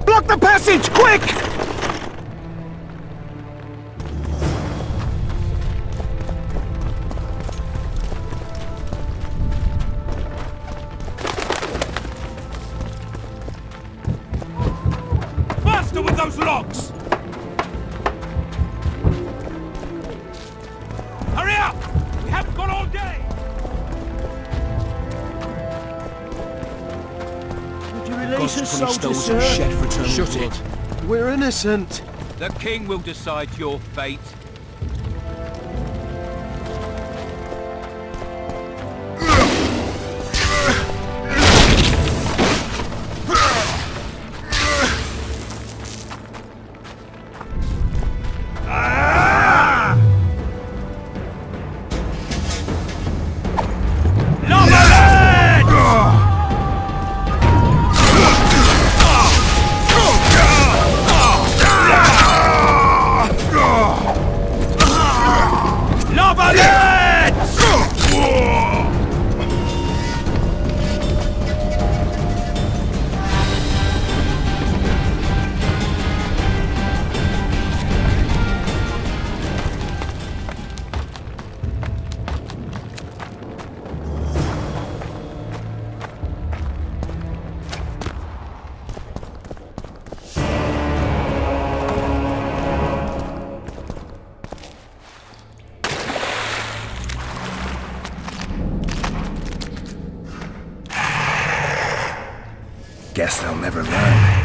Block the passage, quick! Faster with those locks! Hurry up! We haven't got all day! Would you release us, soldier, sir? Shut it. We're innocent. The king will decide your fate. Guess they'll never learn.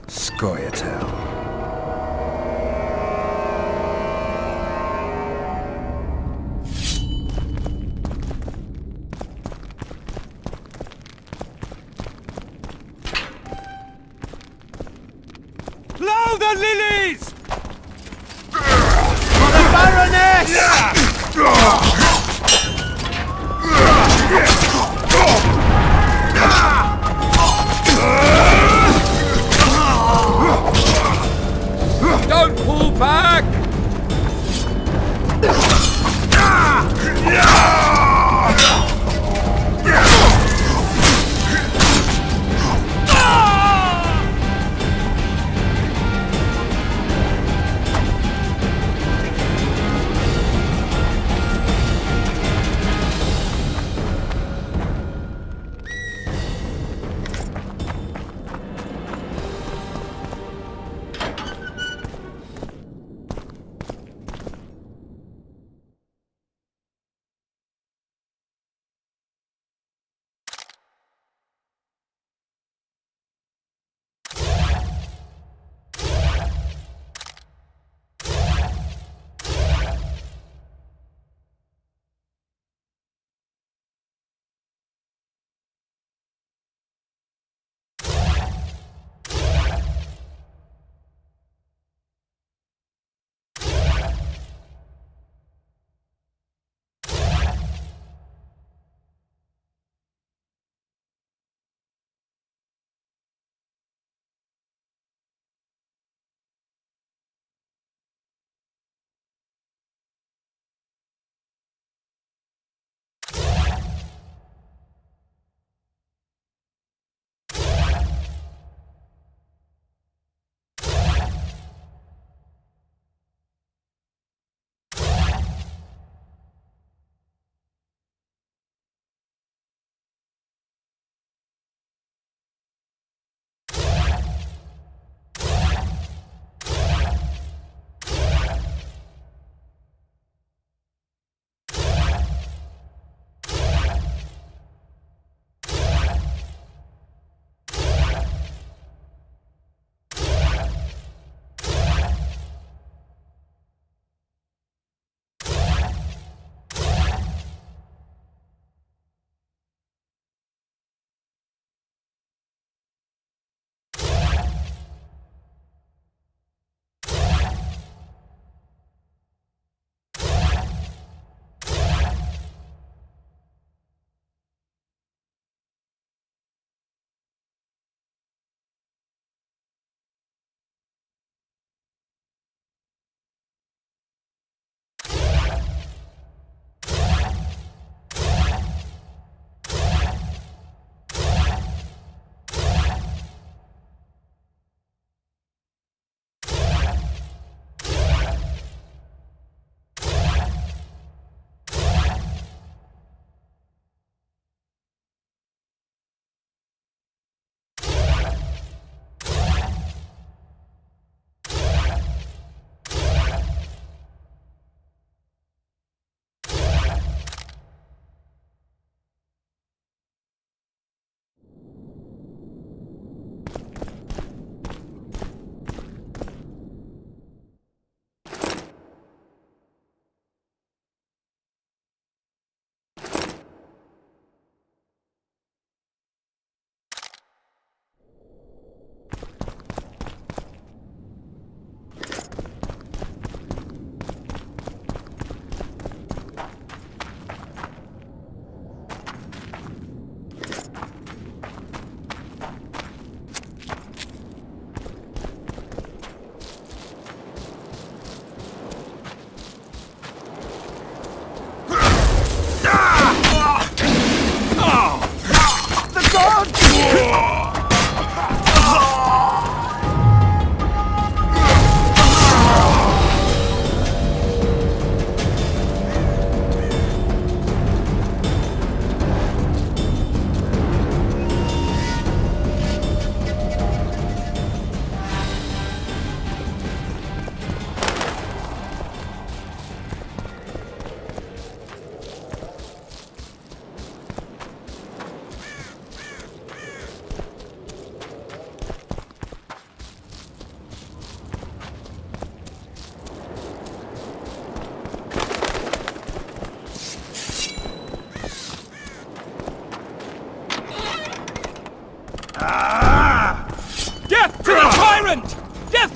Scoia'tael. Plough the lilies! For the Baroness! Don't pull back!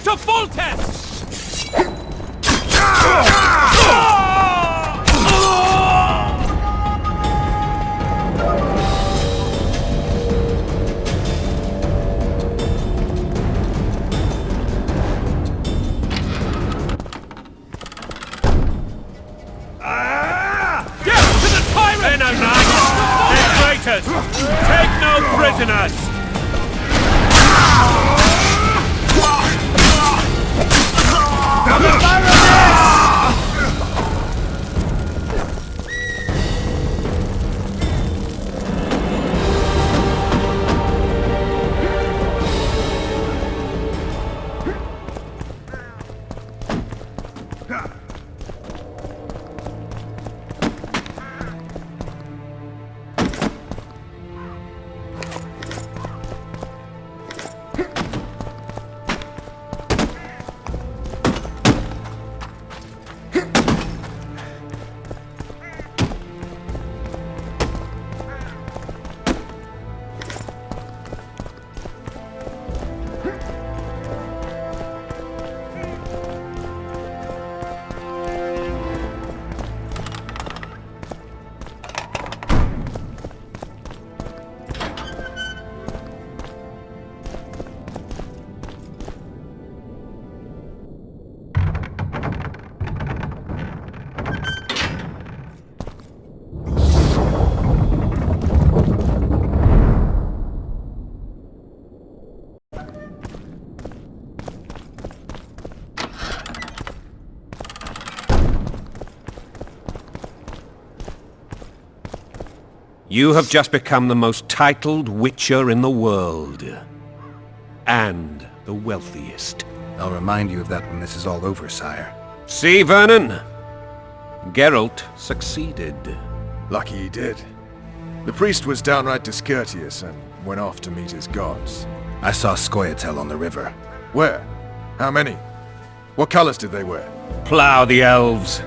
to Foltest! Get to the tyrant! They're no knights! They're traitors! Take no prisoners! You have just become the most titled witcher in the world. And the wealthiest. I'll remind you of that when this is all over, sire. See, Vernon? Geralt succeeded. Lucky he did. The priest was downright discourteous and went off to meet his gods. I saw Scoia'tael on the river. Where? How many? What colors did they wear? Plough the elves.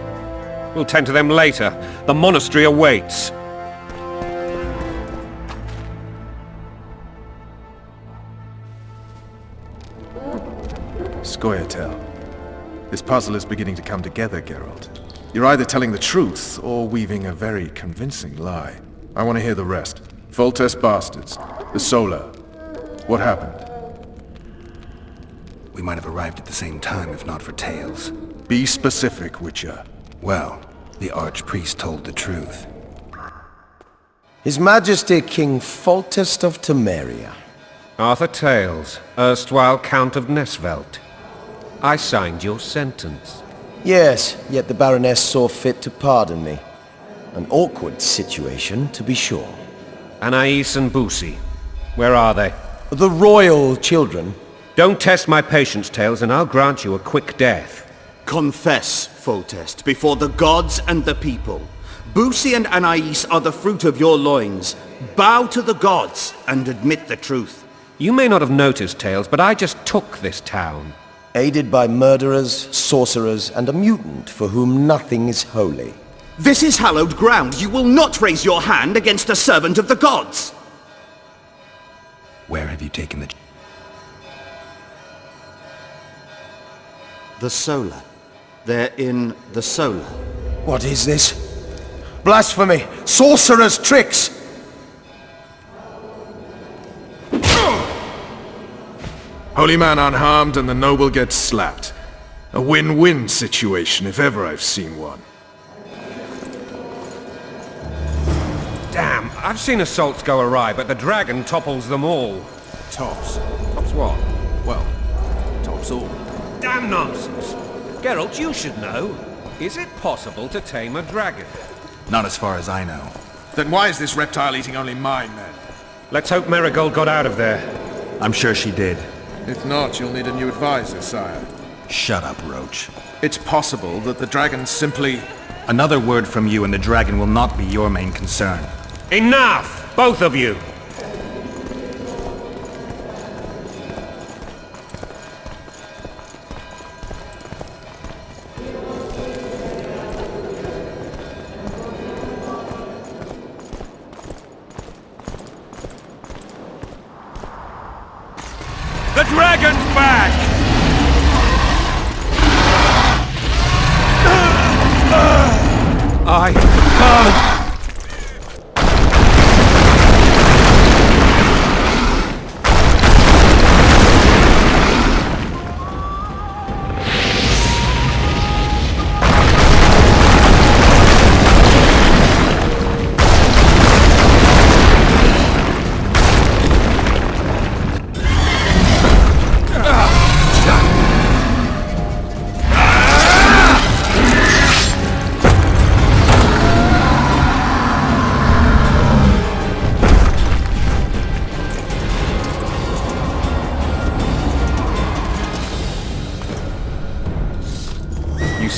We'll tend to them later. The monastery awaits. Scoia'tael. This puzzle is beginning to come together, Geralt. You're either telling the truth or weaving a very convincing lie. I want to hear the rest. Foltest bastards. The Solar. What happened? We might have arrived at the same time if not for tales. Be specific, Witcher. Well, the Archpriest told the truth. His Majesty King Foltest of Temeria. Arthur Tales, erstwhile Count of Nesvelt. I signed your sentence. Yes, yet the Baroness saw fit to pardon me. An awkward situation, to be sure. Anais and Boussy, where are they? The royal children. Don't test my patience, Tales, and I'll grant you a quick death. Confess, Foltest, before the gods and the people. Boussy and Anais are the fruit of your loins. Bow to the gods and admit the truth. You may not have noticed, Tales, but I just took this town. Aided by murderers, sorcerers, and a mutant for whom nothing is holy. This is hallowed ground. You will not raise your hand against a servant of the gods. Where have you taken the... The Solar. They're in the Solar. What is this? Blasphemy! Sorcerer's tricks! Holy man unharmed and the noble gets slapped. A win-win situation if ever I've seen one. Damn, I've seen assaults go awry, but the dragon topples them all. Tops. Tops what? Well, tops all. Damn nonsense! Geralt, you should know. Is it possible to tame a dragon? Not as far as I know. Then why is this reptile eating only my men? Let's hope Marigold got out of there. I'm sure she did. If not, you'll need a new advisor, sire. Shut up, Roach. It's possible that the dragon simply... Another word from you and the dragon will not be your main concern. Enough! Both of you! The dragon's back!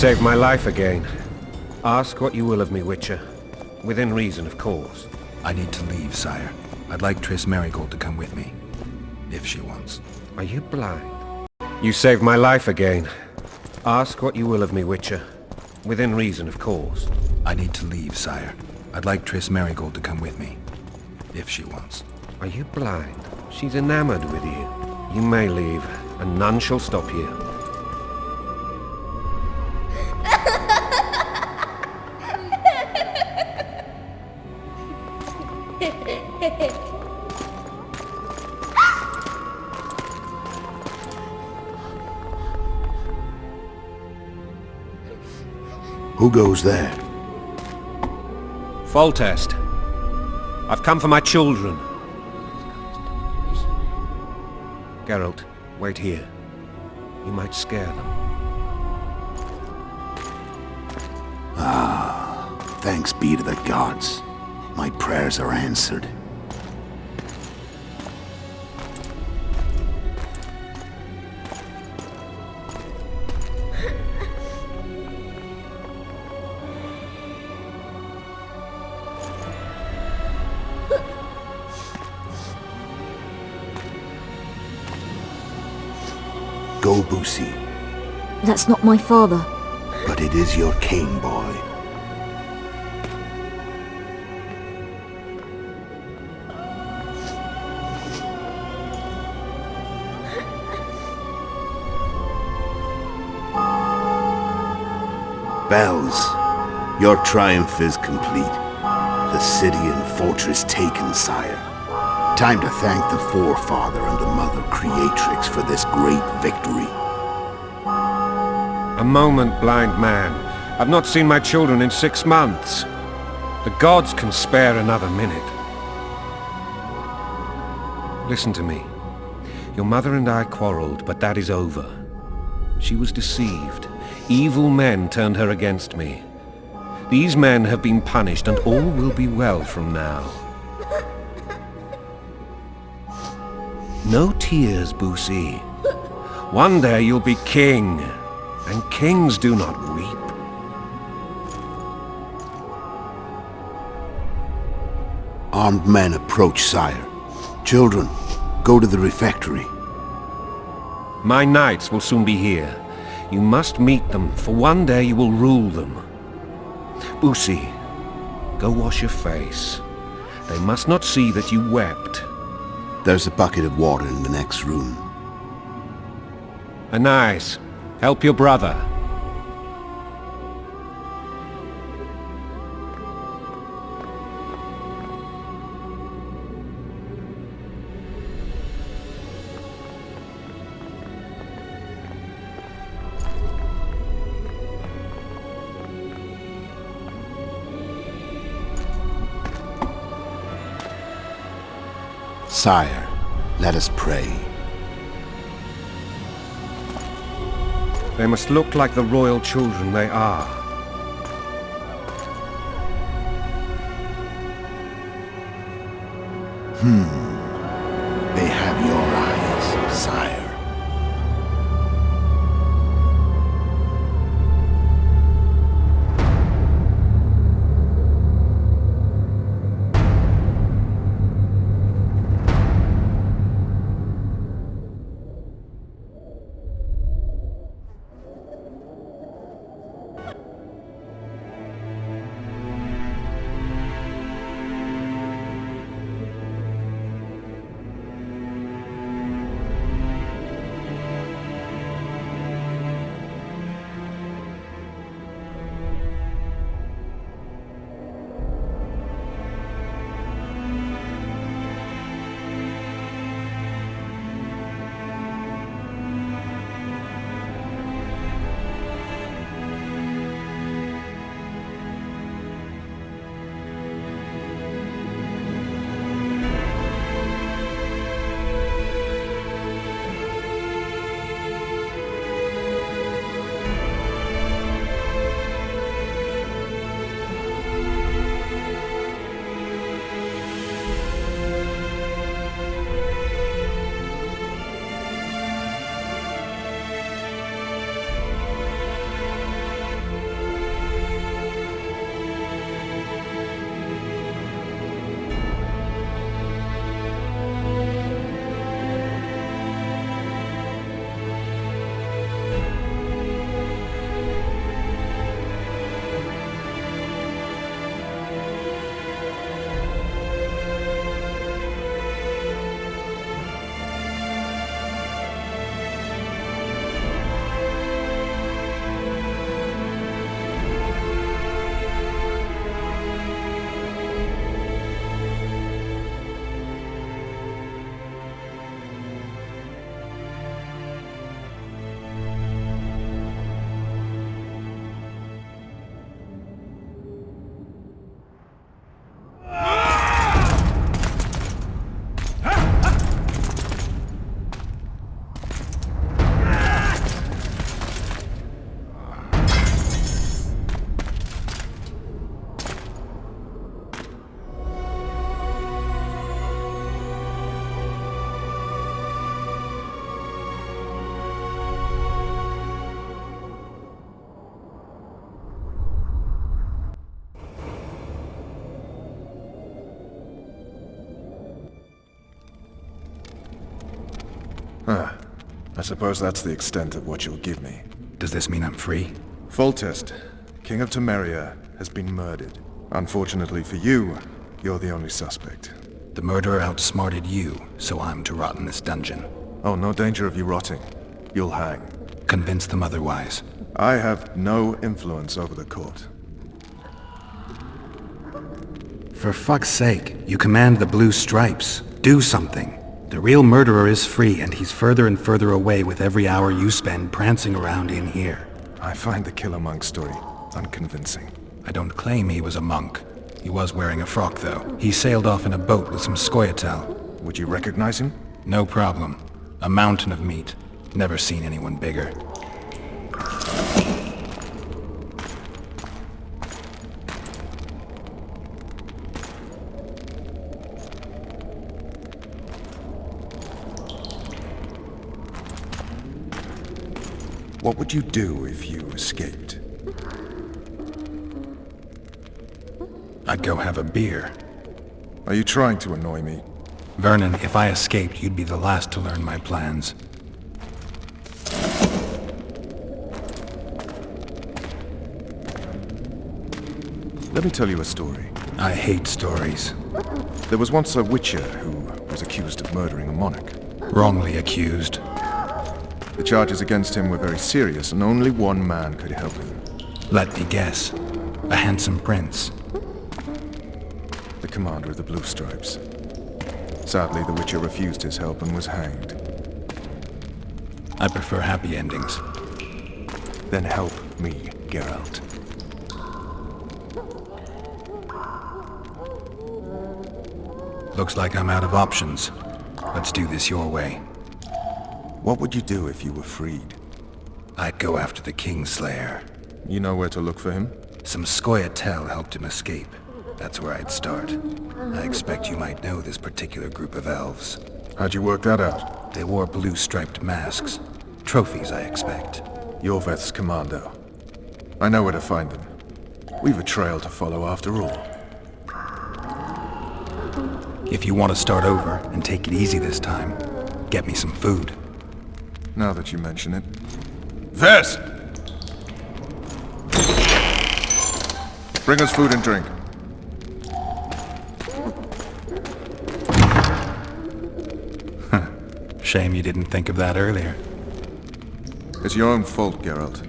Saved my life again. Ask what you will of me, Witcher. Within reason, of course. I need to leave, sire. I'd like Triss Merigold to come with me. If she wants. Are you blind? You saved my life again. Ask what you will of me, Witcher. Within reason, of course. I need to leave, sire. I'd like Triss Merigold to come with me. If she wants. Are you blind? She's enamored with you. You may leave, and none shall stop you. Who goes there? Foltest. I've come for my children. Geralt, wait here. You might scare them. Thanks be to the gods. My prayers are answered. Go, Boosie. That's not my father. But it is your king, boy. Bells, your triumph is complete. The city and fortress taken, sire. Time to thank the forefather and the mother creatrix for this great victory. A moment, blind man. I've not seen my children in 6 months. The gods can spare another minute. Listen to me. Your mother and I quarreled, but that is over. She was deceived. Evil men turned her against me. These men have been punished, and all will be well from now. No tears, Boosie. One day you'll be king, and kings do not weep. Armed men approach, sire. Children, go to the refectory. My knights will soon be here. You must meet them, for one day you will rule them. Boosie, go wash your face. They must not see that you wept. There's a bucket of water in the next room. Anais, help your brother. Sire, let us pray. They must look like the royal children they are. They have your eyes, sire. I suppose that's the extent of what you'll give me. Does this mean I'm free? Foltest, King of Temeria, has been murdered. Unfortunately for you, you're the only suspect. The murderer outsmarted you, so I'm to rot in this dungeon. Oh, no danger of you rotting. You'll hang. Convince them otherwise. I have no influence over the court. For fuck's sake, you command the blue stripes. Do something. The real murderer is free, and he's further and further away with every hour you spend prancing around in here. I find the Killer Monk story unconvincing. I don't claim he was a monk. He was wearing a frock, though. He sailed off in a boat with some Scoia'tael. Would you recognize him? No problem. A mountain of meat. Never seen anyone bigger. What would you do if you escaped? I'd go have a beer. Are you trying to annoy me? Vernon, if I escaped, you'd be the last to learn my plans. Let me tell you a story. I hate stories. There was once a witcher who was accused of murdering a monarch. Wrongly accused. The charges against him were very serious, and only one man could help him. Let me guess. A handsome prince. The commander of the Blue Stripes. Sadly, the witcher refused his help and was hanged. I prefer happy endings. Then help me, Geralt. Looks like I'm out of options. Let's do this your way. What would you do if you were freed? I'd go after the Kingslayer. You know where to look for him? Some Scoia'tael helped him escape. That's where I'd start. I expect you might know this particular group of elves. How'd you work that out? They wore blue-striped masks. Trophies, I expect. Yorveth's commando. I know where to find them. We've a trail to follow after all. If you want to start over and take it easy this time, get me some food. Now that you mention it. Vess! Bring us food and drink. Shame you didn't think of that earlier. It's your own fault, Geralt.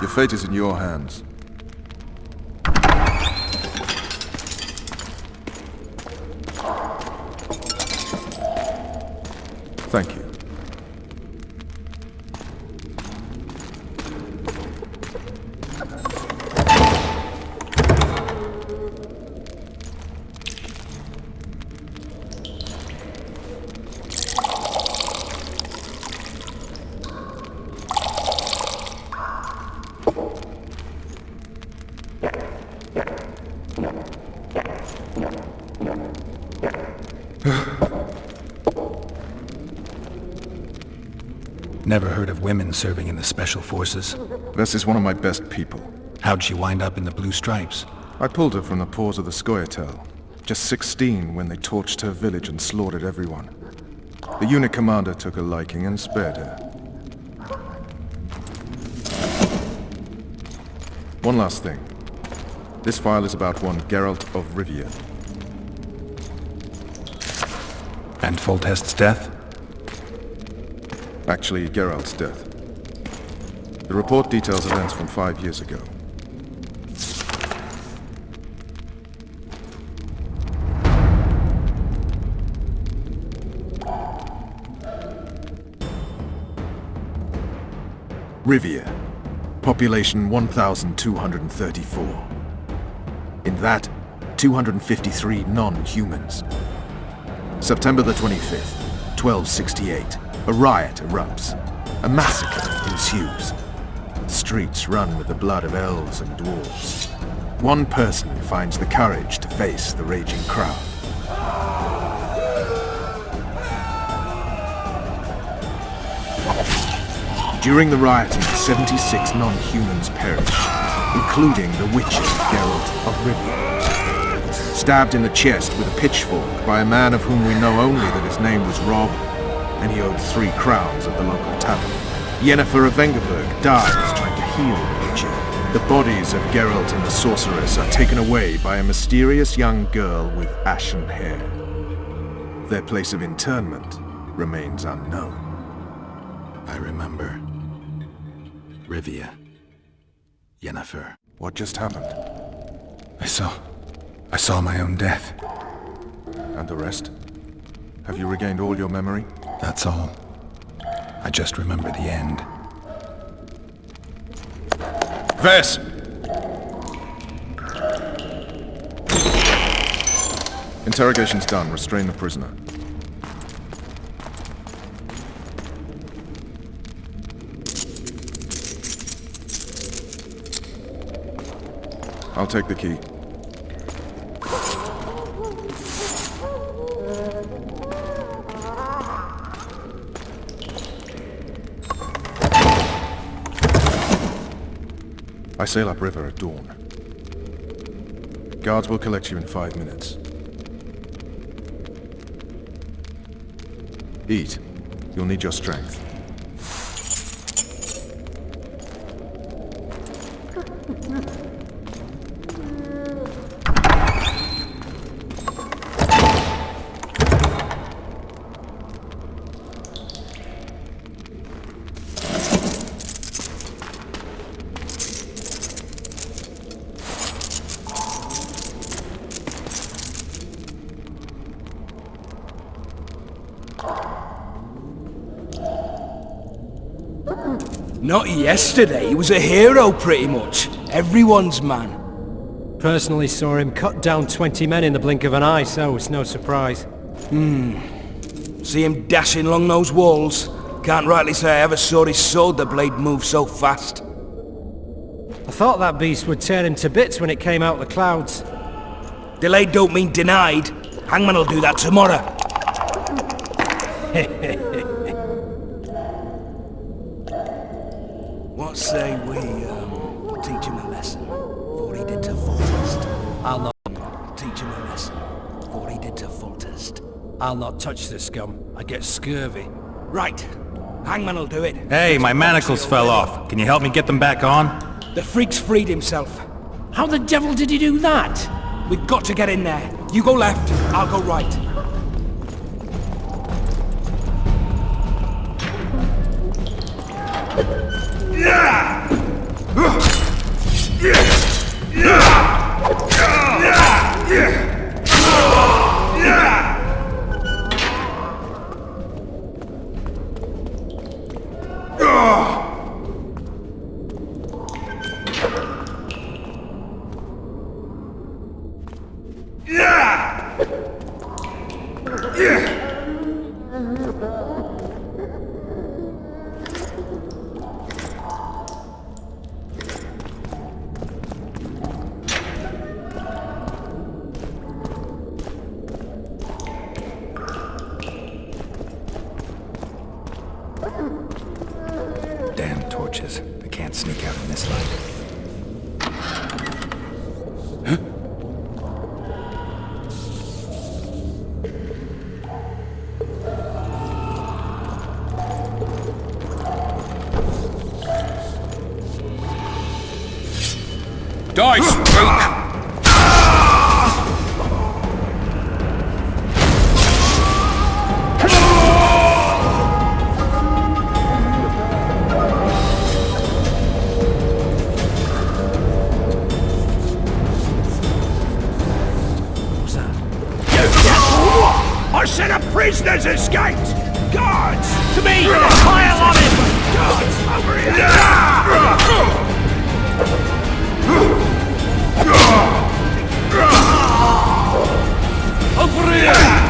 Your fate is in your hands. Thank you. Never heard of women serving in the Special Forces. Vess is one of my best people. How'd she wind up in the Blue Stripes? I pulled her from the paws of the Scoia'tael. Just 16 when they torched her village and slaughtered everyone. The unit commander took a liking and spared her. One last thing. This file is about one Geralt of Rivia. And Foltest's death? Actually, Geralt's death. The report details events from 5 years ago. Rivia. Population 1,234. In that, 253 non-humans. September the 25th, 1268. A riot erupts. A massacre ensues. Streets run with the blood of elves and dwarves. One person finds the courage to face the raging crowd. During the rioting, 76 non-humans perish, including the witcher Geralt of Rivia. Stabbed in the chest with a pitchfork by a man of whom we know only that his name was Rob and he owed 3 crowns at the local tavern. Yennefer of Vengerberg dies trying to heal Witcher. The bodies of Geralt and the sorceress are taken away by a mysterious young girl with ashen hair. Their place of internment remains unknown. I remember. Rivia. Yennefer. What just happened? I saw my own death. And the rest? Have you regained all your memory? That's all. I just remember the end. Vess! Interrogation's done. Restrain the prisoner. I'll take the key. I sail upriver at dawn. Guards will collect you in 5 minutes. Eat. You'll need your strength. Not yesterday, he was a hero pretty much. Everyone's man. Personally saw him cut down 20 men in the blink of an eye, so it's no surprise. See him dashing along those walls? Can't rightly say I ever saw his sword the blade move so fast. I thought that beast would tear him to bits when it came out of the clouds. Delayed don't mean denied. Hangman will do that tomorrow. What say we, teach him a lesson for what he did to Foltest? I'll not Teach him a lesson for what he did to Foltest. I'll not touch the scum. I get scurvy. Right. Hangman will do it. Hey, my manacles fell off. Can you help me get them back on? The freak's freed himself. How the devil did he do that? We've got to get in there. You go left, I'll go right. Damn torches. I can't sneak out in this light. Die, spook! A set of prisoners escaped! Guards! To me! Pile on him! Guards! Over here! Over here!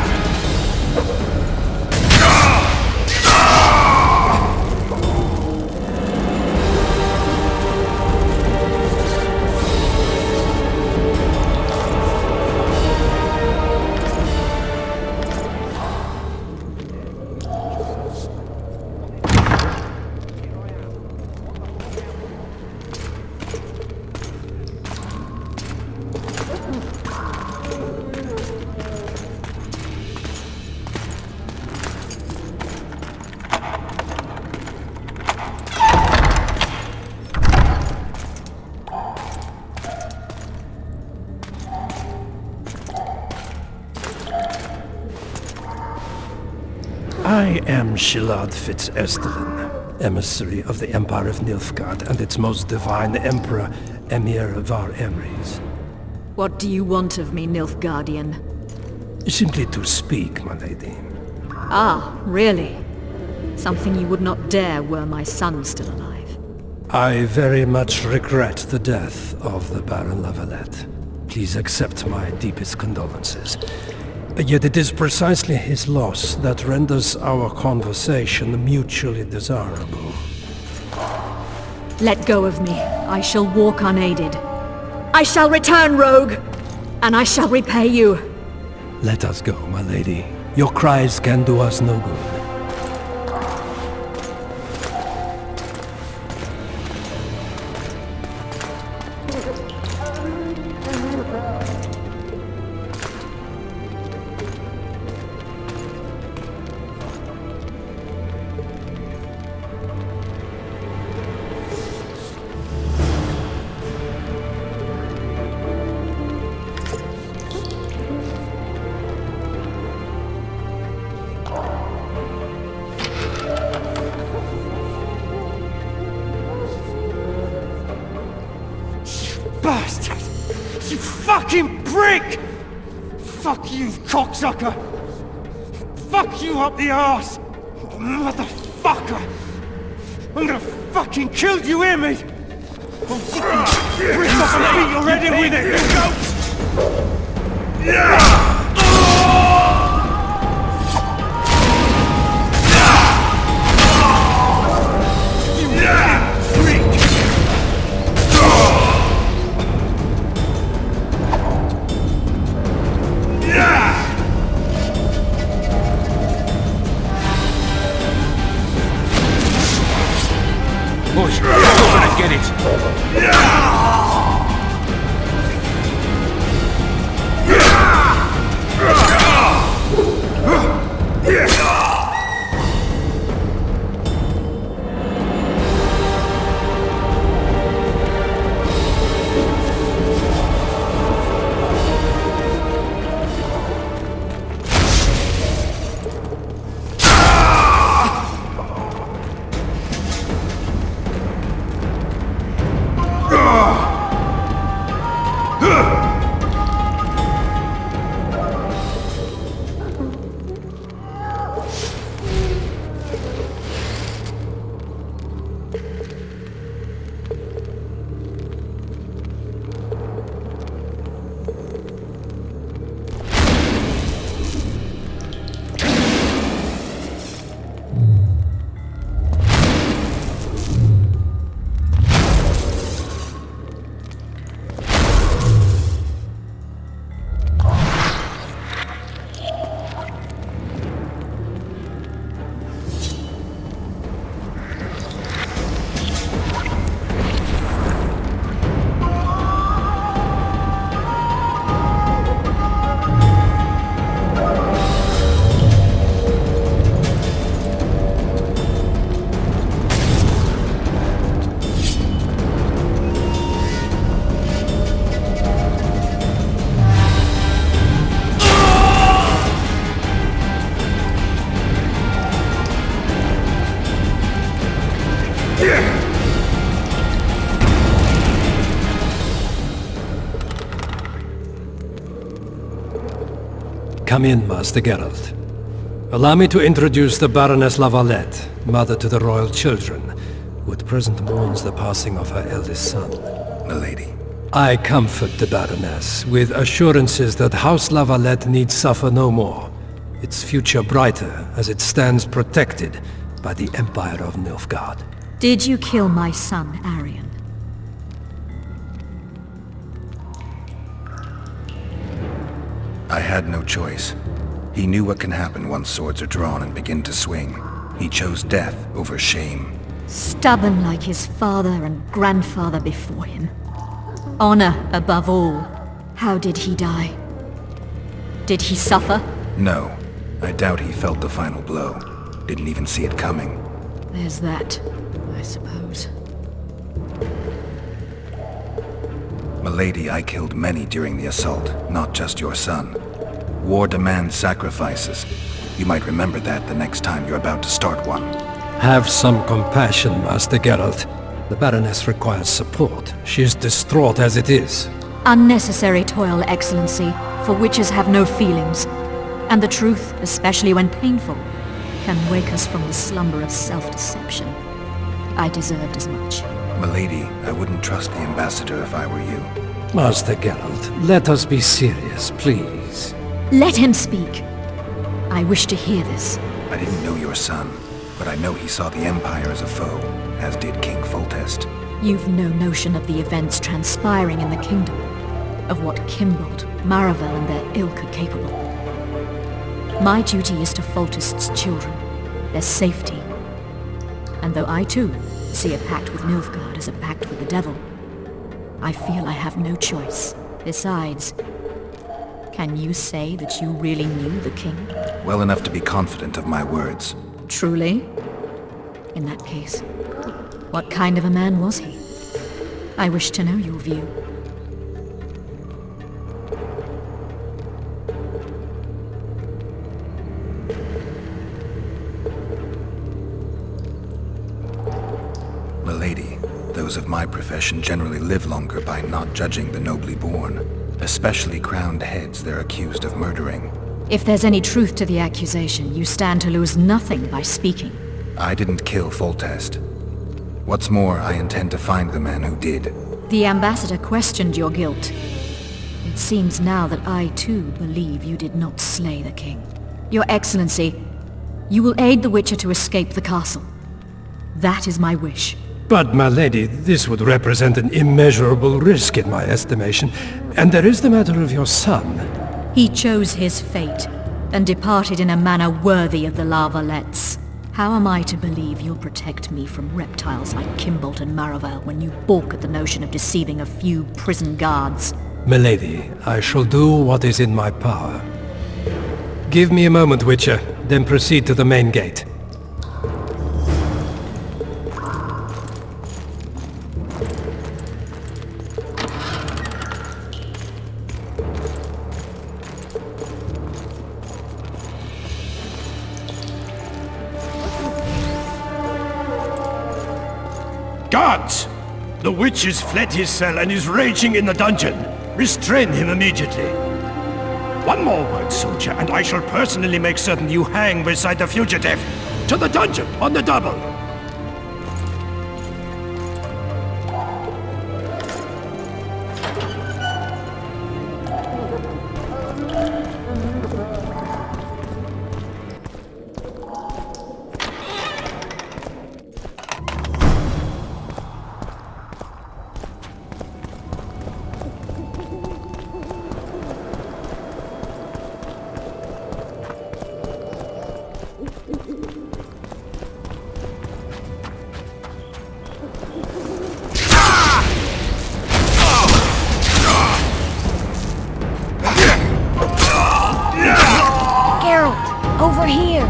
I am Shilad Fitz-Estelin, emissary of the Empire of Nilfgaard and its most divine Emperor, Emir Var Emrys. What do you want of me, Nilfgaardian? Simply to speak, my lady. Ah, really? Something you would not dare were my son still alive. I very much regret the death of the Baron Lavalette. Please accept my deepest condolences. Yet it is precisely his loss that renders our conversation mutually desirable. Let go of me. I shall walk unaided. I shall return, rogue! And I shall repay you. Let us go, my lady. Your cries can do us no good. Bastard! You fucking prick! Fuck you, cocksucker! Fuck you up the arse! Motherfucker! I'm gonna fucking kill you, hear me? I'll fucking rip off and beat your head in with it, you ghost! Yeah! Boys, you're gonna get it! Come in, Master Geralt. Allow me to introduce the Baroness Lavalette, mother to the royal children, who at present mourns the passing of her eldest son. Milady. I comfort the Baroness with assurances that House Lavalette need suffer no more, its future brighter as it stands protected by the Empire of Nilfgaard. Did you kill my son, Arion? I had no choice. He knew what can happen once swords are drawn and begin to swing. He chose death over shame. Stubborn like his father and grandfather before him. Honor above all. How did he die? Did he suffer? No. I doubt he felt the final blow. Didn't even see it coming. There's that, I suppose. Milady, I killed many during the assault, not just your son. War demands sacrifices. You might remember that the next time you're about to start one. Have some compassion, Master Geralt. The Baroness requires support. She is distraught as it is. Unnecessary toil, Excellency, for witches have no feelings. And the truth, especially when painful, can wake us from the slumber of self-deception. I deserved as much. Milady, I wouldn't trust the ambassador if I were you. Master Geralt, let us be serious, please. Let him speak. I wish to hear this. I didn't know your son, but I know he saw the Empire as a foe, as did King Foltest. You've no notion of the events transpiring in the kingdom, of what Kimbold, Maravel and their ilk are capable. My duty is to Foltest's children, their safety. And though I too see a pact with Nilfgaard as a pact with the devil, I feel I have no choice. Besides, can you say that you really knew the king? Well enough to be confident of my words. Truly? In that case, what kind of a man was he? I wish to know your view. Milady, those of my profession generally live longer by not judging the nobly born. Especially crowned heads they're accused of murdering. If there's any truth to the accusation, you stand to lose nothing by speaking. I didn't kill Foltest. What's more, I intend to find the man who did. The ambassador questioned your guilt. It seems now that I too believe you did not slay the king. Your Excellency, you will aid the Witcher to escape the castle. That is my wish. But, my lady, this would represent an immeasurable risk in my estimation. And there is the matter of your son. He chose his fate, and departed in a manner worthy of the La Valettes. How am I to believe you'll protect me from reptiles like Kimbold and Maravel when you balk at the notion of deceiving a few prison guards? Milady, I shall do what is in my power. Give me a moment, Witcher, then proceed to the main gate. Guards! The witch has fled his cell and is raging in the dungeon. Restrain him immediately. One more word, soldier, and I shall personally make certain you hang beside the fugitive. To the dungeon, on the double! Over here!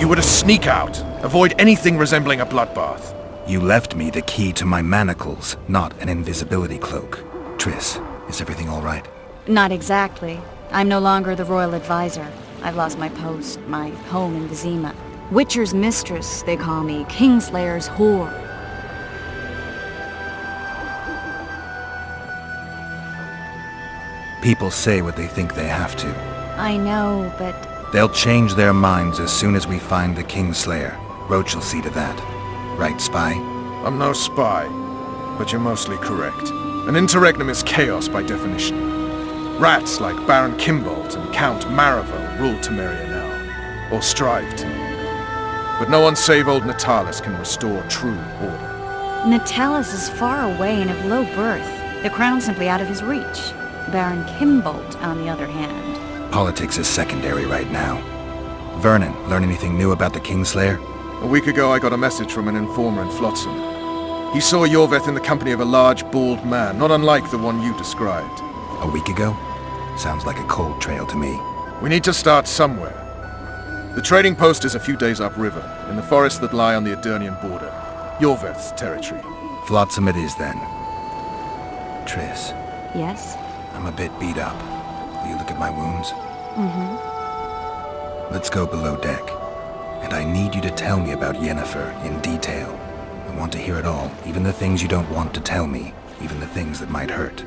You were to sneak out. Avoid anything resembling a bloodbath. You left me the key to my manacles, not an invisibility cloak. Triss, is everything all right? Not exactly. I'm no longer the royal advisor. I've lost my post, my home in Vizima. Witcher's mistress, they call me. Kingslayer's whore. People say what they think they have to. I know, but... They'll change their minds as soon as we find the Kingslayer. Roach will see to that. Right, Spy? I'm no spy, but you're mostly correct. An interregnum is chaos by definition. Rats like Baron Kimbold and Count Maravel rule Temeria now, or strive to. But no one save old Natalis can restore true order. Natalis is far away and of low birth. The crown's simply out of his reach. Baron Kimbold, on the other hand. Politics is secondary right now. Vernon, learn anything new about the Kingslayer? A week ago I got a message from an informer in Flotsam. He saw Yorveth in the company of a large, bald man, not unlike the one you described. A week ago? Sounds like a cold trail to me. We need to start somewhere. The trading post is a few days upriver, in the forests that lie on the Aedirnian border. Yorveth's territory. Flotsam it is then. Triss, Yes? I'm a bit beat up. Will you look at my wounds? Mm-hmm. Let's go below deck. And I need you to tell me about Yennefer in detail. I want to hear it all, even the things you don't want to tell me, even the things that might hurt.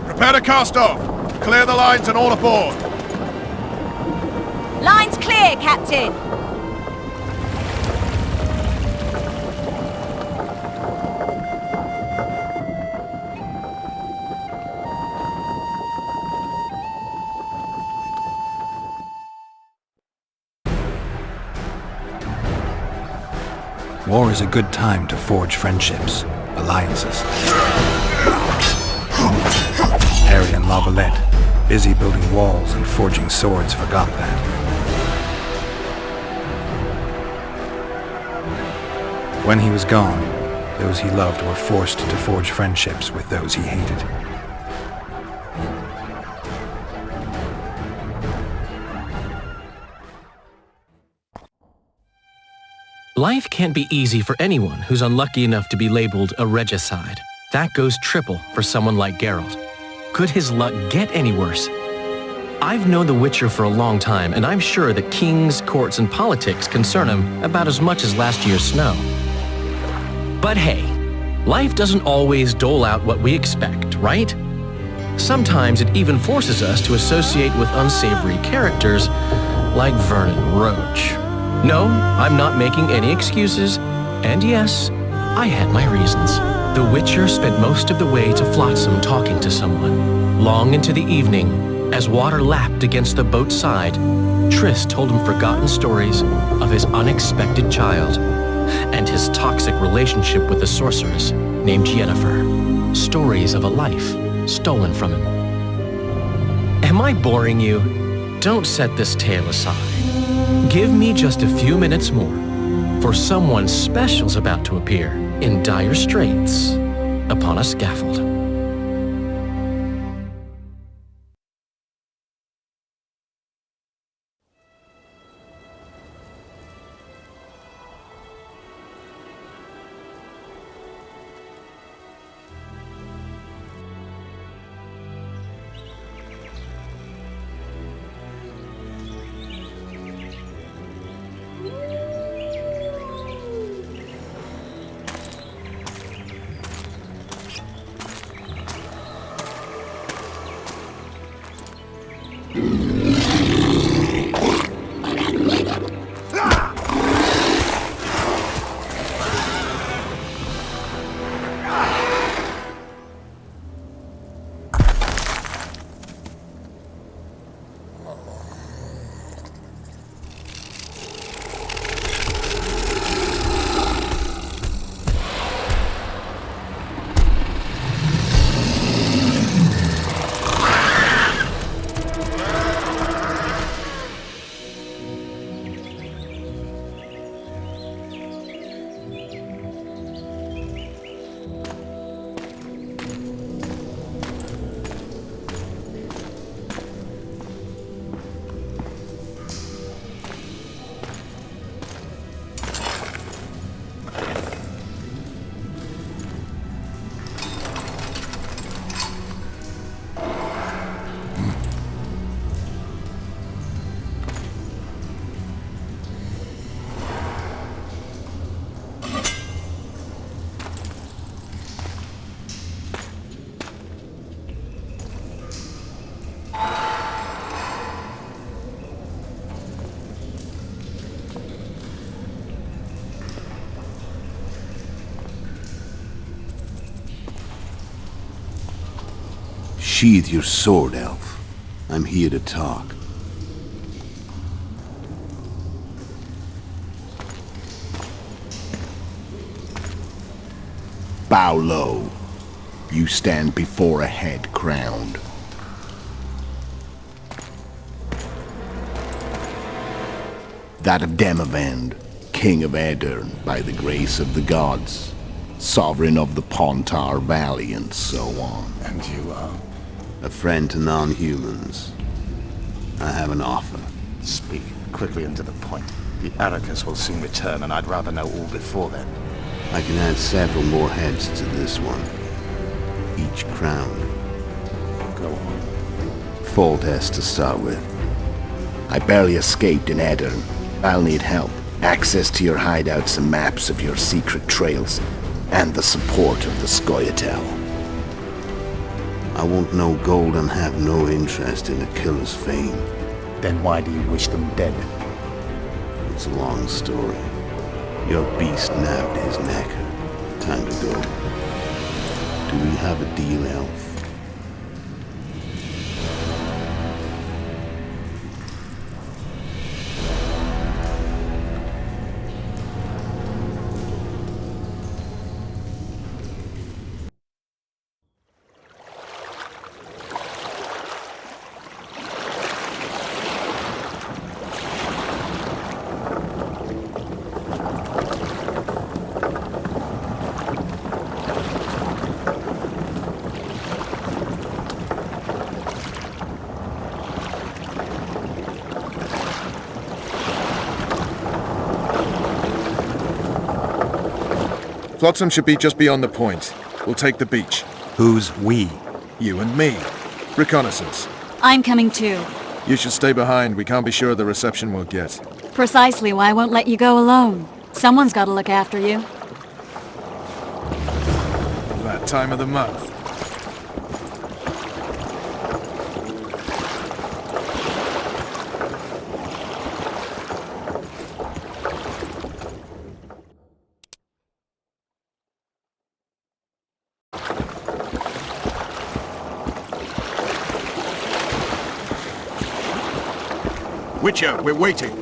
Prepare to cast off! Clear the lines and all aboard! Line's clear, Captain! War is a good time to forge friendships, alliances. Harry and Lavalette, busy building walls and forging swords, forgot that. When he was gone, those he loved were forced to forge friendships with those he hated. Life can't be easy for anyone who's unlucky enough to be labeled a regicide. That goes triple for someone like Geralt. Could his luck get any worse? I've known the Witcher for a long time, and I'm sure that kings, courts, and politics concern him about as much as last year's snow. But hey, life doesn't always dole out what we expect, right? Sometimes it even forces us to associate with unsavory characters like Vernon Roach. No, I'm not making any excuses, and yes, I had my reasons. The Witcher spent most of the way to Flotsam talking to someone. Long into the evening, as water lapped against the boat's side, Triss told him forgotten stories of his unexpected child and his toxic relationship with a sorceress named Yennefer. Stories of a life stolen from him. Am I boring you? Don't set this tale aside. Give me just a few minutes more, for someone special's about to appear in dire straits upon a scaffold. Sheathe your sword, elf. I'm here to talk. Bow low. You stand before a head crowned. That of Demavend, king of Aedirn, by the grace of the gods, sovereign of the Pontar Valley, and so on. And you are? A friend to non-humans. I have an offer. Speak quickly and to the point. The Arrakis will soon return, and I'd rather know all before then. I can add several more heads to this one. Each crowned. Go on. Foltest to start with. I barely escaped in Edirn. I'll need help. Access to your hideouts and maps of your secret trails, and the support of the Scoia'tael. I want no gold and have no interest in the killer's fame. Then why do you wish them dead? It's a long story. Your beast nabbed his neck. Time to go. Do we have a deal, Elf? Flotsam should be just beyond the point. We'll take the beach. Who's we? You and me. Reconnaissance. I'm coming too. You should stay behind. We can't be sure of the reception we'll get. Precisely why I won't let you go alone. Someone's got to look after you. That time of the month. Witcher, we're waiting.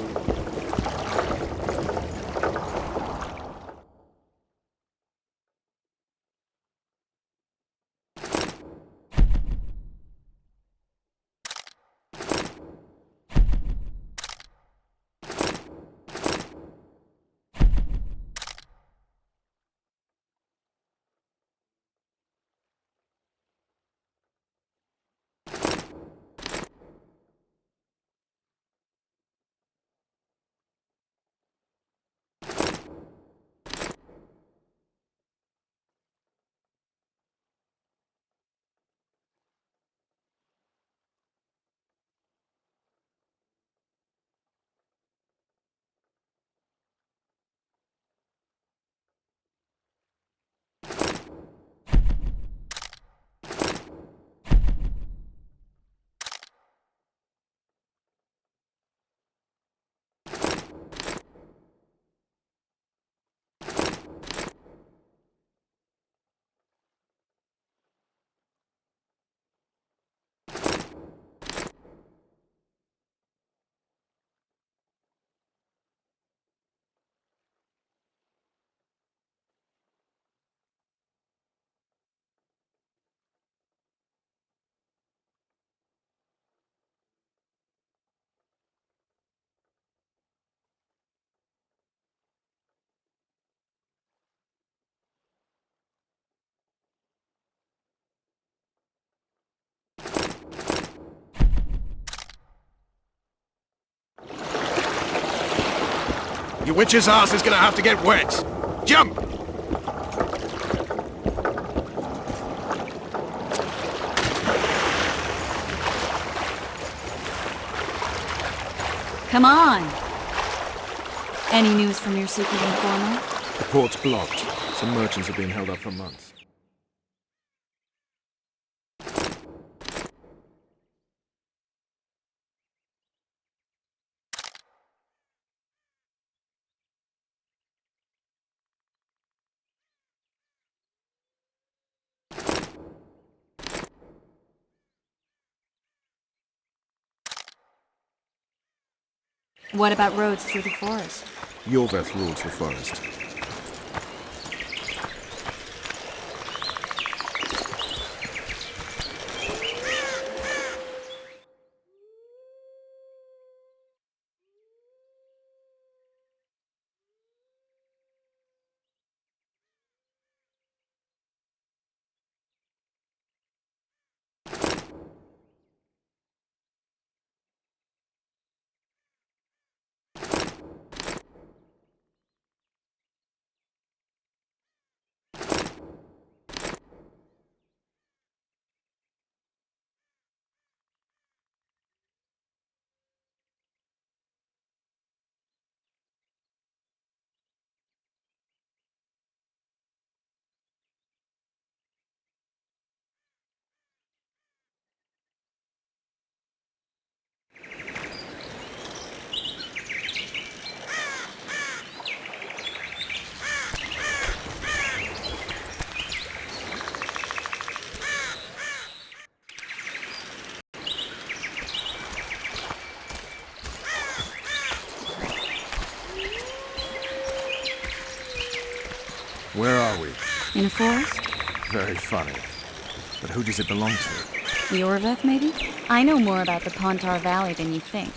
Your witch's ass is gonna have to get wet. Jump! Come on. Any news from your secret informer? The port's blocked. Some merchants have been held up for months. What about roads through the forest? Yorveth rules the forest. Where are we? In a forest? Very funny. But who does it belong to? Yorveth, maybe? I know more about the Pontar Valley than you think.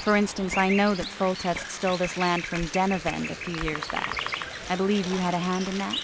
For instance, I know that Foltest stole this land from Denevend a few years back. I believe you had a hand in that?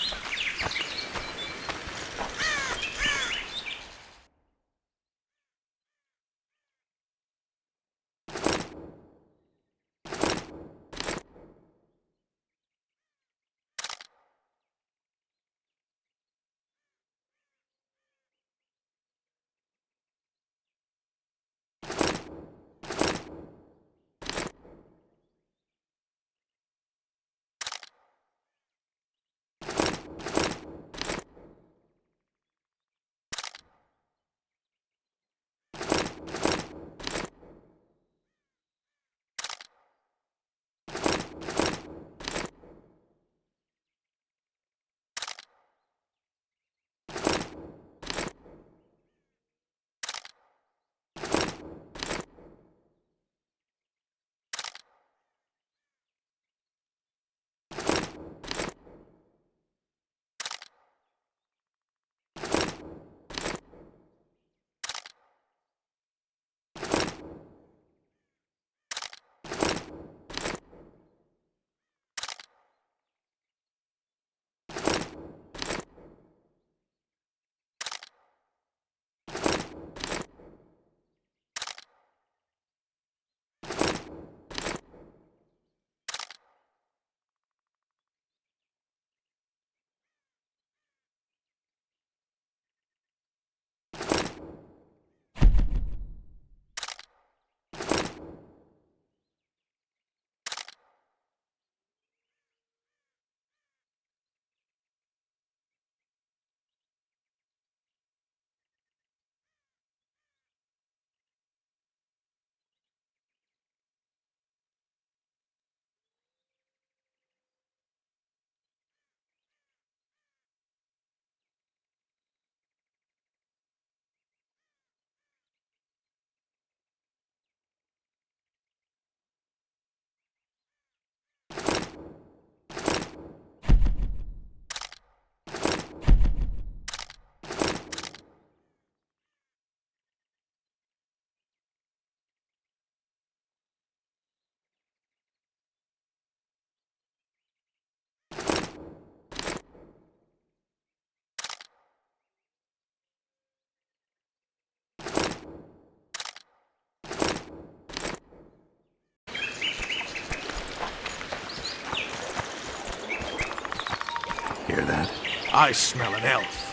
Hear that? I smell an elf.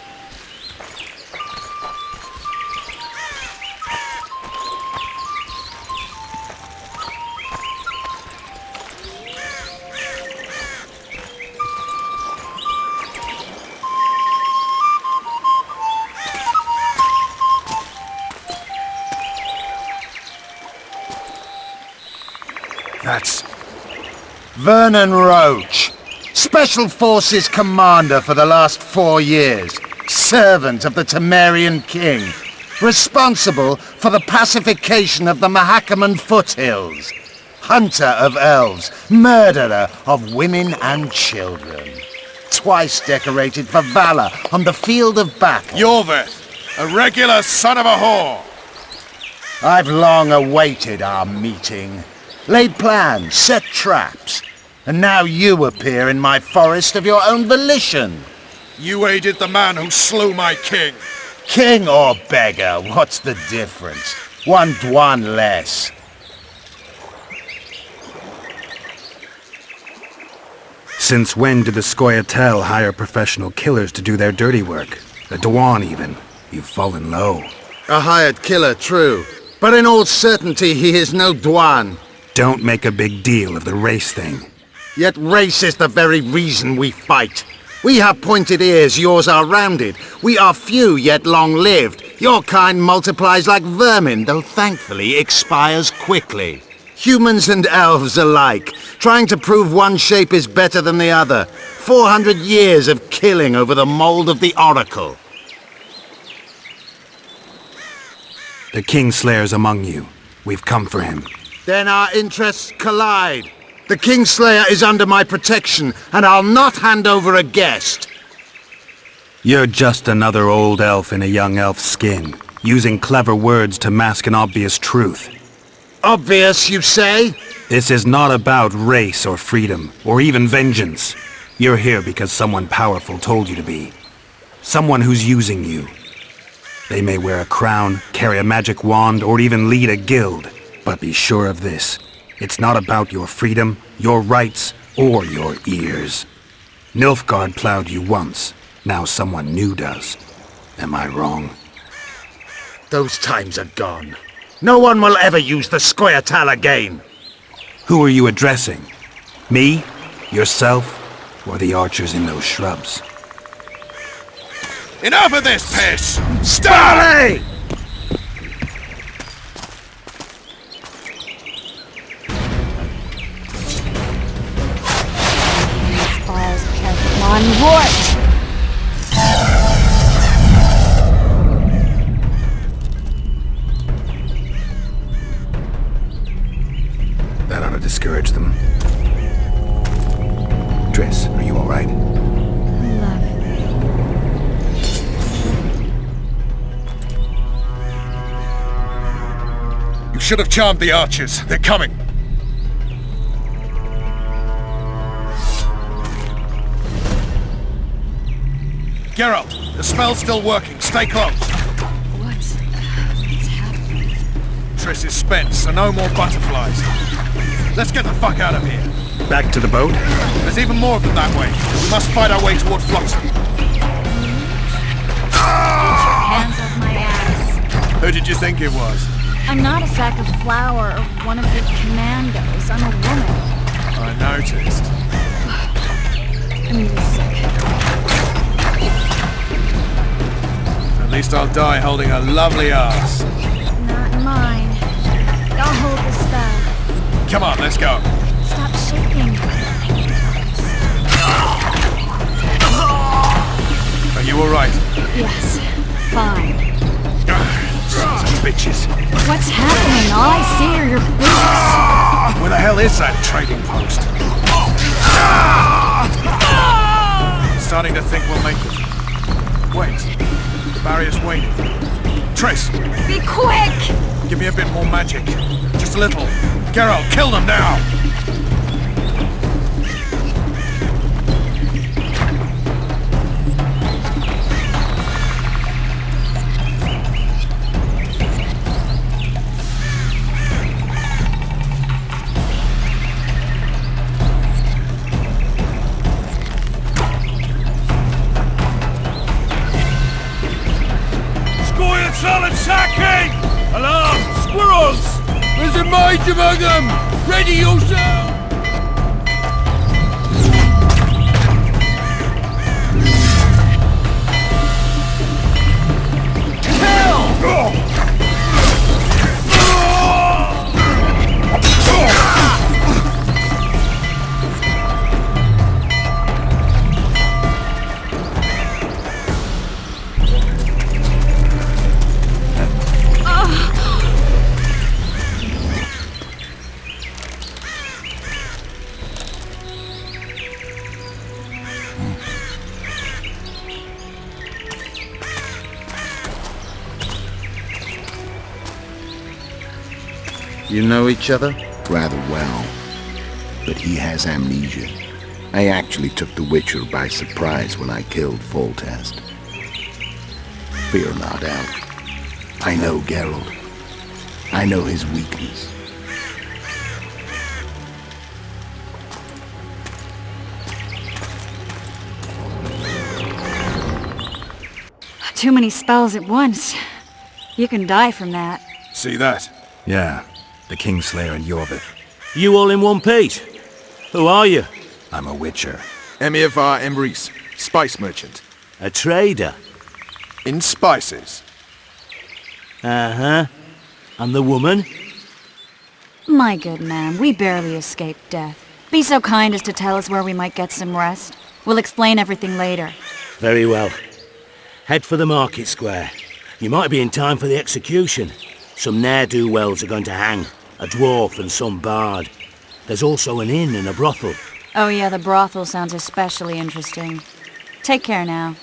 That's Vernon Roach, Special Forces Commander for the last 4 years, servant of the Temerian King, responsible for the pacification of the Mahakaman foothills, hunter of elves, murderer of women and children, twice decorated for valor on the field of battle. Yorveth, a regular son of a whore! I've long awaited our meeting. Laid plans, set traps, and now you appear in my forest of your own volition. You aided the man who slew my king. King or beggar, what's the difference? One Dwan less. Since when did the Scoia'tael hire professional killers to do their dirty work? The Dwan even. You've fallen low. A hired killer, true. But in all certainty he is no Dwan. Don't make a big deal of the race thing. Yet race is the very reason we fight. We have pointed ears, yours are rounded. We are few, yet long-lived. Your kind multiplies like vermin, though thankfully expires quickly. Humans and elves alike, trying to prove one shape is better than the other. 400 years of killing over the mold of the Oracle. The Kingslayer's among you. We've come for him. Then our interests collide. The Kingslayer is under my protection, and I'll not hand over a guest. You're just another old elf in a young elf's skin, using clever words to mask an obvious truth. Obvious, you say? This is not about race or freedom, or even vengeance. You're here because someone powerful told you to be. Someone who's using you. They may wear a crown, carry a magic wand, or even lead a guild. But be sure of this. It's not about your freedom, your rights, or your ears. Nilfgaard plowed you once. Now someone new does. Am I wrong? Those times are gone. No one will ever use the Squire-tal again. Who are you addressing? Me? Yourself? Or the archers in those shrubs? Enough of this piss! Stop! On Rort! That ought to discourage them. Triss, are you all right? You should have charmed the archers. They're coming. Geralt, the spell's still working. Stay close. What's happening? Triss is spent, so no more butterflies. Let's get the fuck out of here. Back to the boat? There's even more of them that way. We must fight our way toward Flotsam. Hands off my ass. Who did you think it was? I'm not a sack of flour or one of your commandos. I'm a woman. I noticed. I'm really sick. At least I'll die holding a lovely ass. Not mine. I'll hold the spell. Come on, let's go. Stop shaking. Are you alright? Yes, fine. Sons of bitches. What's happening? All I see are your boots. Where the hell is that trading post? I'm starting to think we'll make it. Wait. The barrier's waning. Triss! Be quick! Give me a bit more magic. Just a little. Geralt, kill them now! Attacking! Alarm! Squirrels! There's a mage among them! Ready yourself! You know each other? Rather well. But he has amnesia. I actually took the Witcher by surprise when I killed Foltest. Fear not, Elf. I know Geralt. I know his weakness. Too many spells at once. You can die from that. See that? Yeah. The Kingslayer and Yorvith. You all in one piece? Who are you? I'm a witcher. Emir var Emrys, spice merchant. A trader? In spices. Uh-huh. And the woman? My good man, we barely escaped death. Be so kind as to tell us where we might get some rest. We'll explain everything later. Very well. Head for the market square. You might be in time for the execution. Some ne'er-do-wells are going to hang. A dwarf and some bard. There's also an inn and a brothel. Oh yeah, the brothel sounds especially interesting. Take care now.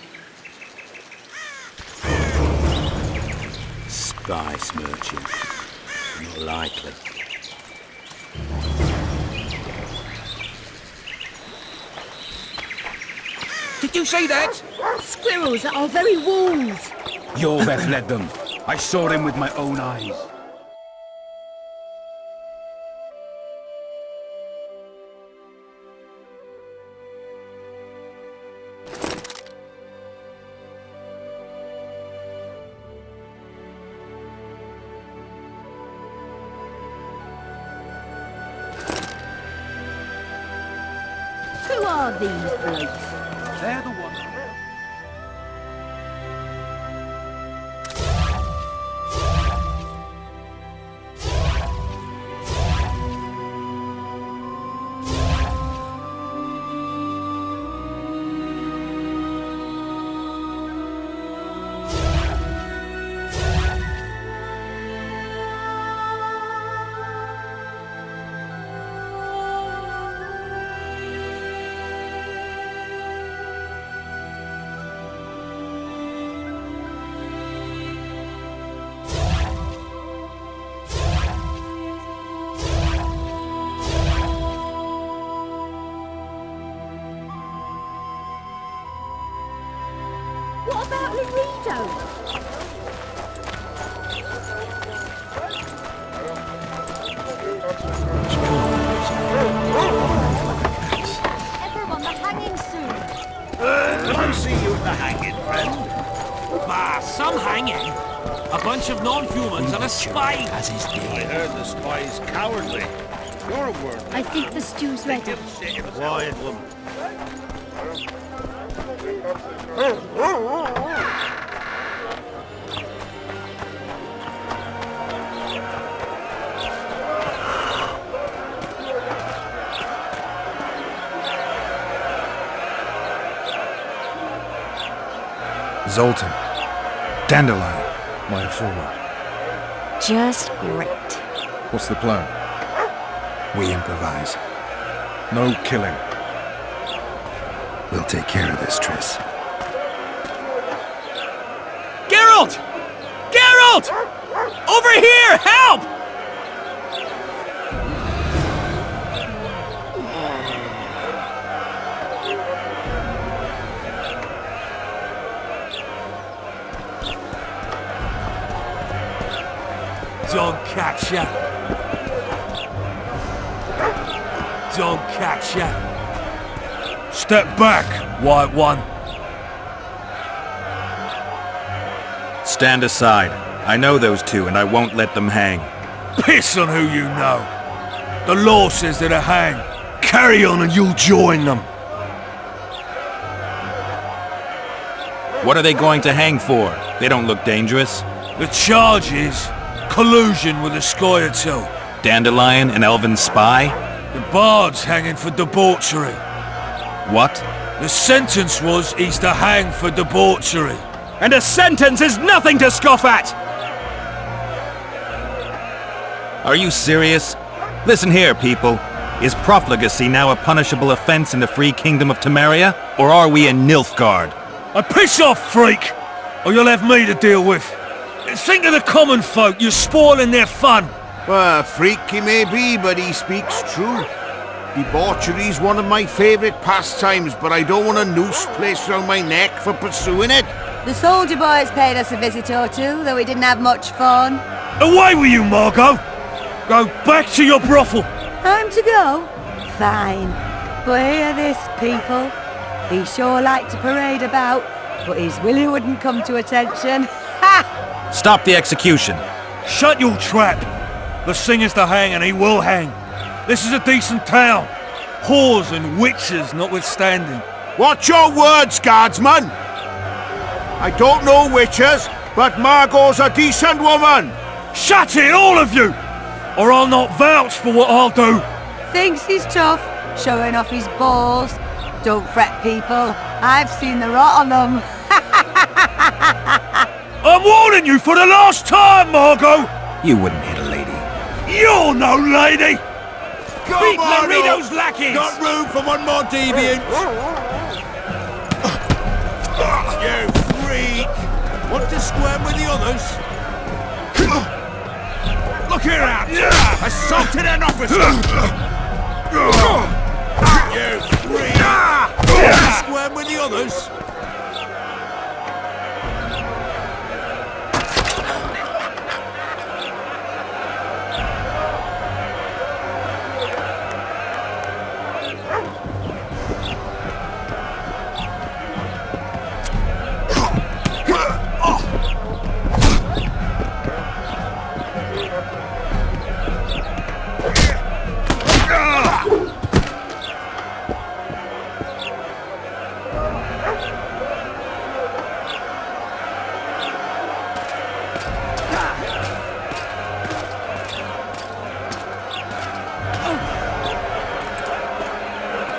Spice merchant. Not likely. Did you see that? Squirrels at our very walls. Yorveth led them. I saw them with my own eyes. Who are these blokes? They're the ones. What about Laredo? Everyone, the hanging soon. I'll see you at the hanging, friend. Bah, some hanging. A bunch of non-humans and a spy. As his I heard the spy's cowardly. You're a word. I think the stew's ready. Quiet, woman. Zoltan. Dandelion. My informer. Just great. What's the plan? We improvise. No killing. We'll take care of this, Triss. Geralt! Geralt! Over here! Help! Don't catch ya. Don't catch ya. Step back, White One. Stand aside. I know those two, and I won't let them hang. Piss on who you know. The law says they're to hang. Carry on and you'll join them. What are they going to hang for? They don't look dangerous. The charge is collusion with a Scoia'tael. Dandelion, an elven spy? The bard's hanging for debauchery. What? The sentence was he's to hang for debauchery. And a sentence is nothing to scoff at! Are you serious? Listen here, people. Is profligacy now a punishable offense in the free kingdom of Temeria? Or are we in Nilfgaard? Piss off, freak! Or you'll have me to deal with. Think of the common folk, you're spoiling their fun. Well, a freak he may be, but he speaks true. Debauchery's one of my favourite pastimes, but I don't want a noose placed around my neck for pursuing it. The soldier boys paid us a visit or two, though we didn't have much fun. Away with you, Margot! Go back to your brothel! Time to go? Fine. But hear this, people. He sure liked to parade about, but his willy wouldn't come to attention. Ha! Stop the execution. Shut your trap! The singer's to hang and he will hang. This is a decent town. Whores and witches notwithstanding. Watch your words, guardsman! I don't know witches, but Margot's a decent woman! Shut it, all of you! Or I'll not vouch for what I'll do. Thinks he's tough, showing off his balls. Don't fret, people. I've seen the rot on them. I'm warning you for the last time, Margot! You wouldn't hit a lady. You're no lady! Beat Laredo's lackeys! Got room for one more deviant! You freak! Want to squirm with the others? Look here out! Assaulted an officer! You freak! Want to squirm with the others?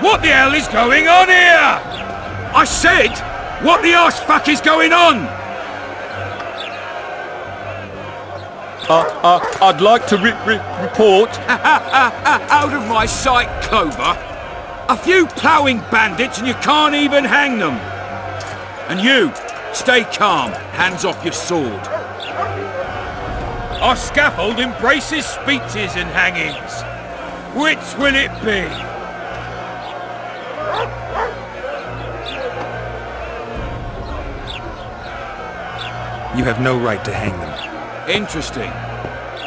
What the hell is going on here? I said, what the arse fuck is going on? I'd like to report. Out of my sight, Clover. A few ploughing bandits and you can't even hang them. And you, stay calm, hands off your sword. Our scaffold embraces speeches and hangings. Which will it be? You have no right to hang them. Interesting.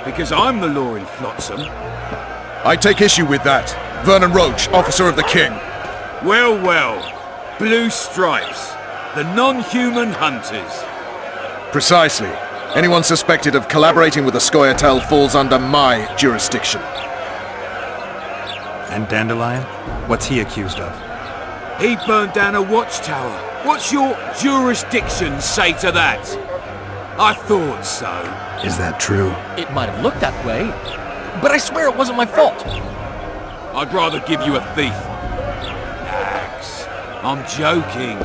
Because I'm the law in Flotsam. I take issue with that. Vernon Roach, officer of the king. Well, well. Blue stripes. The non-human hunters. Precisely. Anyone suspected of collaborating with the Scoia'tael falls under my jurisdiction. And Dandelion? What's he accused of? He burned down a watchtower. What's your jurisdiction say to that? I thought so. Is that true? It might have looked that way, but I swear it wasn't my fault. I'd rather give you a thief. Relax. I'm joking.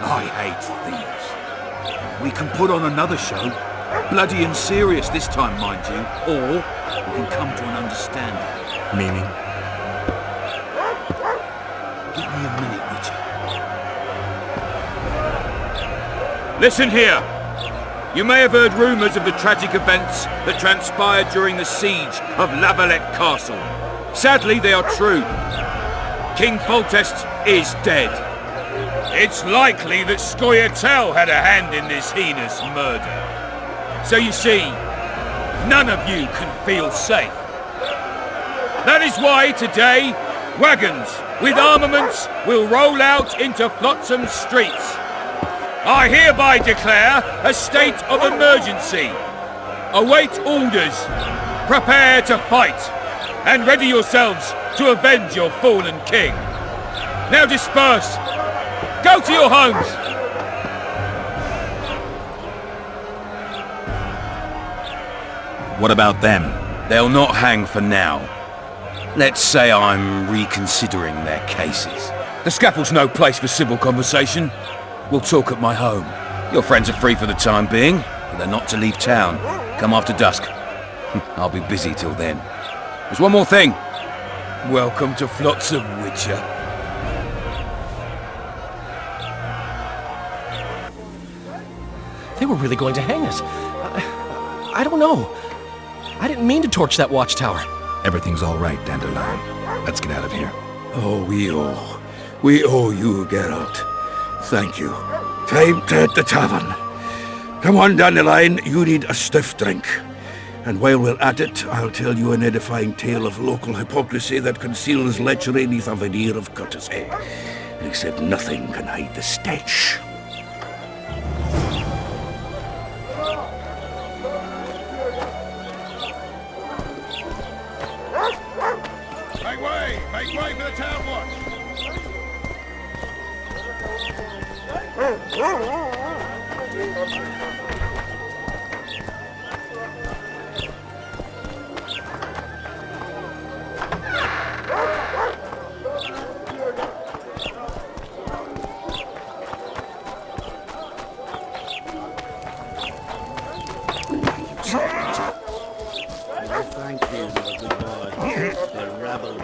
I hate thieves. We can put on another show. Bloody and serious this time, mind you. Or we can come to an understanding. Meaning? Give me a minute, Richard. Listen here. You may have heard rumours of the tragic events that transpired during the siege of La Valette Castle. Sadly, they are true. King Foltest is dead. It's likely that Scoia'tael had a hand in this heinous murder. So you see, none of you can feel safe. That is why today, wagons with armaments will roll out into Flotsam's streets. I hereby declare a state of emergency. Await orders. Prepare to fight. And ready yourselves to avenge your fallen king. Now disperse. Go to your homes. What about them? They'll not hang for now. Let's say I'm reconsidering their cases. The scaffold's no place for civil conversation. We'll talk at my home. Your friends are free for the time being, but they're not to leave town. Come after dusk. I'll be busy till then. There's one more thing. Welcome to Flotsam, Witcher. They were really going to hang us. I don't know. I didn't mean to torch that watchtower. Everything's all right, Dandelion. Let's get out of here. Oh, we owe you, Geralt. Thank you. Time to hit the tavern. Come on, Dandelion, you need a stiff drink. And while we're at it, I'll tell you an edifying tale of local hypocrisy that conceals lechery neath a veneer of courtesy. Except nothing can hide the stench. Make way for the town watch! Thank you, my good boy. The rabble.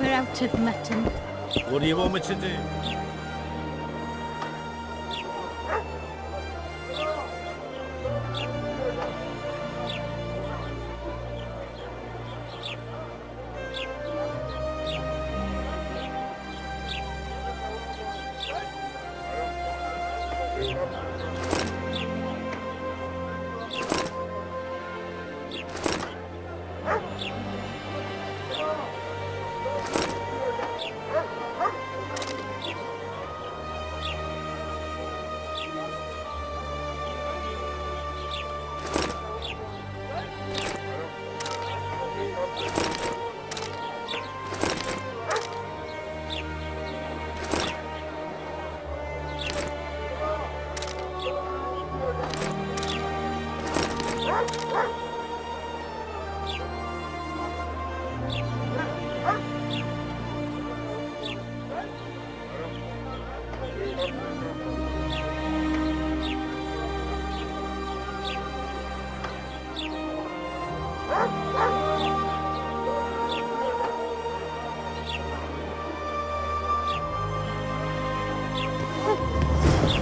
We're out of mutton. What do you want me to do?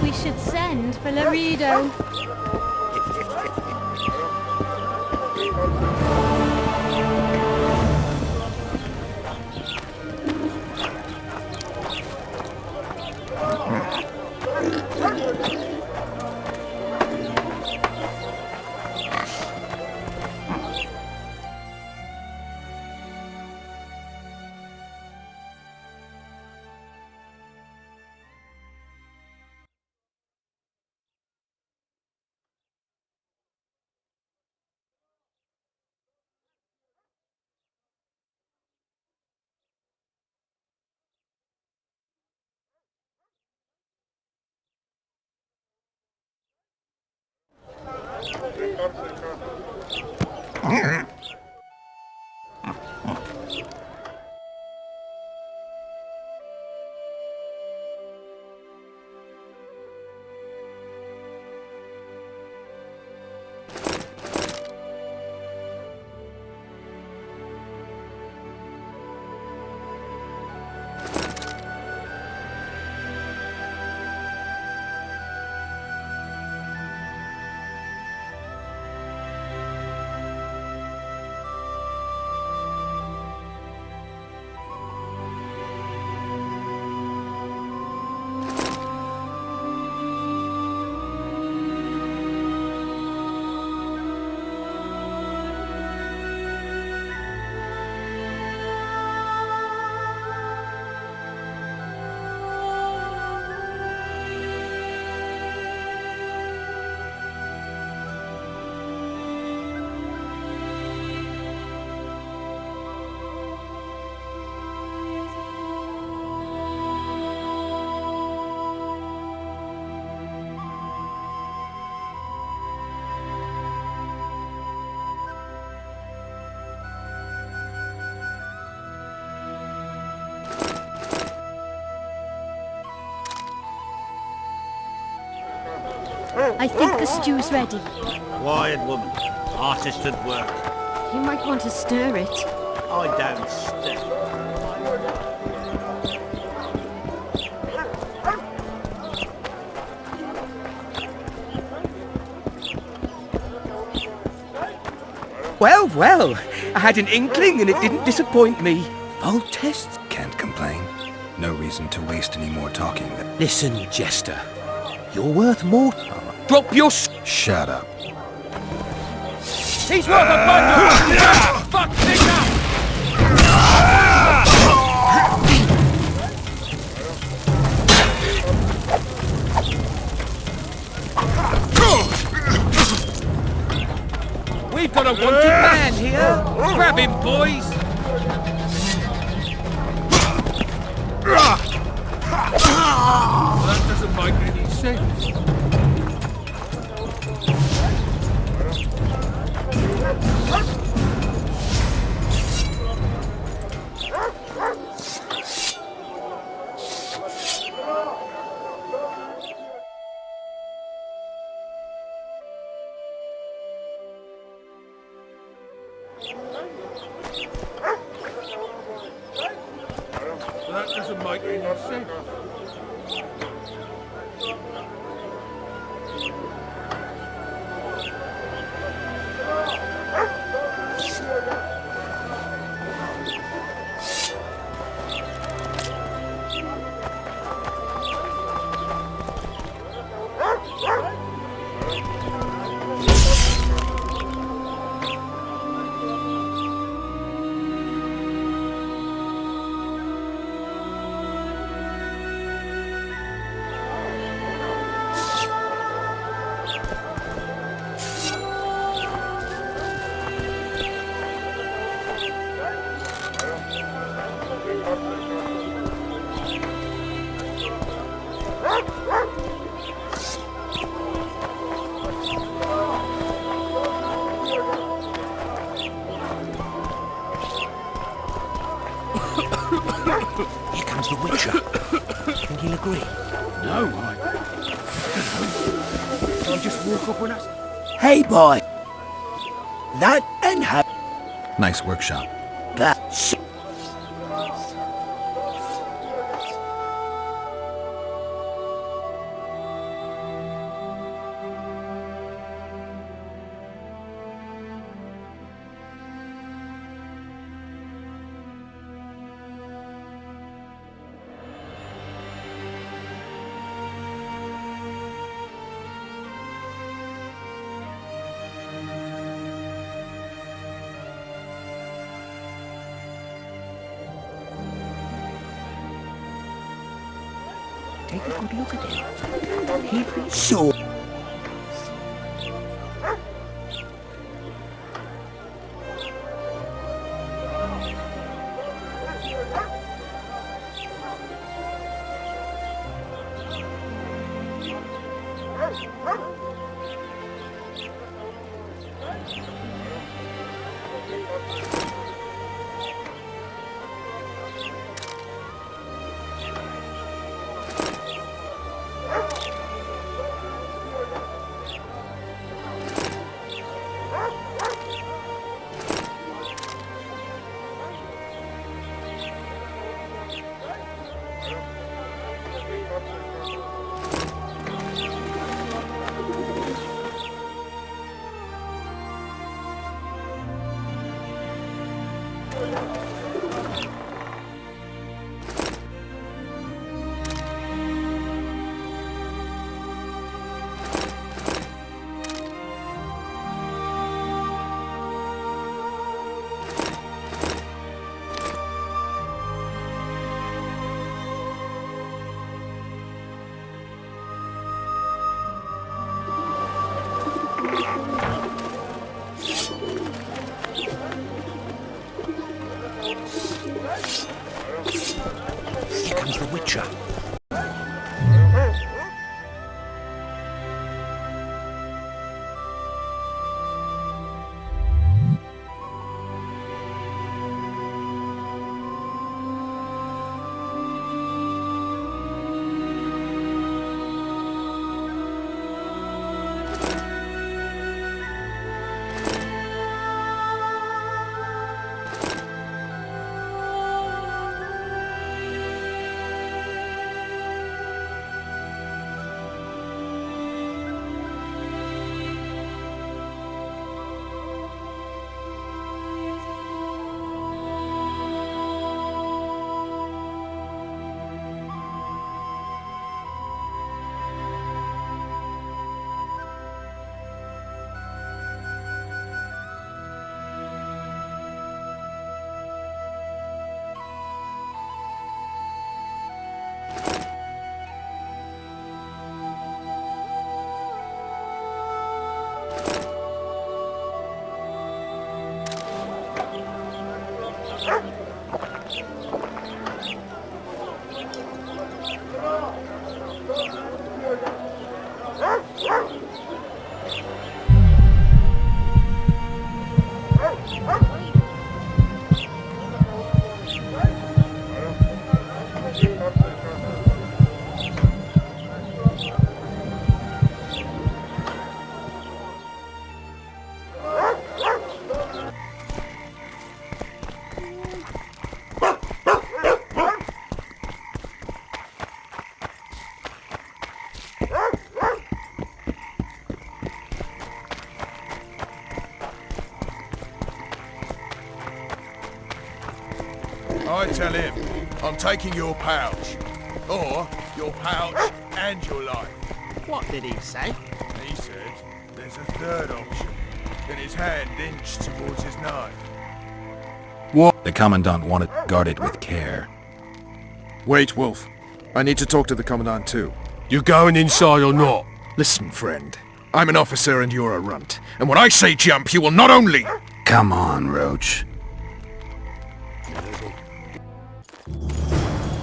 We should send for Laredo. I think the stew's ready. Quiet, woman. Artist at work. You might want to stir it. I don't stir. Well, well. I had an inkling and it didn't disappoint me. Foltest? Can't complain. No reason to waste any more talking. Listen, Jester. You're worth more. Drop your Shut up. He's worth a bundle! Fuck this up! We've got a wanted man here. Grab him, boys. That doesn't make any sense. That doesn't make any sense. Here comes the Witcher. Think he'll agree? No, I don't know. Can you just walk up on us? Hey, boy. That and have Nice workshop. that. Take a good look at him. He'd be sure. I tell him, I'm taking your pouch. Or your pouch and your life. What did he say? He said there's a third option. Then his hand inched towards his knife. What? The Commandant wanted to guard it with care. Wait, Wolf. I need to talk to the Commandant too. You going inside or not? Listen, friend. I'm an officer and you're a runt. And when I say jump, you will not only... Come on, Roach.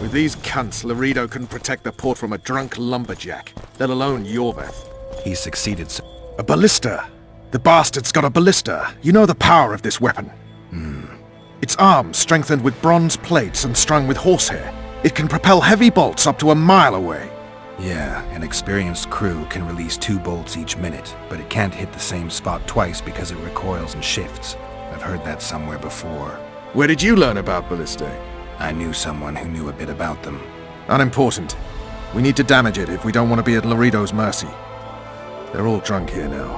With these cunts, Laredo couldn't protect the port from a drunk lumberjack, let alone Yorveth. He succeeded, sir. A ballista! The bastard's got a ballista. You know the power of this weapon. Its arms strengthened with bronze plates and strung with horsehair. It can propel heavy bolts up to a mile away. Yeah, an experienced crew can release 2 bolts each minute, but it can't hit the same spot twice because it recoils and shifts. I've heard that somewhere before. Where did you learn about ballistae? I knew someone who knew a bit about them. Unimportant. We need to damage it if we don't want to be at Laredo's mercy. They're all drunk here now.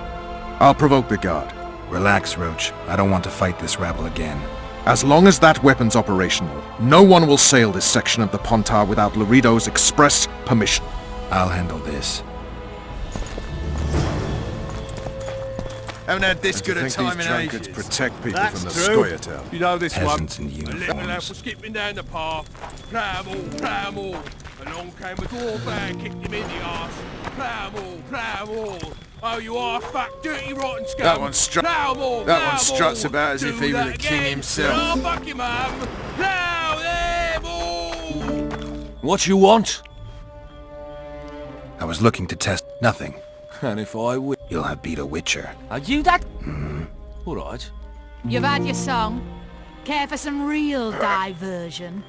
I'll provoke the guard. Relax, Roach. I don't want to fight this rabble again. As long as that weapon's operational, no one will sail this section of the Pontar without Laredo's express permission. I'll handle this. Haven't had this good a time in ages. Protect people from the Scoia'tael. You know this Peasants one. in A little uniforms. lad was skipping down the path. Plough 'em all. Along came a dwarf, kicked him in the arse. Plough 'em all. Oh, you are fat, dirty, rotten scum. That one struts all. about as if he were the king himself. Oh, fuck him up. Plough them all. What you want? I was looking to test nothing. And if I will... You'll have beat a witcher. Are you that? All right. You've had your song. Care for some real diversion?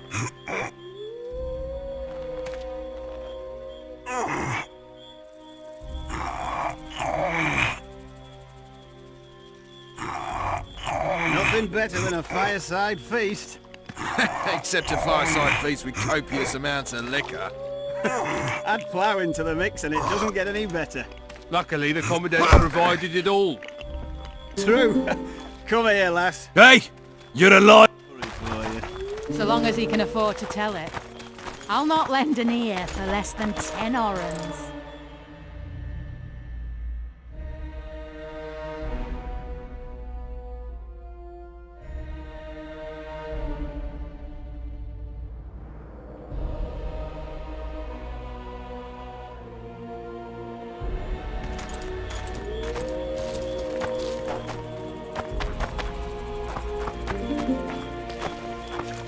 Nothing better than a fireside feast. Except a fireside feast with copious amounts of liquor. Add plough into the mix and it doesn't get any better. Luckily, the Commandant provided it all. True. Come here, lass. Hey! You're alive! So long as he can afford to tell it. I'll not lend an ear for less than 10 orens.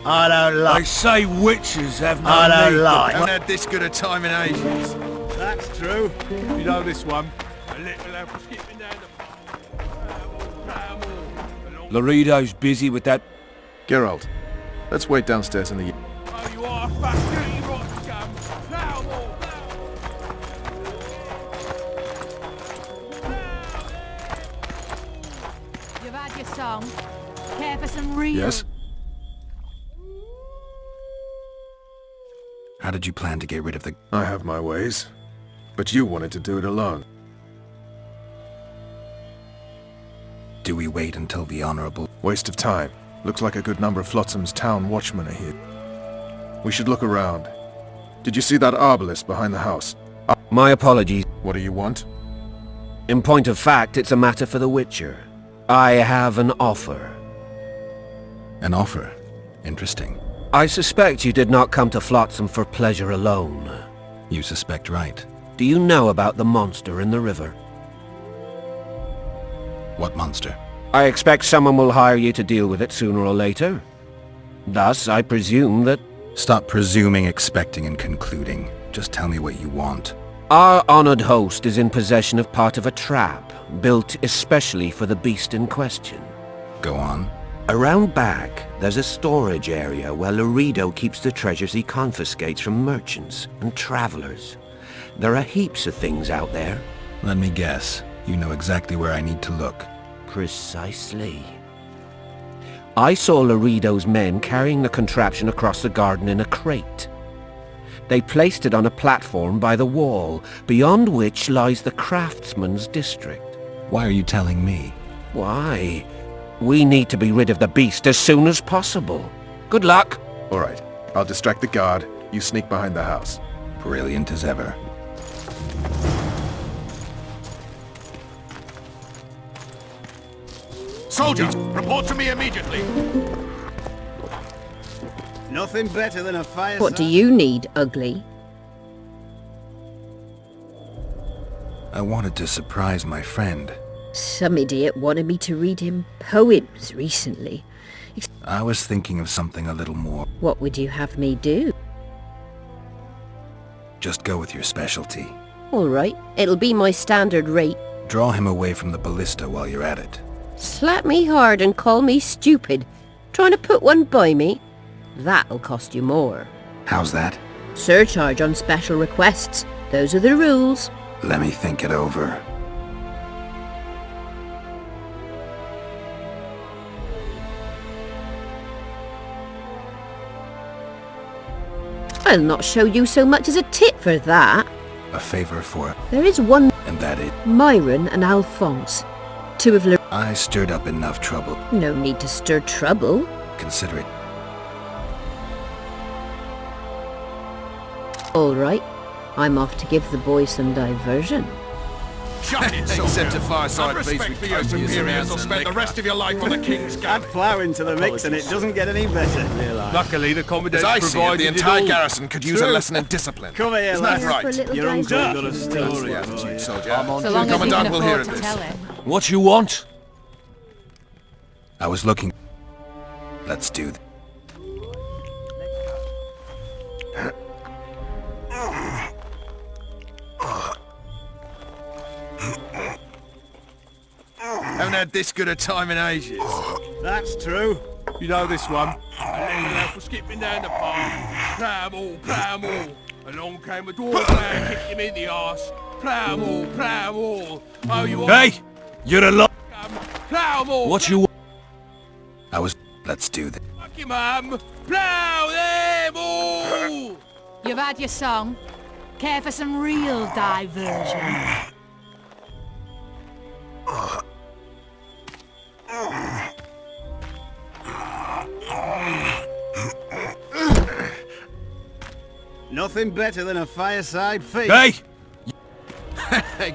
I don't like... They say witches have no I don't need for- like... Haven't had this good a time in ages. That's true. You know this one. A little lad was skipping down the path. Laredo's busy with that... Geralt, let's wait downstairs in the... Oh, you are fat, dirty, rotten scum. Plough 'em all. You've had your song. Care for some real... Yes? How did you plan to get rid of the... I have my ways. But you wanted to do it alone. Do we wait until the Honorable... Waste of time. Looks like a good number of Flotsam's town watchmen are here. We should look around. Did you see that arbalist behind the house? My apologies. What do you want? In point of fact, it's a matter for the Witcher. I have an offer. An offer? Interesting. I suspect you did not come to Flotsam for pleasure alone. You suspect right. Do you know about the monster in the river? What monster? I expect someone will hire you to deal with it sooner or later. Thus, I presume that... Stop presuming, expecting, and concluding. Just tell me what you want. Our honored host is in possession of part of a trap, built especially for the beast in question. Go on. Around back, there's a storage area where Laredo keeps the treasures he confiscates from merchants and travelers. There are heaps of things out there. Let me guess. You know exactly where I need to look. Precisely. I saw Laredo's men carrying the contraption across the garden in a crate. They placed it on a platform by the wall, beyond which lies the craftsman's district. Why are you telling me? Why? We need to be rid of the beast as soon as possible. Good luck. All right. I'll distract the guard. You sneak behind the house. Brilliant as ever. Soldier, report to me immediately. Nothing better than a fireside. What do you need, ugly? I wanted to surprise my friend. Some idiot wanted me to read him poems recently. I was thinking of something a little more. What would you have me do? Just go with your specialty. All right, it'll be my standard rate. Draw him away from the ballista while you're at it. Slap me hard and call me stupid. Trying to put one by me? That'll cost you more. How's that? Surcharge on special requests. Those are the rules. Let me think it over. I'll not show you so much as a tit for that. A favor for... There is one... And that it... Myron and Alphonse. Two of... I stirred up enough trouble. No need to stir trouble. Consider it. All right. I'm off to give the boys some diversion. Shut it, Except a fireside feast respect with for your superiors will spend the rest of your life on the King's Add Gambit. plough into the mix and it doesn't get any better. Luckily, the commandant As I see it, provided the it entire all. garrison could use a lesson in discipline. Come here, Isn't that lad. right? Your uncle's got a That's story the for you. attitude, soldier. So long as he Commandant can will hear afford of to this. tell it. What you want? I was looking... Let's do... Haven't had this good a time in ages. That's true. You know this one. A little for skipping down the path. Plough 'em all. Along came a dwarf man, kicked him in the arse. Plough 'em all. Oh, you Hey! You're a lot. Plough 'em all. What you want? I was... Let's do this. Fuck you, mum. Plough them all. You've had your song. Care for some real diversion? Nothing better than a fireside feast. Hey!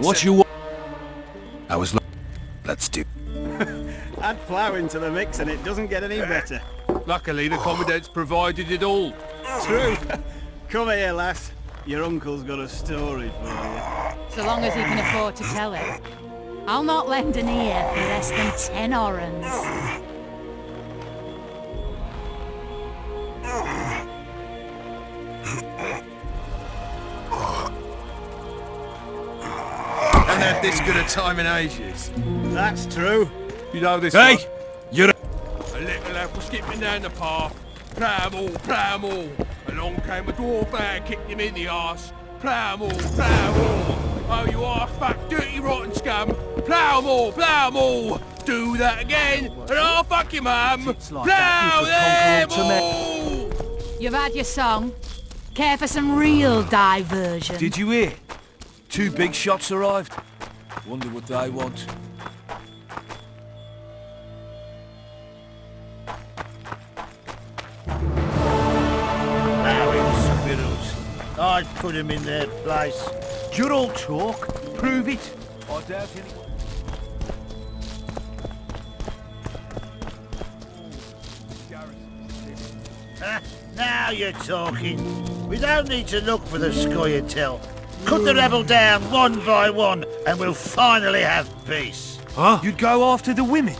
What you want? I was... Let's do... Add plough into the mix and it doesn't get any better. Luckily, the commandant's provided it all. True. Come here, lass. Your uncle's got a story for you. So long as he can afford to tell it. I'll not lend an ear for less than 10 orens. Haven't had this good a time in ages. That's true. You know this Hey! one. You're A little lad was skipping down the path. Plough 'em all. Along came a dwarf man, kicked him in the arse. Plough 'em all. Oh, you arse-fuck, dirty rotten scum. Plough 'em all. Do that again, and I'll fuck your mum. Plough them all. You've had your song. Care for some real diversion? Did you hear? 2 big shots arrived. Wonder what they want. I'd put him in their place. You're all talk. Prove it. I doubt anyone. Now you're talking. We don't need to look for the scoia'tael. Cut the rebel down one by one, and we'll finally have peace. Huh? You'd go after the women,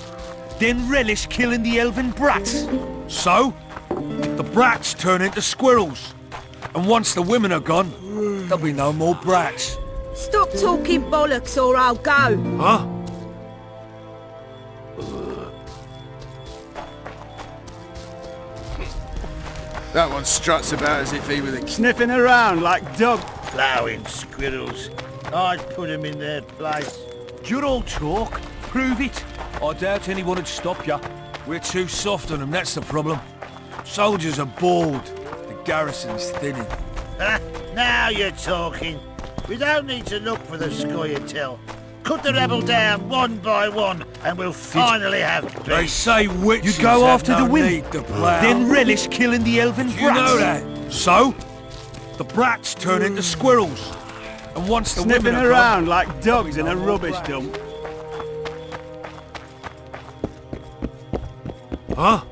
then relish killing the elven brats. So? The brats turn into squirrels. And once the women are gone, there'll be no more brats. Stop talking bollocks or I'll go. Huh? That one struts about as if he were the... Sniffing around like dog. Ploughing squirrels. I'd put him in their place. You're all talk. Prove it. I doubt anyone would stop you. We're too soft on them, that's the problem. Soldiers are bored. The garrison's thinning. Now you're talking. We don't need to look for the scoia'tael. Cut the rebel down one by one, and we'll finally have peace. They say witches You go have after no the women, need to plough. then relish killing the elven brats. You know that. So, the brats turn into squirrels. And once the Sniffing women are around gone, like dogs in a rubbish dump. Huh?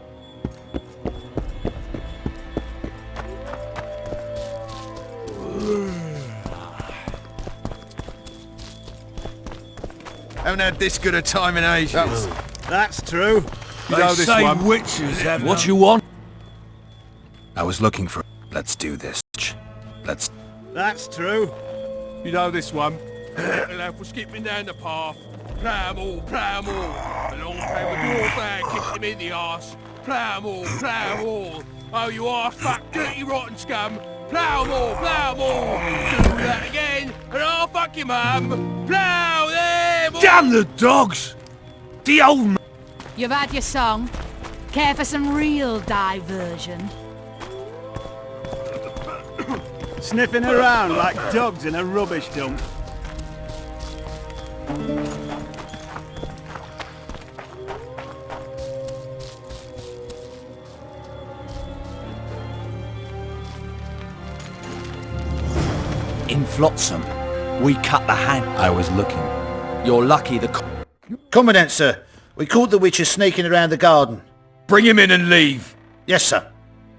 Haven't had this good a time in ages. That's true. You know this one. Witches have what you want? I was looking for... Let's do this. Let's... That's true. You know this one. Little elf was skipping down the path. Plough 'em all, plough 'em all. A Longplay with your bag kicked him in the arse. Plough 'em all, plough 'em all. Oh, you arse fuck, dirty rotten scum. Plough 'em all, plough 'em all. Do that again, and I'll fuck your mum. Plough them all. Damn the dogs! The old man. You've had your song. Care for some real diversion? Sniffing around like dogs in a rubbish dump. In Flotsam, we cut the hand. I was looking. You're lucky the... Commandant, sir. We caught the witches sneaking around the garden. Bring him in and leave. Yes, sir.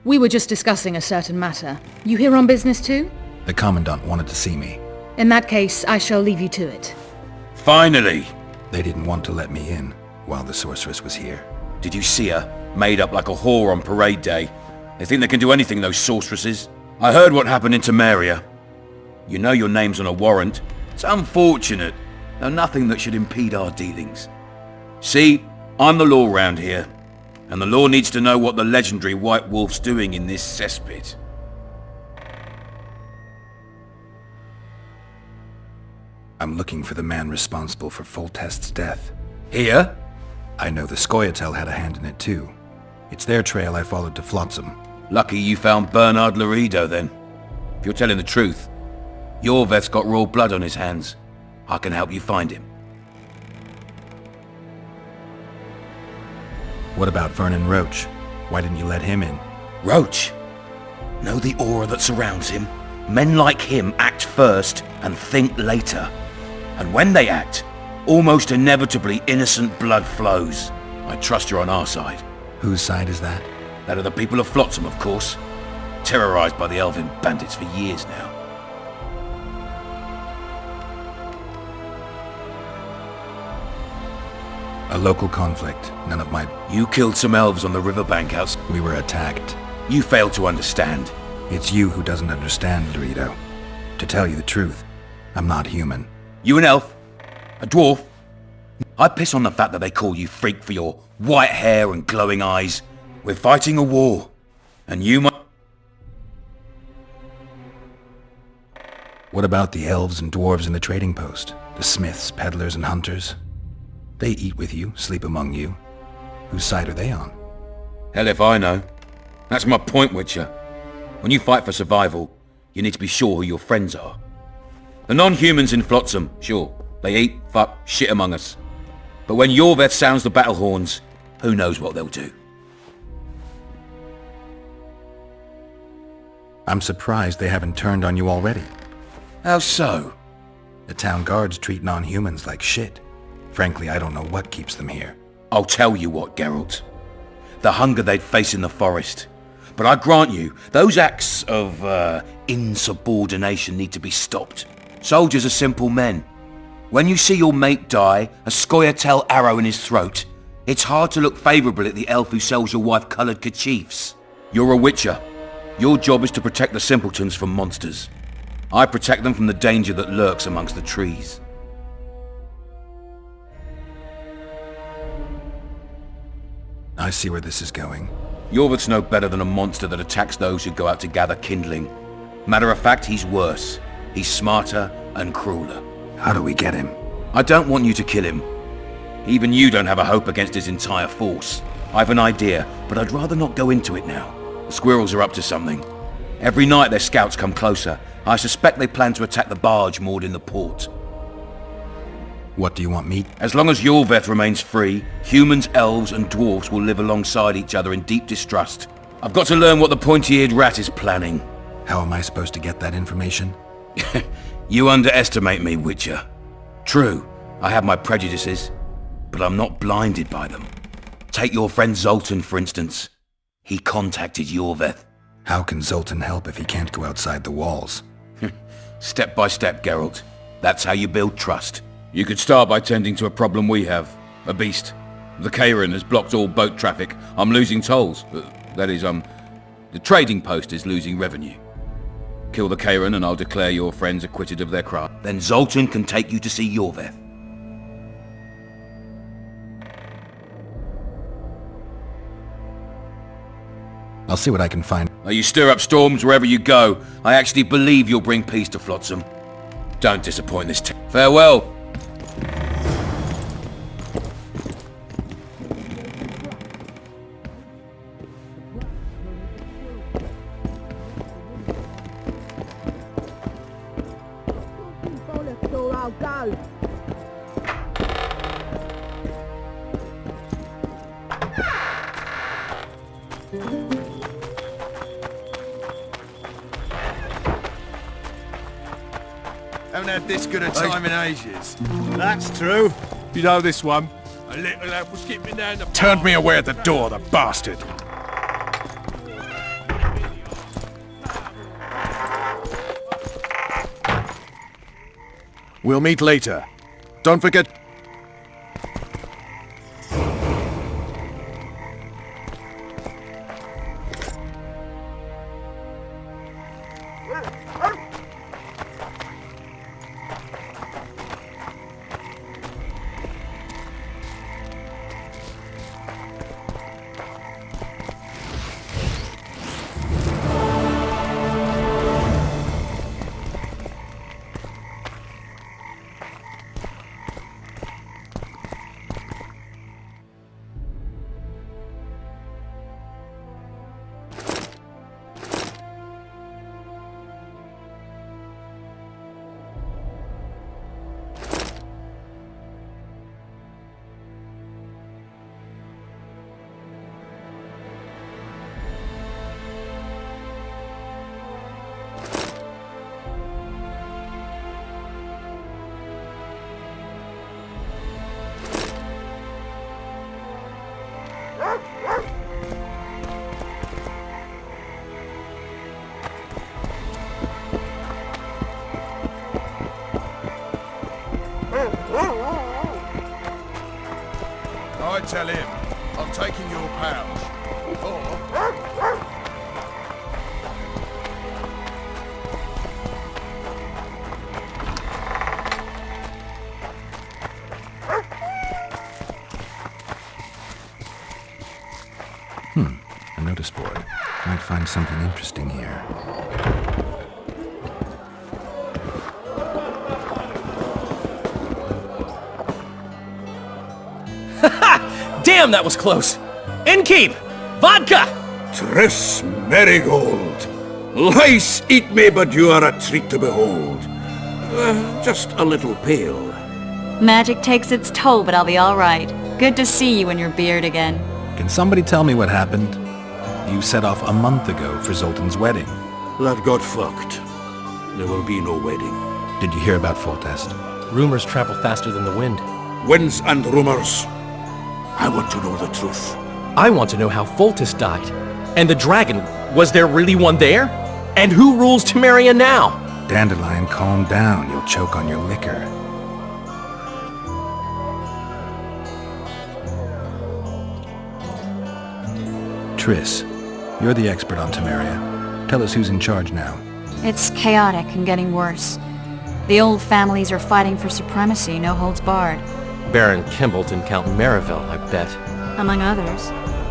We were just discussing a certain matter. You here on business too? The Commandant wanted to see me. In that case, I shall leave you to it. Finally! They didn't want to let me in while the sorceress was here. Did you see her? Made up like a whore on parade day. They think they can do anything, those sorceresses. I heard what happened in Temeria. You know your name's on a warrant. It's unfortunate, though nothing that should impede our dealings. See, I'm the law round here, and the law needs to know what the legendary White Wolf's doing in this cesspit. I'm looking for the man responsible for Foltest's death. Here? I know the Scoia'tael had a hand in it too. It's their trail I followed to Flotsam. Lucky you found Bernard Laredo then. If you're telling the truth, Yorveth's got royal blood on his hands. I can help you find him. What about Vernon Roach? Why didn't you let him in? Roach? Know the aura that surrounds him? Men like him act first and think later. And when they act, almost inevitably innocent blood flows. I trust you're on our side. Whose side is that? That of the people of Flotsam, of course. Terrorized by the elven bandits for years now. A local conflict. None of my... You killed some elves on the riverbank house. We were attacked. You failed to understand. It's you who doesn't understand, Laredo. To tell you the truth, I'm not human. You an elf? A dwarf? I piss on the fact that they call you freak for your white hair and glowing eyes. We're fighting a war. And you might... What about the elves and dwarves in the trading post? The smiths, peddlers, and hunters? They eat with you, sleep among you. Whose side are they on? Hell if I know. That's my point, Witcher. When you fight for survival, you need to be sure who your friends are. The non-humans in Flotsam, sure, they eat, fuck, shit among us. But when Yorveth sounds the battle horns, who knows what they'll do. I'm surprised they haven't turned on you already. How so? The town guards treat non-humans like shit. Frankly, I don't know what keeps them here. I'll tell you what, Geralt. The hunger they'd face in the forest. But I grant you, those acts of, insubordination need to be stopped. Soldiers are simple men. When you see your mate die, a Scoia'tael arrow in his throat, it's hard to look favourably at the elf who sells your wife coloured kerchiefs. You're a witcher. Your job is to protect the simpletons from monsters. I protect them from the danger that lurks amongst the trees. I see where this is going. Yorveth's no better than a monster that attacks those who go out to gather kindling. Matter of fact, he's worse. He's smarter and crueler. How do we get him? I don't want you to kill him. Even you don't have a hope against his entire force. I've an idea, but I'd rather not go into it now. The squirrels are up to something. Every night their scouts come closer. I suspect they plan to attack the barge moored in the port. What do you want me? As long as Yorveth remains free, humans, elves and dwarves will live alongside each other in deep distrust. I've got to learn what the pointy-eared rat is planning. How am I supposed to get that information? You underestimate me, Witcher. True, I have my prejudices, but I'm not blinded by them. Take your friend Zoltan, for instance. He contacted Yorveth. How can Zoltan help if he can't go outside the walls? Step by step, Geralt. That's how you build trust. You could start by tending to a problem we have. A beast. The Kairan has blocked all boat traffic. I'm losing tolls. That is, the trading post is losing revenue. Kill the Kairan and I'll declare your friends acquitted of their crime. Then Zoltan can take you to see Yorveth. I'll see what I can find. Now you stir up storms wherever you go. I actually believe you'll bring peace to Flotsam. Don't disappoint this town. Farewell. Haven't had this good a time in ages. That's true. You know this one? A little lad was skipping down the... Turned me away at the door, the bastard. We'll meet later. Don't forget... I tell him, I'm taking your pouch. A notice board. Might find something interesting here. Damn, that was close! Innkeep! Vodka! Triss Marigold. Lice eat me, but you are a treat to behold. Just a little pale. Magic takes its toll, but I'll be all right. Good to see you in your beard again. Can somebody tell me what happened? You set off a month ago for Zoltan's wedding. That got fucked. There will be no wedding. Did you hear about Foltest? Rumors travel faster than the wind. Winds and rumors. I want to know the truth. I want to know how Foltest died. And the dragon, was there really one there? And who rules Temeria now? Dandelion, calm down. You'll choke on your liquor. Triss, you're the expert on Temeria. Tell us who's in charge now. It's chaotic and getting worse. The old families are fighting for supremacy, no holds barred. Baron Kimbolt and Count Marivel, I bet. Among others.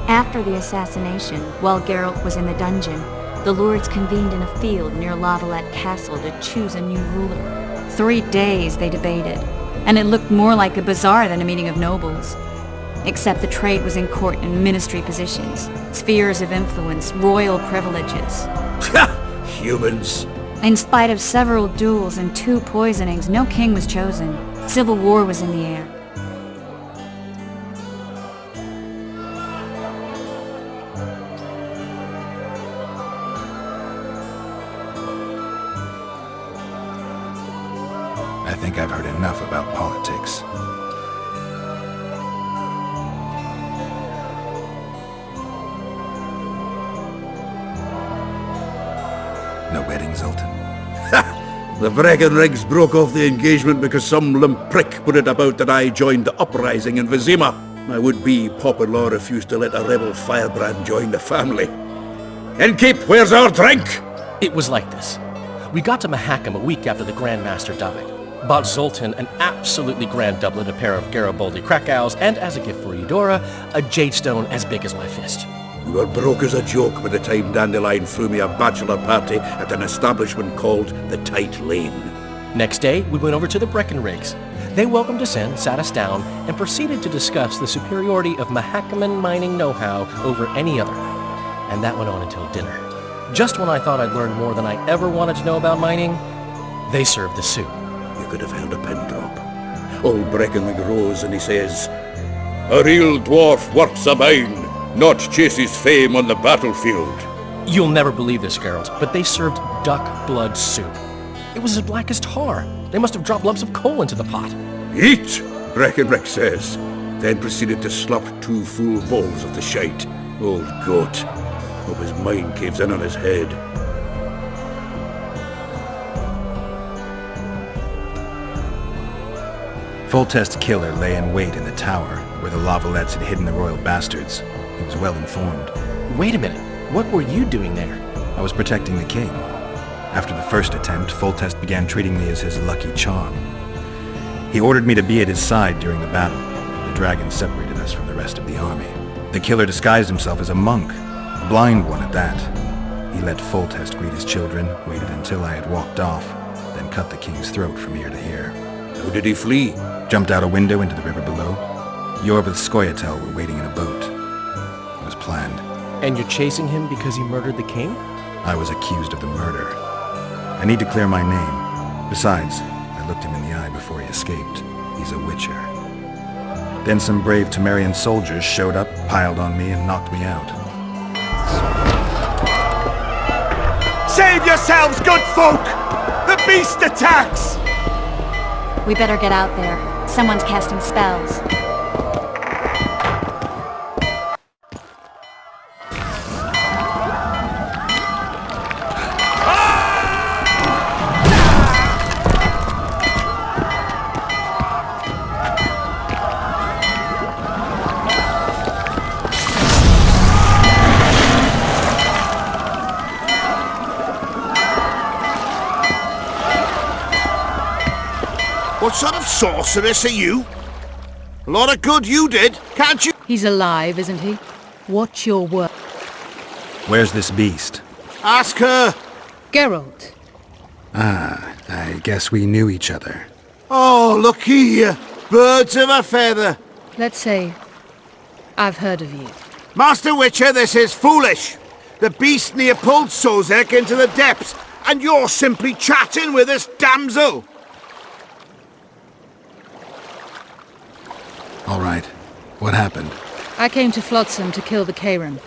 After the assassination, while Geralt was in the dungeon, the lords convened in a field near Lavalette Castle to choose a new ruler. 3 days they debated, and it looked more like a bazaar than a meeting of nobles. Except the trade was in court and ministry positions, spheres of influence, royal privileges. Humans. In spite of several duels and 2 poisonings, no king was chosen. Civil war was in the air. I think I've heard enough about politics. No wedding, Zoltan? The Breckenrigs broke off the engagement because some limp prick put it about that I joined the uprising in Vizima. My would-be Popper-in-law refused to let a rebel firebrand join the family. Innkeep, where's our drink? It was like this. We got to Mahakam a week after the Grand Master died. Bought Zoltan an absolutely grand doublet, a pair of Garibaldi Krakau's, and as a gift for Eudora, a jade stone as big as my fist. We were broke as a joke by the time Dandelion threw me a bachelor party at an establishment called the Tight Lane. Next day, we went over to the Breckenrigs. They welcomed us in, sat us down, and proceeded to discuss the superiority of Mahakaman mining know-how over any other. And that went on until dinner. Just when I thought I'd learned more than I ever wanted to know about mining, they served the soup. You could have held a pin drop. Old Breckenrig rose and he says, "A real dwarf works a mine, not chases fame on the battlefield." You'll never believe this, Geralt, but they served duck blood soup. It was as black as tar. They must have dropped lumps of coal into the pot. "Eat," Breckenrig says, then proceeded to slop 2 full bowls of the shite. Old goat. Hope his mind caves in on his head. Foltest's killer lay in wait in the tower, where the Lavalettes had hidden the royal bastards. He was well informed. Wait a minute. What were you doing there? I was protecting the king. After the first attempt, Foltest began treating me as his lucky charm. He ordered me to be at his side during the battle. The dragon separated us from the rest of the army. The killer disguised himself as a monk, a blind one at that. He let Foltest greet his children, waited until I had walked off, then cut the king's throat from ear to ear. How did he flee? Jumped out a window into the river below. Yorva the Skoyatel were waiting in a boat. It was planned. And you're chasing him because he murdered the king? I was accused of the murder. I need to clear my name. Besides, I looked him in the eye before he escaped. He's a witcher. Then some brave Temerian soldiers showed up, piled on me, and knocked me out. Save yourselves, good folk! The beast attacks! We better get out there. Someone's casting spells. What sort of sorceress are you? A lot of good you did, can't you? He's alive, isn't he? Watch your work. Where's this beast? Ask her. Geralt. Ah, I guess we knew each other. Oh, look here. Birds of a feather. Let's say I've heard of you. Master Witcher, this is foolish. The beast near pulled Sozek into the depths, and you're simply chatting with this damsel. All right. What happened? I came to Flotsam to kill the Kairan.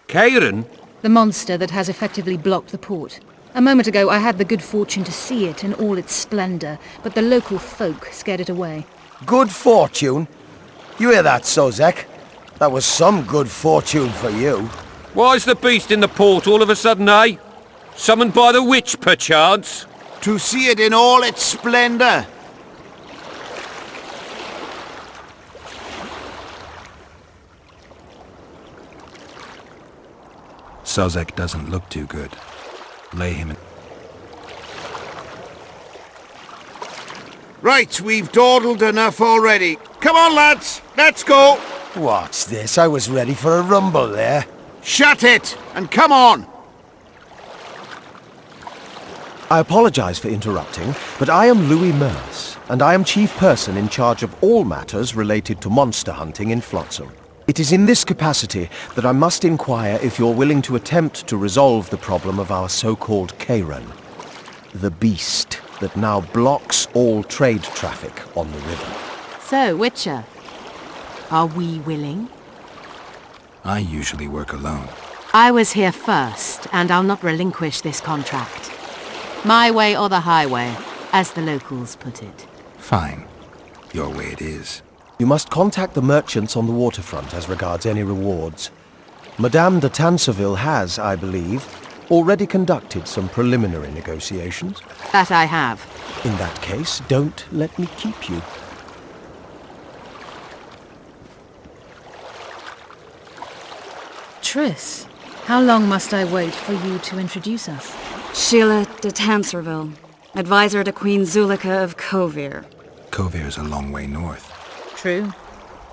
Kairan? The monster that has effectively blocked the port. A moment ago I had the good fortune to see it in all its splendor, but the local folk scared it away. Good fortune? You hear that, Sozek? That was some good fortune for you. Why's the beast in the port all of a sudden, eh? Summoned by the witch, perchance? To see it in all its splendor. Sozek doesn't look too good. Lay him in... Right, we've dawdled enough already. Come on, lads, let's go. What's this? I was ready for a rumble there. Shut it, and come on. I apologize for interrupting, but I am Louis Merce, and I am chief person in charge of all matters related to monster hunting in Flotsam. It is in this capacity that I must inquire if you're willing to attempt to resolve the problem of our so-called Kairan, the Beast. that now blocks all trade traffic on the river. So, Witcher, are we willing? I usually work alone. I was here first, and I'll not relinquish this contract. My way or the highway, as the locals put it. Fine. Your way it is. You must contact the merchants on the waterfront as regards any rewards. Madame de Tanseville has, I believe, already conducted some preliminary negotiations. That I have. In that case, don't let me keep you. Triss, how long must I wait for you to introduce us? Sheila de Tanserville, advisor to Queen Zulika of Kovir. Kovir's a long way north. True.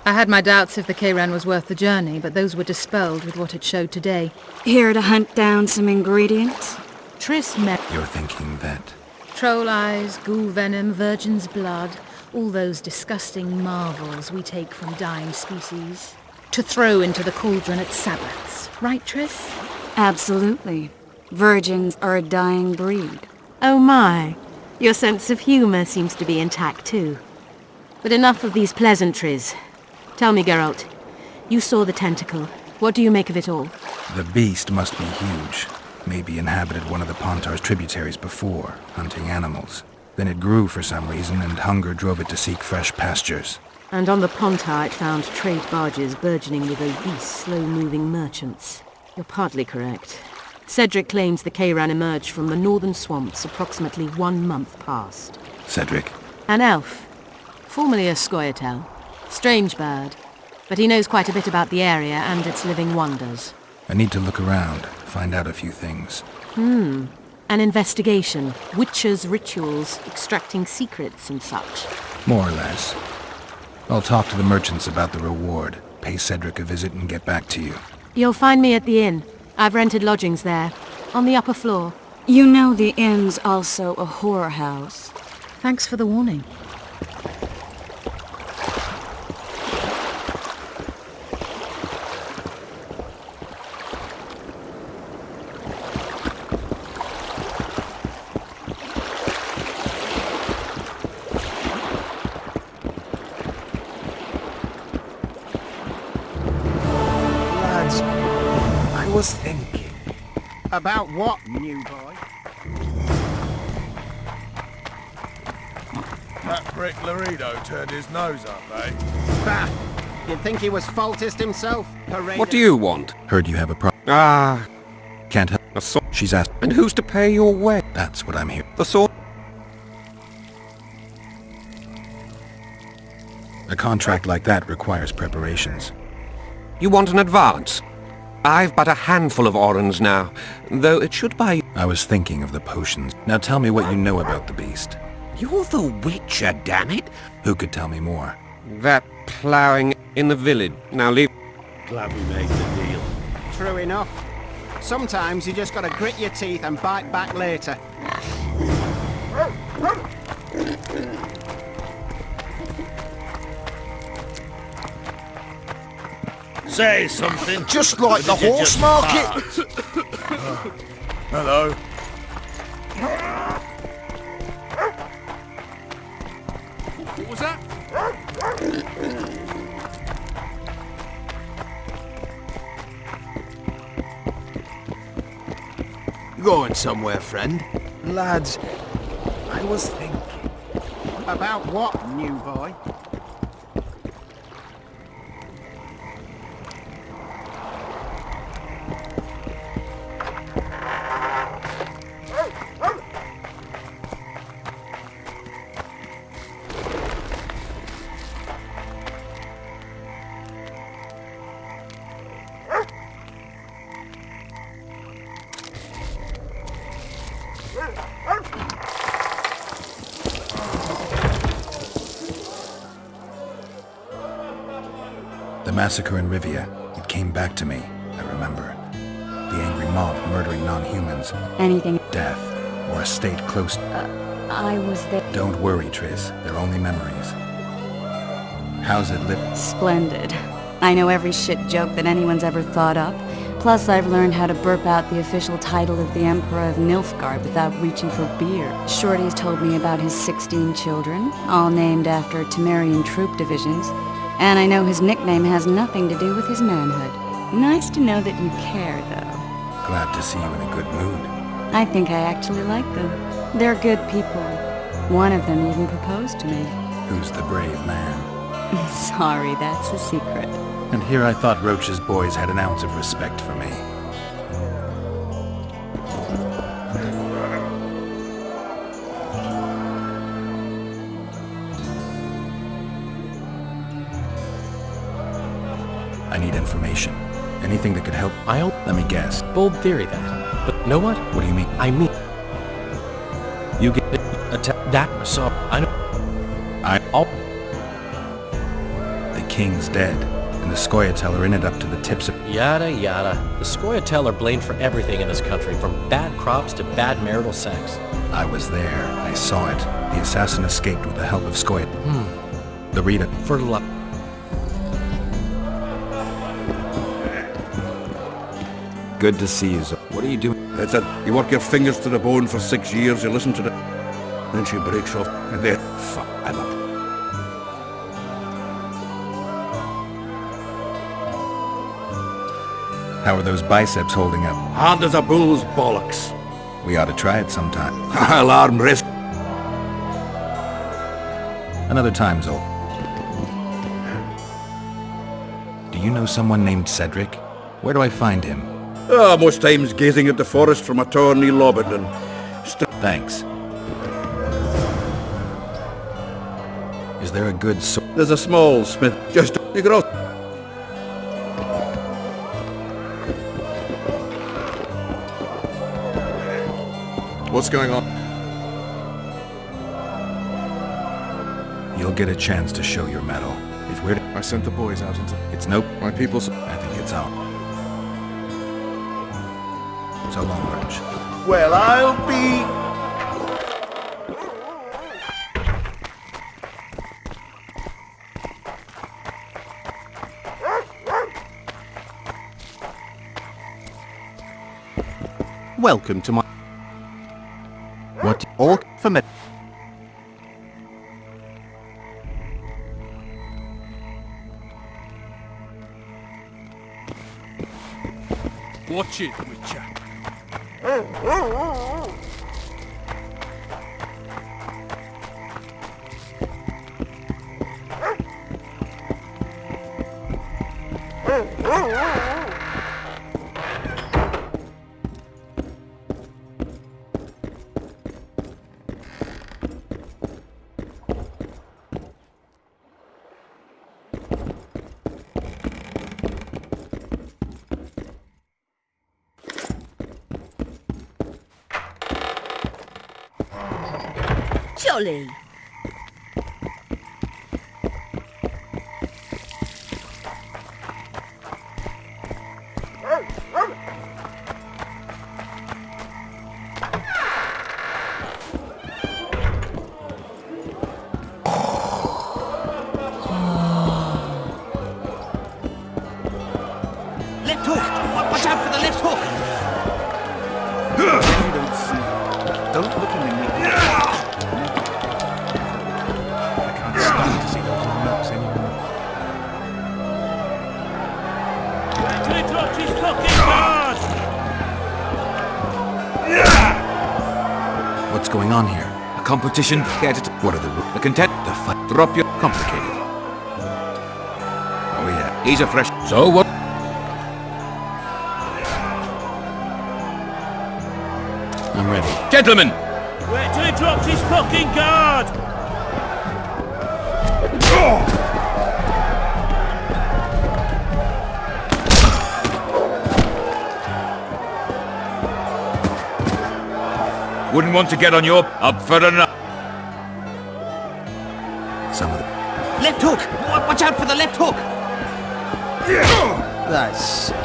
I had my doubts if the Kayran was worth the journey, but those were dispelled with what it showed today. Here to hunt down some ingredients? Triss met... You're thinking that... Troll eyes, ghoul venom, virgin's blood, all those disgusting marvels we take from dying species, to throw into the cauldron at Sabbaths. Right, Triss? Absolutely. Virgins are a dying breed. Oh my. Your sense of humour seems to be intact too. But enough of these pleasantries. Tell me, Geralt, you saw the tentacle. What do you make of it all? The beast must be huge. Maybe inhabited one of the Pontar's tributaries before, hunting animals. Then it grew for some reason, and hunger drove it to seek fresh pastures. And on the Pontar it found trade barges burgeoning with obese, slow-moving merchants. You're partly correct. Cedric claims the Kayran emerged from the northern swamps approximately 1 month past. Cedric? An elf. Formerly a Scoia'tael. Strange bird. But he knows quite a bit about the area and its living wonders. I need to look around, find out a few things. An investigation. Witchers' rituals, extracting secrets and such. More or less. I'll talk to the merchants about the reward, pay Cedric a visit and get back to you. You'll find me at the inn. I've rented lodgings there, on the upper floor. You know the inn's also a horror house. Thanks for the warning. Was thinking. About what, new boy? That prick Laredo turned his nose up, eh? Bah! You'd think he was faultist himself, paraded. What do you want? Heard you have a problem. Ah. Can't help. She's asked. And who's to pay your way? That's what I'm here. The sword? A contract like that requires preparations. You want an advance? I've but a handful of orans now, though it should buy... I was thinking of the potions. Now tell me what you know about the beast. You're the Witcher, damn it! Who could tell me more? That ploughing in the village. Now leave... Glad we made the deal. True enough. Sometimes you just gotta grit your teeth and bite back later. Say something. Just like the horse market. Hello. What was that? You going somewhere, friend? Lads, I was thinking. About what, new boy? The massacre in Rivia. It came back to me, I remember. The angry mob murdering non-humans. Anything. Death, or a state close... I was there. Don't worry, Triss. They're only memories. How's it lit? Splendid. I know every shit joke that anyone's ever thought up, Plus, I've learned how to burp out the official title of the Emperor of Nilfgaard without reaching for beer. Shorty's told me about his 16 children, all named after Temerian troop divisions, and I know his nickname has nothing to do with his manhood. Nice to know that you care, though. Glad to see you in a good mood. I think I actually like them. They're good people. One of them even proposed to me. Who's the brave man? Sorry, that's a secret. And here I thought Roach's boys had an ounce of respect for me. I need information. Anything that could help? Let me guess. Bold theory, that. But know what? What do you mean? I mean... You get that, so I know... The king's dead, and the Scoia'tael are in it up to the tips of... Yada yada. The Scoia'tael are blamed for everything in this country, from bad crops to bad marital sex. I was there. I saw it. The assassin escaped with the help of Scoia'tael. The Rita... For luck. Good to see you. What are you doing? That's it. You work your fingers to the bone for 6 years, you listen to the... Then she breaks off, and then... Fuck, I'm up. How are those biceps holding up? Hard as a bull's bollocks. We ought to try it sometime. I'll arm wrist. Another time, Zol. Do you know someone named Cedric? Where do I find him? Most times gazing at the forest from a tower near Lobbington. Thanks. Is there a good There's a small smith just... You can also... What's going on? You'll get a chance to show your mettle. If we're... I sent the boys out into... It's nope. My people's... I think it's out. So long, Roach. Well, I'll be... Welcome to my... What all for me? Watch it, Witcher. Jolly. Left hook! Watch out for the left hook! Don't look at me. I can't stand to see those knocks anymore. Till he drops his fucking guard! What's going on here? A competition? What are the rules? The content? The fight? Drop your... Complicated. Oh yeah. He's a fresh... So what? I'm ready. Gentlemen! Wait till he drops his fucking guard! Wouldn't want to get on your... Up for enough. Some of the... Left hook! Watch out for the left hook! That's sick.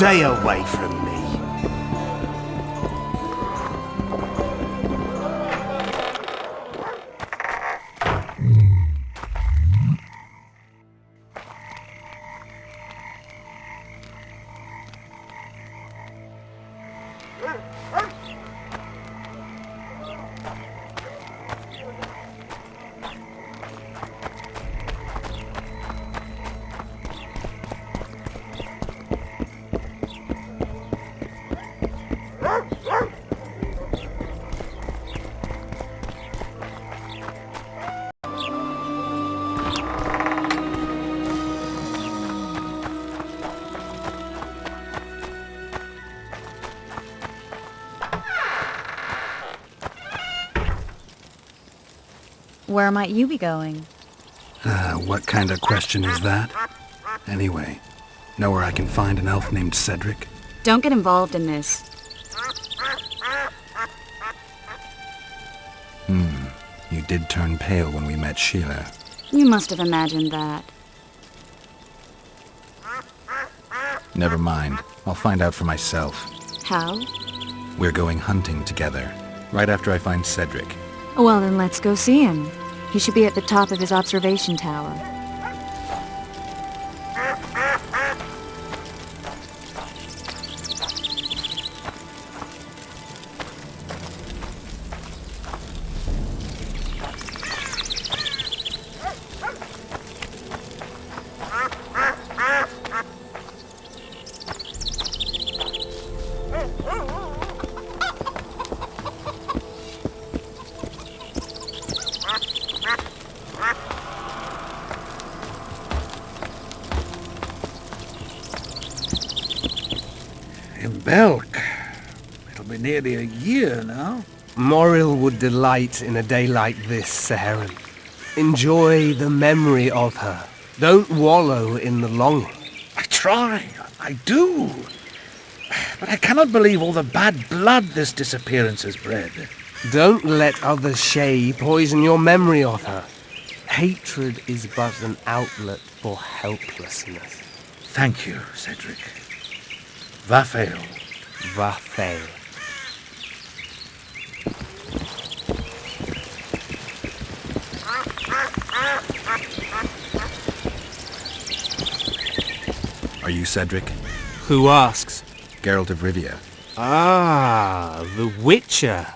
Stay away from me. Where might you be going? What kind of question is that? Anyway, know where I can find an elf named Cedric? Don't get involved in this. You did turn pale when we met Sheila. You must have imagined that. Never mind. I'll find out for myself. How? We're going hunting together, right after I find Cedric. Well, then let's go see him. He should be at the top of his observation tower. In Belk. It'll be nearly a year now. Moril would delight in a day like this, Saharan. Enjoy the memory of her. Don't wallow in the longing. I try. I do. But I cannot believe all the bad blood this disappearance has bred. Don't let other Shay poison your memory of her. Hatred is but an outlet for helplessness. Thank you, Cedric. Vafael. Vafael. Are you Cedric? Who asks? Geralt of Rivia. Ah, the Witcher.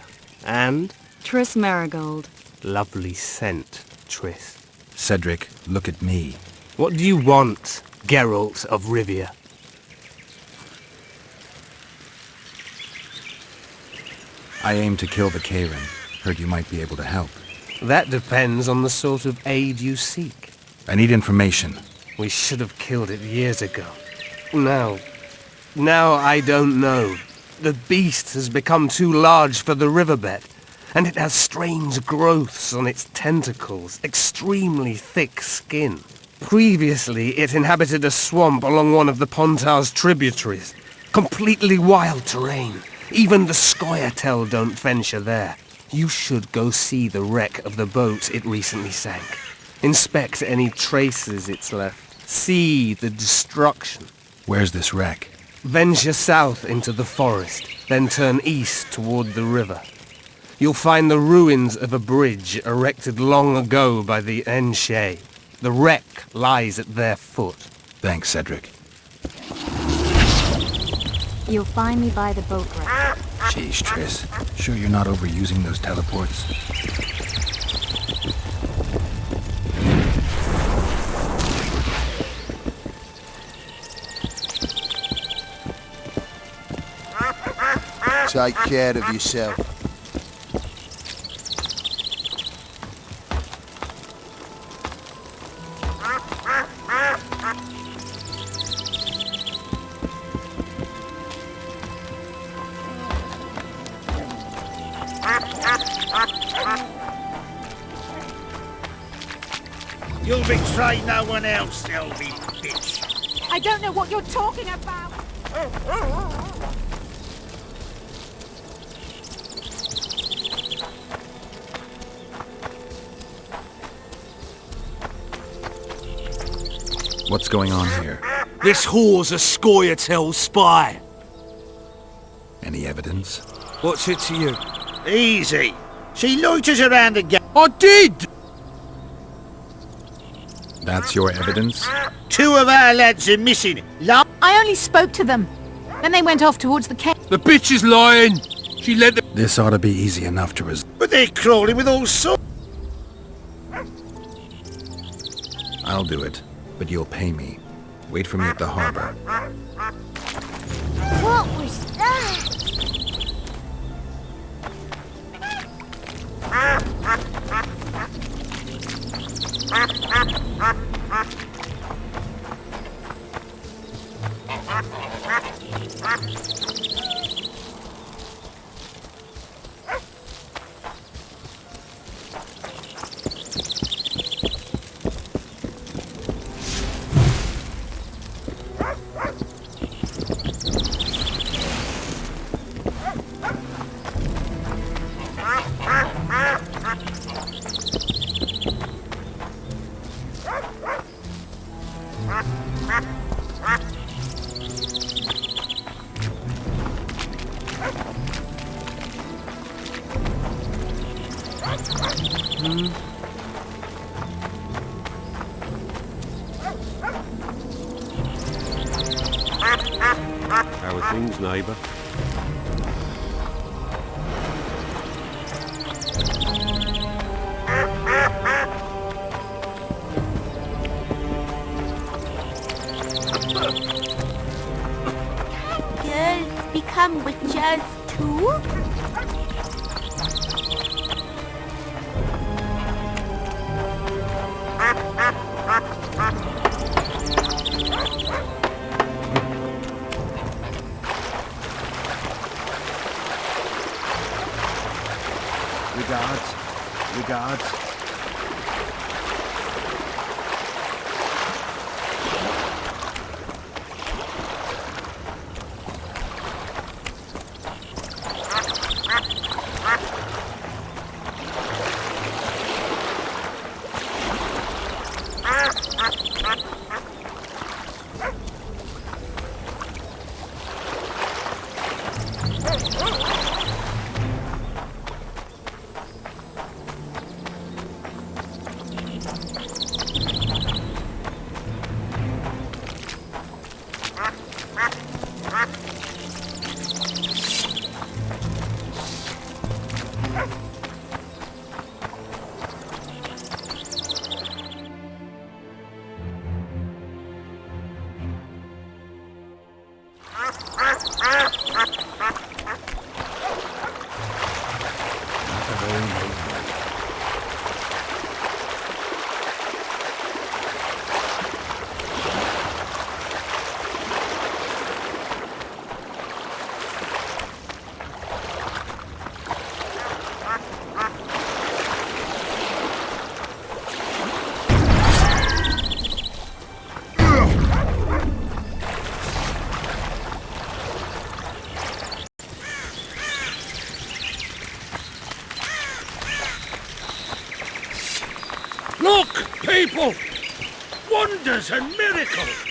And? Triss Marigold. Lovely scent, Triss. Cedric, look at me. What do you want, Geralt of Rivia? I aim to kill the Karen. Heard you might be able to help. That depends on the sort of aid you seek. I need information. We should have killed it years ago. Now I don't know. The beast has become too large for the riverbed, and it has strange growths on its tentacles, extremely thick skin. Previously, it inhabited a swamp along one of the Pontar's tributaries. Completely wild terrain. Even the Scoia'tael don't venture there. You should go see the wreck of the boat it recently sank. Inspect any traces it's left. See the destruction. Where's this wreck? Venture south into the forest, then turn east toward the river. You'll find the ruins of a bridge erected long ago by the Enshay. The wreck lies at their foot. Thanks, Cedric. You'll find me by the boat wreck. Jeez, Triss. Sure you're not overusing those teleports? Take care of yourself. You'll betray no one else, Elvie, bitch. I don't know what you're talking about. What's going on here? This whore's a Scoia'tael spy. Any evidence? What's it to you? Easy. She loiters around the gate. I did! That's your evidence? 2 of our lads are missing. I only spoke to them. Then they went off towards the cave. The bitch is lying. She led the... This ought to be easy enough to resolve. But they're crawling with all sorts. I'll do it, but you'll pay me. Wait for me at the harbor. What was that? How are things, neighbour? Girls become witches too? Regards. Look, people! Wonders and miracles!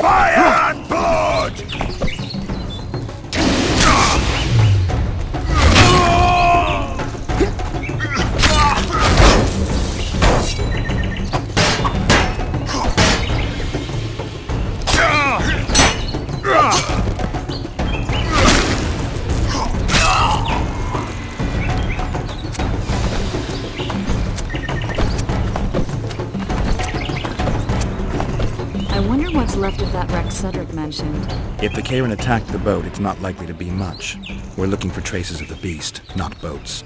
Fire and blood! Left of that wreck Cedric mentioned. If the Karen attacked the boat, it's not likely to be much. We're looking for traces of the beast, not boats.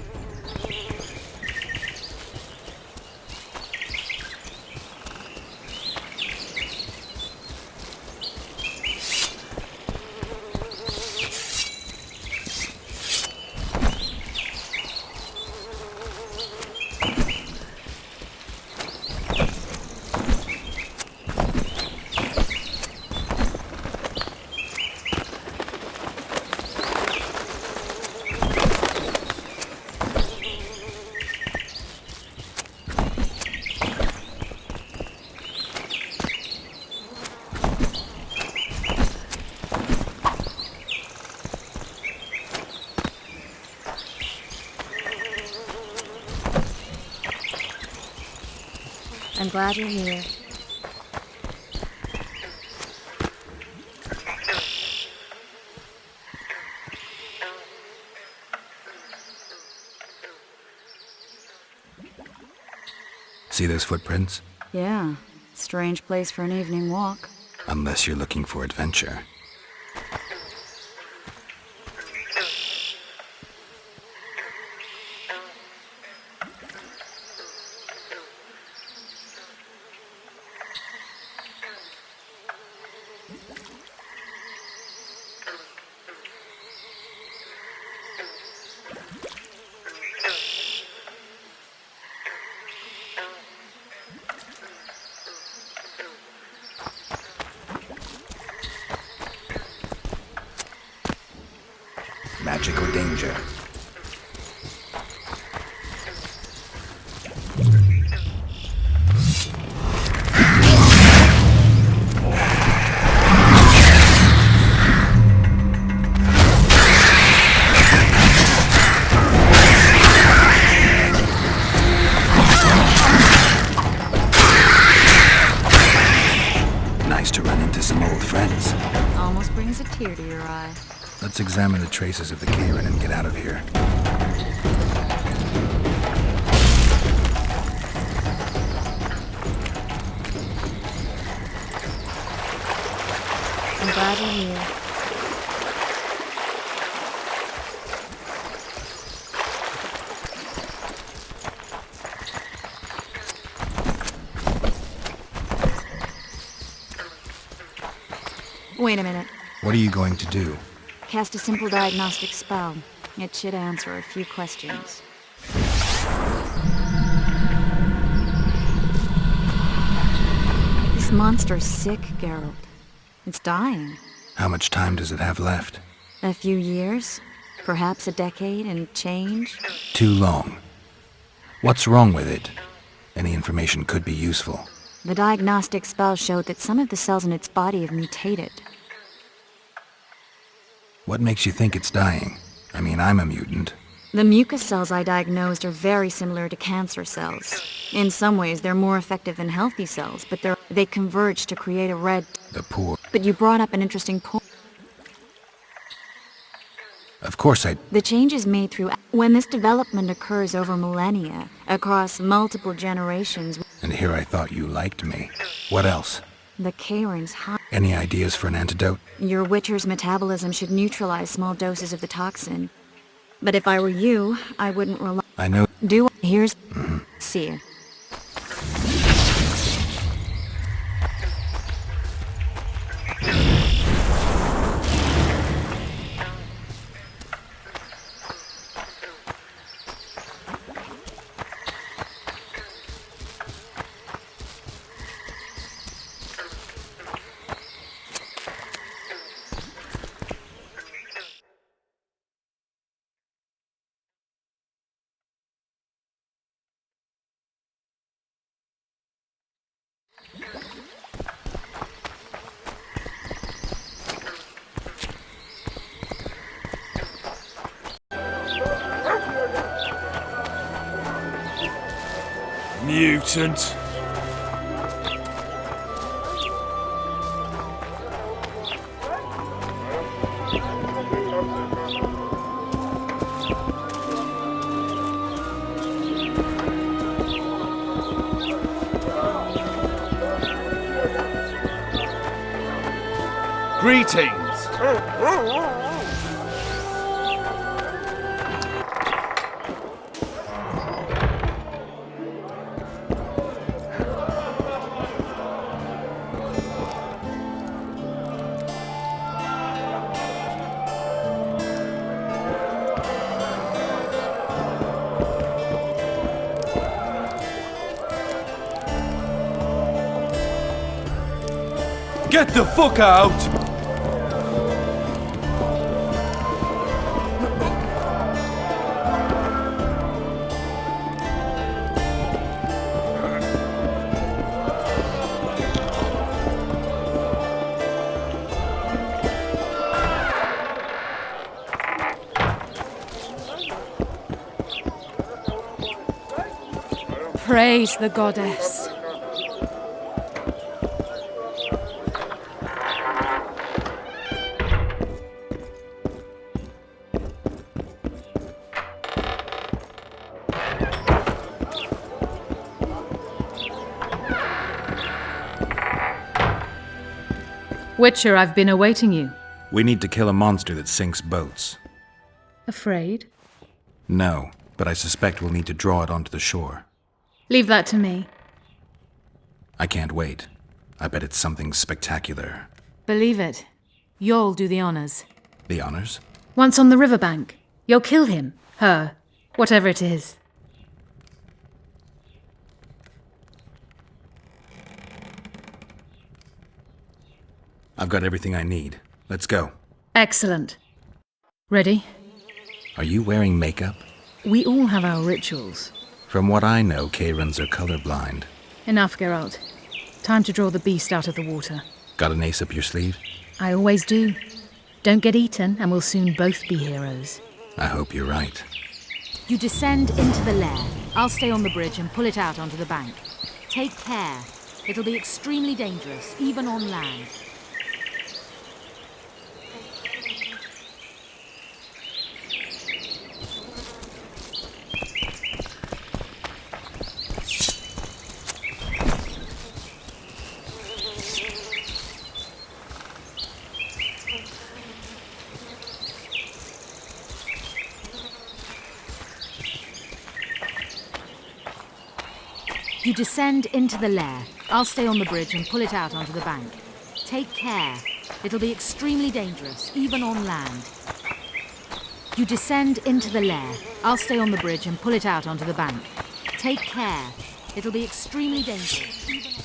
I'm glad you're here. See those footprints? Yeah, strange place for an evening walk. Unless you're looking for adventure. Magic or danger? Nice to run into some old friends. Almost brings a tear to your eye. Let's examine the traces of the Karen and get out of here. I'm glad you're here. Wait a minute. What are you going to do? Cast a simple diagnostic spell. It should answer a few questions. This monster's sick, Geralt. It's dying. How much time does it have left? A few years? Perhaps a decade and change? Too long. What's wrong with it? Any information could be useful. The diagnostic spell showed that some of the cells in its body have mutated. What makes you think it's dying? I mean, I'm a mutant. The mucus cells I diagnosed are very similar to cancer cells. In some ways, they're more effective than healthy cells, but they converge to create a red... The poor... But you brought up an interesting point. Of course I... The changes made through... When this development occurs over millennia, across multiple generations... And here I thought you liked me. What else? The Karen's high... Any ideas for an antidote? Your Witcher's metabolism should neutralize small doses of the toxin. But if I were you, I wouldn't rely... I know... Here's... See you. Mutant. Greetings. Get the fuck out! Praise the goddess. Witcher, I've been awaiting you. We need to kill a monster that sinks boats. Afraid? No, but I suspect we'll need to draw it onto the shore. Leave that to me. I can't wait. I bet it's something spectacular. Believe it. You'll do the honors. The honors? Once on the riverbank, you'll kill him, her, whatever it is. I've got everything I need. Let's go. Excellent. Ready? Are you wearing makeup? We all have our rituals. From what I know, Kayrans are colorblind. Enough, Geralt. Time to draw the beast out of the water. Got an ace up your sleeve? I always do. Don't get eaten, and we'll soon both be heroes. I hope you're right. You descend into the lair. I'll stay on the bridge and pull it out onto the bank. Take care. It'll be extremely dangerous, even on land. You descend into the lair. I'll stay on the bridge and pull it out onto the bank. Take care. It'll be extremely dangerous, even on land. You descend into the lair. I'll stay on the bridge and pull it out onto the bank. Take care. It'll be extremely dangerous, even on...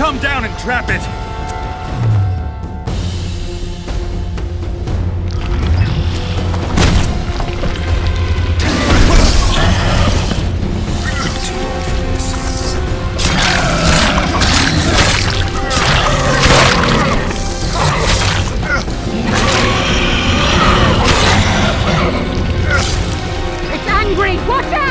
come down and trap it! It's angry! Watch out!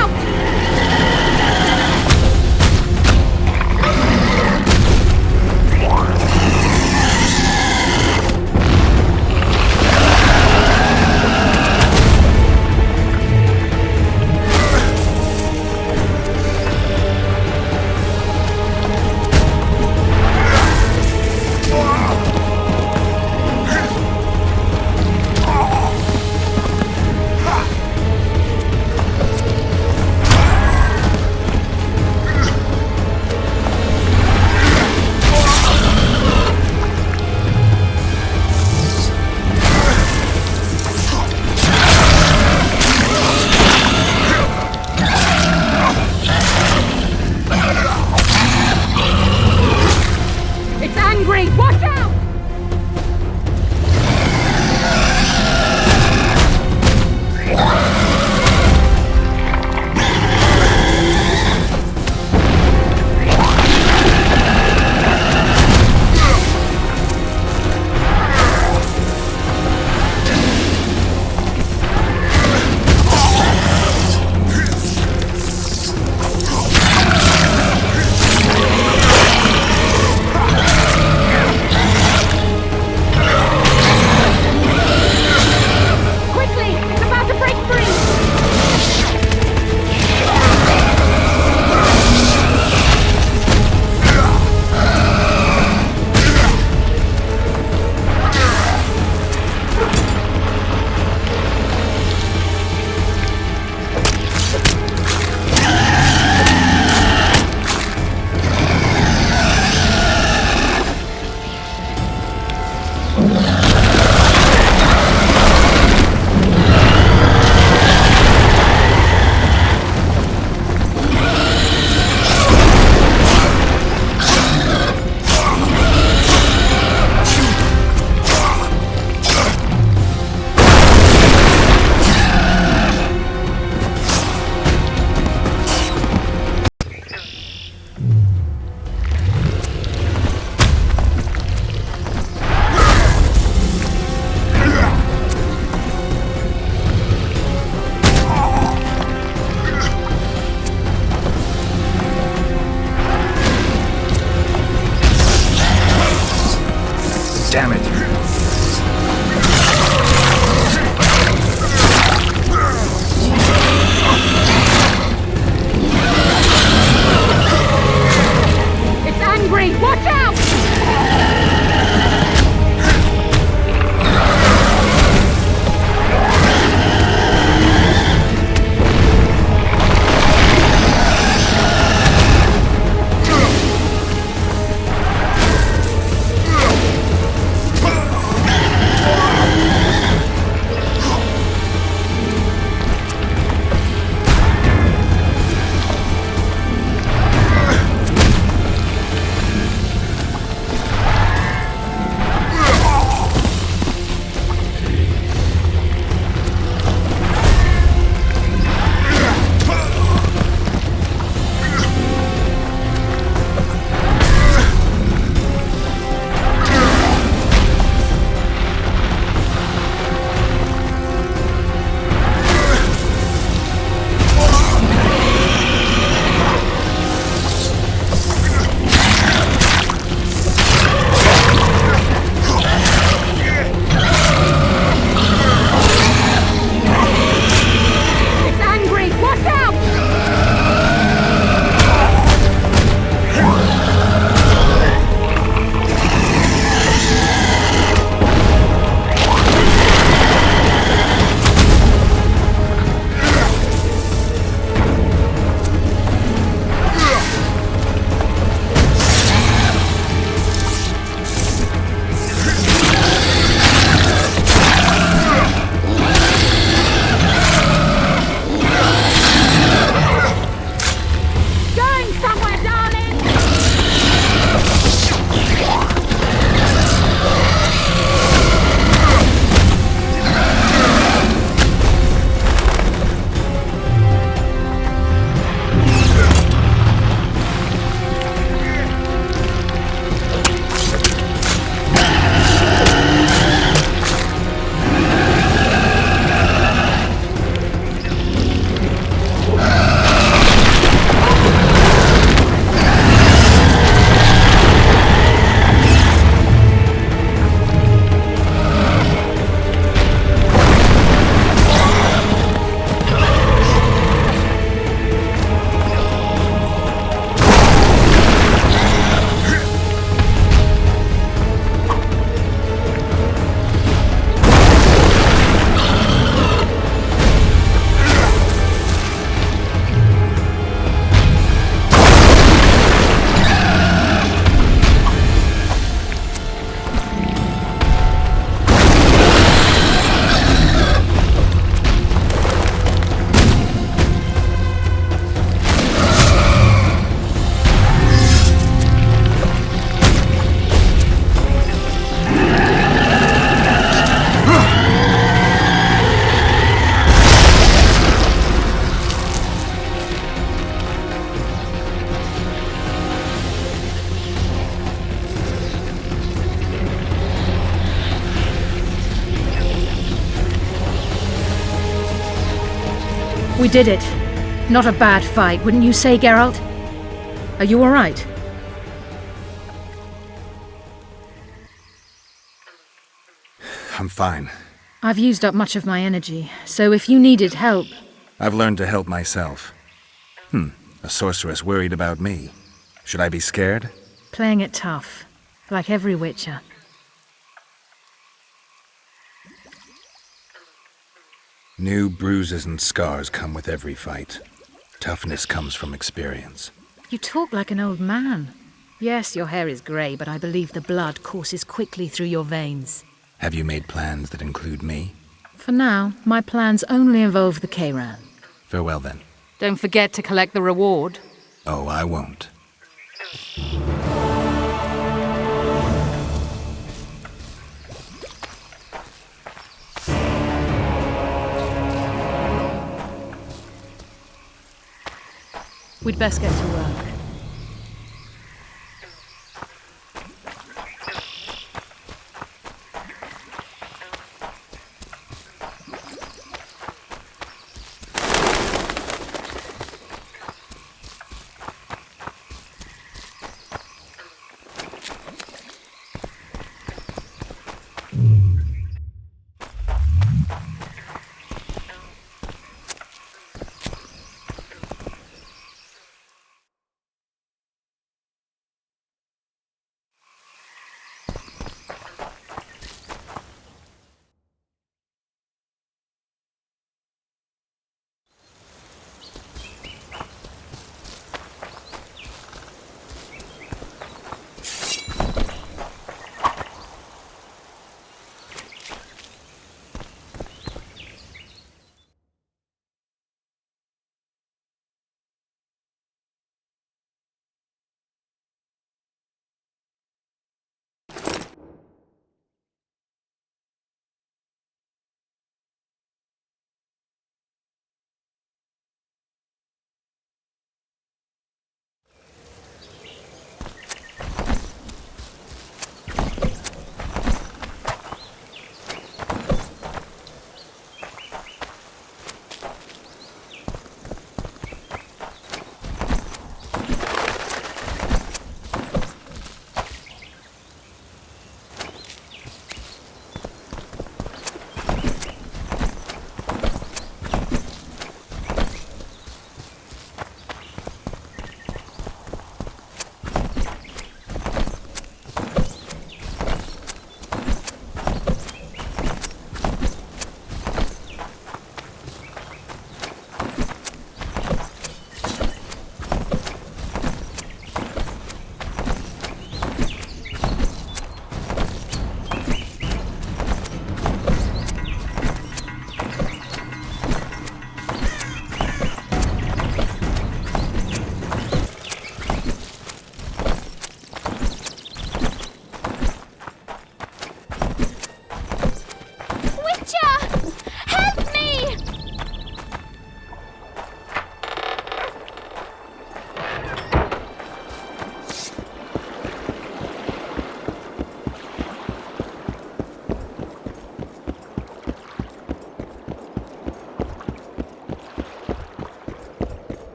We did it. Not a bad fight, wouldn't you say, Geralt? Are you all right? I'm fine. I've used up much of my energy, so if you needed help... I've learned to help myself. A sorceress worried about me. Should I be scared? Playing it tough, like every Witcher. New bruises and scars come with every fight. Toughness comes from experience. You talk like an old man. Yes, your hair is grey, but I believe the blood courses quickly through your veins. Have you made plans that include me? For now, my plans only involve the Kayran. Farewell then. Don't forget to collect the reward. Oh, I won't. We'd best get to work.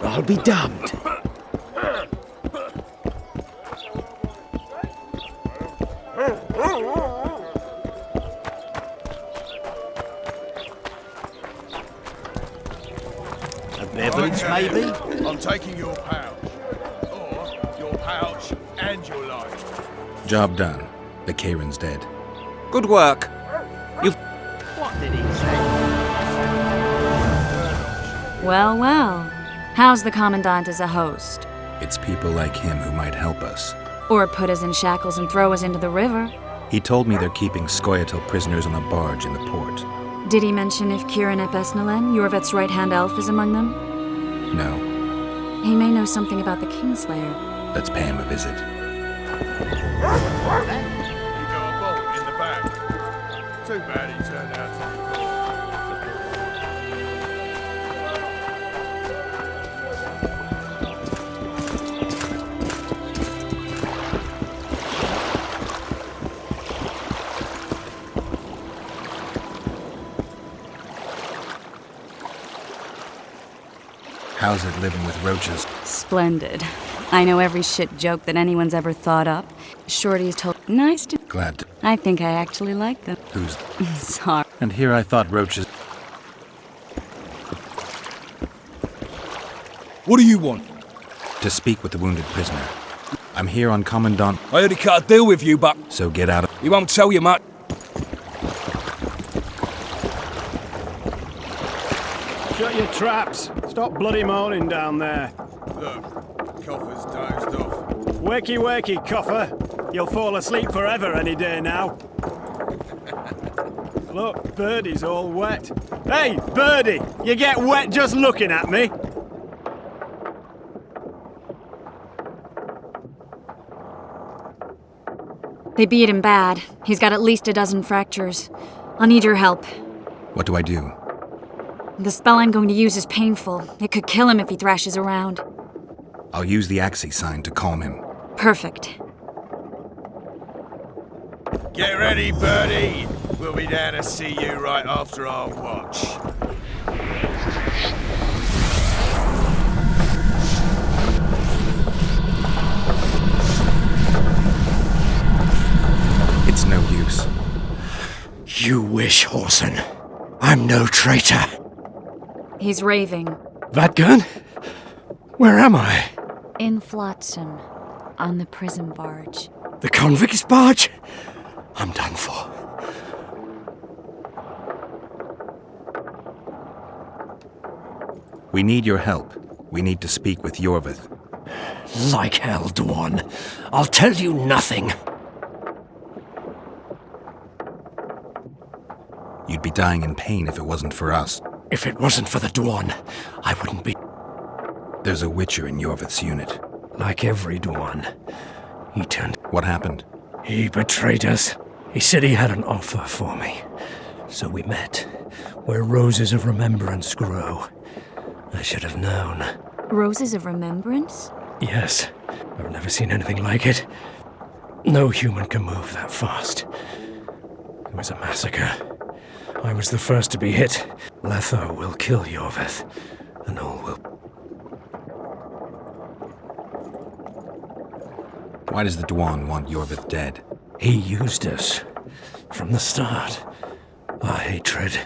I'll be damned. A beverage, maybe? I'm taking your pouch. Or your pouch and your life. Job done. The Kayran's dead. Good work. You've... What did he say? Well, well. How's the Commandant as a host? It's people like him who might help us. Or put us in shackles and throw us into the river. He told me they're keeping Scoia'tael prisoners on a barge in the port. Did he mention if Kieran ep Esnalen, Yorvet's right-hand elf, is among them? No. He may know something about the Kingslayer. Let's pay him a visit. You got a bolt in the back. Too bad he turned out to be How's it living with roaches? Splendid. I know every shit joke that anyone's ever thought up. Shorty's told... Nice to... Glad to... I think I actually like them. Who's... Sorry. And here I thought roaches... What do you want? To speak with the wounded prisoner. I'm here on Commandant... I already cut a deal with you, but... So get out of... He won't tell you much. Shut your traps. Stop bloody moaning down there. Look, Coffer's dozed off. Wakey, wakey, Coffer. You'll fall asleep forever any day now. Look, Birdie's all wet. Hey, Birdie! You get wet just looking at me. They beat him bad. He's got at least a dozen fractures. I'll need your help. What do I do? The spell I'm going to use is painful. It could kill him if he thrashes around. I'll use the Axie sign to calm him. Perfect. Get ready, Birdie. We'll be down to see you right after our watch. It's no use. You wish, Horson. I'm no traitor. He's raving. Vatgun? Where am I? In Flotsam, on the prison barge. The convict's barge? I'm done for. We need your help. We need to speak with Yorvith. Like hell, Dwan. I'll tell you nothing. You'd be dying in pain if it wasn't for us. If it wasn't for the Dwan, I wouldn't be... There's a Witcher in Yorvith's unit. Like every Dwan. He turned... What happened? He betrayed us. He said he had an offer for me. So we met, where roses of remembrance grow. I should have known. Roses of remembrance? Yes. I've never seen anything like it. No human can move that fast. It was a massacre. I was the first to be hit. Letho will kill Yorvith, and all will... Why does the Dwan want Yorvith dead? He used us. From the start. Our hatred.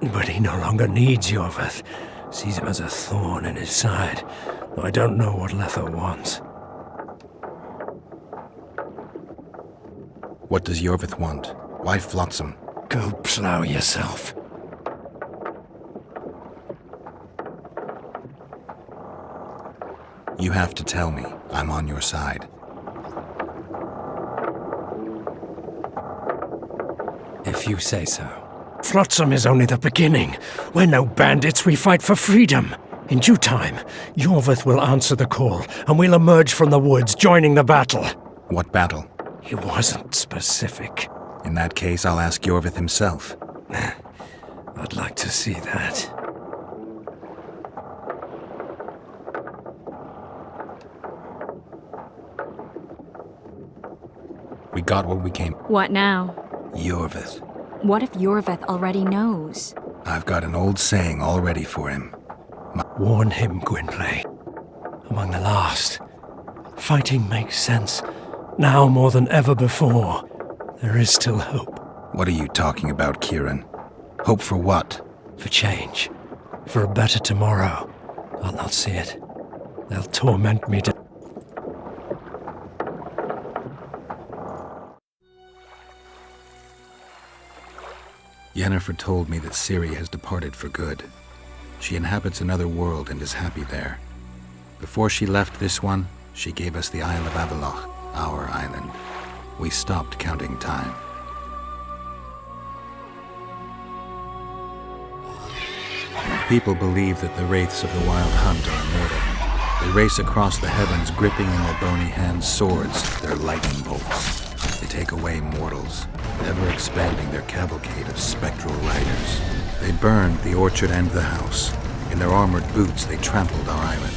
But he no longer needs Yorvith. Sees him as a thorn in his side. Though I don't know what Letho wants. What does Yorvith want? Why Flotsam? Go plow yourself. You have to tell me. I'm on your side. If you say so. Flotsam is only the beginning. We're no bandits, we fight for freedom. In due time, Yorvith will answer the call, and we'll emerge from the woods, joining the battle. What battle? He wasn't specific. In that case, I'll ask Yorvith himself. I'd like to see that. We got what we came... What now? Yorvith. What if Yorvith already knows? I've got an old saying all ready for him. Warn him, Gwynplaine. Among the last. Fighting makes sense. Now more than ever before. There is still hope. What are you talking about, Kieran? Hope for what? For change. For a better tomorrow. I'll not see it. They'll torment me to... Yennefer told me that Ciri has departed for good. She inhabits another world and is happy there. Before she left this one, she gave us the Isle of Avalok, our island. We stopped counting time. People believe that the wraiths of the Wild Hunt are immortal. They race across the heavens, gripping in their bony hands swords, their lightning bolts. They take away mortals, ever expanding their cavalcade of spectral riders. They burned the orchard and the house. In their armored boots, they trampled our island.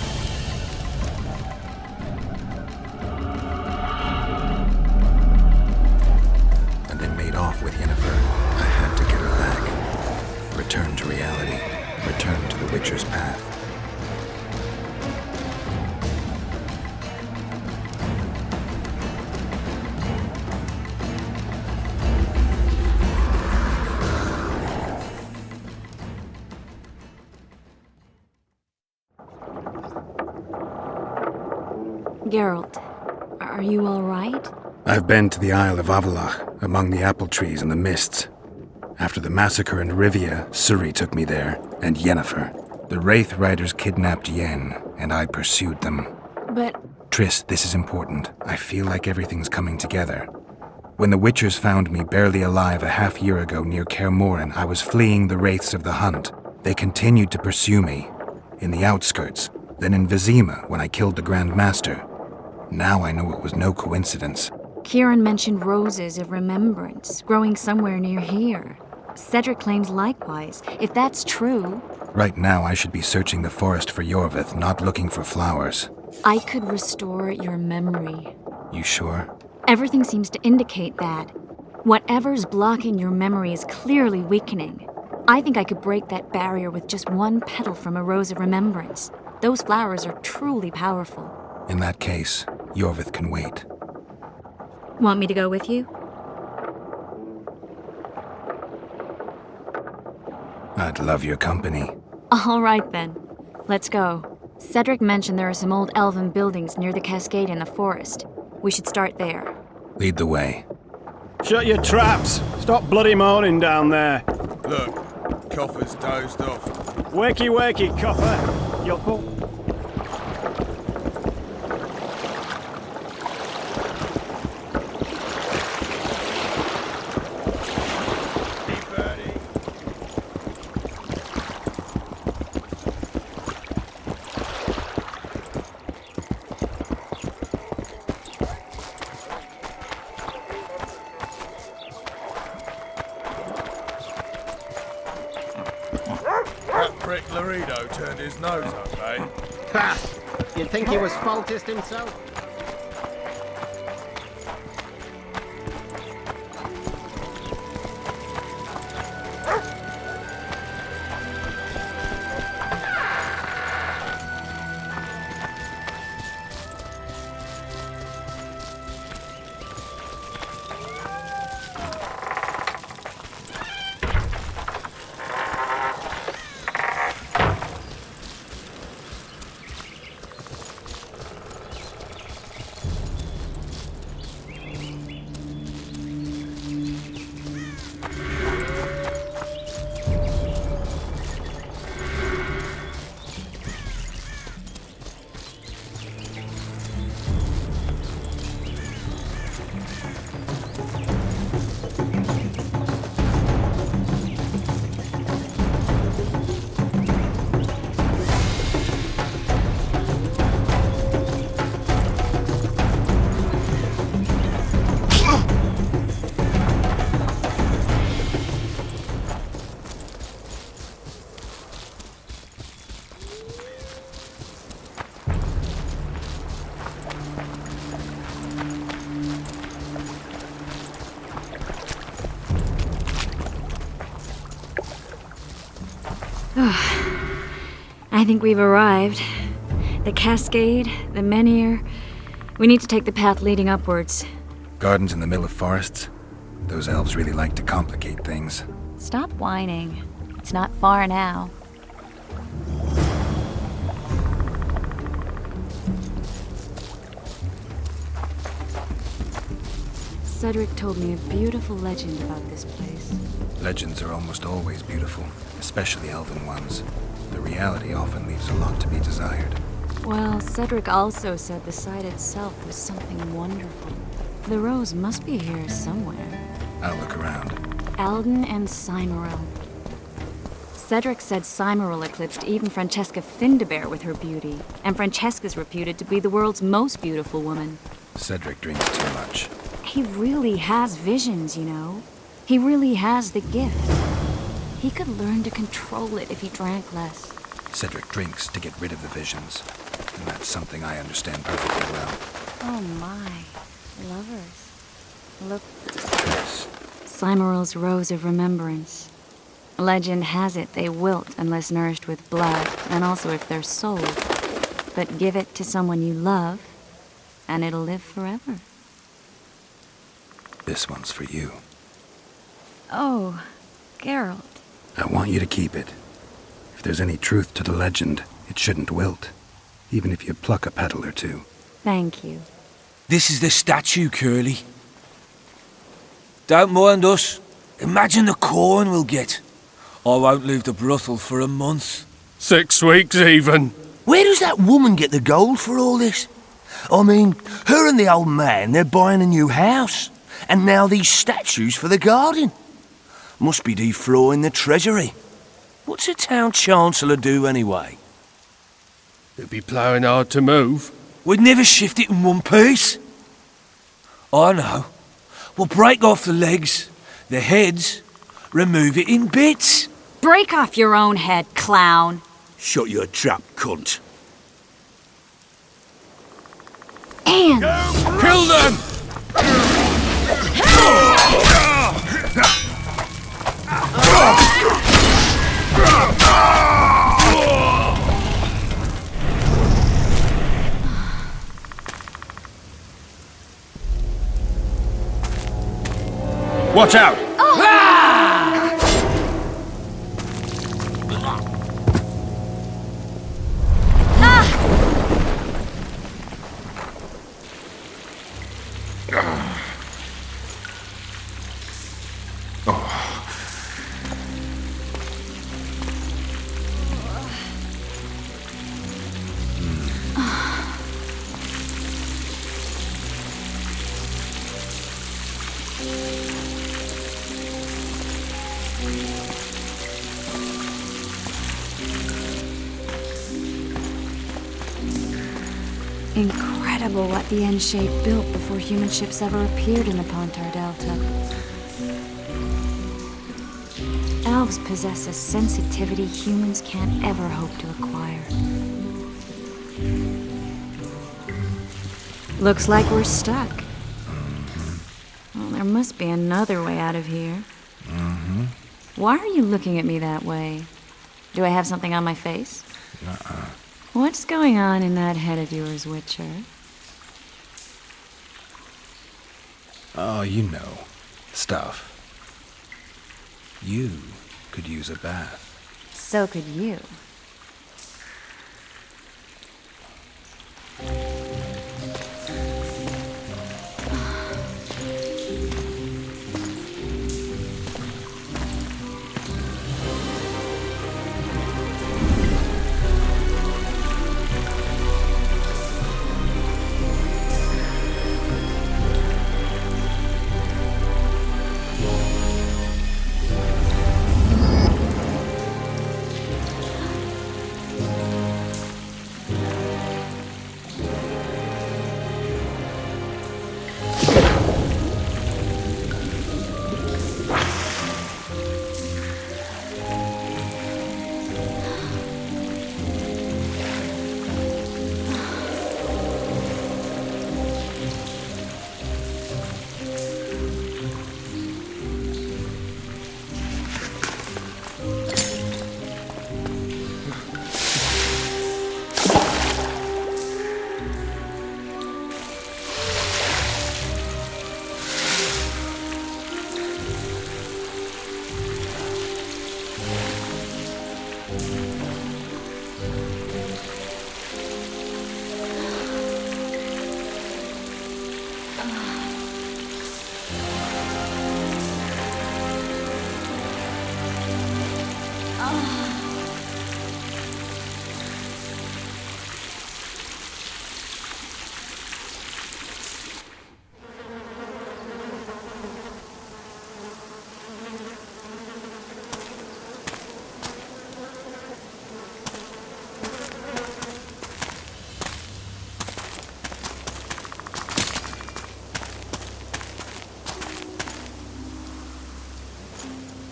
And they made off with Yennefer. I had to get her back. Return to reality. Return to the Witcher's path. Geralt, are you all right? I've been to the Isle of Avalach, among the apple trees and the mists. After the massacre in Rivia, Suri took me there, and Yennefer. The Wraith Riders kidnapped Yen, and I pursued them. But... Triss, this is important. I feel like everything's coming together. When the Witchers found me barely alive a half-year ago near Kaer Morhen, I was fleeing the Wraiths of the Hunt. They continued to pursue me, in the outskirts, then in Vizima when I killed the Grand Master. Now I know it was no coincidence. Kieran mentioned roses of remembrance, growing somewhere near here. Cedric claims likewise. If that's true... Right now I should be searching the forest for Yorvith, not looking for flowers. I could restore your memory. You sure? Everything seems to indicate that. Whatever's blocking your memory is clearly weakening. I think I could break that barrier with just one petal from a rose of remembrance. Those flowers are truly powerful. In that case, Yorvith can wait. Want me to go with you? I'd love your company. All right then. Let's go. Cedric mentioned there are some old elven buildings near the cascade in the forest. We should start there. Lead the way. Shut your traps! Stop bloody moaning down there. Look, Coffer's dozed off. Wakey, wakey, Coffer. You'll fall. Turned his nose up, eh? Ha! You'd think he was faultist himself? I think we've arrived. The cascade, the menhir. We need to take the path leading upwards. Gardens in the middle of forests? Those elves really like to complicate things. Stop whining. It's not far now. Cedric told me a beautiful legend about this place. Legends are almost always beautiful, especially elven ones. The reality often leaves a lot to be desired. Well, Cedric also said the site itself was something wonderful. The rose must be here somewhere. I'll look around. Alden and Cymoril. Cedric said Cymoril eclipsed even Francesca Findabair with her beauty, and Francesca's reputed to be the world's most beautiful woman. Cedric drinks too much. He really has visions, you know. He really has the gift. He could learn to control it if he drank less. Cedric drinks to get rid of the visions, and that's something I understand perfectly well. Oh my. Lovers. Look. Cymoril's Rose of Remembrance. Legend has it they wilt unless nourished with blood, and also if they're sold. But give it to someone you love, and it'll live forever. This one's for you. Oh, Geralt. I want you to keep it. If there's any truth to the legend, it shouldn't wilt, even if you pluck a petal or two. Thank you. This is the statue, Curly. Don't mind us. Imagine the corn we'll get. I won't leave the brothel for a month. 6 weeks even. Where does that woman get the gold for all this? I mean, her and the old man, they're buying a new house. And now these statues for the garden. Must be defraying the treasury. What's a town chancellor do anyway? It'd be ploughing hard to move. We'd never shift it in one piece. I know. We'll break off the legs, the heads, remove it in bits. Break off your own head, clown. Shut your trap, cunt. And... Kill them! Watch out! Incredible what the N-shape built before human ships ever appeared in the Pontar Delta. Elves possess a sensitivity humans can't ever hope to acquire. Looks like we're stuck. Well, there must be another way out of here. Why are you looking at me that way? Do I have something on my face? What's going on in that head of yours, Witcher? Oh, you know. Stuff. You could use a bath. So could you.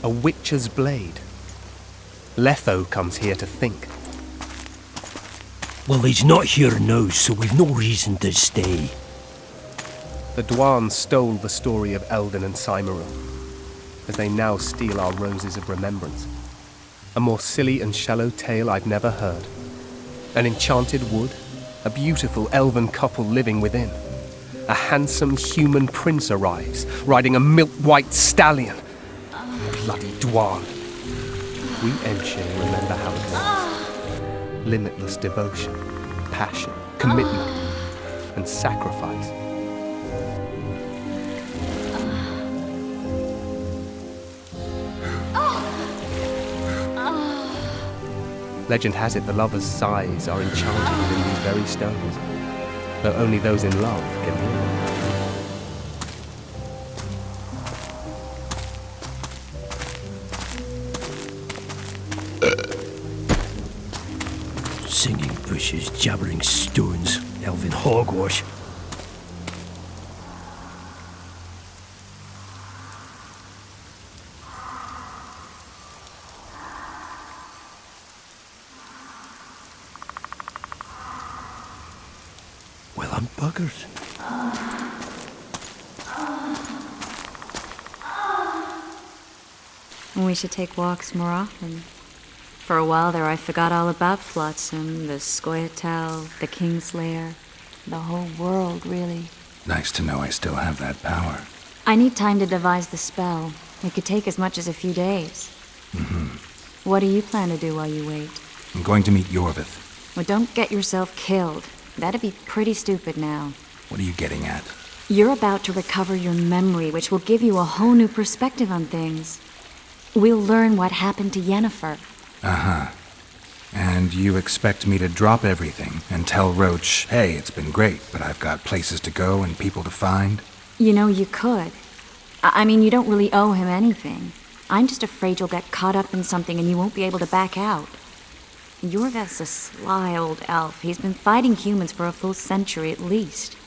A witcher's blade. Letho comes here to think. Well, he's not here now, so we've no reason to stay. The Dwan stole the story of Eldon and Cymero, as they now steal our roses of remembrance. A more silly and shallow tale I've never heard. An enchanted wood, a beautiful elven couple living within. A handsome human prince arrives, riding a milk-white stallion. Bloody Dwan. We Enshin remember how it was. Limitless devotion, passion, commitment, and sacrifice. Legend has it the lovers' sighs are enchanted within these very stones, though only those in love can hear them. Singing bushes, jabbering stones, elven hogwash. Well, I'm buggered. We should take walks more often. For a while there I forgot all about Flotsam, the Scoia'tael, the Kingslayer, the whole world, really. Nice to know I still have that power. I need time to devise the spell. It could take as much as a few days. What do you plan to do while you wait? I'm going to meet Yorvith. Well, don't get yourself killed. That'd be pretty stupid now. What are you getting at? You're about to recover your memory, which will give you a whole new perspective on things. We'll learn what happened to Yennefer. Uh-huh. And you expect me to drop everything and tell Roach, hey, it's been great, but I've got places to go and people to find? You know, you could. I mean, you don't really owe him anything. I'm just afraid you'll get caught up in something and you won't be able to back out. Yorvith's a sly old elf. He's been fighting humans for a full century at least.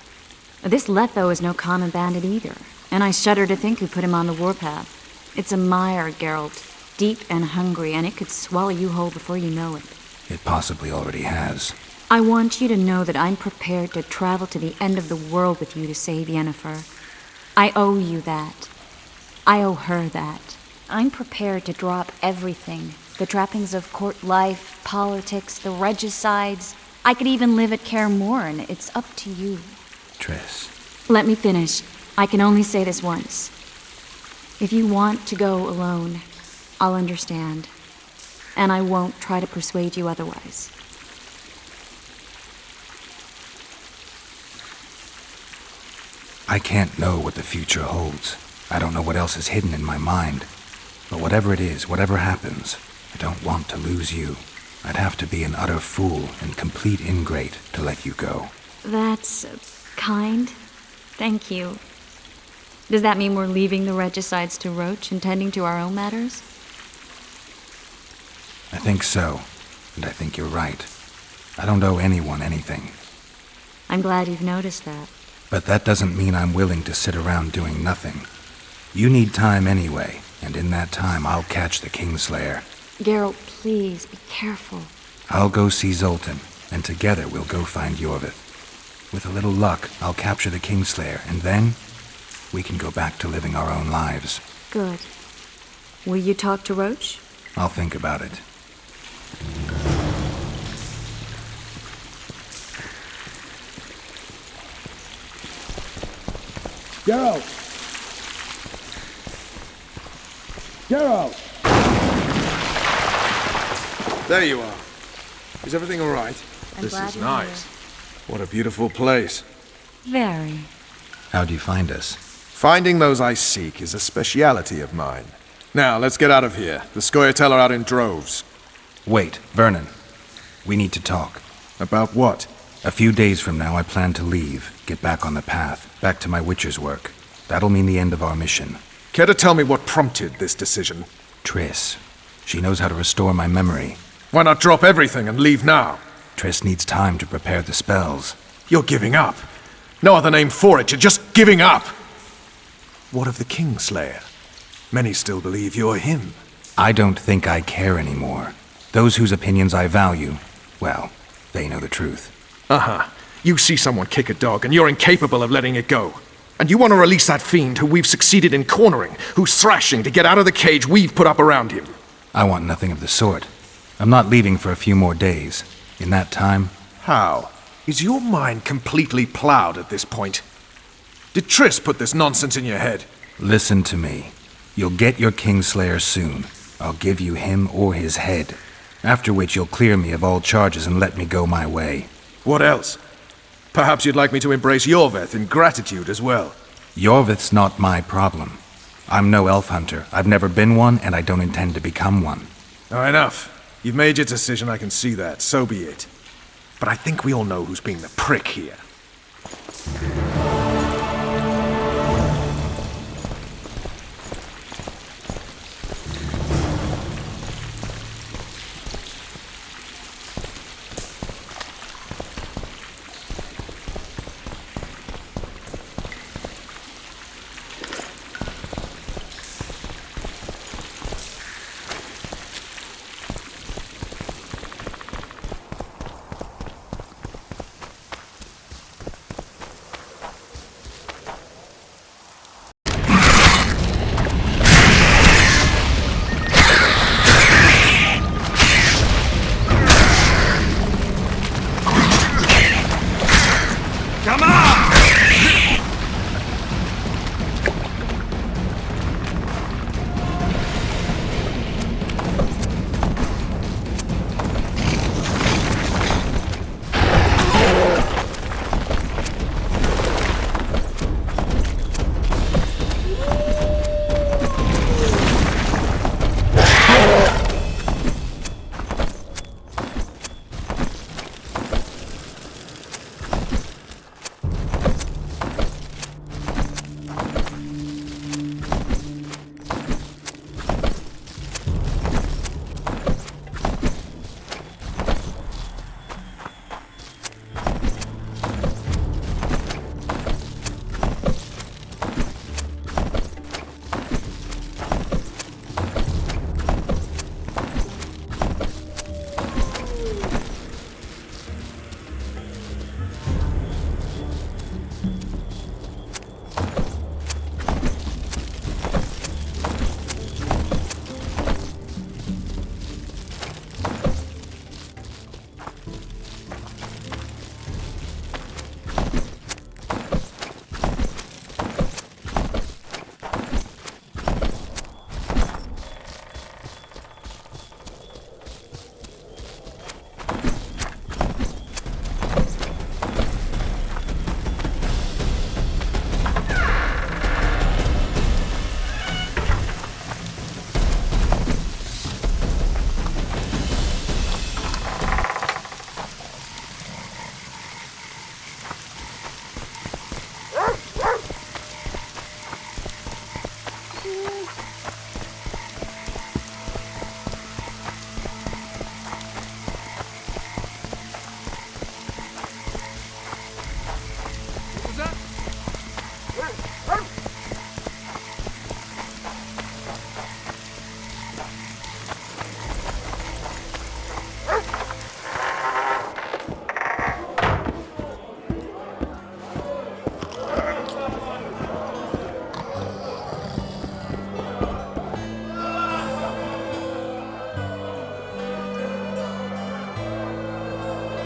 This Letho is no common bandit either, and I shudder to think who put him on the warpath. It's a mire, Geralt. Deep and hungry, and it could swallow you whole before you know it. It possibly already has. I want you to know that I'm prepared to travel to the end of the world with you to save Yennefer. I owe you that. I owe her that. I'm prepared to drop everything. The trappings of court life, politics, the regicides. I could even live at Kaer Morhen. It's up to you. Triss. Let me finish. I can only say this once. If you want to go alone, I'll understand. And I won't try to persuade you otherwise. I can't know what the future holds. I don't know what else is hidden in my mind. But whatever it is, whatever happens, I don't want to lose you. I'd have to be an utter fool and complete ingrate to let you go. That's kind. Thank you. Does that mean we're leaving the regicides to Roach and tending to our own matters? I think so, and I think you're right. I don't owe anyone anything. I'm glad you've noticed that. But that doesn't mean I'm willing to sit around doing nothing. You need time anyway, and in that time I'll catch the Kingslayer. Geralt, please, be careful. I'll go see Zoltan, and together we'll go find Yorvith. With a little luck, I'll capture the Kingslayer, and then we can go back to living our own lives. Good. Will you talk to Roach? I'll think about it. Geralt! Geralt! There you are. Is everything all right? This is nice. What a beautiful place. Very. How'd you find us? Finding those I seek is a speciality of mine. Now, let's get out of here. The Scoia'tael are out in droves. Wait, Vernon. We need to talk. About what? A few days from now, I plan to leave, get back on the path, back to my Witcher's work. That'll mean the end of our mission. Care to tell me what prompted this decision? Triss. She knows how to restore my memory. Why not drop everything and leave now? Triss needs time to prepare the spells. You're giving up. No other name for it, you're just giving up. What of the Kingslayer? Many still believe you're him. I don't think I care anymore. Those whose opinions I value, well, they know the truth. Uh-huh. You see someone kick a dog and you're incapable of letting it go. And you want to release that fiend who we've succeeded in cornering, who's thrashing to get out of the cage we've put up around him. I want nothing of the sort. I'm not leaving for a few more days. In that time... How? Is your mind completely plowed at this point? Did Triss put this nonsense in your head? Listen to me. You'll get your Kingslayer soon. I'll give you him or his head. After which you'll clear me of all charges and let me go my way. What else? Perhaps you'd like me to embrace Yorveth in gratitude as well. Yorveth's not my problem. I'm no elf hunter. I've never been one, and I don't intend to become one. Enough. You've made your decision, I can see that. So be it. But I think we all know who's being the prick here.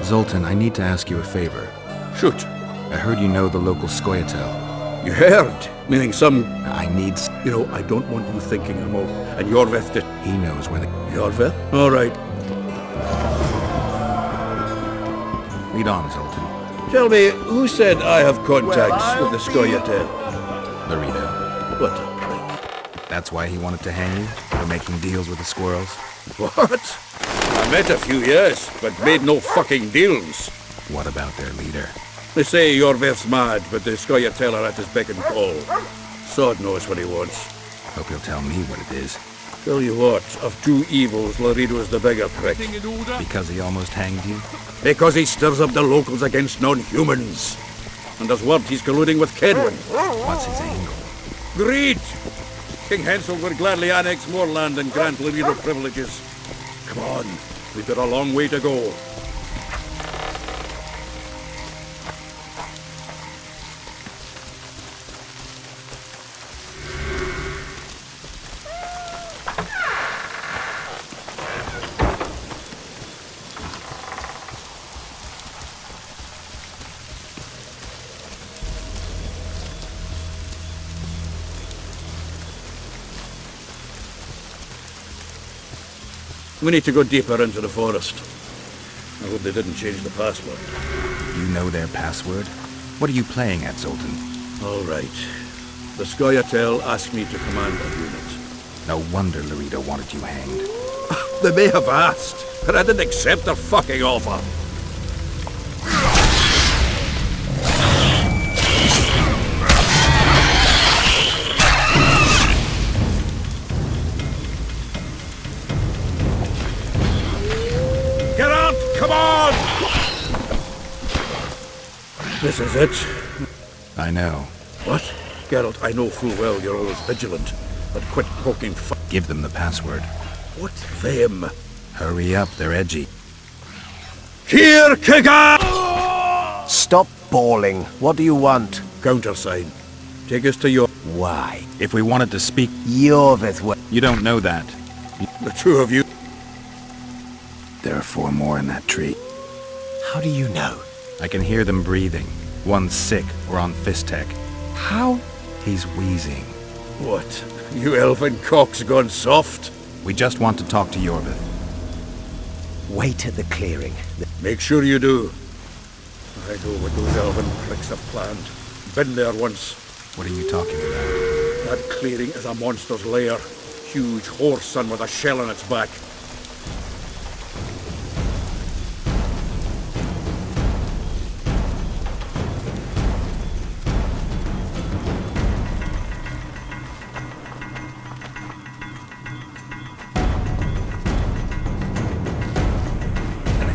Zoltan, I need to ask you a favor. Shoot. I heard you know the local Skoyatel. You heard? Meaning some... I need... You know, I don't want you thinking I'm out. And Yorveth did... He knows where the... Yorveth? All right. Lead on, Zoltan. Tell me, who said I have contacts with the Skoyatel? Larito. What a prick. That's why he wanted to hang you? For making deals with the squirrels? What? I met a few, yes, but made no fucking deals. What about their leader? They say Yorveth's mad, but the Skoyatel are at his beck and call. Sod knows what he wants. Hope he'll tell me what it is. Tell you what, of two evils, Laredo's the bigger prick. Because he almost hanged you? Because he stirs up the locals against non-humans. And there's word he's colluding with Kedwin. What's his angle? Greed! King Hansel would gladly annex more land and grant Laredo privileges. Come on, we've got a long way to go. We need to go deeper into the forest. I hope they didn't change the password. You know their password? What are you playing at, Zoltan? All right. The Scoia'tael asked me to command a unit. No wonder Laredo wanted you hanged. They may have asked, but I didn't accept their fucking offer. Get out! Come on! This is it. I know. What? Geralt, I know full well you're always vigilant, but quit poking fun. Give them the password. What them? Hurry up, they're edgy. Here, Kicker! Stop bawling. What do you want? Countersign. Take us to your... Why? If we wanted to speak... Jorvith. You don't know that. The two of you... There are 4 more in that tree. How do you know? I can hear them breathing. One's sick or on Fistech. How? He's wheezing. What? You elfin cock's gone soft? We just want to talk to Jorvith. Wait at the clearing. Make sure you do. I know what those elven pricks have planned. Been there once. What are you talking about? That clearing is a monster's lair. Huge horse son with a shell on its back.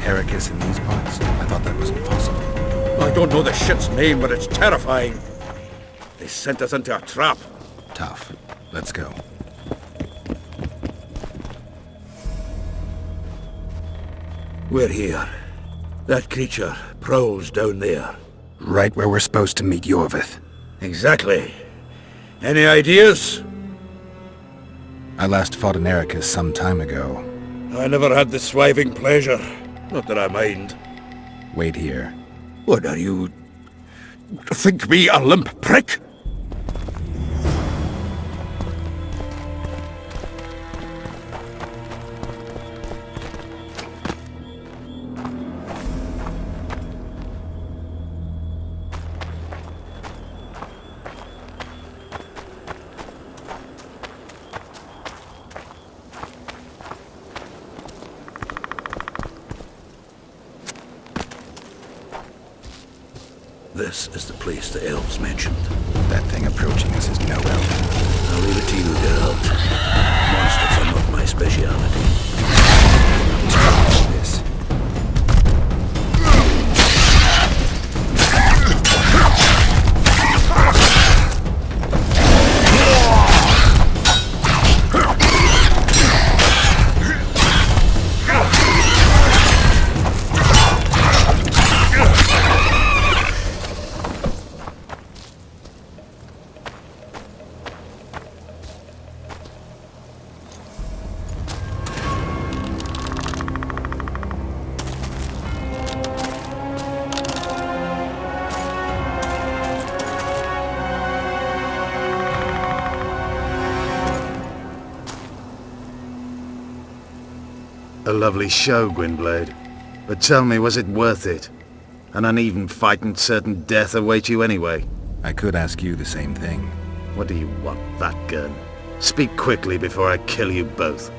Ericus in these parts? I thought that was impossible. I don't know the shit's name, but it's terrifying. They sent us into a trap. Tough. Let's go. We're here. That creature prowls down there. Right where we're supposed to meet Jorvith. Exactly. Any ideas? I last fought an Ericus some time ago. I never had the swiving pleasure. Not that I mind. Wait here. What are you... Think me a limp prick? This is the place the elves mentioned. That thing approaching us is no elf. I'll leave it to you, Geralt. Monsters are not my speciality. This. A lovely show, Gwynblade. But tell me, was it worth it? An uneven fight and certain death await you anyway. I could ask you the same thing. What do you want, that gun? Speak quickly before I kill you both.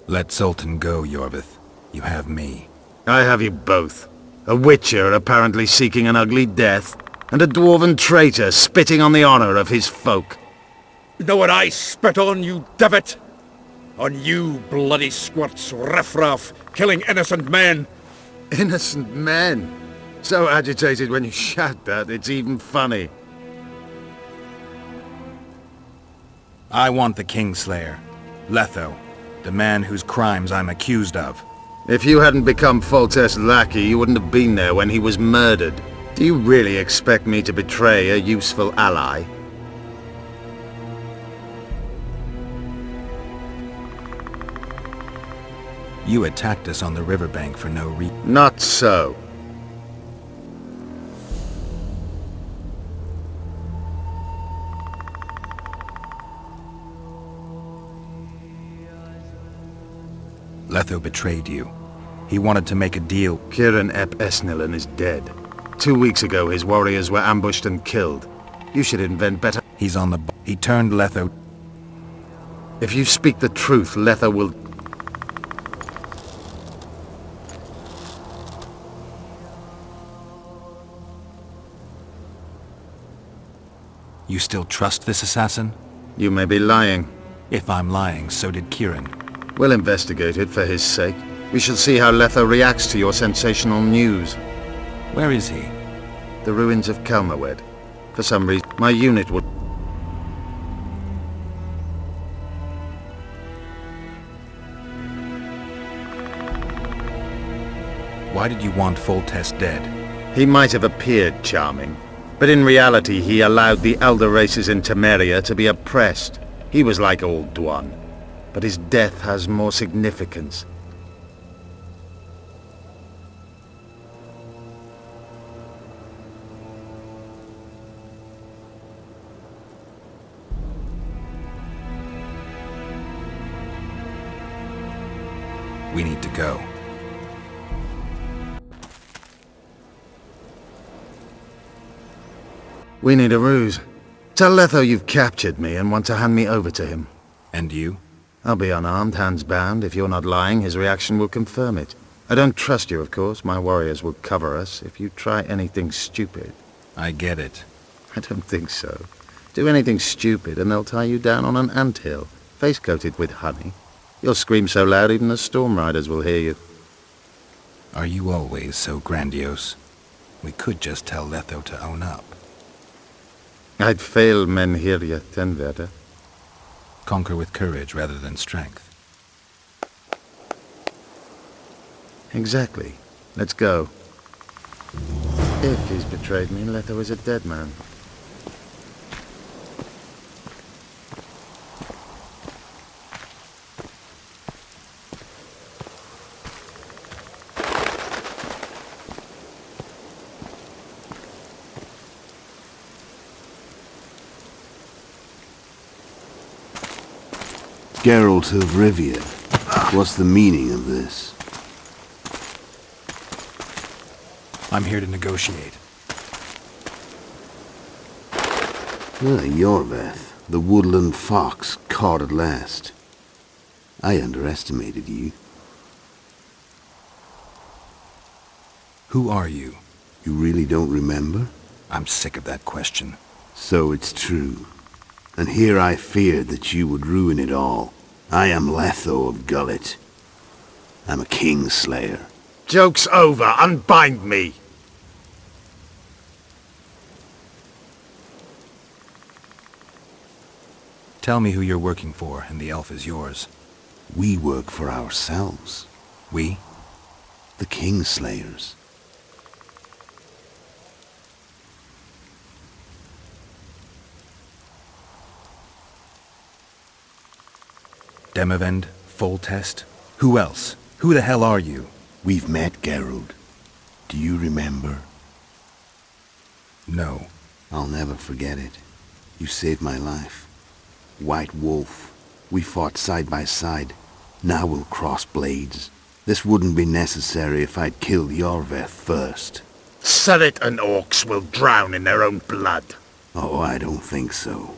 Let Sultan go, Jorvith. You have me. I have you both. A witcher apparently seeking an ugly death, and a dwarven traitor spitting on the honor of his folk. You know what I spit on, you divot? On you, bloody squirts, riffraff, killing innocent men. Innocent men? So agitated when you shout that, it's even funny. I want the Kingslayer. Letho. The man whose crimes I'm accused of. If you hadn't become Foltest's lackey, you wouldn't have been there when he was murdered. Do you really expect me to betray a useful ally? You attacked us on the riverbank for no reason. Not so. Letho betrayed you. He wanted to make a deal. Kieran Ep Esnillen is dead. 2 weeks ago, his warriors were ambushed and killed. You should invent better. He's on the... He turned Letho... If you speak the truth, Letho will... You still trust this assassin? You may be lying. If I'm lying, so did Kieran. We'll investigate it for his sake. We shall see how Letho reacts to your sensational news. Where is he? The ruins of Kelmawed. For some reason, my unit would... Why did you want Foltest dead? He might have appeared charming, but in reality he allowed the elder races in Temeria to be oppressed. He was like Old Dwan, but his death has more significance. We need to go. We need a ruse. Tell Letho you've captured me and want to hand me over to him. And you? I'll be unarmed, hands bound. If you're not lying, his reaction will confirm it. I don't trust you, of course. My warriors will cover us if you try anything stupid. I get it. I don't think so. Do anything stupid and they'll tie you down on an anthill, face-coated with honey. You'll scream so loud even the storm riders will hear you. Are you always so grandiose? We could just tell Letho to own up. I'd fail Menhiria Tenverda. Conquer with courage rather than strength. Exactly. Let's go. If he's betrayed me, Letho is a dead man. Geralt of Rivia, what's the meaning of this? I'm here to negotiate. Yorveth, the woodland fox, caught at last. I underestimated you. Who are you? You really don't remember? I'm sick of that question. So it's true. And here I feared that you would ruin it all. I am Letho of Gullet. I'm a Kingslayer. Joke's over. Unbind me. Tell me who you're working for, and the elf is yours. We work for ourselves. We? The Kingslayers. Demavend? Foltest? Who else? Who the hell are you? We've met, Geralt. Do you remember? No. I'll never forget it. You saved my life. White Wolf. We fought side by side. Now we'll cross blades. This wouldn't be necessary if I'd killed Yorveth first. Surret and orcs will drown in their own blood. Oh, I don't think so.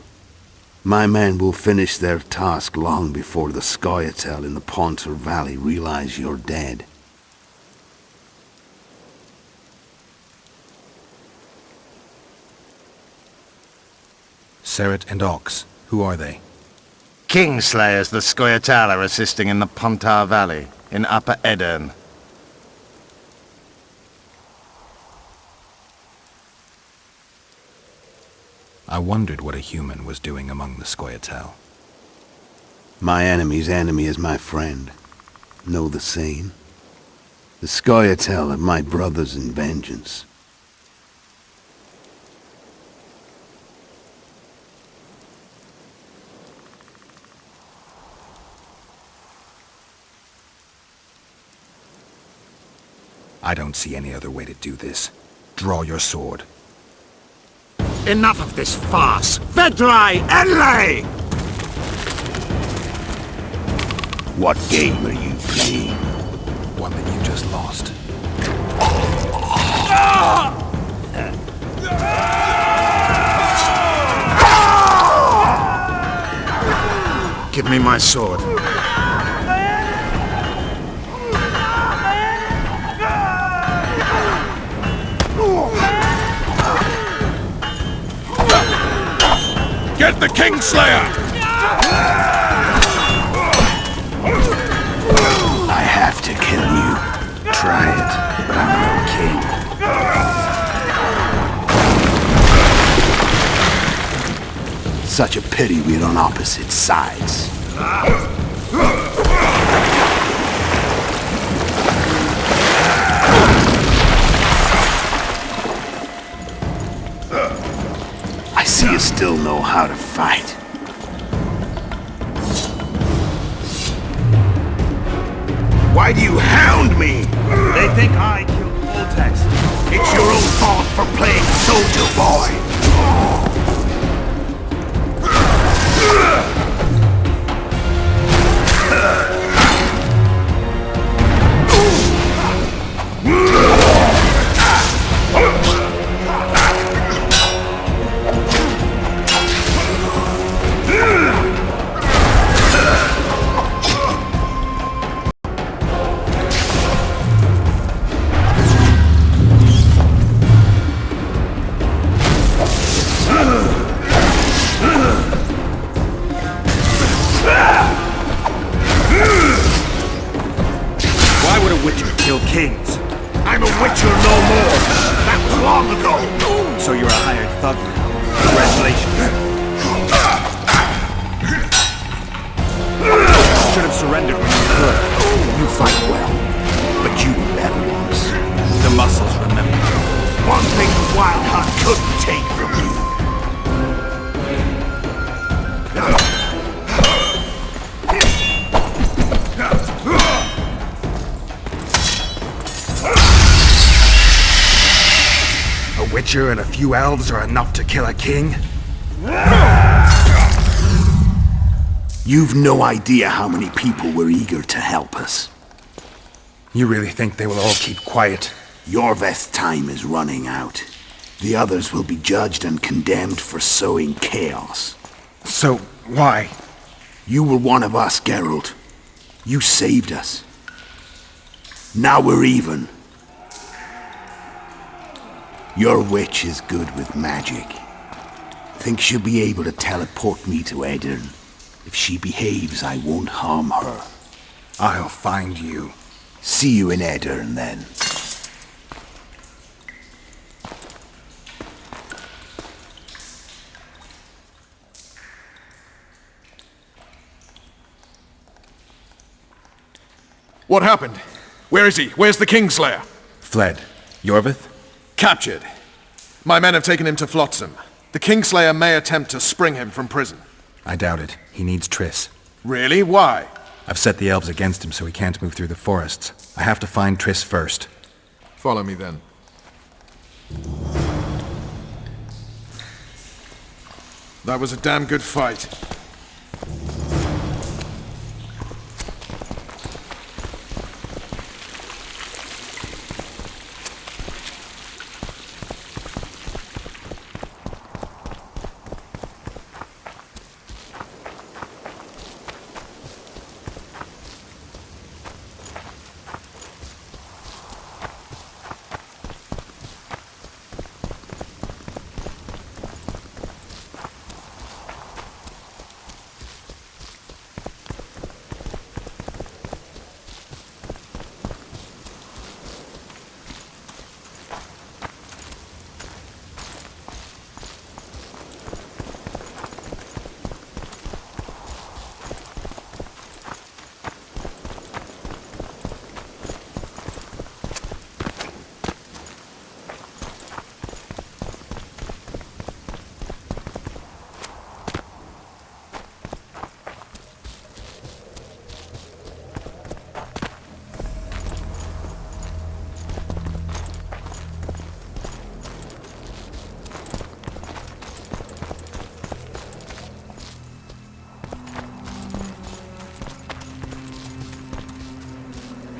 My men will finish their task long before the Scoia'tael in the Pontar Valley realize you're dead. Surret and Ox. Who are they? Kingslayers the Scoia'tael are assisting in the Pontar Valley, in Upper Edirn. I wondered what a human was doing among the Scoia'tael. My enemy's enemy is my friend. Know the saying? The Scoia'tael are my brothers in vengeance. I don't see any other way to do this. Draw your sword. Enough of this farce! Vedrai Enlay! What game are you playing? One that you just lost. Give me my sword. Get the Kingslayer! I have to kill you. Try it, but I'm no king. Such a pity we're on opposite sides. I see you still know how to fight. Why do you hound me? They think I killed Voltex. It's your own fault for playing soldier boy. Why would a witcher kill kings? I'm a witcher no more. That was long ago. So you're a hired thug now. Congratulations. You should have surrendered when you could. You fight well, but you were better once. The muscles remember. One thing the Wild Hunt couldn't take from you. A witcher and a few elves are enough to kill a king? You've no idea how many people were eager to help us. You really think they will all keep quiet? Yorveth's time is running out. The others will be judged and condemned for sowing chaos. So, why? You were one of us, Geralt. You saved us. Now we're even. Your witch is good with magic. Think she'll be able to teleport me to Edirn. If she behaves, I won't harm her. I'll find you. See you in Edirn, then. What happened? Where is he? Where's the Kingslayer? Fled. Yorveth? Captured. My men have taken him to Flotsam. The Kingslayer may attempt to spring him from prison. I doubt it. He needs Triss. Really? Why? I've set the elves against him so he can't move through the forests. I have to find Triss first. Follow me then. That was a damn good fight.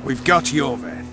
We've got your then.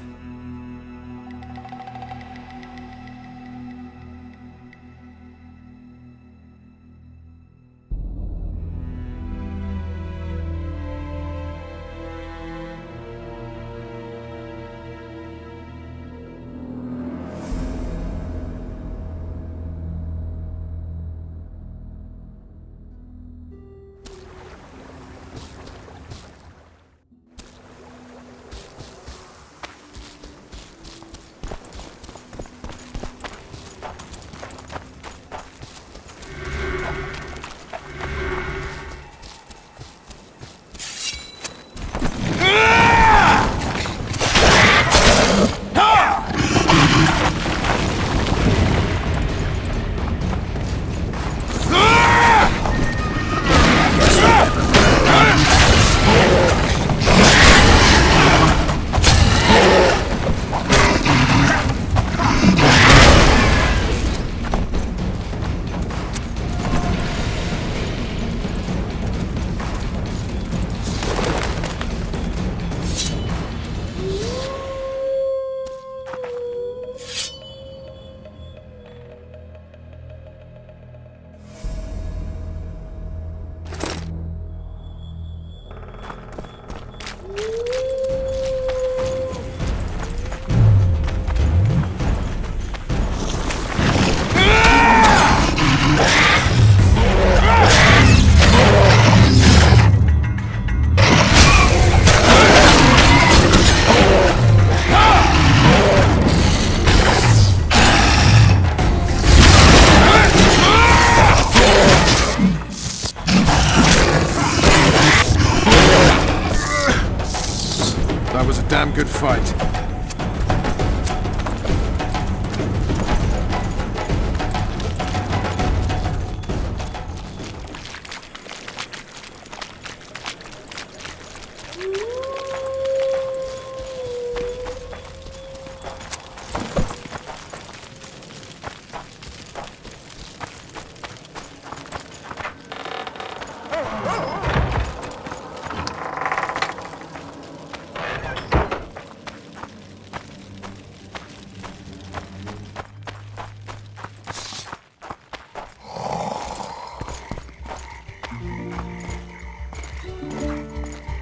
That was a damn good fight.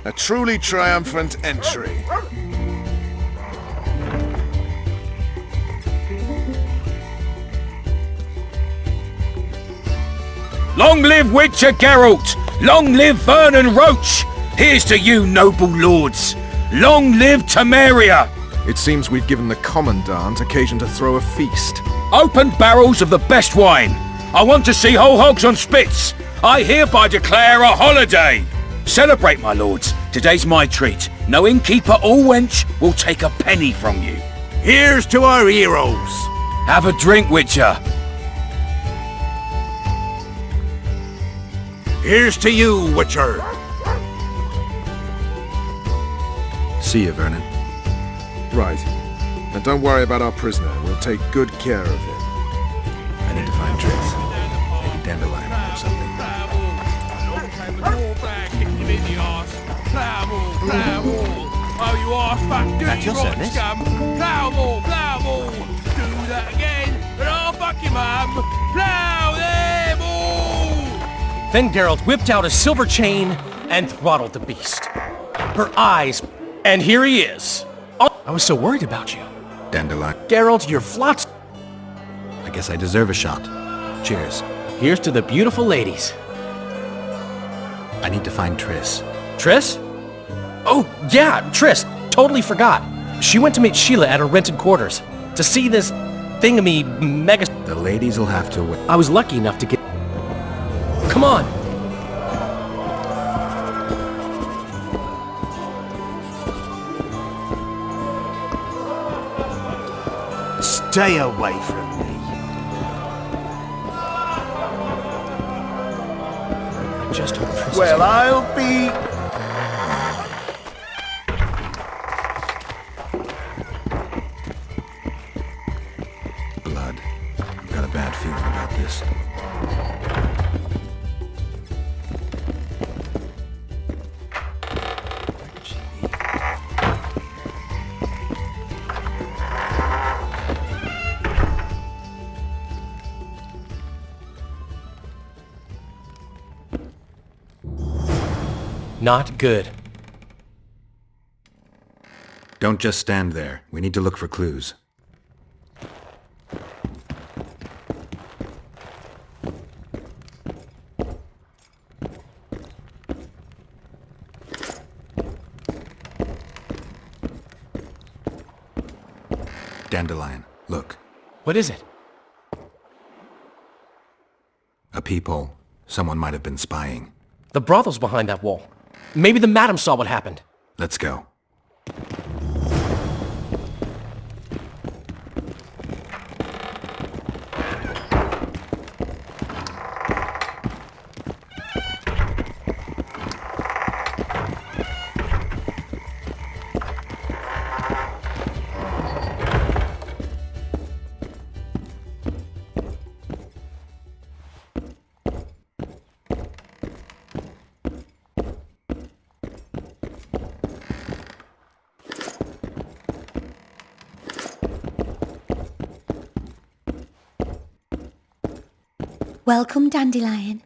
A truly triumphant entry. Long live Witcher Geralt! Long live Vernon Roach! Here's to you, noble lords! Long live Temeria! It seems we've given the Commandant occasion to throw a feast. Open barrels of the best wine! I want to see whole hogs on spits! I hereby declare a holiday! Celebrate, my lords. Today's my treat. No innkeeper or wench will take a penny from you. Here's to our heroes. Have a drink, Witcher. Here's to you, Witcher. See you, Vernon. Right. Now don't worry about our prisoner. We'll take good care of him. I need to find Tris. Maybe Dandelion or something. Oh, you arse-fuck, do you rotten scum! Plough them all, plough them all! Do that again, and I'll fuck your mum! Plough them all! Then Geralt whipped out a silver chain and throttled the beast. Her eyes, and here he is. I was so worried about you. Dandelion. Geralt, you're flots. I guess I deserve a shot. Cheers. Here's to the beautiful ladies. I need to find Tris. Tris? Oh, yeah, Tris. Totally forgot. She went to meet Sheila at her rented quarters to see this thingamy mega... The ladies will have to wait. I was lucky enough to get... Come on. Stay away from me. I just hope Tris Well, I'll be... Blood. I've got a bad feeling about this. Not good. Don't just stand there. We need to look for clues. Dandelion, look. What is it? A peephole. Someone might have been spying. The brothel's behind that wall. Maybe the madam saw what happened. Let's go. Welcome, Dandelion.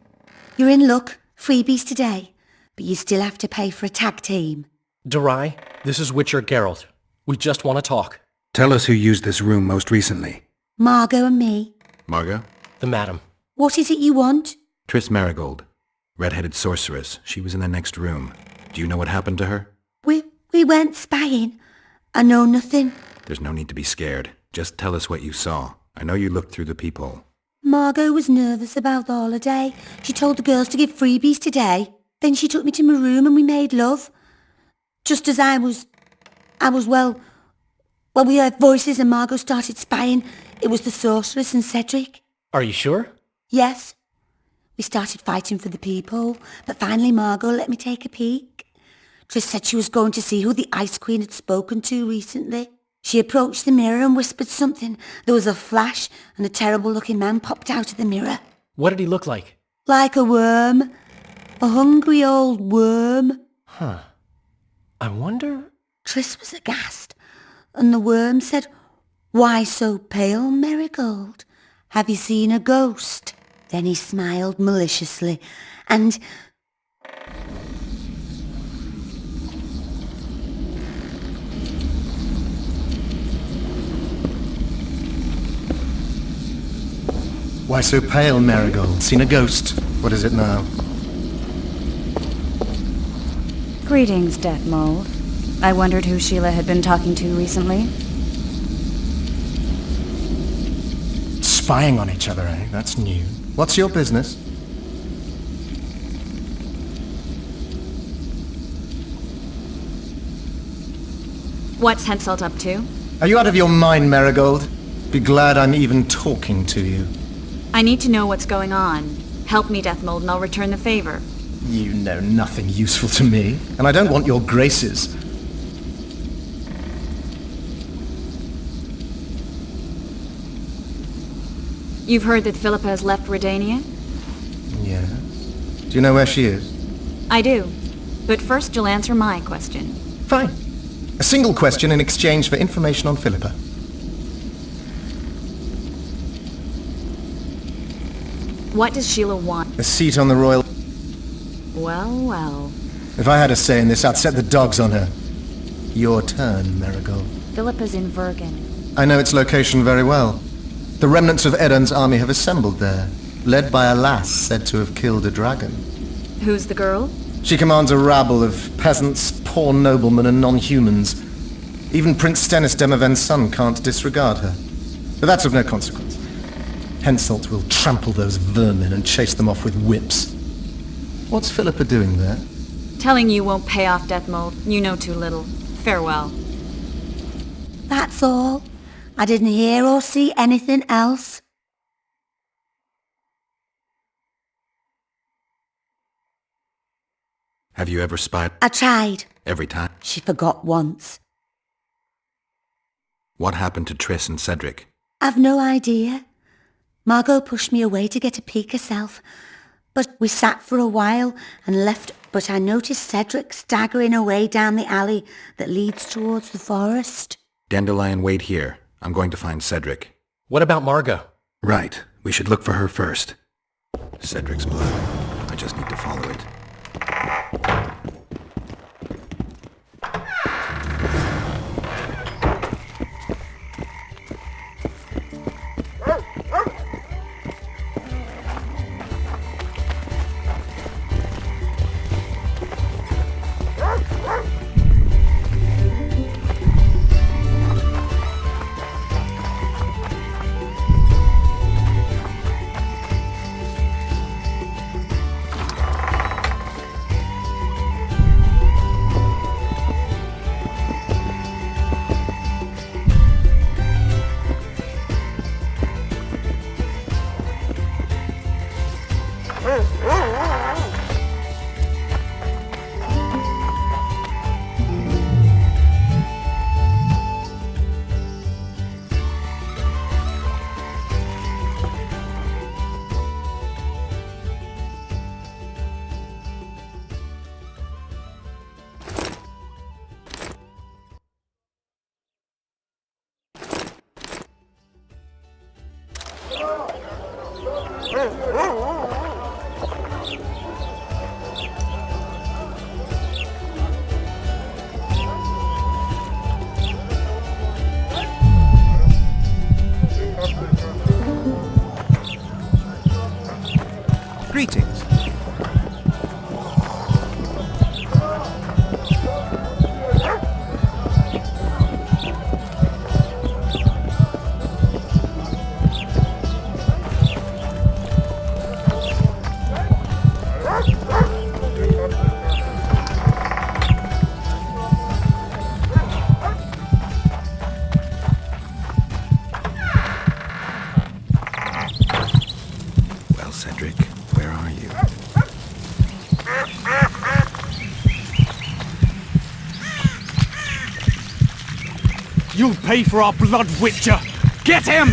You're in luck. Freebies today. But you still have to pay for a tag team. Durai, this is Witcher Geralt. We just want to talk. Tell us who used this room most recently. Margot and me. Margot? The madam. What is it you want? Triss Marigold. Red-headed sorceress. She was in the next room. Do you know what happened to her? We weren't spying. I know nothing. There's no need to be scared. Just tell us what you saw. I know you looked through the peephole. Margot was nervous about the holiday. She told the girls to give freebies today. Then she took me to my room and we made love. Just as I was, well, we heard voices and Margot started spying. It was the sorceress and Cedric. Are you sure? Yes. We started fighting for the peephole, but finally Margot let me take a peek. Triss said she was going to see who the Ice Queen had spoken to recently. She approached the mirror and whispered something. There was a flash and a terrible-looking man popped out of the mirror. What did he look like? Like a worm. A hungry old worm. Huh. I wonder... Triss was aghast, and the worm said, "Why so pale, Marigold? Have you seen a ghost?" Then he smiled maliciously, and... Why so pale, Marigold? Seen a ghost? What is it now? Greetings, Death Mold. I wondered who Sheila had been talking to recently. Spying on each other, eh? That's new. What's your business? What's Henselt up to? Are you out of your mind, Marigold? Be glad I'm even talking to you. I need to know what's going on. Help me, Death Mold, and I'll return the favor. You know nothing useful to me, and I don't want your graces. You've heard that Philippa has left Redania? Yes. Do you know where she is? I do. But first you'll answer my question. Fine. A single question in exchange for information on Philippa. What does Sheila want? A seat on the royal... Well, well. If I had a say in this, I'd set the dogs on her. Your turn, Marigold. Philippa's in Vergen. I know its location very well. The remnants of Eden's army have assembled there, led by a lass said to have killed a dragon. Who's the girl? She commands a rabble of peasants, poor noblemen and non-humans. Even Prince Stennis Demaven's son can't disregard her. But that's of no consequence. Henselt will trample those vermin and chase them off with whips. What's Philippa doing there? Telling you won't pay off, Death Mold. You know too little. Farewell. That's all. I didn't hear or see anything else. Have you ever spied? I tried. Every time? She forgot once. What happened to Triss and Cedric? I've no idea. Margot pushed me away to get a peek herself. But we sat for a while and left, but I noticed Cedric staggering away down the alley that leads towards the forest. Dandelion, wait here. I'm going to find Cedric. What about Margot? Right. We should look for her first. Cedric's blood. I just need to follow it. You'll pay for our blood, Witcher! Get him!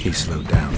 He slowed down.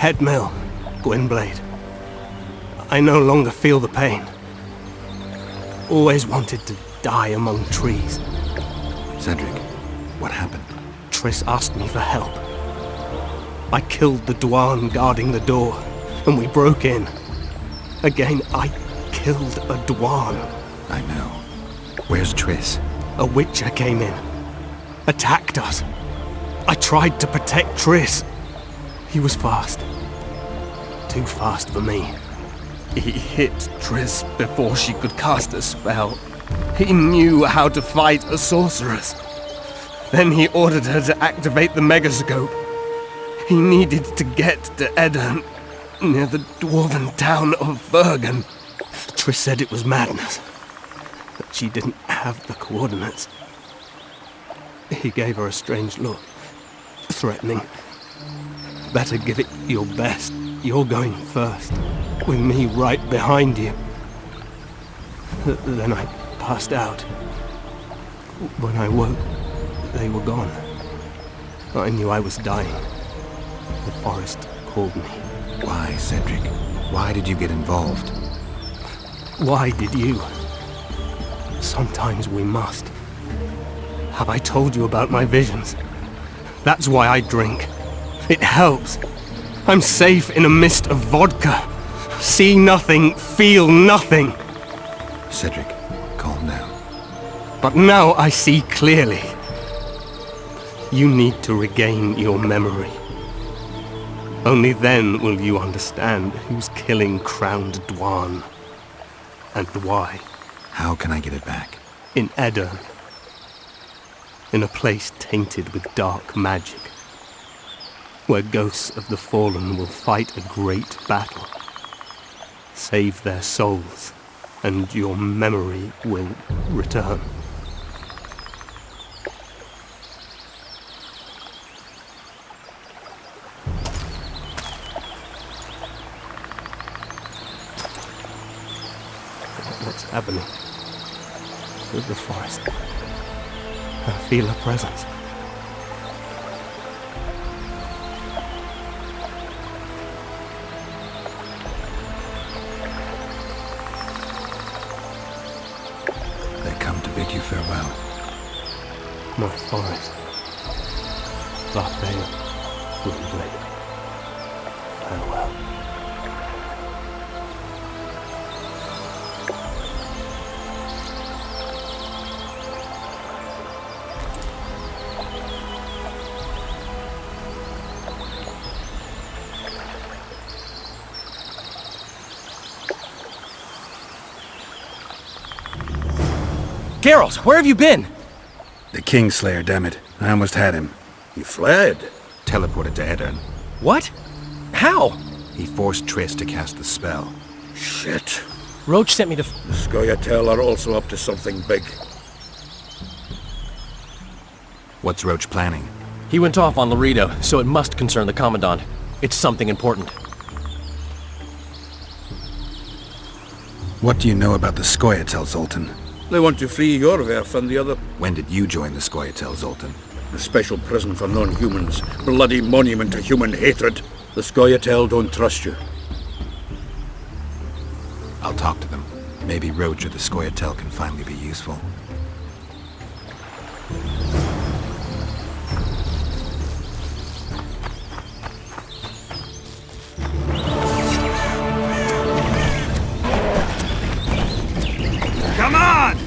Headmill, Gwynblade. I no longer feel the pain. Always wanted to die among trees. Cedric, what happened? Triss asked me for help. I killed the Dwan guarding the door, and we broke in. Again, I killed a Dwan. I know. Where's Triss? A Witcher came in, attacked us. I tried to protect Triss. He was fast. Too fast for me. He hit Triss before she could cast a spell. He knew how to fight a sorceress. Then he ordered her to activate the megascope. He needed to get to Edirn, near the dwarven town of Bergen. Triss said it was madness, that she didn't have the coordinates. He gave her a strange look, threatening. Better give it your best. You're going first, with me right behind you. Then I passed out. When I woke, they were gone. I knew I was dying. The forest called me. Why, Cedric? Why did you get involved? Why did you? Sometimes we must. Have I told you about my visions? That's why I drink. It helps. I'm safe in a mist of vodka. See nothing, feel nothing. Cedric, calm down. But now I see clearly. You need to regain your memory. Only then will you understand who's killing Crowned Dwan. And why. How can I get it back? In Edirn. In a place tainted with dark magic. Where ghosts of the fallen will fight a great battle. Save their souls, and your memory will return. What's happening? With the forest. I feel a presence. Bid you farewell. My forest. Farewell, Longplay. Farewell. Geralt, where have you been? The Kingslayer, damn it. I almost had him. He fled. Teleported to Edirn. What? How? He forced Triss to cast the spell. Shit. Roach sent me to... The Scoia'tael are also up to something big. What's Roach planning? He went off on Laredo, so it must concern the Commandant. It's something important. What do you know about the Scoia'tael, Zoltan? They want to free Yorwerf and the other... When did you join the Scoia'tael, Zoltan? A special prison for non-humans. Bloody monument to human hatred. The Scoia'tael don't trust you. I'll talk to them. Maybe Roach or the Scoia'tael can finally be useful. Come on!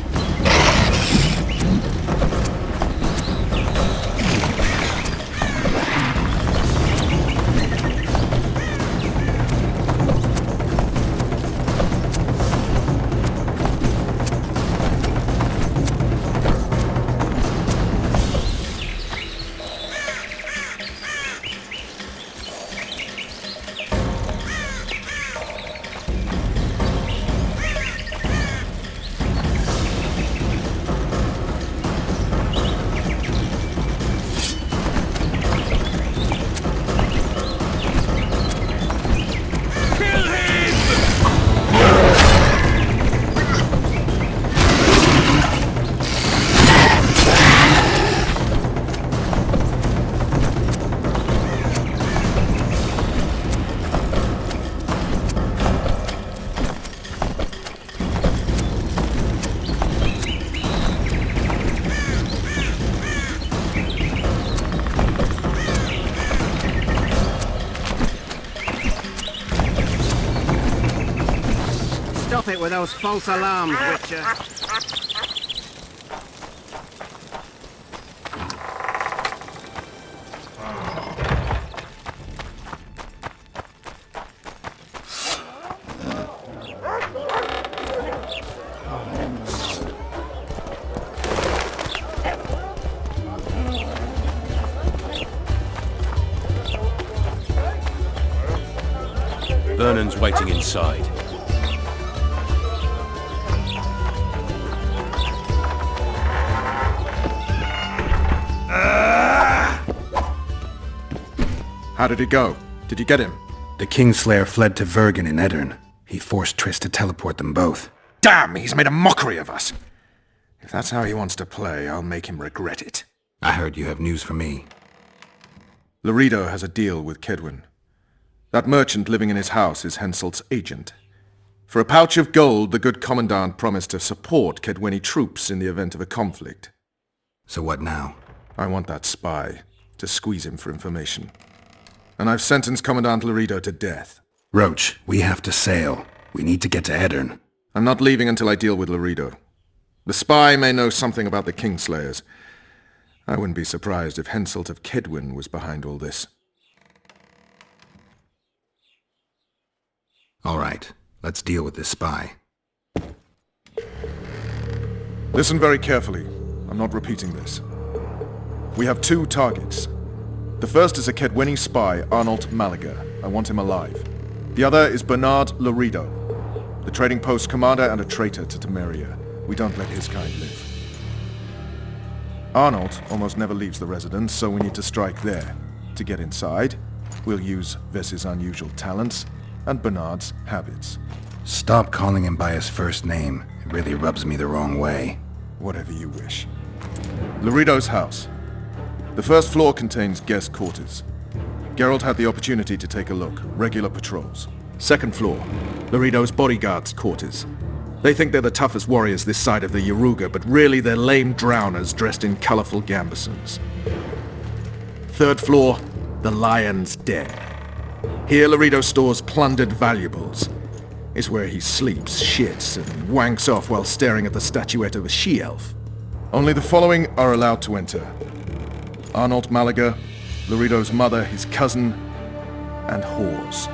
Stop it with those false alarms, Witcher. Vernon's waiting inside. How did it go? Did you get him? The Kingslayer fled to Vergen in Edirn. He forced Triss to teleport them both. Damn, he's made a mockery of us. If that's how he wants to play, I'll make him regret it. I heard you have news for me. Laredo has a deal with Kedwin. That merchant living in his house is Henselt's agent. For a pouch of gold, the good Commandant promised to support Kedweni troops in the event of a conflict. So what now? I want that spy to squeeze him for information. And I've sentenced Commandant Laredo to death. Roach, we have to sail. We need to get to Edirn. I'm not leaving until I deal with Laredo. The spy may know something about the Kingslayers. I wouldn't be surprised if Henselt of Kedwin was behind all this. All right, let's deal with this spy. Listen very carefully. I'm not repeating this. We have two targets. The first is a Kedweni spy, Arnold Malaga. I want him alive. The other is Bernard Laredo, the trading post commander and a traitor to Temeria. We don't let his kind live. Arnold almost never leaves the residence, so we need to strike there. To get inside, we'll use Vess's unusual talents and Bernard's habits. Stop calling him by his first name. It really rubs me the wrong way. Whatever you wish. Laredo's house. The first floor contains guest quarters. Geralt had the opportunity to take a look. Regular patrols. Second floor, Laredo's bodyguards' quarters. They think they're the toughest warriors this side of the Yaruga, but really they're lame drowners dressed in colorful gambesons. Third floor, the Lion's Den. Here Laredo stores plundered valuables. It's where he sleeps, shits, and wanks off while staring at the statuette of a she-elf. Only the following are allowed to enter. Arnold Malaga, Laredo's mother, his cousin, and whores.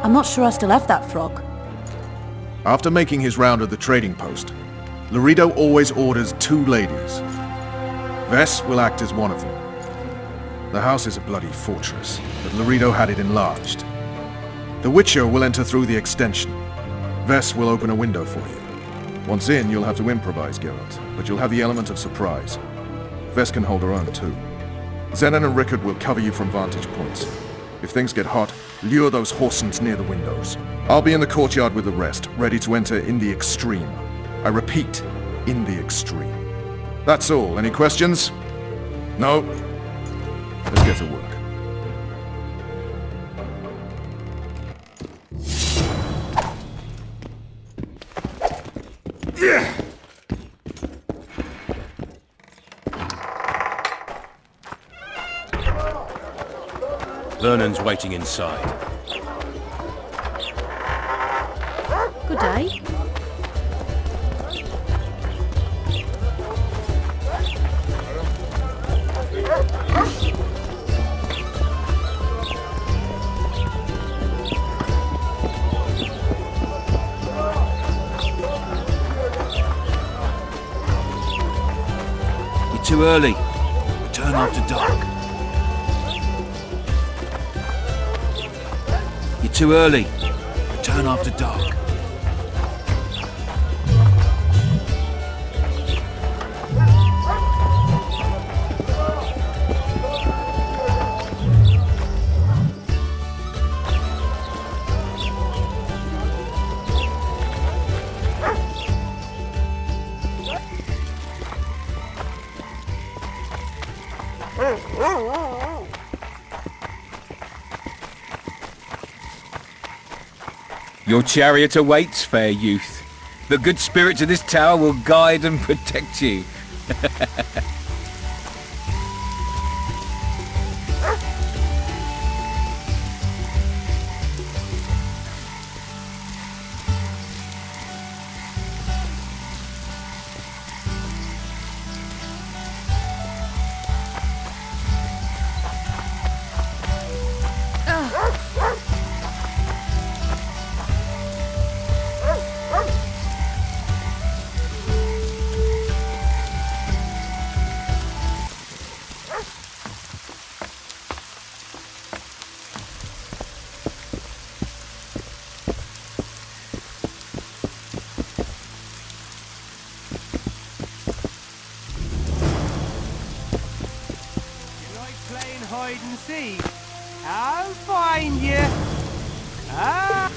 I'm not sure I still have that frog. After making his round of the trading post, Laredo always orders 2 ladies. Vess will act as one of them. The house is a bloody fortress, but Laredo had it enlarged. The Witcher will enter through the extension. Vess will open a window for you. Once in, you'll have to improvise, Geralt, but you'll have the element of surprise. Vess can hold her own, too. Zenon and Rickard will cover you from vantage points. If things get hot, lure those horsens near the windows. I'll be in the courtyard with the rest, ready to enter in the extreme. I repeat, in the extreme. That's all. Any questions? No? Let's get to work. Vernon's waiting inside. Good day. You're too early. Return after dark. You're too early. Return after dark. Your chariot awaits, fair youth. The good spirits of this tower will guide and protect you. Hide and seek. I'll find you. Ah!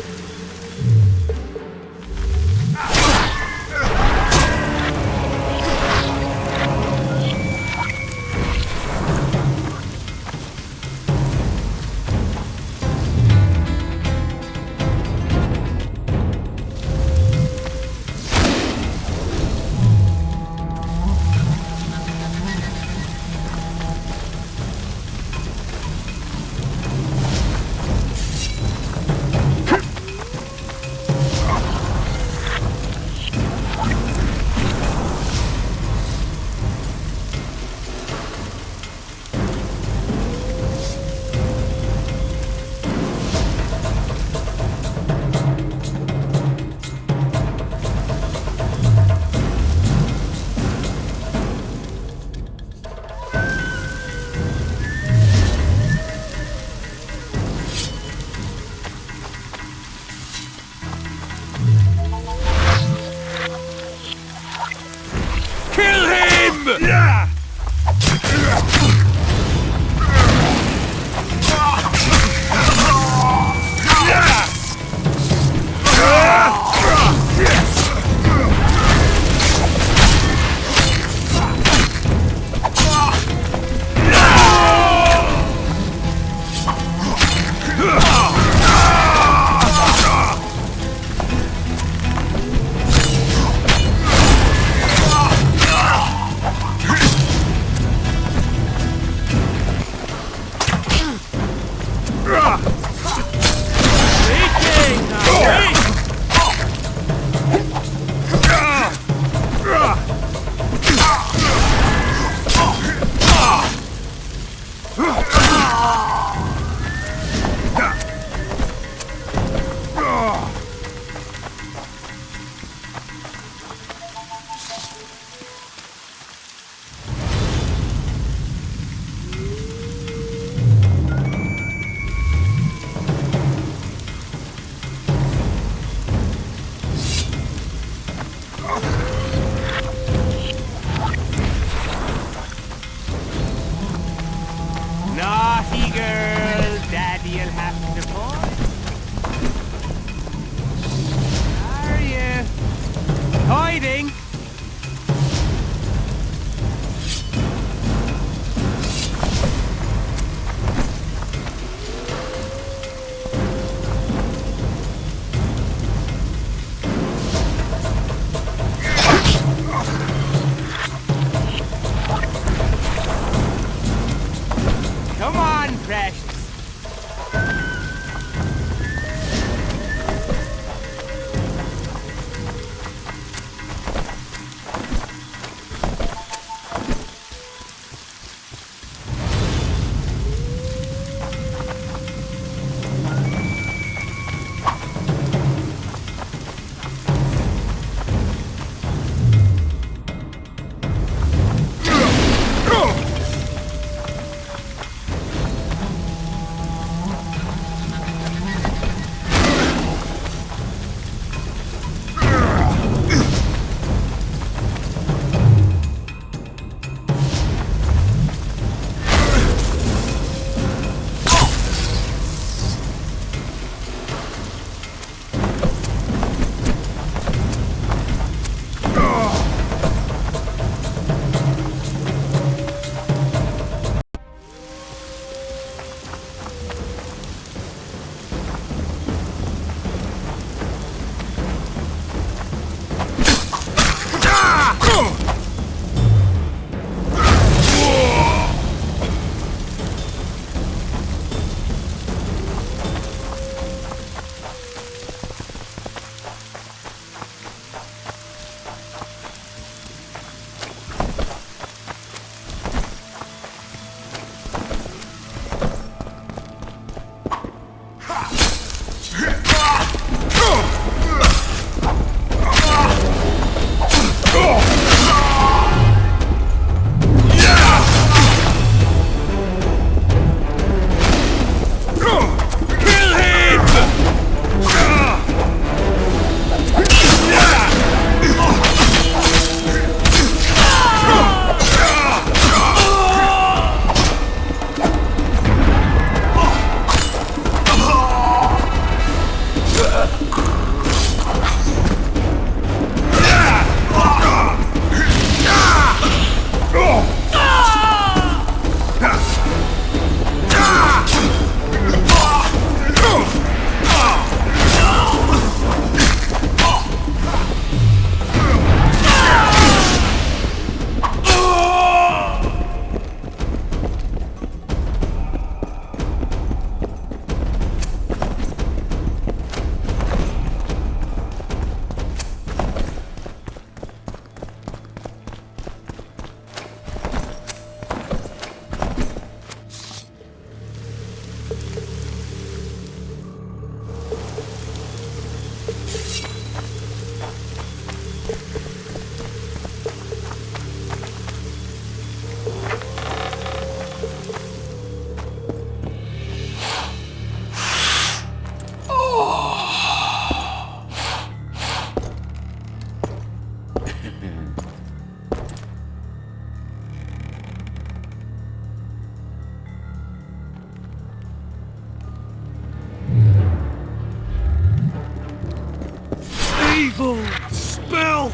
Evil spell!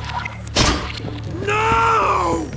No!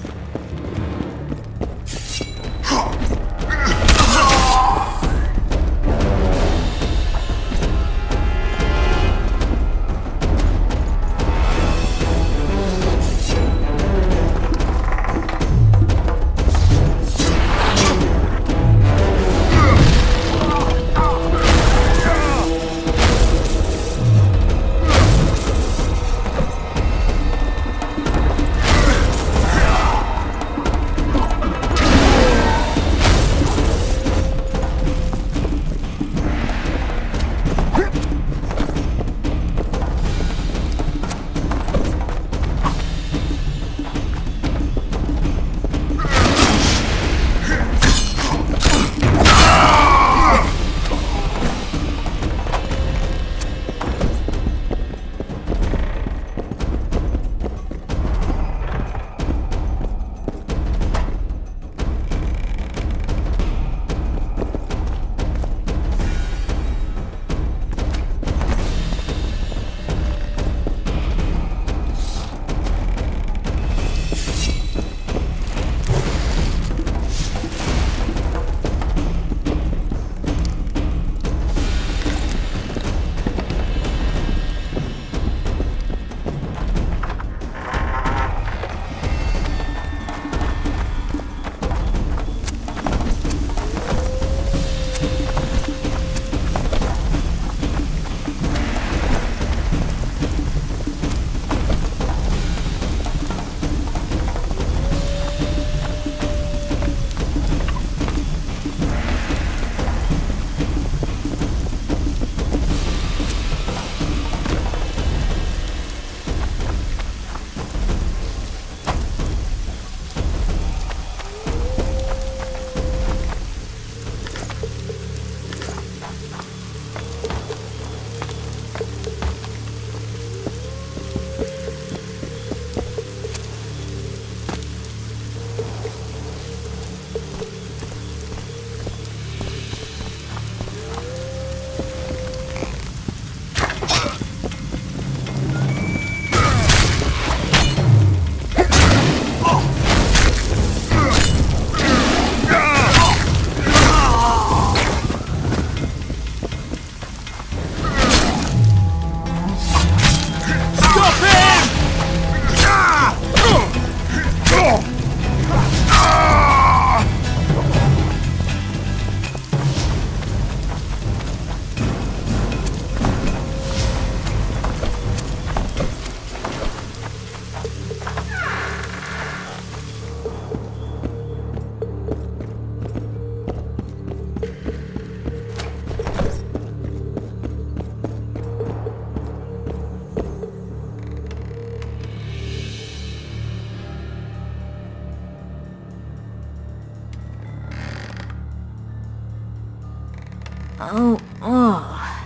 Oh.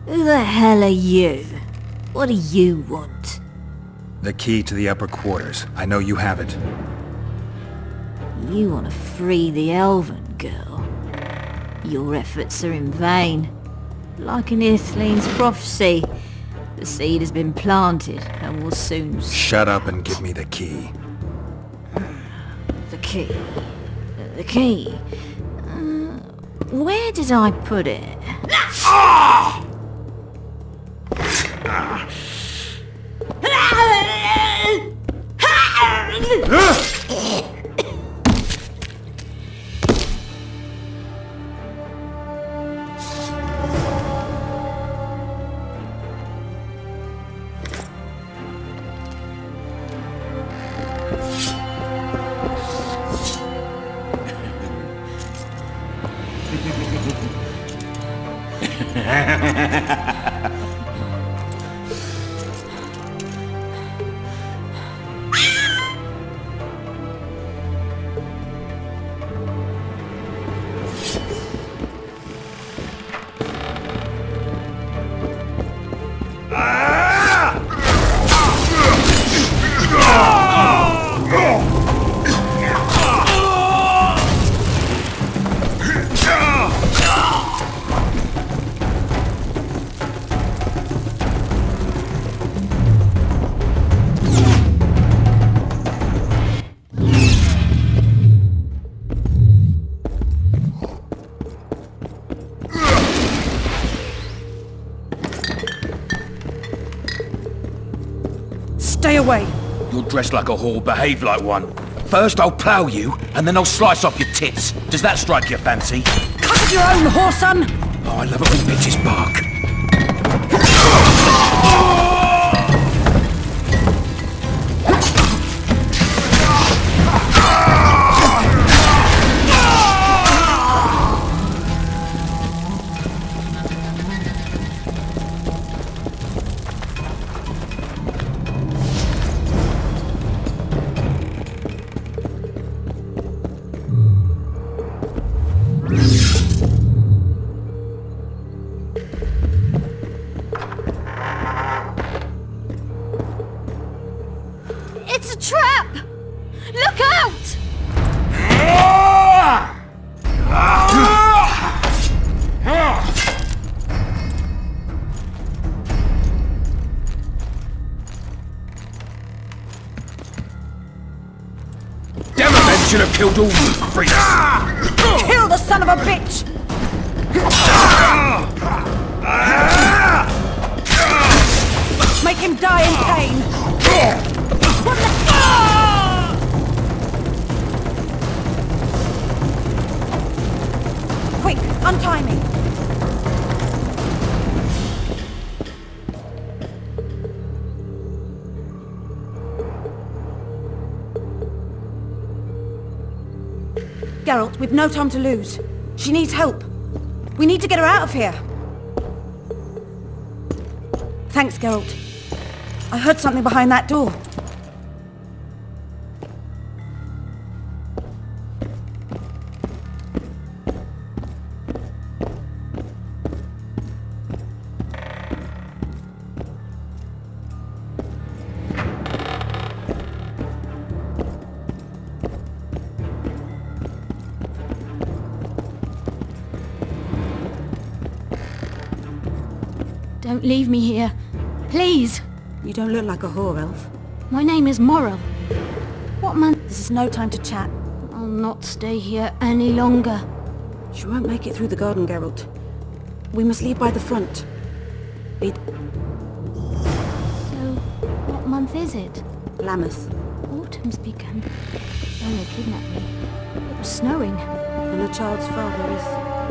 Who the hell are you? What do you want? The key to the upper quarters. I know you have it. You want to free the elven girl. Your efforts are in vain. Like in Islene's prophecy, the seed has been planted and will soon... Shut up and give me the key. The key. The key. Where did I put it? Stay away! You're dressed like a whore, behave like one. First I'll plough you, and then I'll slice off your tits. Does that strike your fancy? Cut of your own, whoreson! Oh, I love it when bitches bark. It's a trap! Look out! Demermen should have killed all you freaks! Kill the son of a bitch! Make him die in pain! Quick, untie me! Geralt, we've no time to lose. She needs help. We need to get her out of here. Thanks, Geralt. I heard something behind that door. Don't leave me here. Please. You don't look like a whore, elf. My name is Morrill. What month? This is no time to chat. I'll not stay here any longer. She won't make it through the garden, Geralt. We must leave by the front. So, what month is it? Lammas. Autumn's begun. Ella kidnapped me. It was snowing. And a child's father is...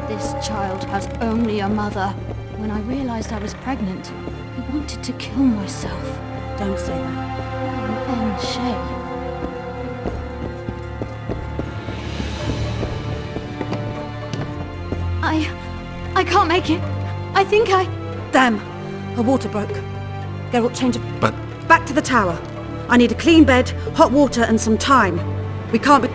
This child has only a mother. When I realized I was pregnant, I wanted to kill myself. Don't say that. And Shay. I can't make it. I think I... Damn! Her water broke. Geralt, change of... But... Back to the tower. I need a clean bed, hot water, and some time. We can't be...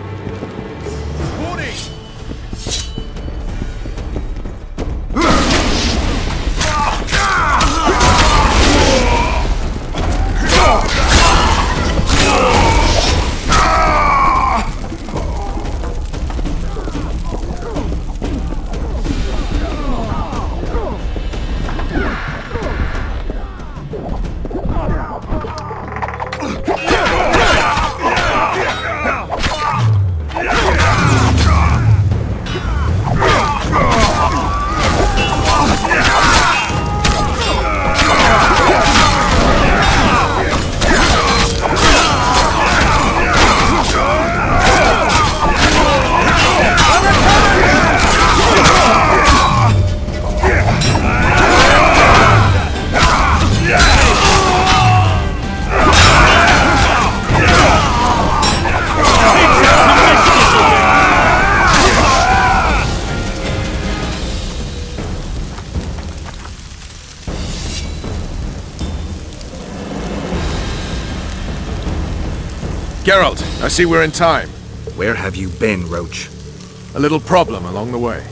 Geralt, I see we're in time. Where have you been, Roach? A little problem along the way.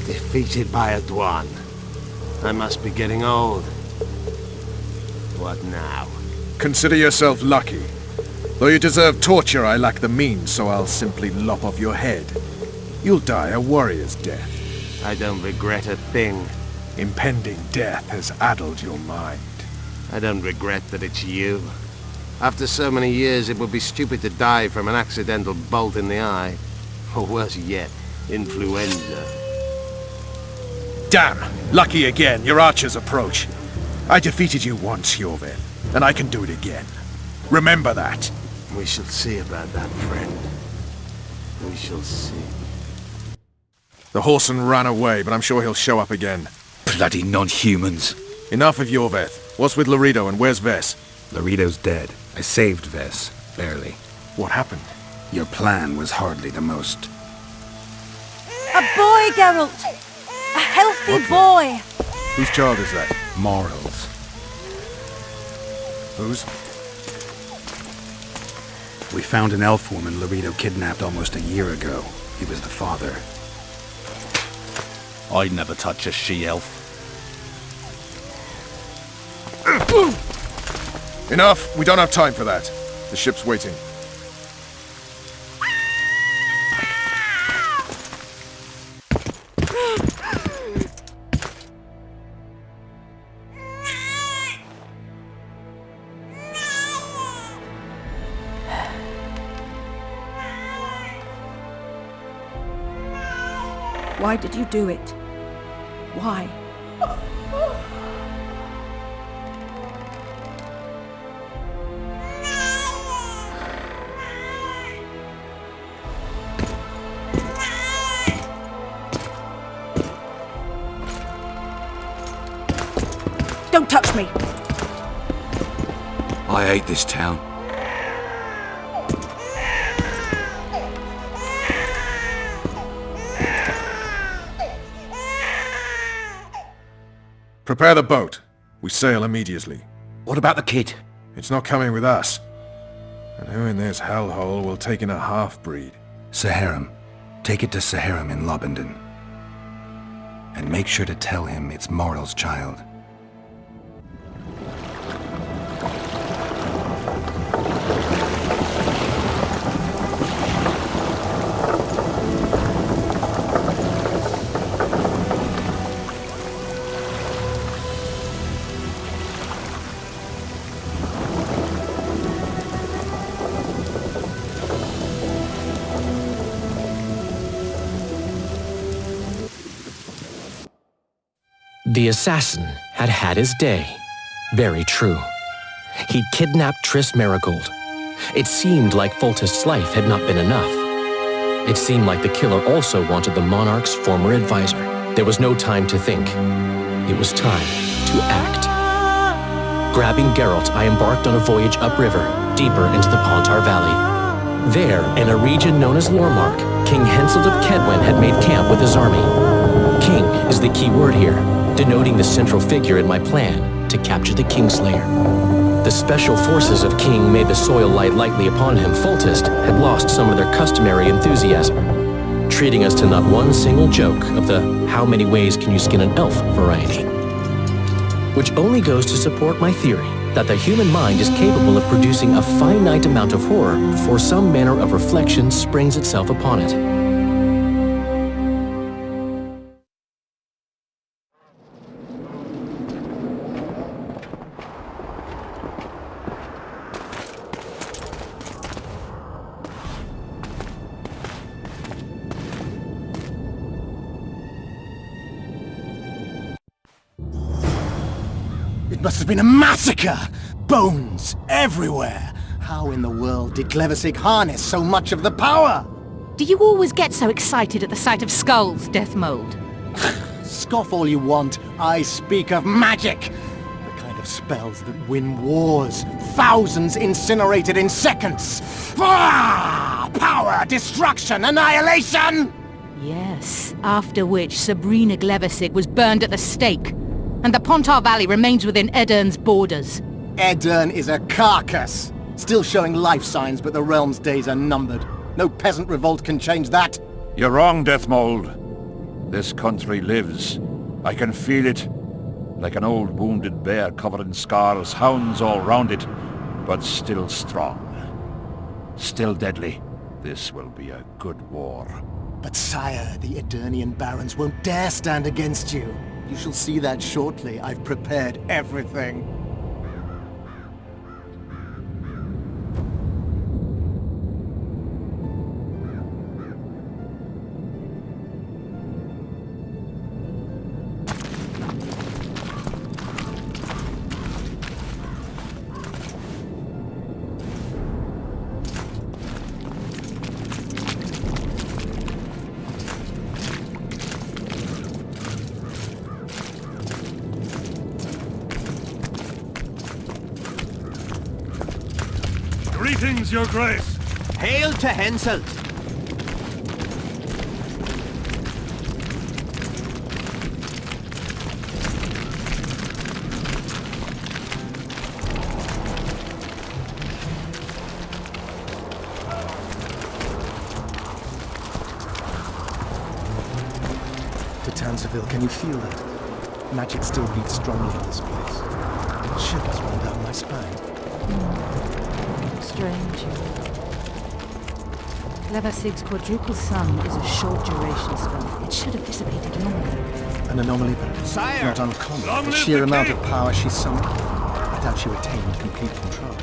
Defeated by a Dwan. I must be getting old. What now? Consider yourself lucky. Though you deserve torture, I lack the means, so I'll simply lop off your head. You'll die a warrior's death. I don't regret a thing. Impending death has addled your mind. I don't regret that it's you. After so many years, it would be stupid to die from an accidental bolt in the eye. Or worse yet, influenza. Damn! Lucky again, your archers approach. I defeated you once, Jorvin, and I can do it again. Remember that. We shall see about that, friend. We shall see. The horseman ran away, but I'm sure he'll show up again. Bloody non-humans. Enough of Jorveth. What's with Laredo and where's Ves? Laredo's dead. I saved Ves. Barely. What happened? Your plan was hardly the most. A boy, Geralt! A healthy boy! Whose child is that? Morals. Whose? We found an elf woman Laredo kidnapped almost a year ago. He was the father. I'd never touch a she-elf. Enough! We don't have time for that. The ship's waiting. Why did you do it? Why? Don't touch me! I hate this town. Prepare the boat. We sail immediately. What about the kid? It's not coming with us. And who in this hellhole will take in a half-breed? Saharim. Take it to Saharim in Lobendon. And make sure to tell him it's Moral's child. The assassin had had his day. Very true. He'd kidnapped Triss Marigold. It seemed like Foltest's life had not been enough. It seemed like the killer also wanted the monarch's former advisor. There was no time to think. It was time to act. Grabbing Geralt, I embarked on a voyage upriver, deeper into the Pontar Valley. There, in a region known as Lormark, King Henselt of Kedwen had made camp with his army. King is the key word here, denoting the central figure in my plan to capture the Kingslayer. The special forces of King made the soil lie lightly upon him. Foltest had lost some of their customary enthusiasm, treating us to not one single joke of the how many ways can you skin an elf variety. Which only goes to support my theory that the human mind is capable of producing a finite amount of horror before some manner of reflection springs itself upon it. It must have been a massacre! Bones everywhere! How in the world did Glevesig harness so much of the power? Do you always get so excited at the sight of skulls, Death Mold? Scoff all you want, I speak of magic! The kind of spells that win wars. Thousands incinerated in seconds! Power, destruction, annihilation! Yes, after which Sabrina Glevesig was burned at the stake. And the Pontar Valley remains within Edern's borders. Edern is a carcass. Still showing life signs, but the realm's days are numbered. No peasant revolt can change that. You're wrong, Deathmold. This country lives. I can feel it. Like an old wounded bear covered in scars, hounds all round it, but still strong. Still deadly. This will be a good war. But sire, the Eternian barons won't dare stand against you. You shall see that shortly. I've prepared everything. Greetings, Your Grace! Hail to Henselt! To Tanserville, can you feel that? Magic still beats strongly in this place. Shivers run down my spine. Strange. Glevesig's quadruple sum is a short-duration spell. It should have dissipated long ago. An anomaly, but Sire! not uncommon. Long The live sheer the amount king! of power she summoned, I doubt she retained complete control.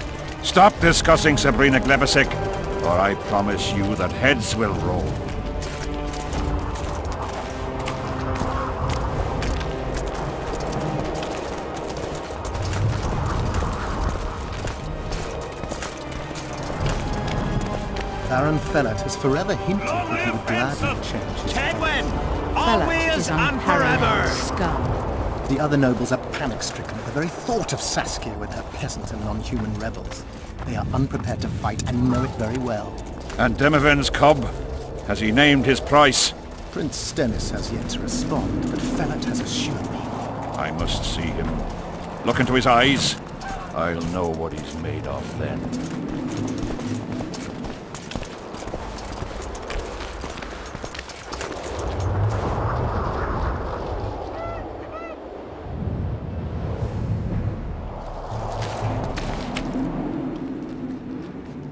Stop discussing Sabrina Glevesig, or I promise you that heads will roll. Baron Fellat has forever hinted that he would gladly change his Kedwen! Always and forever! Scum. The other nobles are panic-stricken at the very thought of Saskia with her peasant and non-human rebels. They are unprepared to fight and know it very well. And Demiven's cub? Has he named his price? Prince Stennis has yet to respond, but Fellat has assured me. I must see him. Look into his eyes. I'll know what he's made of then.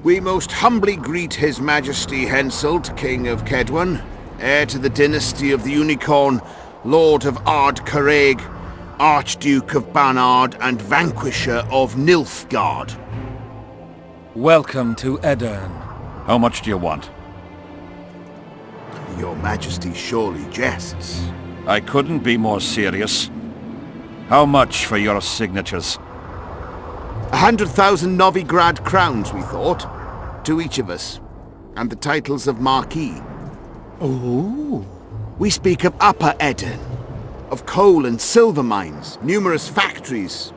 We most humbly greet His Majesty Henselt, King of Kedwen, heir to the dynasty of the Unicorn, Lord of Ard Caraig, Archduke of Banard, and Vanquisher of Nilfgaard. Welcome to Edern. How much do you want? Your Majesty surely jests. I couldn't be more serious. How much for your signatures? 100,000 Novigrad crowns, we thought. To each of us. And the titles of Marquis. Oh. We speak of Upper Edern. Of coal and silver mines, numerous factories.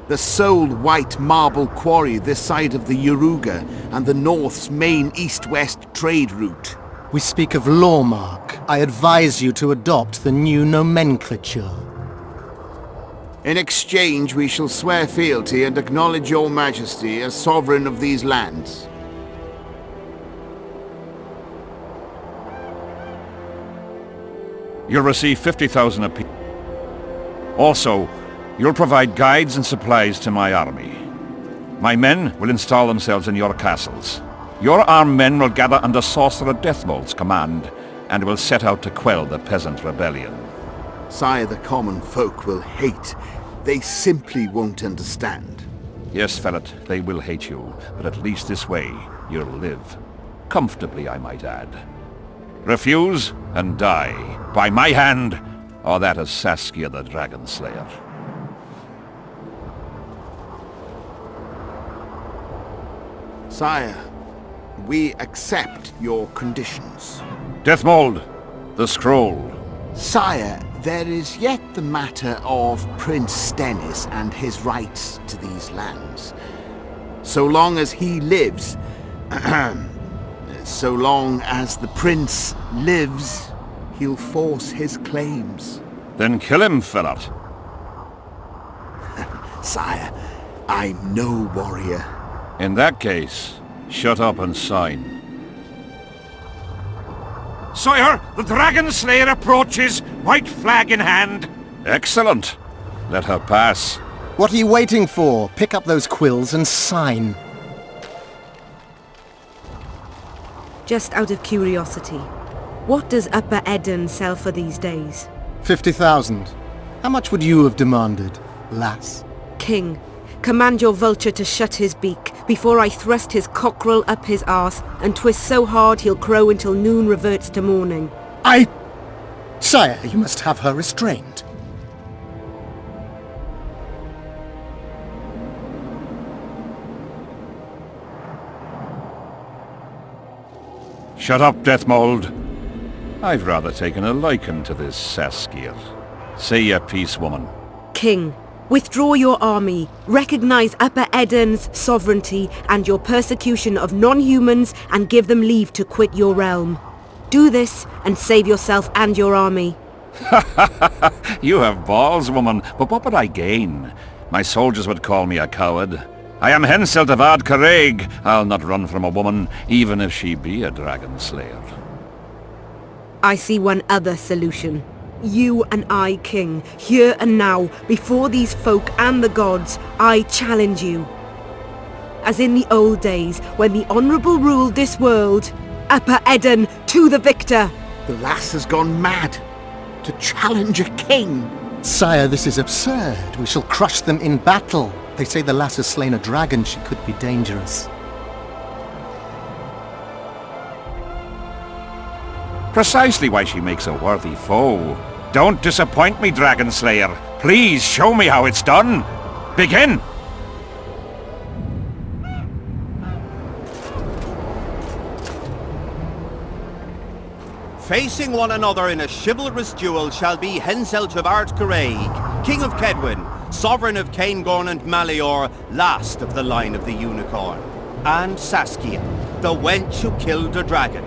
The sole white marble quarry this side of the Yaruga, and the North's main east-west trade route. We speak of Lawmark. I advise you to adopt the new nomenclature. In exchange, we shall swear fealty and acknowledge your majesty as sovereign of these lands. You'll receive 50,000 apiece. Also, you'll provide guides and supplies to my army. My men will install themselves in your castles. Your armed men will gather under Sorcerer Deathmold's command and will set out to quell the peasant rebellion. Sire, the common folk will hate. They simply won't understand. Yes, Fellet, they will hate you, but at least this way you'll live. Comfortably, I might add. Refuse and die, by my hand, or that of Saskia the Dragon Slayer. Sire, we accept your conditions. Deathmold, the scroll. Sire, there is yet the matter of Prince Stennis and his rights to these lands. So long as he lives, so long as the prince lives, he'll force his claims. Then kill him, Fellet. Sire, I'm no warrior. In that case, shut up and sign. Sire, the Dragon Slayer approaches, white flag in hand. Excellent. Let her pass. What are you waiting for? Pick up those quills and sign. Just out of curiosity, what does Upper Eden sell for these days? 50,000. How much would you have demanded, lass? King, command your vulture to shut his beak before I thrust his cockerel up his arse and twist so hard he'll crow until noon reverts to morning. Sire, you must have her restrained. Shut up, Deathmold. I've rather taken a liking to this Saskia. Say your piece, woman. King, withdraw your army, recognize Upper Eden's sovereignty and your persecution of non-humans, and give them leave to quit your realm. Do this and save yourself and your army. You have balls, woman, but what would I gain? My soldiers would call me a coward. I am Henselt of Ard Caraig. I'll not run from a woman, even if she be a dragon slayer. I see one other solution. You and I, King, here and now, before these folk and the gods, I challenge you. As in the old days, when the Honourable ruled this world, Upper Eden to the victor! The lass has gone mad. To challenge a king! Sire, this is absurd. We shall crush them in battle. They say the lass has slain a dragon. She could be dangerous. Precisely why she makes a worthy foe. Don't disappoint me, Dragon Slayer. Please show me how it's done. Begin! Facing one another in a chivalrous duel shall be Henselt of Ard Caraig, King of Kedwin, Sovereign of Caingorn and Malior, last of the line of the Unicorn, and Saskia, the wench who killed a dragon.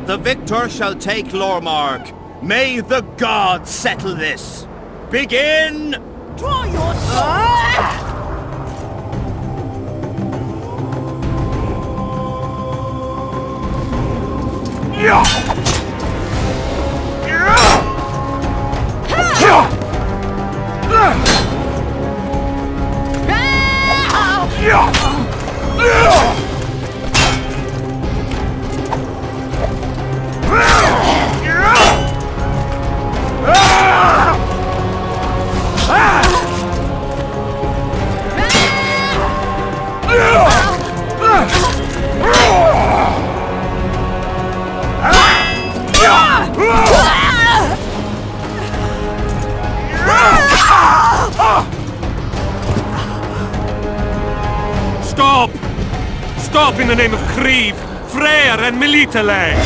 The victor shall take Lormark. May the gods settle this. Begin! Draw your sword! Stop! Stop in the name of Kriv, Freyr and Melitele!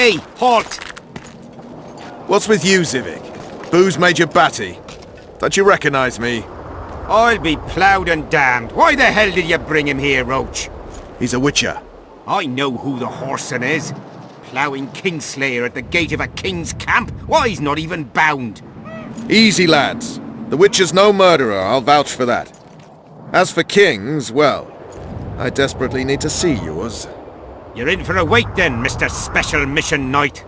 Hey, halt! What's with you, Zivik? Booze Major Batty? Don't you recognize me? I'll be ploughed and damned. Why the hell did you bring him here, Roach? He's a witcher. I know who the whoreson is. Ploughing Kingslayer at the gate of a king's camp? Why, he's not even bound. Easy, lads. The witcher's no murderer, I'll vouch for that. As for kings, well, I desperately need to see yours. You're in for a wait then, Mr. Special Mission Knight.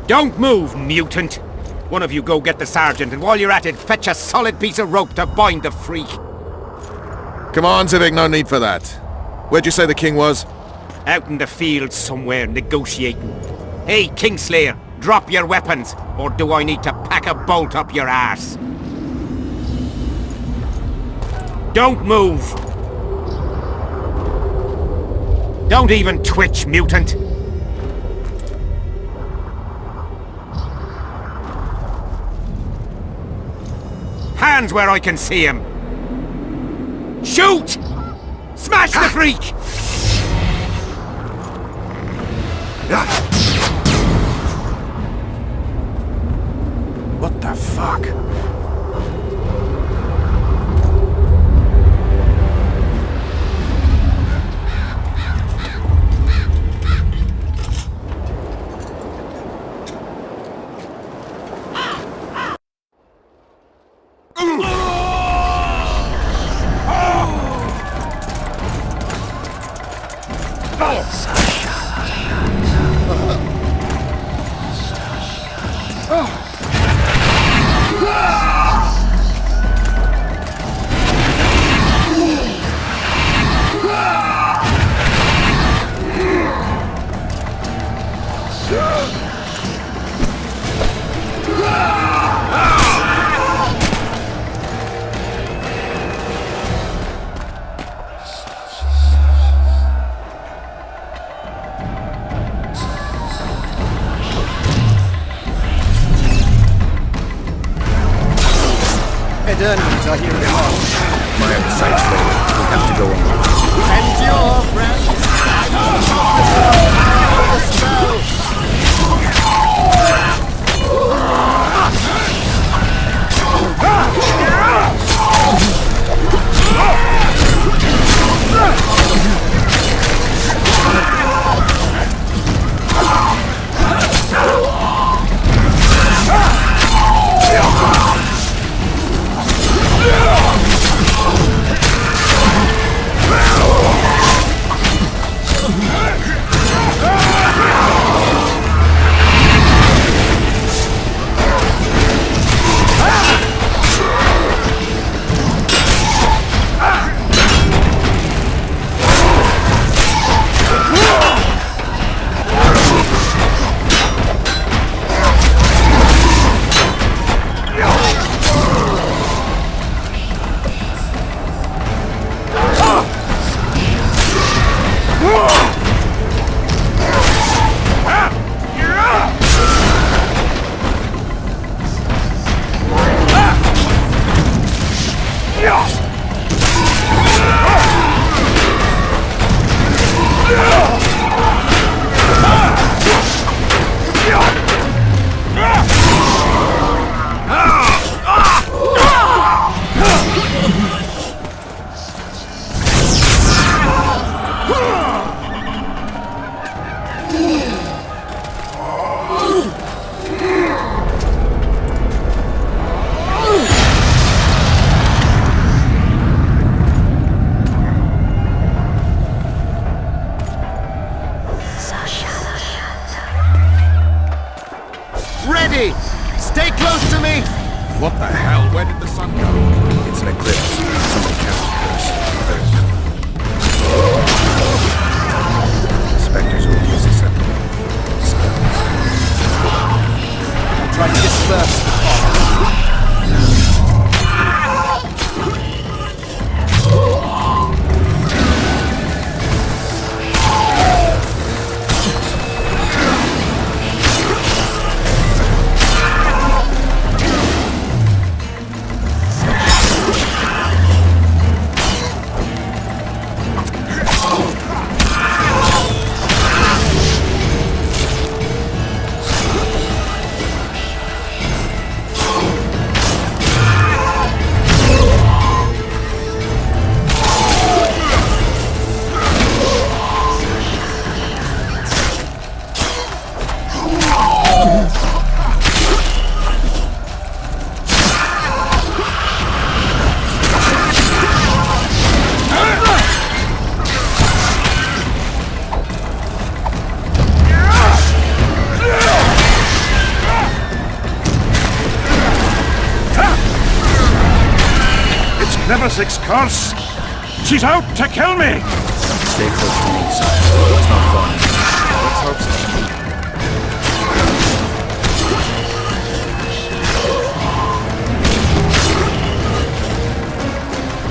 Don't move, mutant! One of you go get the sergeant, and while you're at it, fetch a solid piece of rope to bind the freak. Come on, Zivik, no need for that. Where'd you say the king was? Out in the field somewhere, negotiating. Hey, Kingslayer, drop your weapons, or do I need to pack a bolt up your arse? Don't move! Don't even twitch, mutant! Hands where I can see him! Shoot! Smash the freak! What the fuck? I hear it all. My sight's low. We have to go on. Endure, friends! Ready! Stay close to me! What the hell? Where did the sun go? It's an eclipse. Someone cast a curse. Spectres will use this spells. Try to disperse the fog. Glevisic's curse! She's out to kill me! Stay close to me, sire. It's not far. Let's hope so.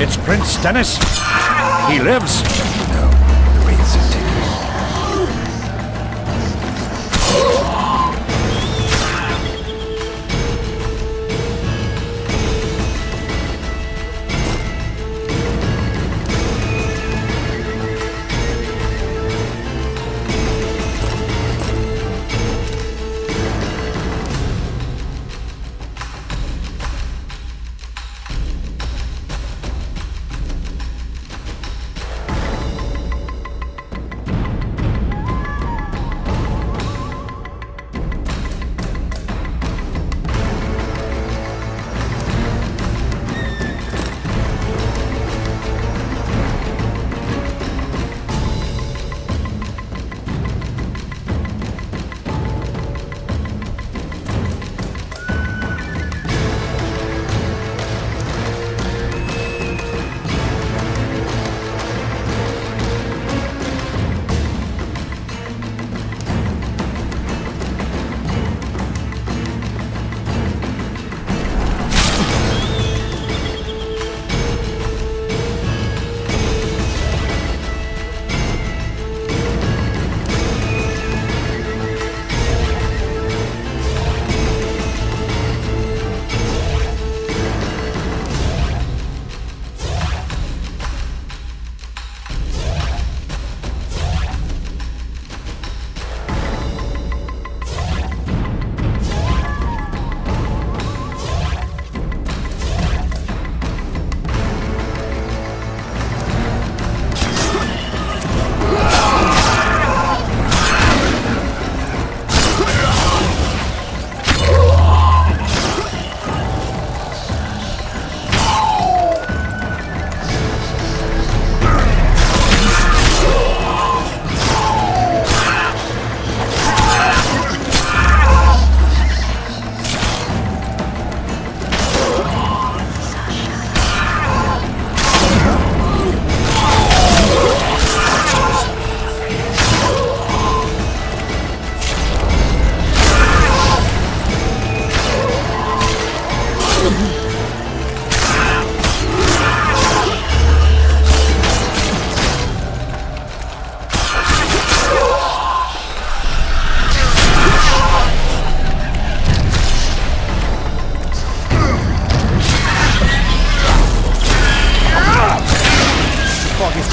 It's Prince Dennis. He lives. No, the wraiths have taken him.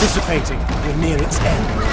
dissipating. We're near its end.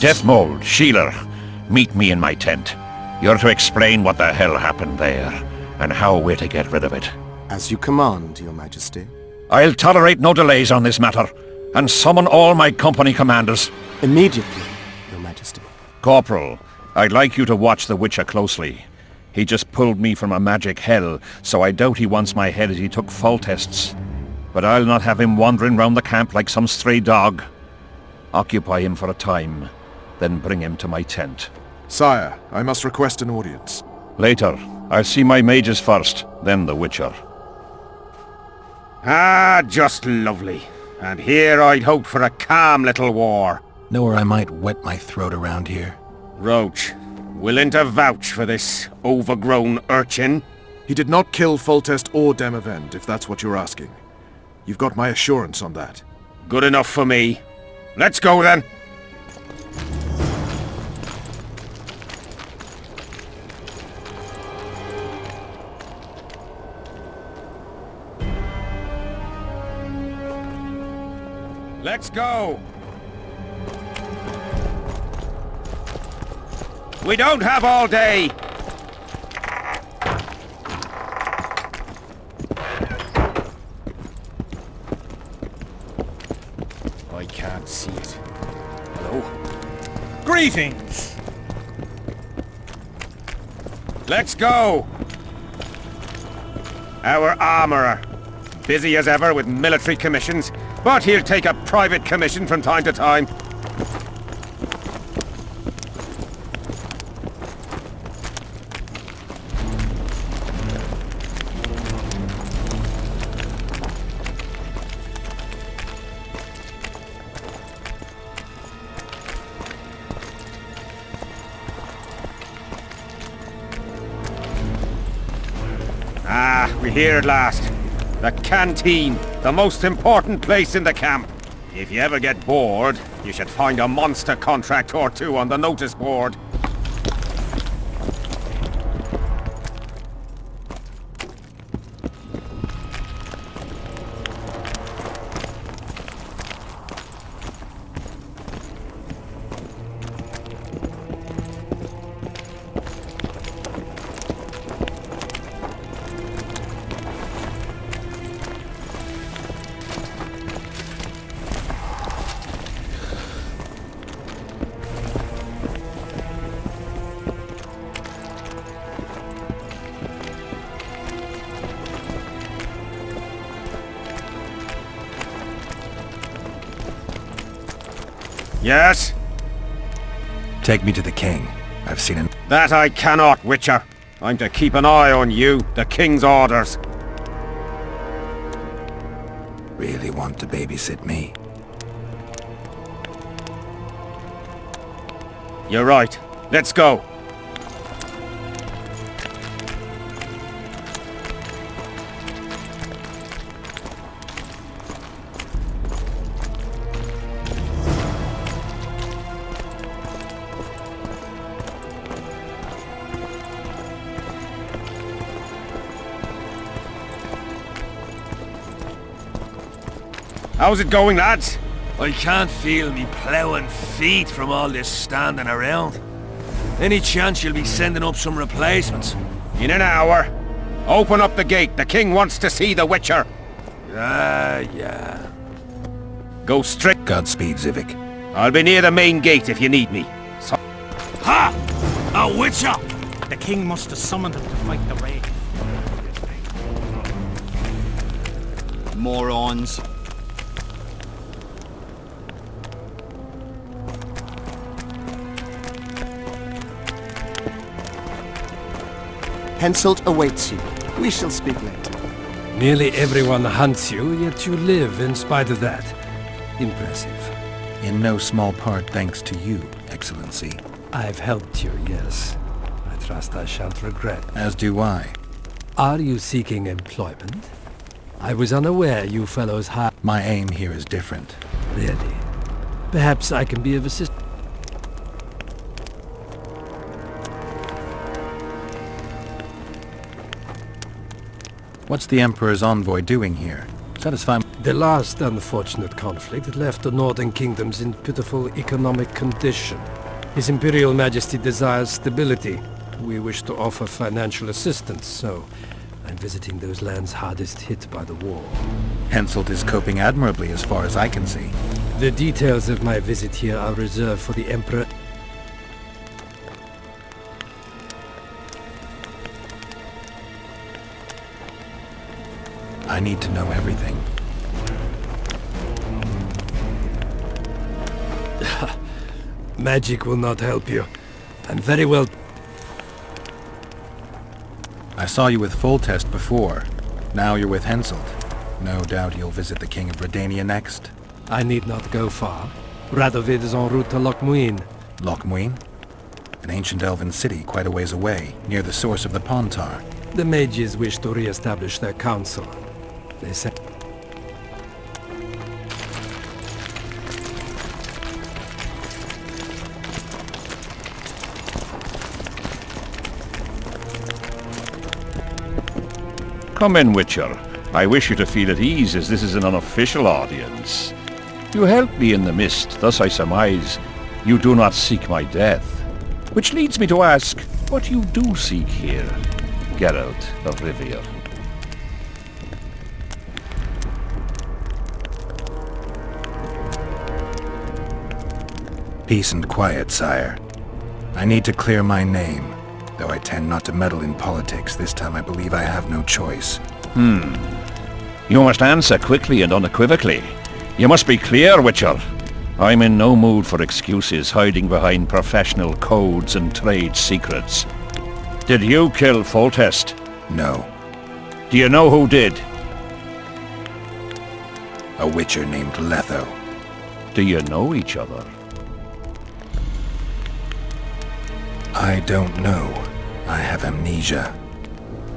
Deathmold, Sheeler, meet me in my tent. You're to explain what the hell happened there, and how we're to get rid of it. As you command, Your Majesty. I'll tolerate no delays on this matter, and summon all my company commanders. Immediately, Your Majesty. Corporal, I'd like you to watch the Witcher closely. He just pulled me from a magic hell, so I doubt he wants my head as he took fall tests. But I'll not have him wandering round the camp like some stray dog. Occupy him for a time, then bring him to my tent. Sire, I must request an audience. Later. I'll see my mages first, then the Witcher. Ah, just lovely. And here I'd hoped for a calm little war. Know where I might wet my throat around here? Roach, willing to vouch for this overgrown urchin? He did not kill Foltest or Demavend, if that's what you're asking. You've got my assurance on that. Good enough for me. Let's go then. Let's go! We don't have all day! I can't see it. Hello? Greetings! Let's go! Our armourer. Busy as ever with military commissions, but he'll take a private commission from time to time. Ah, we're here at last. The canteen, the most important place in the camp. If you ever get bored, you should find a monster contract or two on the notice board. Yes? Take me to the king. I've seen him. That I cannot, Witcher. I'm to keep an eye on you, the king's orders. Really want to babysit me? You're right. Let's go. How's it going, lads? I can't feel me ploughing feet from all this standing around. Any chance you'll be sending up some replacements? In an hour. Open up the gate. The king wants to see the Witcher. Yeah. Go straight. Godspeed, Zivik. I'll be near the main gate if you need me. So Ha! A Witcher! The king must have summoned him to fight the raid. Morons. Henselt awaits you. We shall speak later. Nearly everyone hunts you, yet you live in spite of that. Impressive. In no small part thanks to you, Excellency. I've helped you, yes. I trust I shan't regret. As do I. Are you seeking employment? I was unaware you fellows had... My aim here is different. Really? Perhaps I can be of assistance. What's the Emperor's envoy doing here? Satisfy... The last unfortunate conflict left the northern kingdoms in pitiful economic condition. His Imperial Majesty desires stability. We wish to offer financial assistance, so I'm visiting those lands hardest hit by the war. Henselt is coping admirably as far as I can see. The details of my visit here are reserved for the Emperor. I need to know everything. Magic will not help you. I'm very well... I saw you with Foltest before. Now you're with Henselt. No doubt you'll visit the King of Redania next. I need not go far. Radovid is en route to Lochmuin. Lochmuin? An ancient elven city quite a ways away, near the source of the Pontar. The mages wish to re-establish their council. They say... Come in, Witcher. I wish you to feel at ease, as this is an unofficial audience. You helped me in the mist, thus I surmise you do not seek my death. Which leads me to ask what you do seek here, Geralt of Rivia. Peace and quiet, sire. I need to clear my name. Though I tend not to meddle in politics, this time I believe I have no choice. You must answer quickly and unequivocally. You must be clear, Witcher. I'm in no mood for excuses hiding behind professional codes and trade secrets. Did you kill Foltest? No. Do you know who did? A witcher named Letho. Do you know each other? I don't know. I have amnesia.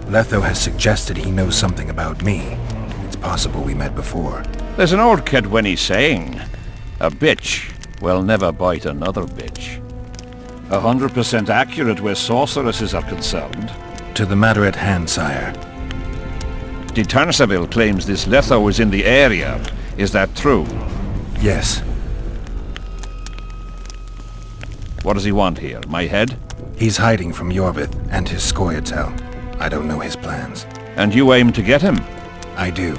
Letho has suggested he knows something about me. It's possible we met before. There's an old Kedwenny saying, a bitch will never bite another bitch. 100% accurate where sorceresses are concerned. To the matter at hand, sire. De Tanseville claims this Letho is in the area. Is that true? Yes. What does he want here? My head? He's hiding from Yorvith and his Scoia'tael. I don't know his plans. And you aim to get him? I do.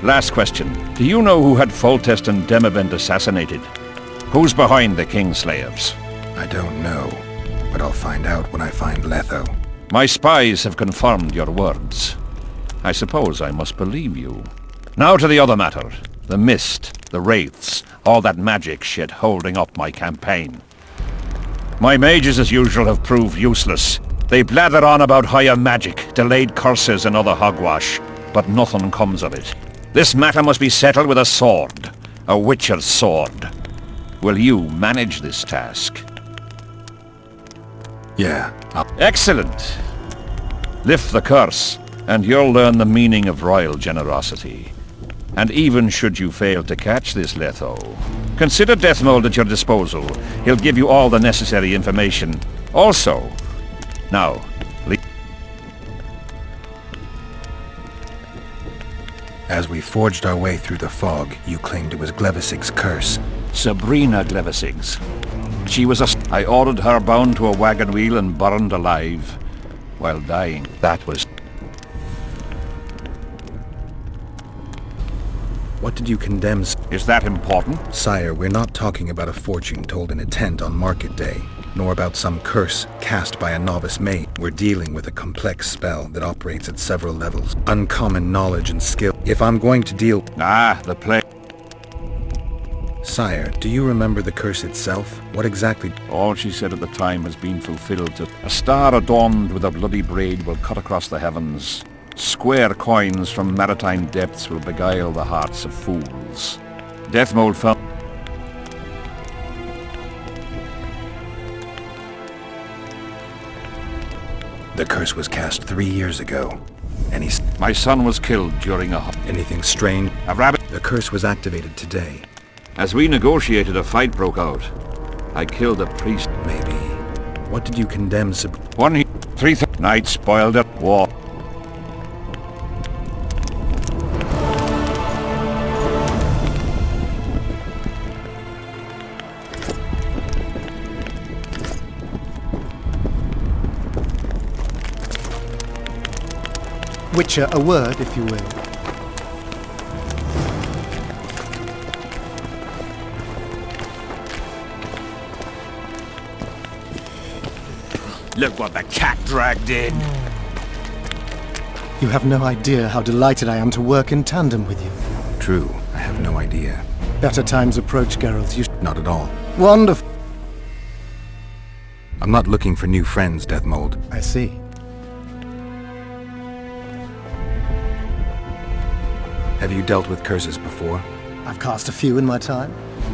Last question. Do you know who had Foltest and Demavend assassinated? Who's behind the Kingslayers? I don't know, but I'll find out when I find Letho. My spies have confirmed your words. I suppose I must believe you. Now to the other matter. The mist, the wraiths, all that magic shit holding up my campaign. My mages, as usual, have proved useless. They blather on about higher magic, delayed curses and other hogwash, but nothing comes of it. This matter must be settled with a sword. A witcher's sword. Will you manage this task? Yeah. Excellent. Lift the curse, and you'll learn the meaning of royal generosity. And even should you fail to catch this Letho, consider Deathmold at your disposal. He'll give you all the necessary information. Also, now, as we forged our way through the fog, you claimed it was Glevisig's curse. Sabrina Glevisig's. She was I ordered her bound to a wagon wheel and burned alive. While dying, that was... What did you condemn? Is that important? Sire, we're not talking about a fortune told in a tent on market day, nor about some curse cast by a novice mage. We're dealing with a complex spell that operates at several levels. Uncommon knowledge and skill. If I'm going to deal... The play... Sire, do you remember the curse itself? What exactly... All she said at the time has been fulfilled. A star adorned with a bloody braid will cut across the heavens. Square coins from maritime depths will beguile the hearts of fools. Deathmold found... The curse was cast 3 years ago. My son was killed during a... Anything strange? A rabbit... The curse was activated today. As we negotiated, a fight broke out. I killed a priest. Maybe. What did you condemn, Night spoiled at war. Witcher, a word, if you will. Look what the cat dragged in. You have no idea how delighted I am to work in tandem with you. True, I have no idea. Better times approach, Geralt. You Not at all. Wonderful. I'm not looking for new friends, Deathmold. I see. Have you dealt with curses before? I've cast a few in my time.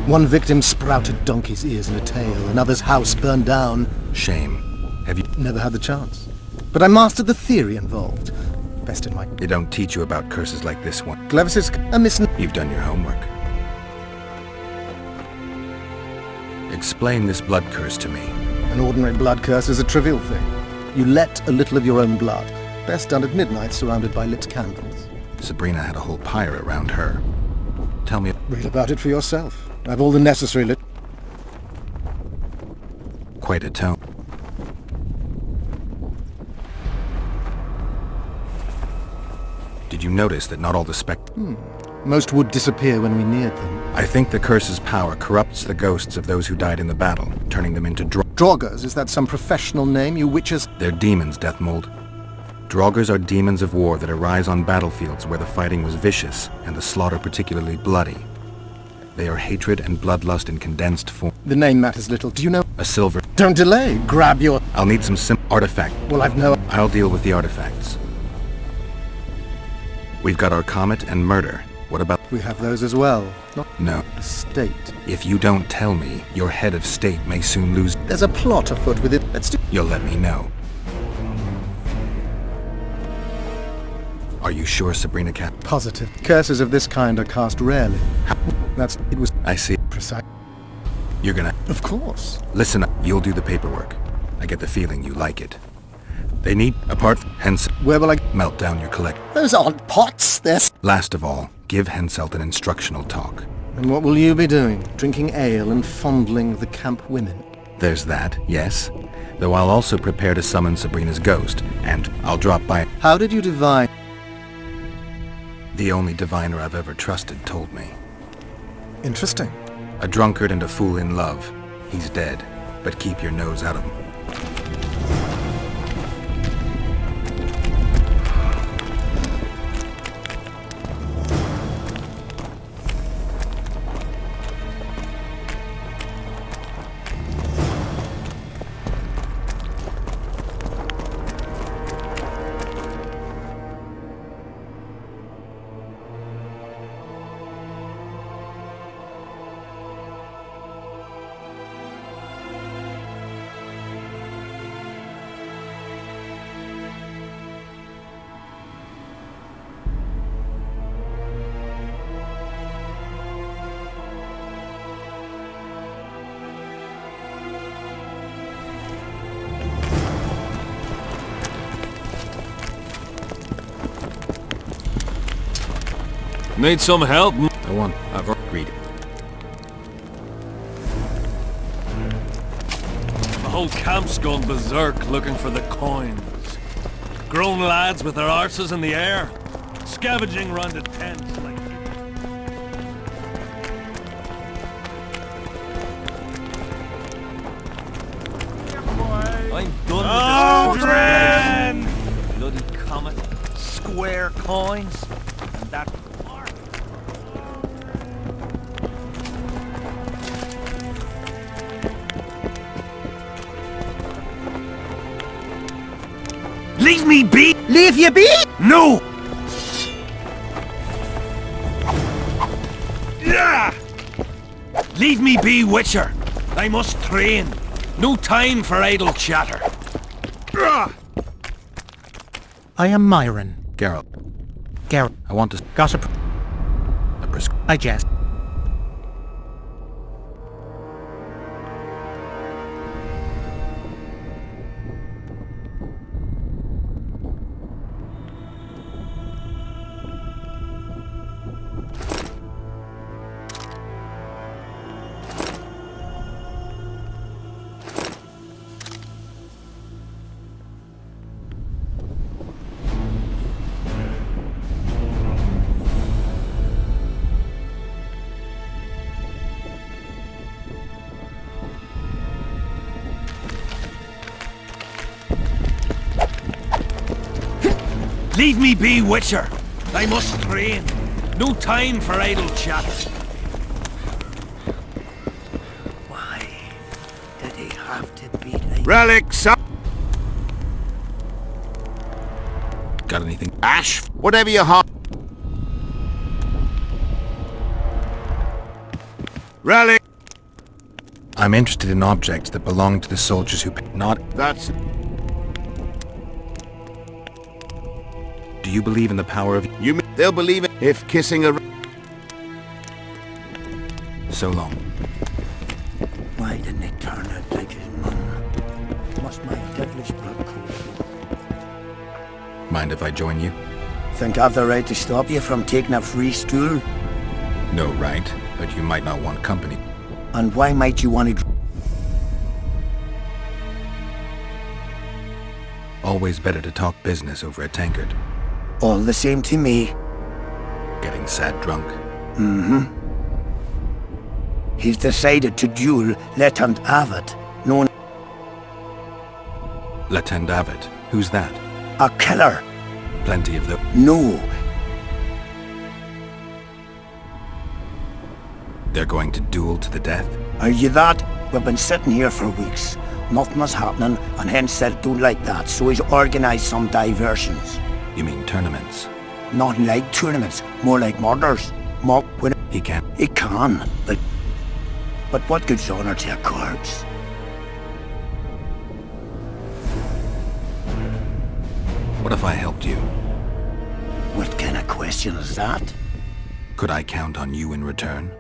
One victim sprouted donkey's ears and a tail, another's house burned down. Shame. Have you... Never had the chance. But I mastered the theory involved. Best in my... They don't teach you about curses like this one. Glevis's a miss... You've done your homework. Explain this blood curse to me. An ordinary blood curse is a trivial thing. You let a little of your own blood. Best done at midnight, surrounded by lit candles. Sabrina had a whole pyre around her. Tell me... Read about it for yourself. I've all the necessary lit... Quite a tone. Did you notice that not all the Most would disappear when we neared them. I think the curse's power corrupts the ghosts of those who died in the battle, turning them into Draugrs? Is that some professional name, you witches? They're demons, Deathmold. Draugrs are demons of war that arise on battlefields where the fighting was vicious and the slaughter particularly bloody. They are hatred and bloodlust in condensed form. The name matters little. Do you know? A silver... Don't delay. Grab your... I'll need some artifact. Well, I've no... I'll deal with the artifacts. We've got our comet and murder. What about... We have those as well. Not No. the state. If you don't tell me, your head of state may soon lose... There's a plot afoot with it. Let's do... You'll let me know. Are you sure Sabrina can't... Positive. Curses of this kind are cast rarely. It was... I see. Precise. You're gonna... Of course. Listen up. You'll do the paperwork. I get the feeling you like it. They need, hence... Where will I... Melt down your collect... Those aren't pots, they're... Last of all, give Henselt an instructional talk. And what will you be doing? Drinking ale and fondling the camp women? There's that, yes. Though I'll also prepare to summon Sabrina's ghost, and I'll drop by... How did you divine? The only diviner I've ever trusted told me. Interesting. A drunkard and a fool in love. He's dead, but keep your nose out of him. Need some help? I've agreed. The whole camp's gone berserk looking for the coins. Grown lads with their arses in the air, scavenging round the tents like... I'm done with this. Bloody comet, square coins, and that... Leave me be! Leave you be? No! Leave me be, Witcher! I must train. No time for idle chatter. I am Myron. Geralt. Geralt. I want to... Gossip. I jest. Leave me be, Witcher. I must train. No time for idle chat. Why did he have to be like... Relics up! Got anything? Ash, whatever you have. Relic! I'm interested in objects that belong to the soldiers who... Not... That's... Do you believe in the power of... You mean they'll believe it if kissing a... So long. Why didn't he turn out like his mum? Must my devilish blood cool? Mind if I join you? Think I've the right to stop you from taking a free stool? No right, but you might not want company. And why might you want to... Always better to talk business over a tankard. All the same to me. Getting sad drunk. Mm-hmm. He's decided to duel Lieutenant Avid, known... Lieutenant Avid? Who's that? A killer. Plenty of them. No. They're going to duel to the death? Are you that? We've been sitting here for weeks. Nothing was happening, and hence said don't like that, so he's organised some diversions. You mean tournaments? Not like tournaments, more like murders. Mock when... He can. He can, but what good's honour to a corpse? What if I helped you? What kind of question is that? Could I count on you in return?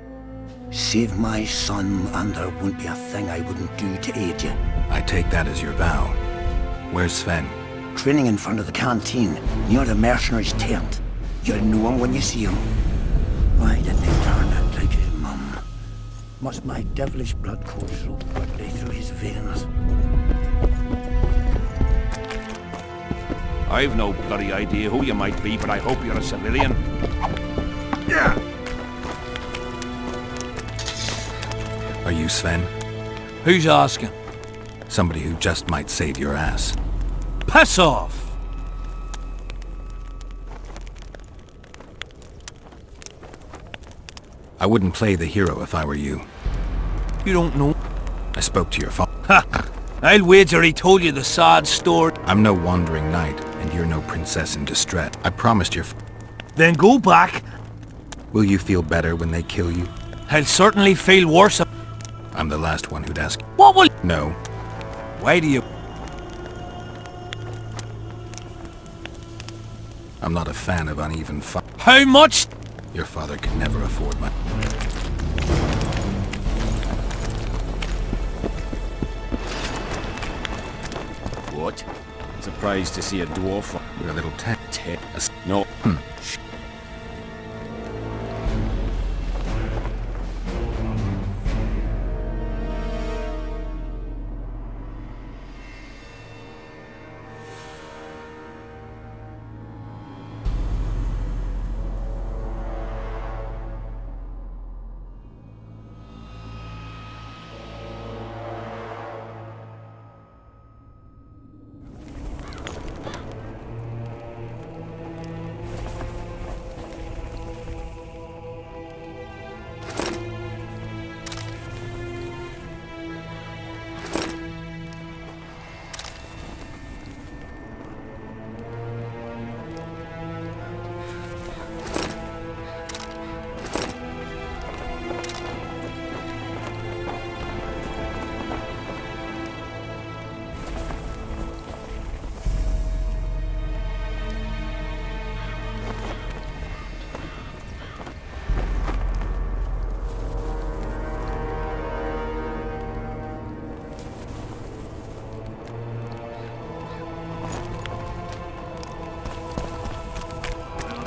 Save my son, and there wouldn't be a thing I wouldn't do to aid you. I take that as your vow. Where's Sven? Training in front of the canteen, near the mercenaries' tent. You'll know him when you see him. Why didn't he turn out like his mum? Must my devilish blood course so quickly through his veins? I've no bloody idea who you might be, but I hope you're a civilian. Yeah. Are you Sven? Who's asking? Somebody who just might save your ass. Piss off! I wouldn't play the hero if I were you. You don't know. I spoke to your father. Ha! I'll wager he told you the sad story. I'm no wandering knight, and you're no princess in distress. I promised your... Then go back. Will you feel better when they kill you? I'll certainly feel worse. I'm the last one who'd ask. What will... No. Why do you... I'm not a fan of uneven fight. How much? Your father could never afford my... What? Surprised to see a dwarf. You're a little No.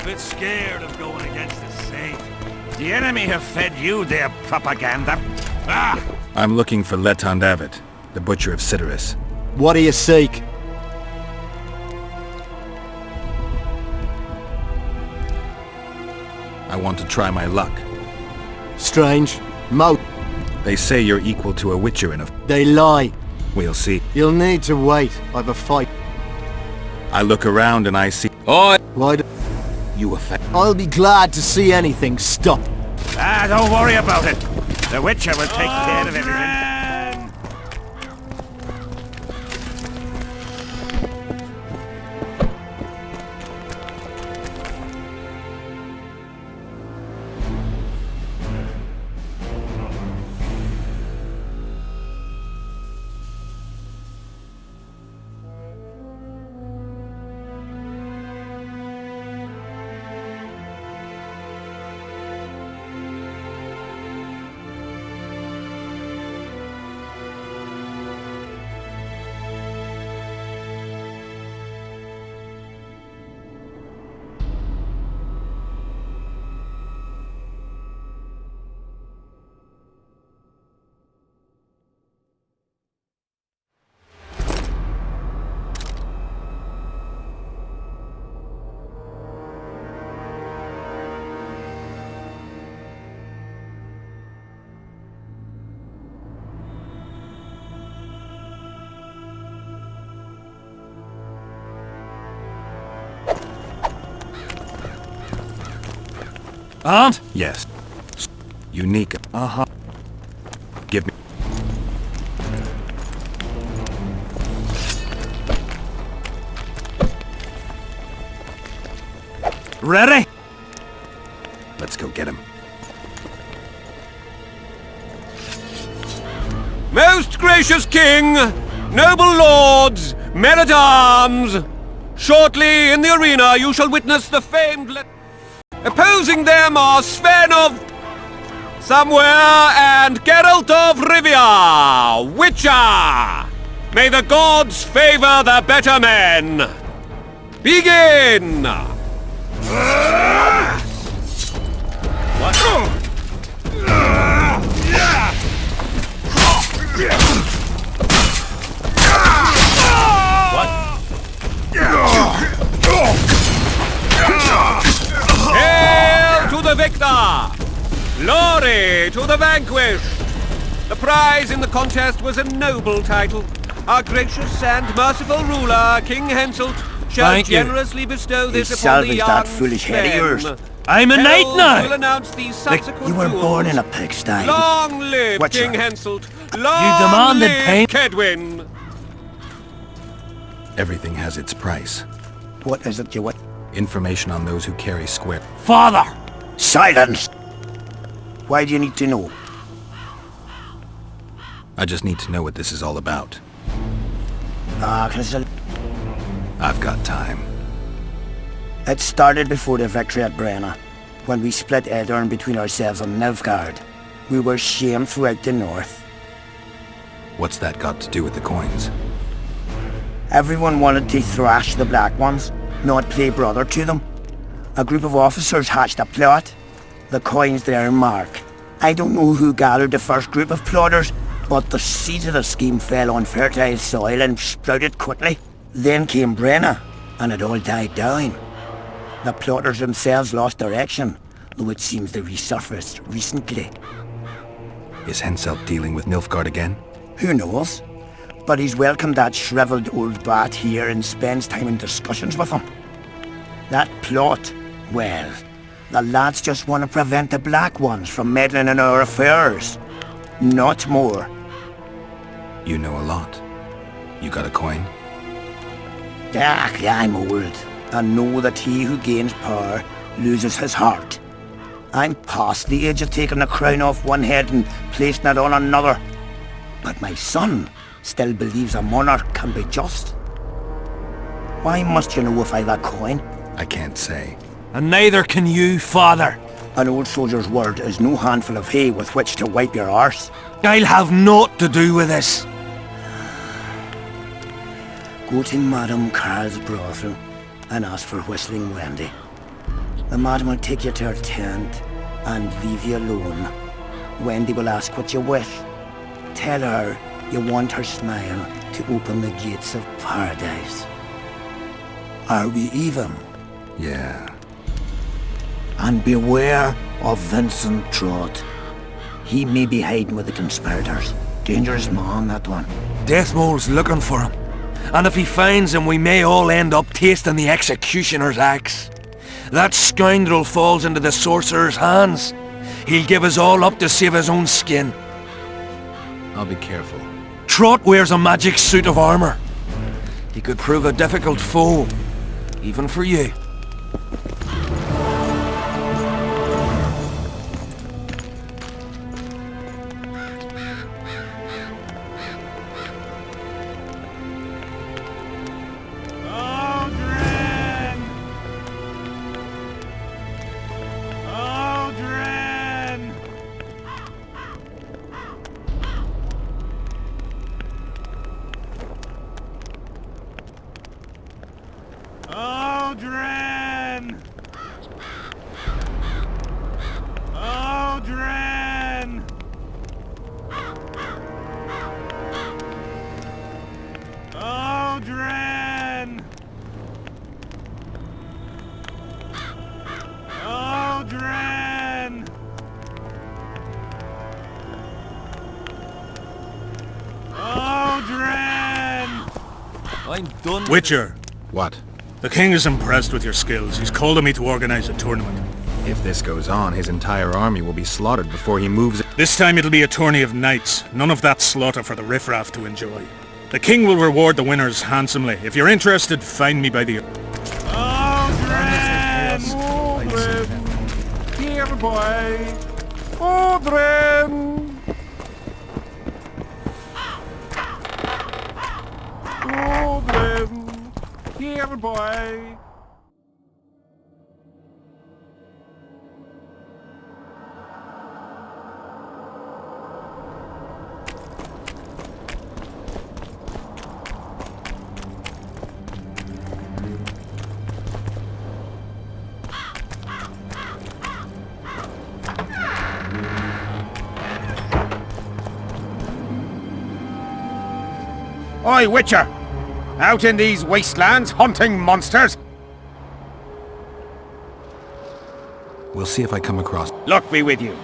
Bit scared of going against the saint. The enemy have fed you their propaganda. Ah! I'm looking for Lieutenant Avid, the Butcher of Cidaris. What do you seek? I want to try my luck. Strange. They say you're equal to a Witcher in a... They lie. We'll see. You'll need to wait. I've a fight. I look around and I see... Why you offend? I'll be glad to see anything stop. Don't worry about it. The Witcher will take care of everything. Aunt? Yes. Unique. Uh-huh. Give me... Ready? Let's go get him. Most gracious king, noble lords, men-at-arms, shortly in the arena you shall witness the famed... Opposing them are Sven of somewhere and Geralt of Rivia, Witcher. May the gods favor the better men. Begin! Hail to the victor! Glory to the vanquished! The prize in the contest was a noble title. Our gracious and merciful ruler, King Henselt, shall Thank you. generously bestow this He upon the salvaged young that foolish head of Sven. yours. I'm a knight now! Will announce the subsequent You were duels. born in a pigsty. Long live Witcher. King Henselt! Long demanded live payment. Kedwin! Everything has its price. What is it you want? Information on those who carry square. Father! Silence! Why do you need to know? I just need to know what this is all about. I've got time. It started before the victory at Brenna, when we split Edirn between ourselves and Nilfgaard. We were shamed throughout the north. What's that got to do with the coins? Everyone wanted to thrash the Black Ones, not play brother to them. A group of officers hatched a plot. The coins their mark. I don't know who gathered the first group of plotters, but the seeds of the scheme fell on fertile soil and sprouted quickly. Then came Brenna, and it all died down. The plotters themselves lost direction, though it seems they resurfaced recently. Is Henselt dealing with Nilfgaard again? Who knows? But he's welcomed that shriveled old bat here and spends time in discussions with him. That plot, well, the lads just want to prevent the Black Ones from meddling in our affairs. Not more. You know a lot. You got a coin? I'm old, and know that he who gains power loses his heart. I'm past the age of taking the crown off one head and placing it on another. But my son still believes a monarch can be just. Why must you know if I've a coin? I can't say. And neither can you, father. An old soldier's word is no handful of hay with which to wipe your arse. I'll have naught to do with this. Go to Madame Carl's brothel and ask for Whistling Wendy. The madam will take you to her tent and leave you alone. Wendy will ask what you wish. Tell her you want her smile to open the gates of paradise. Are we even? Yeah. And beware of Vincent Trott. He may be hiding with the conspirators. Dangerous man, that one. Death Mole's looking for him. And if he finds him, we may all end up tasting the executioner's axe. That scoundrel falls into the sorcerer's hands. He'll give us all up to save his own skin. I'll be careful. Trot wears a magic suit of armor. He could prove a difficult foe, even for you. I'm done. Witcher! What? The king is impressed with your skills. He's called on me to organize a tournament. If this goes on, his entire army will be slaughtered before he moves. This time it'll be a tourney of knights. None of that slaughter for the riffraff to enjoy. The king will reward the winners handsomely. If you're interested, find me by the... Here, boy. Odrin! Odrin! Here, boy. Oi, Witcher! Out in these wastelands hunting monsters? We'll see if I come across... Luck be with you.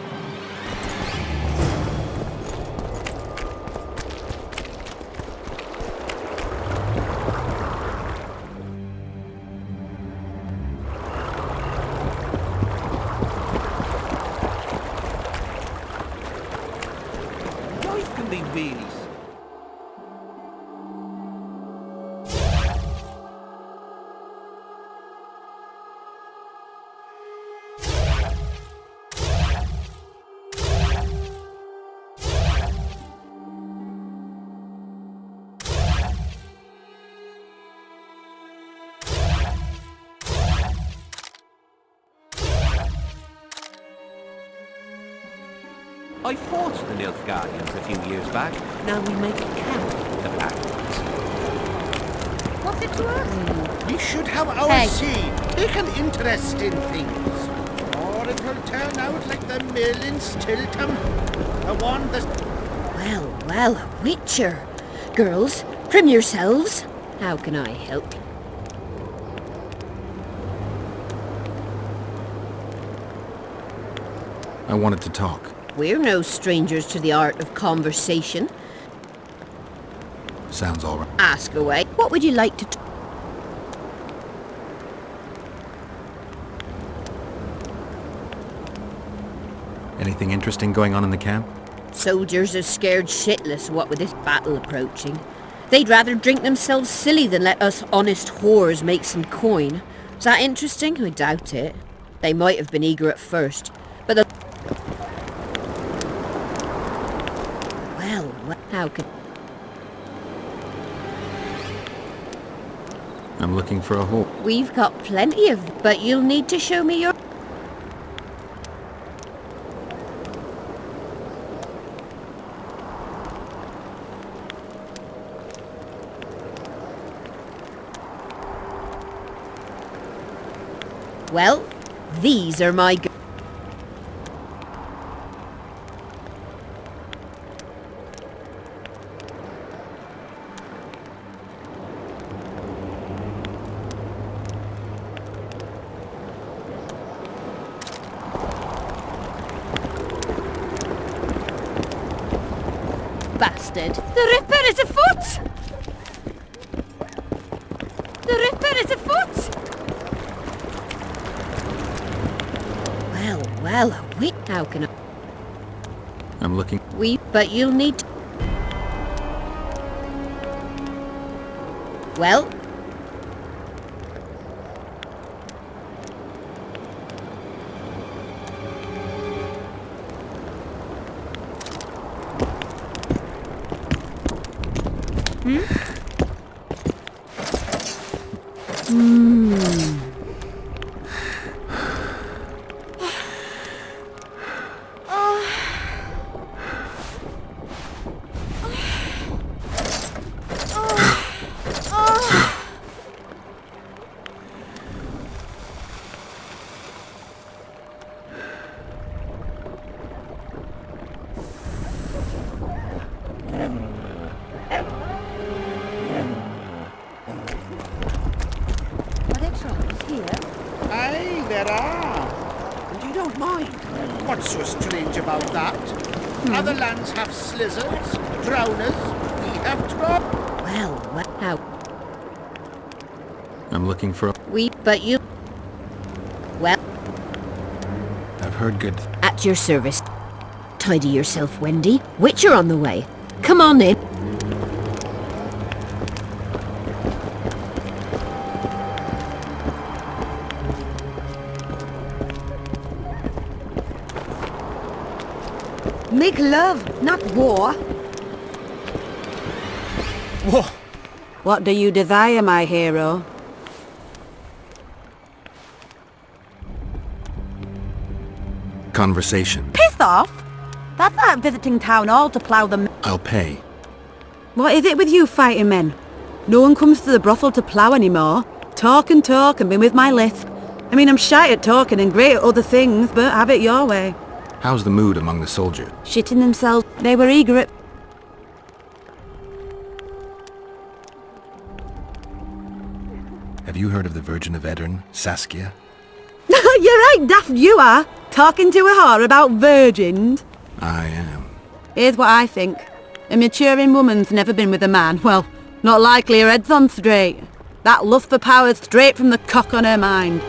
Life can be really... I fought the Nilfgaardians a few years back. Now we make a camp with the Black Ones. What's it to us? We should have our Hey. say. Take an interest in things. Or it will turn out like the mill in Stilton. The one that's... Well, well, a witcher. Girls, prim yourselves. How can I help you? I wanted to talk. We're no strangers to the art of conversation. Sounds all right. Ask away. What would you like to... Anything interesting going on in the camp? Soldiers are scared shitless what with this battle approaching. They'd rather drink themselves silly than let us honest whores make some coin. Is that interesting? I doubt it. They might have been eager at first, but the... Well, how could... I'm looking for a hole. We've got plenty of... But you'll need to show me your... Well, these are my... Bastard. The Ripper is afoot! How can I? I'm looking. But you'll need to... Well? Aye, there are. And you don't mind. What's so strange about that? Other lands have slizzards, drowners, we have drop. Well, how? I'm looking for. But you... Well, I've heard good. at your service. Tidy yourself, Wendy. Witcher on the way. Come on in. Make love, not war. Whoa. What do you desire, my hero? Conversation. Piss off! That's like visiting town hall to plough the... I'll pay. What is it with you fighting men? No one comes to the brothel to plough anymore. Talk and be with my lisp. I mean, I'm shy at talking and great at other things, but have it your way. How's the mood among the soldiers? Shitting themselves. They were eager at... Have you heard of the Virgin of Edirne, Saskia? You're right, daft you are. Talking to a whore about virgins. I am. Here's what I think. A maturing woman's never been with a man. Well, not likely her head's on straight. That lust for power's straight from the cock on her mind.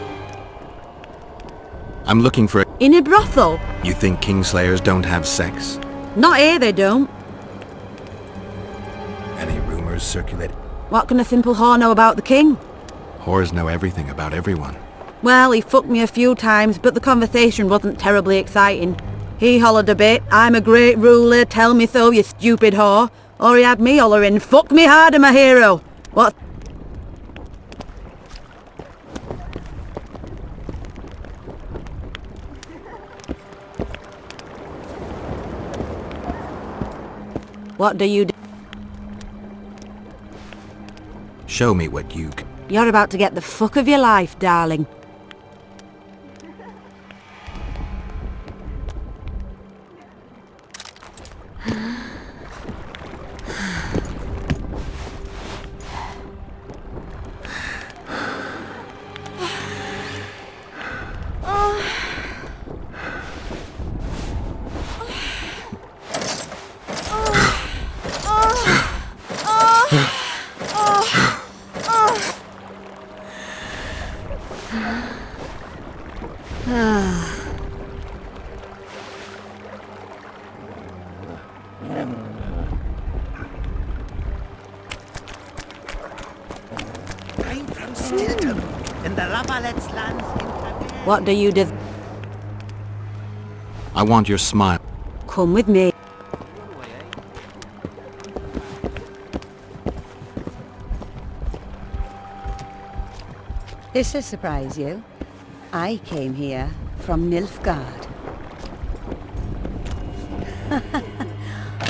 I'm looking for a... In a brothel? You think Kingslayers don't have sex? Not here they don't. Any rumors circulate? What can a simple whore know about the king? Whores know everything about everyone. Well, he fucked me a few times, but the conversation wasn't terribly exciting. He hollered a bit, I'm a great ruler, tell me so, you stupid whore. Or he had me hollering, fuck me harder, my hero. What? What do you do? Show me what you can. You're about to get the fuck of your life, darling. I'm from Stilton, in the Lavallette's lands in Kildare. What do you do? I want your smile. Come with me. This will surprise you. I came here from Nilfgaard.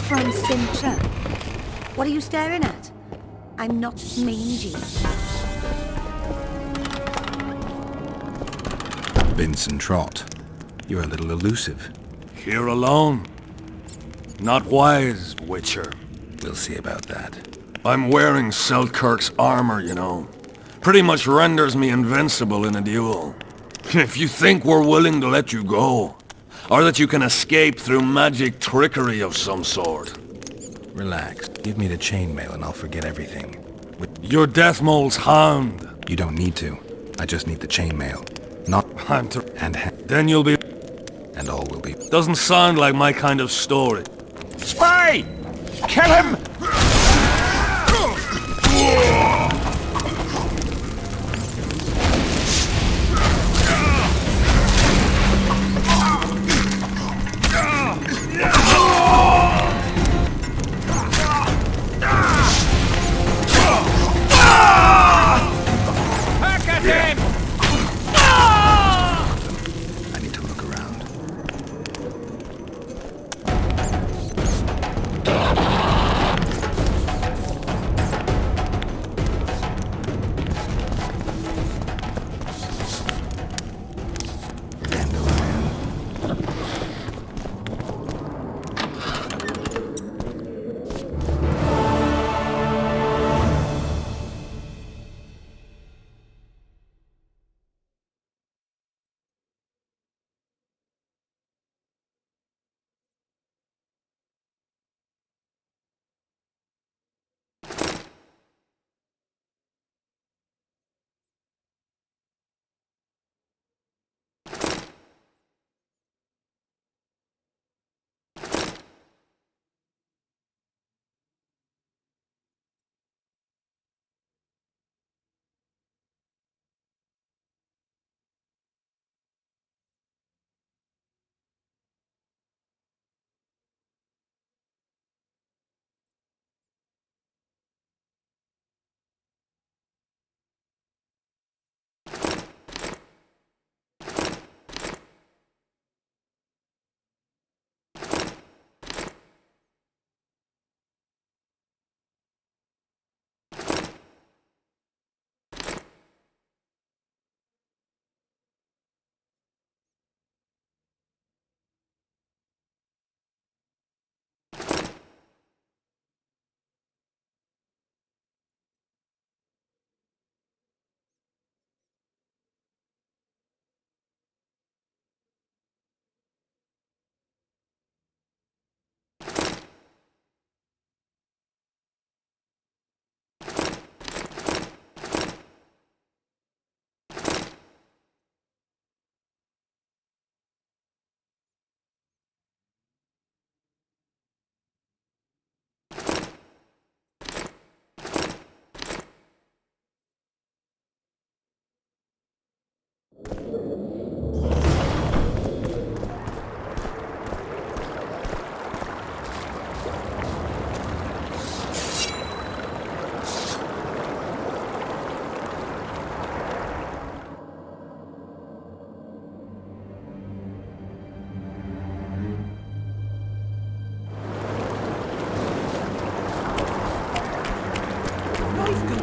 From Sintra. What are you staring at? I'm not mangy. Vincent Trott. You're a little elusive. Here alone. Not wise, Witcher. We'll see about that. I'm wearing Selkirk's armor, you know. Pretty much renders me invincible in a duel. If you think we're willing to let you go, or that you can escape through magic trickery of some sort. Relax. Give me the chainmail and I'll forget everything. Your Deathmole's hound. You don't need to. I just need the chainmail. Not Hunter. And then you'll be... and all will be... Doesn't sound like my kind of story. Spy! Kill him! I need to look around.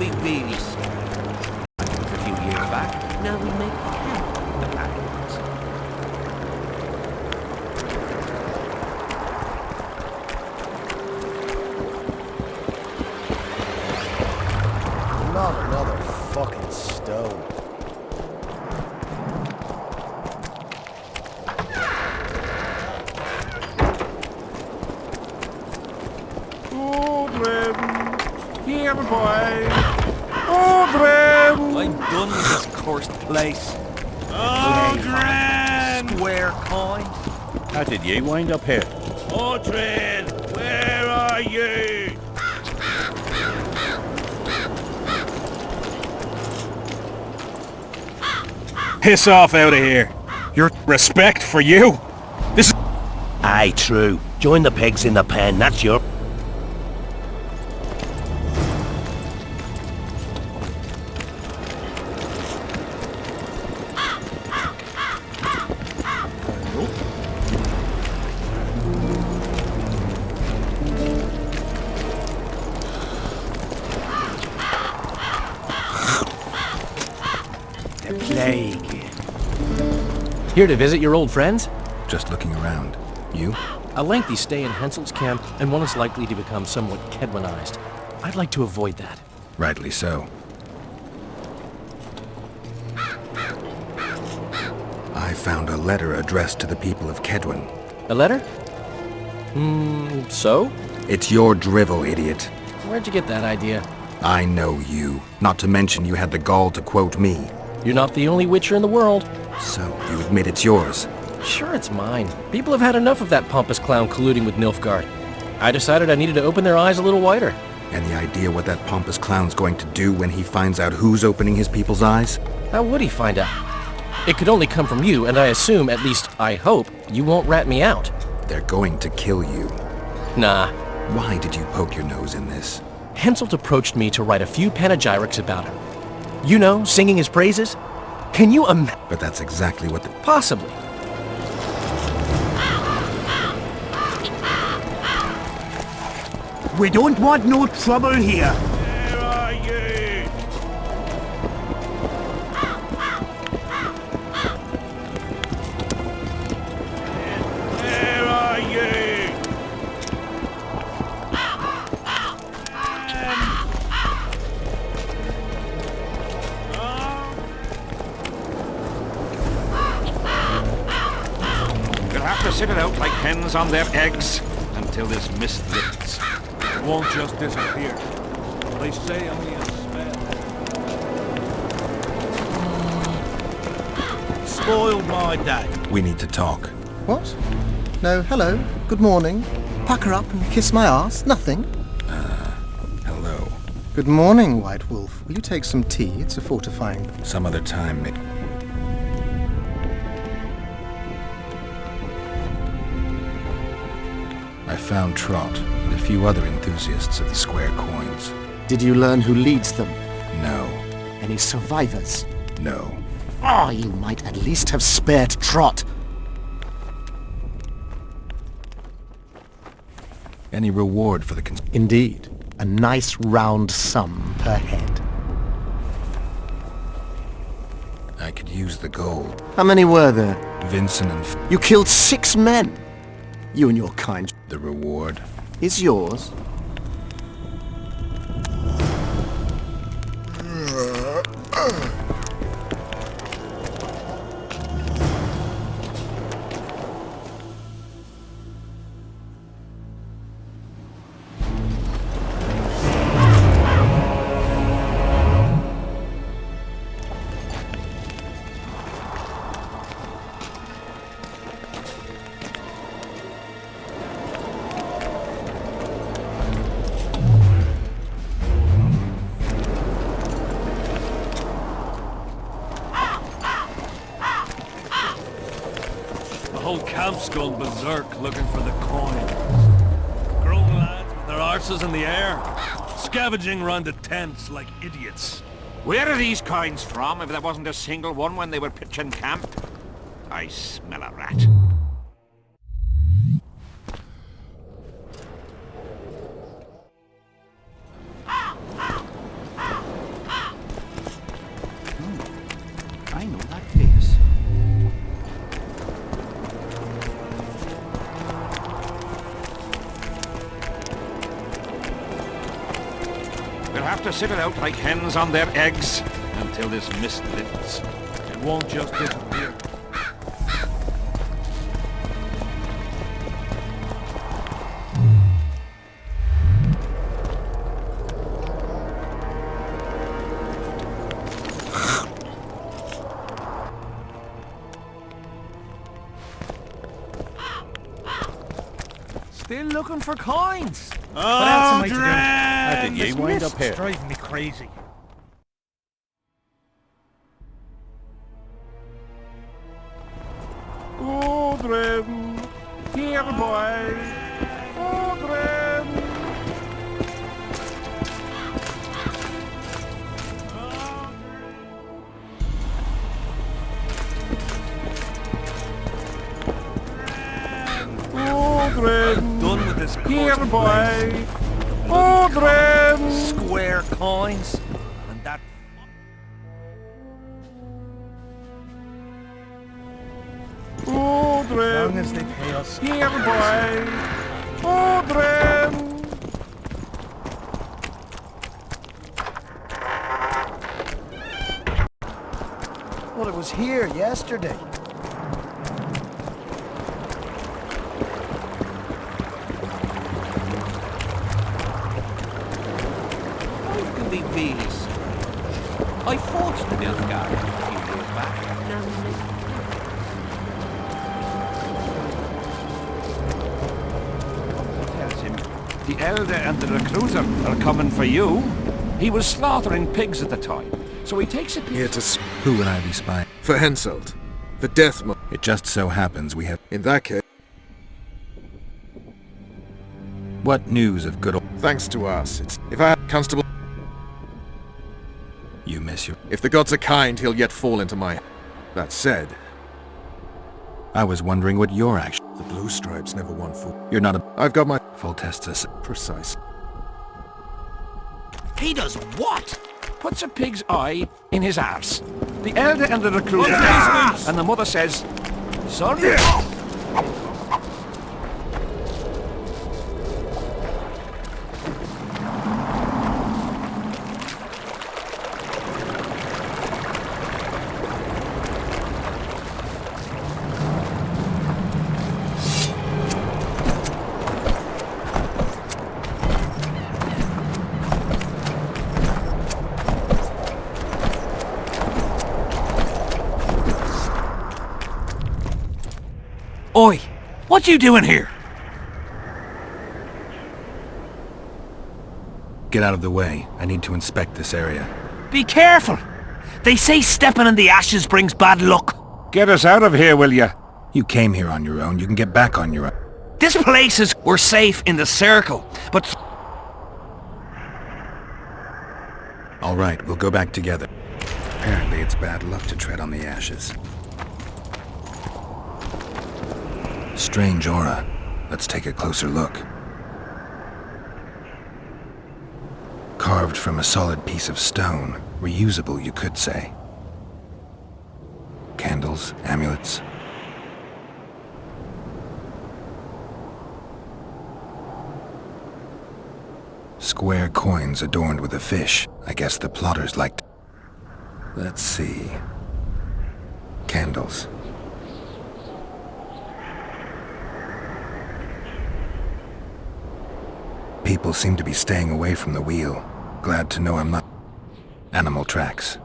be really sad. A few years back, now we make camp the Paladins. Not another fucking stone. Here, boy. Odrin! I'm done with this cursed place. Odrin! Square coin. How did you wind up here? Odrin! Where are you? Piss off out of here. Your respect for you? This is... Aye, true. Join the pigs in the pen, that's your... Here to visit your old friends? Just looking around. You? A lengthy stay in Henselt's camp, and one is likely to become somewhat Kedwanized. I'd like to avoid that. Rightly so. I found a letter addressed to the people of Kedwan. A letter? So? It's your drivel, idiot. Where'd you get that idea? I know you. Not to mention you had the gall to quote me. You're not the only Witcher in the world. So, you admit it's yours? Sure, it's mine. People have had enough of that pompous clown colluding with Nilfgaard. I decided I needed to open their eyes a little wider. Any idea what that pompous clown's going to do when he finds out who's opening his people's eyes? How would he find out? It could only come from you, and I assume, at least I hope, you won't rat me out. They're going to kill you. Nah. Why did you poke your nose in this? Henselt approached me to write a few panegyrics about him. You know, singing his praises? Can you But that's exactly what the... Possibly. We don't want no trouble here. Where are you? Where are you? We'll have to sit it out like hens on their eggs until this mist lifts. It won't just disappear. They say only a smell. Spoiled my day. We need to talk. What? No, hello, good morning. Pucker up and kiss my ass? Nothing? Hello. Good morning, White Wolf. Will you take some tea? It's a fortifying... Some other time, mate. I found Trot and a few other enthusiasts of the square coins. Did you learn who leads them? No. Any survivors? No. Oh, you might at least have spared Trot. Any reward for the Indeed. A nice round sum per head. I could use the gold. How many were there? Vincent and... You killed 6 men! You and your kind. The reward is yours. The whole camp's gone berserk looking for the coin. Grown lads with their arses in the air, scavenging round the tents like idiots. Where are these coins from, if there wasn't a single one when they were pitching camp? I smell a rat. I know that face. We'll have to sit it out like hens on their eggs until this mist lifts. It won't just disappear. Still looking for coins. What else am I to do? How did you wind up here? Driving me crazy. Odrin, here boy. Odrin. Odrin. Done with this Here boy. Odrin. Square coins. And that Odrin. As long as they pay us. Here boy. Odrin. Well, it was here yesterday. How can they really strange? I fought the Nilfgaard a few years back. The elder and the recruiter are coming for you. He was slaughtering pigs at the time, so he takes it here to who would I be spying? For Henselt. The death mo- It just so happens we have... In that case... What news of good old... Thanks to us, it's... If I had Constable... You miss your... If the gods are kind, he'll yet fall into my... That said... I was wondering what your action... The blue stripes never won full... You're not a... I've got my... Full tests us... Precise. He does what? Puts a pig's eye in his arse. The elder and the recruiter... And the mother says... Sorry. Oi, what you doing here? Get out of the way. I need to inspect this area. Be careful. They say stepping in the ashes brings bad luck. Get us out of here, will ya? You came here on your own. You can get back on your own. This place is... We're safe in the circle, but... All right, we'll go back together. Apparently it's bad luck to tread on the ashes. Strange aura. Let's take a closer look. Carved from a solid piece of stone. Reusable, you could say. Candles, amulets. Square coins adorned with a fish. I guess the plotters liked... Let's see... Candles. People seem to be staying away from the wheel. Glad to know I'm not... Animal tracks.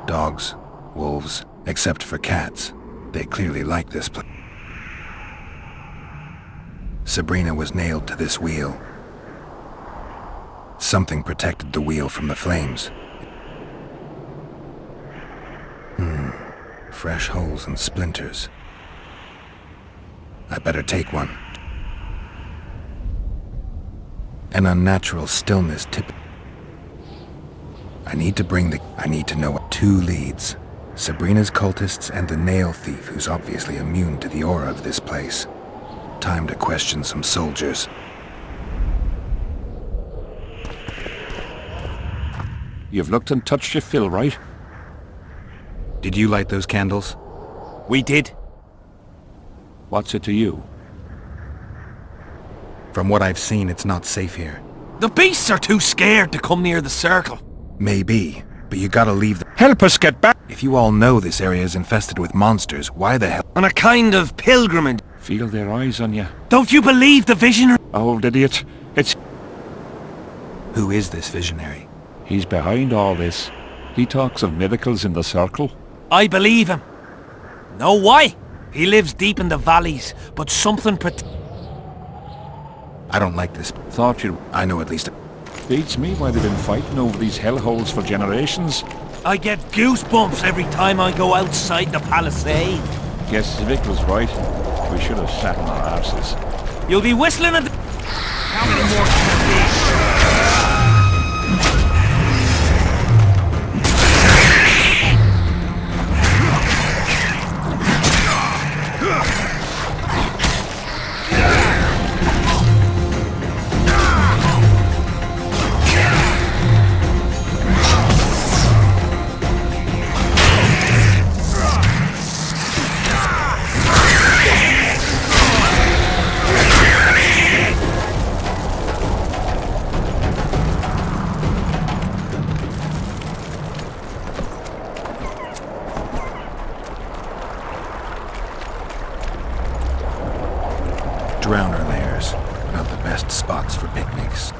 Dogs, wolves, except for cats. They clearly like this place. Sabrina was nailed to this wheel. Something protected the wheel from the flames. Fresh holes and splinters. I better take one. An unnatural stillness tip. I need to know what 2 leads. Sabrina's cultists and the nail thief who's obviously immune to the aura of this place. Time to question some soldiers. You've looked and touched your fill, right? Did you light those candles? We did. What's it to you? From what I've seen, it's not safe here. The beasts are too scared to come near the circle. Maybe, but you gotta leave the... Help us get back! If you all know this area is infested with monsters, why the hell... On a kind of pilgrimage. Feel their eyes on you. Don't you believe the visionary? Old idiot. It's... Who is this visionary? He's behind all this. He talks of miracles in the circle. I believe him. Know why? He lives deep in the valleys, but something I don't like this. Thought you... I know at least... Beats me why they've been fighting over these hellholes for generations. I get goosebumps every time I go outside the palisade. Guess Vic was right. We should have sat on our arses. You'll be whistling at the... How many more can there be? Drowner lairs. Not the best spots for picnics.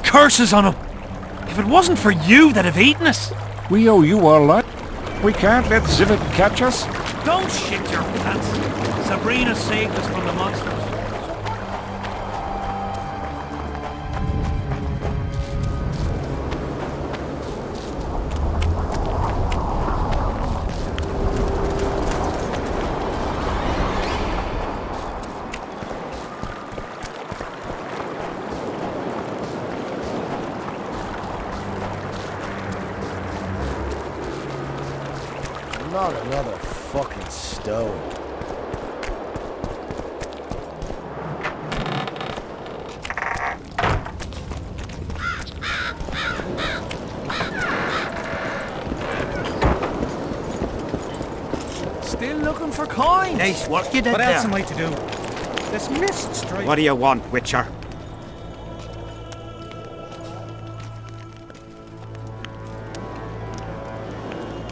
Curses on him! If it wasn't for you, they'd have eaten us. We owe you our life. We can't let Zivit catch us. Don't shit your pants. Sabrina saved us from the monsters. Not another fucking stone. Still looking for coins. Nice work you did What else there. am I to do? This mist strike. What do you want, Witcher?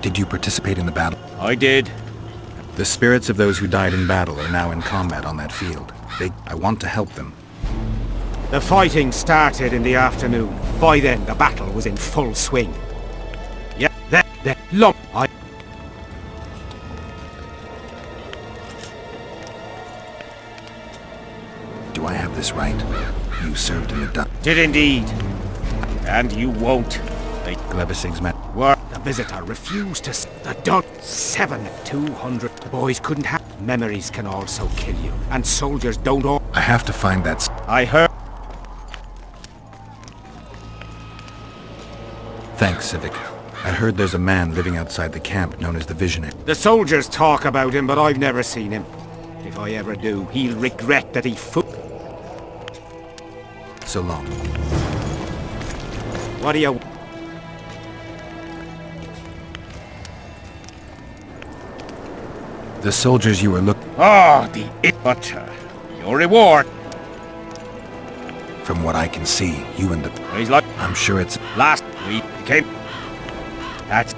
Did you participate in the battle? I did. The spirits of those who died in battle are now in combat on that field. I want to help them. The fighting started in the afternoon. By then, the battle was in full swing. Yeah, Do I have this right? You served in the Did indeed. And you won't. Glevisig's men. The visitor refused to the dot 200. The boys couldn't have. Memories can also kill you. And soldiers don't all. I have to find that. I heard. Thanks, Civic. I heard there's a man living outside the camp known as the Visionary. The soldiers talk about him, but I've never seen him. If I ever do, he'll regret that he So long. What do you... The soldiers you were looking... Oh, but your reward. From what I can see, you and the... He's like... I'm sure it's... Last week came... That's...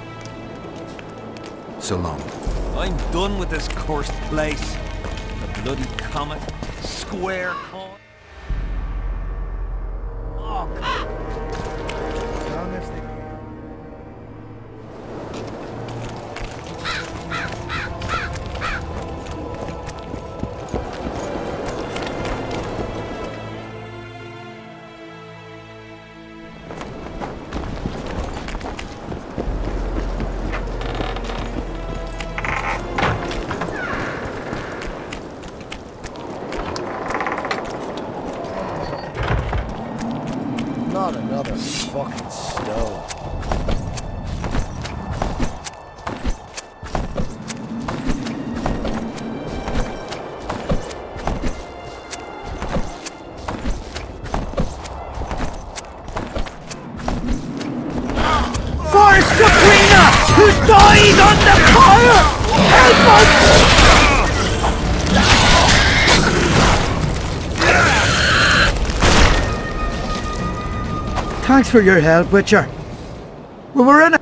So long. I'm done with this cursed place. The bloody comet. Square coin. Oh, God. Not another fucking stone. For Sabrina, who died under fire! Help us! Thanks for your help, Witcher. We were in it.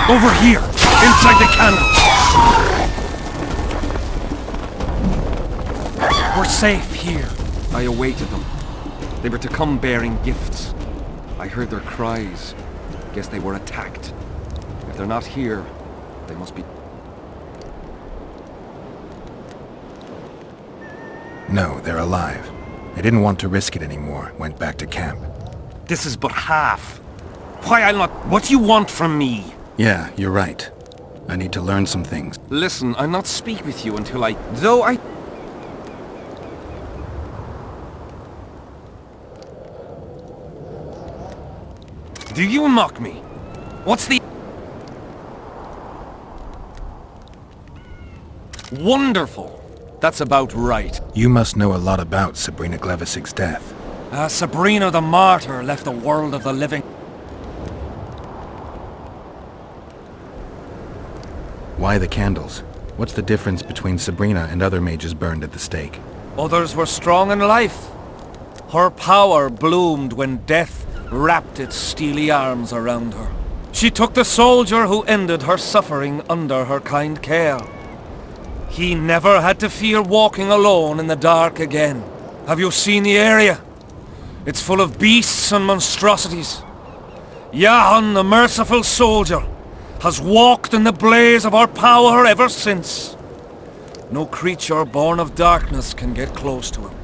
Over here, inside the candle. We're safe here. I awaited them. They were to come bearing gifts. I heard their cries. Guess they were attacked. If they're not here, they must be... No, they're alive. I didn't want to risk it anymore. Went back to camp. This is but half. Why I'll not... What do you want from me? Yeah, you're right. I need to learn some things. Listen, I'll not speak with you until I... Though I... Do you mock me? What's the... Wonderful. That's about right. You must know a lot about Sabrina Glevisig's death. Sabrina the Martyr left the world of the living. Why the candles? What's the difference between Sabrina and other mages burned at the stake? Others were strong in life. Her power bloomed when death wrapped its steely arms around her. She took the soldier who ended her suffering under her kind care. He never had to fear walking alone in the dark again. Have you seen the area? It's full of beasts and monstrosities. Jahan, the merciful soldier, has walked in the blaze of our power ever since. No creature born of darkness can get close to him.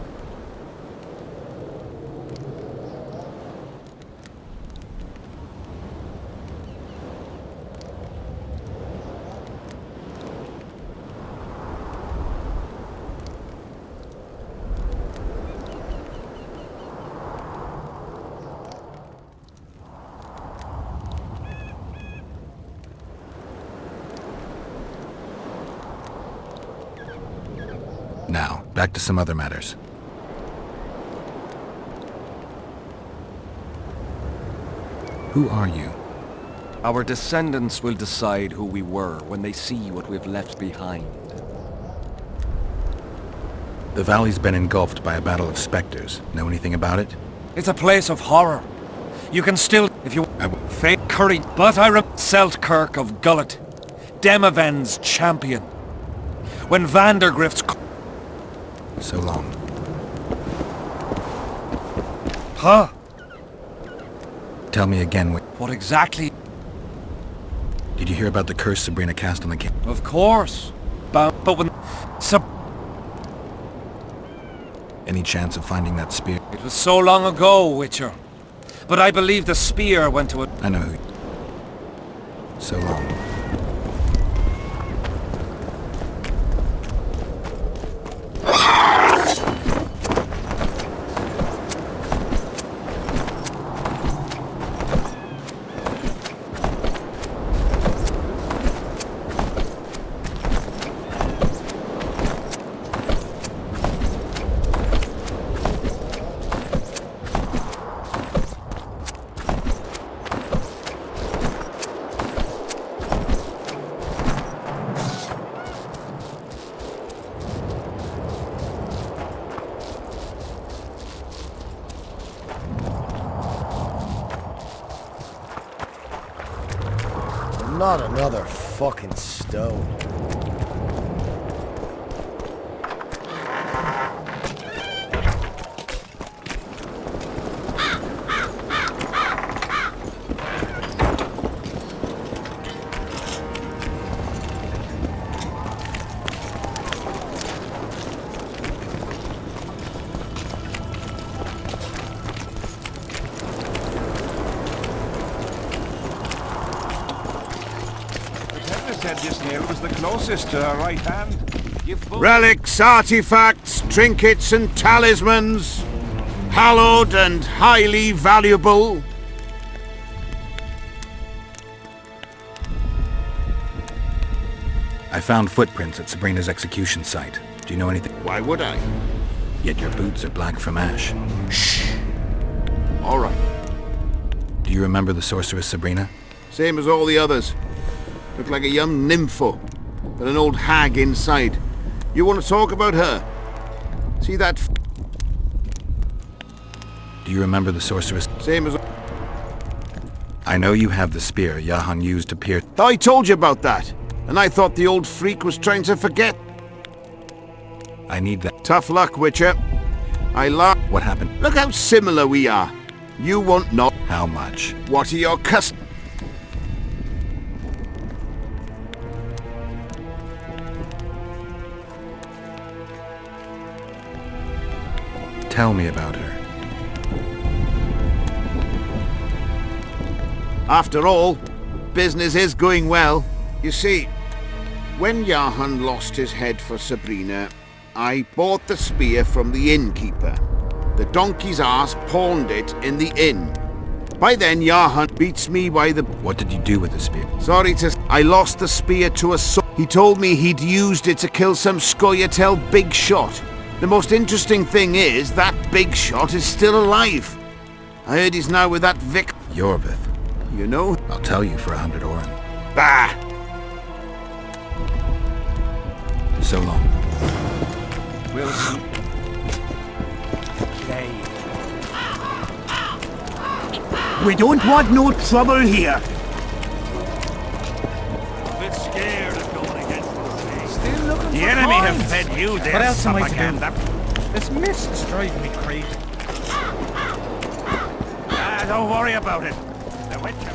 Now, back to some other matters. Who are you? Our descendants will decide who we were when they see what we've left behind. The valley's been engulfed by a battle of specters. Know anything about it? It's a place of horror. You can still, if you fake courage, but I Seltkirk of Gullet, Demaven's champion. When Vandergrift's... So long. Huh? Tell me again what exactly? Did you hear about the curse Sabrina cast on the king? Of course. But when... Any chance of finding that spear? It was so long ago, Witcher. But I believe the spear went to it. I know who. So long. Not another fucking stone. This nail was the closest to her right hand. Relics, artifacts, trinkets and talismans, hallowed and highly valuable. I found footprints at Sabrina's execution site. Do you know anything? Why would I? Yet your boots are black from ash. Shh. All right. Do you remember the sorceress Sabrina? Same as all the others. Looked like a young nympho, but an old hag inside. You want to talk about her? See that? Do you remember the sorceress? Same as... I know you have the spear Jahan used to pierce... I told you about that, and I thought the old freak was trying to forget. I need that. Tough luck, Witcher. What happened? Look how similar we are. You won't know... How much? What are your customs? Tell me about her. After all, business is going well. You see, when Jahan lost his head for Sabrina, I bought the spear from the innkeeper. The donkey's ass pawned it in the inn. By then, Jahan beats me by the... What did you do with the spear? Sorry to... I lost the spear to a He told me he'd used it to kill some Scoia'tael big shot. The most interesting thing is that big shot is still alive. I heard he's now with that Vic... Yorvith. You know? I'll tell you for 100 oren. Bah! So long. Wilson. We don't want no trouble here. A bit scared of going against the sea. Still looking The for enemy have coins. fed you What their else am I to propaganda. This mist's driving me crazy. Ah, don't worry about it. The Witcher...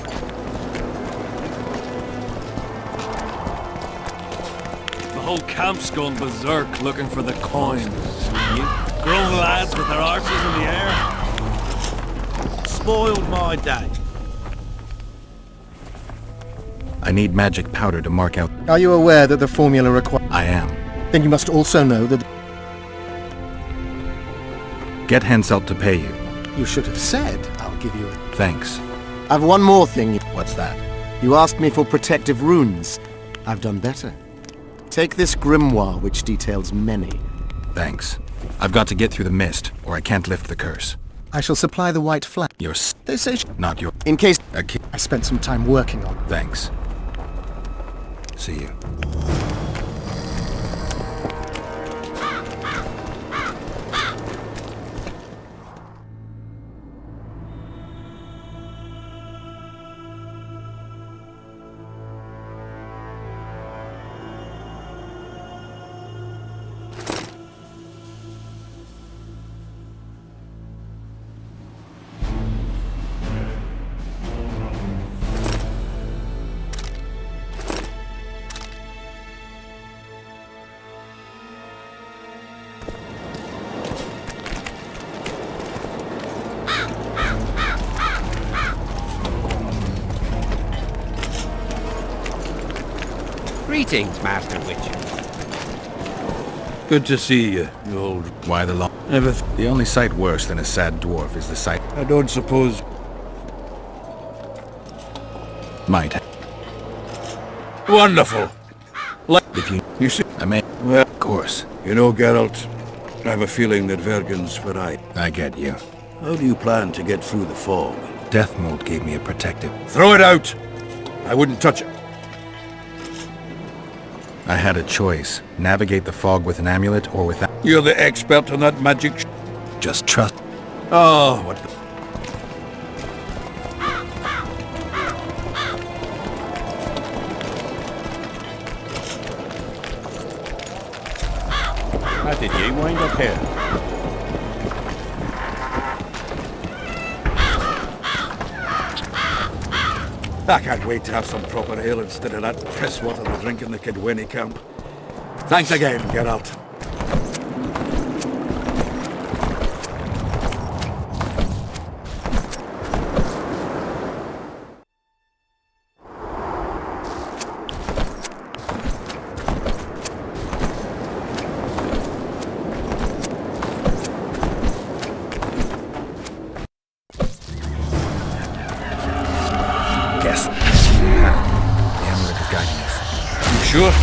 The whole camp's gone berserk looking for the coins. Grown lads with their arses in the air. Spoiled my day. I need magic powder to mark out... Are you aware that the formula requires... I am. Then you must also know that... Get Henselt to pay you. You should have said, I'll give you it. Thanks. I've one more thing. What's that? You asked me for protective runes. I've done better. Take this grimoire, which details many. Thanks. I've got to get through the mist, or I can't lift the curse. I shall supply the white flag. They say not your... In case... I spent some time working on it. Thanks. See you. Greetings, Master Witcher. Good to see you, you old... Why the long... The only sight worse than a sad dwarf is the sight... I don't suppose... Might. Wonderful. If you... You see... I may... Well, of course. You know, Geralt, I have a feeling that Vergen's right. I get you. How do you plan to get through the fog? Deathmold gave me a protective... Throw it out! I wouldn't touch it. I had a choice. Navigate the fog with an amulet or without... You're the expert on that magic Just trust... Oh, what the... How did you wind up here? I can't wait to have some proper ale instead of that piss water they drink in the Kidwenny camp. Thanks again, Geralt. Guess. The amulet is guiding us. You sure?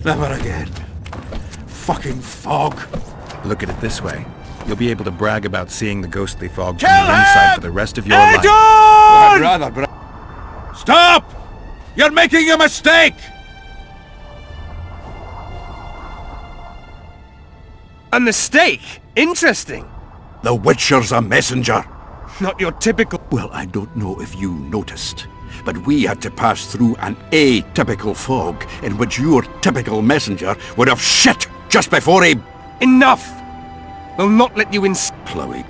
Never again. Fucking fog. Look at it this way. You'll be able to brag about seeing the ghostly fog from the inside for the rest of your life. I'd rather Stop! You're making a mistake! A mistake? Interesting. The Witcher's a messenger. Not your typical... Well, I don't know if you noticed, but we had to pass through an atypical fog in which your typical messenger would have shit just before he... Enough! We'll not let you in... Chloe.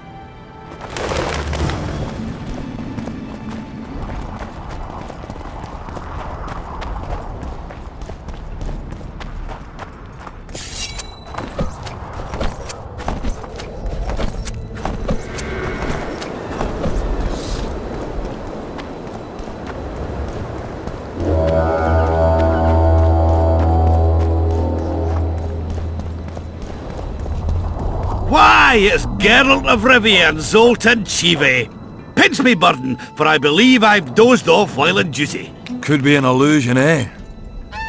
Why, it's Geralt of Rivia and Zoltan Chive. Pinch me, Burden, for I believe I've dozed off while on duty. Could be an illusion, eh?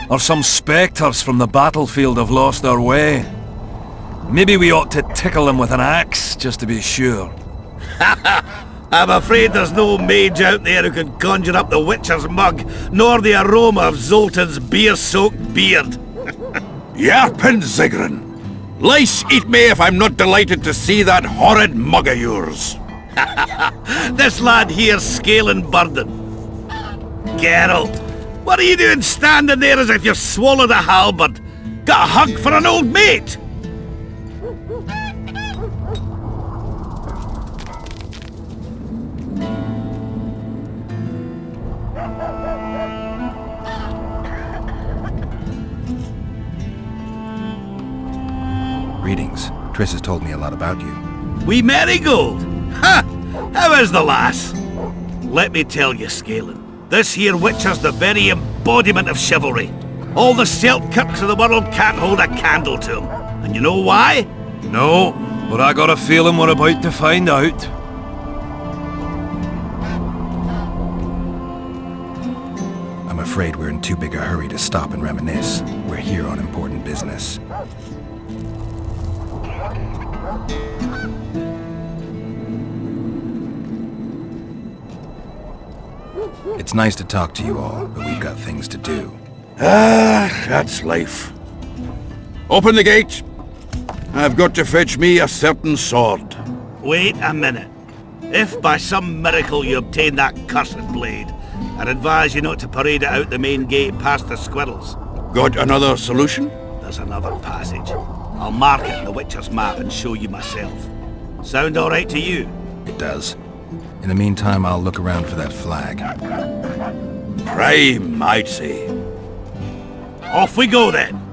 Or some spectres from the battlefield have lost their way. Maybe we ought to tickle them with an axe, just to be sure. I'm afraid there's no mage out there who can conjure up the Witcher's mug, nor the aroma of Zoltan's beer-soaked beard. Yarpin Zigrin! Lice eat me if I'm not delighted to see that horrid mug of yours. This lad here's scaling Burden. Geralt, what are you doing standing there as if you've swallowed a halberd? Got a hug for an old mate? Greetings. Triss has told me a lot about you. Wee Marigold? Ha! How is the lass? Let me tell you, Scalen, this here Witcher's the very embodiment of chivalry. All the Selkirks of the world can't hold a candle to him. And you know why? No, but I got a feeling we're about to find out. I'm afraid we're in too big a hurry to stop and reminisce. We're here on important business. It's nice to talk to you all, but we've got things to do. That's life. Open the gate. I've got to fetch me a certain sword. Wait a minute. If by some miracle you obtain that cursed blade, I'd advise you not to parade it out the main gate past the squirrels. Got another solution? There's another passage. I'll mark it in the Witcher's map and show you myself. Sound all right to you? It does. In the meantime, I'll look around for that flag. Prime, I'd say. Off we go then.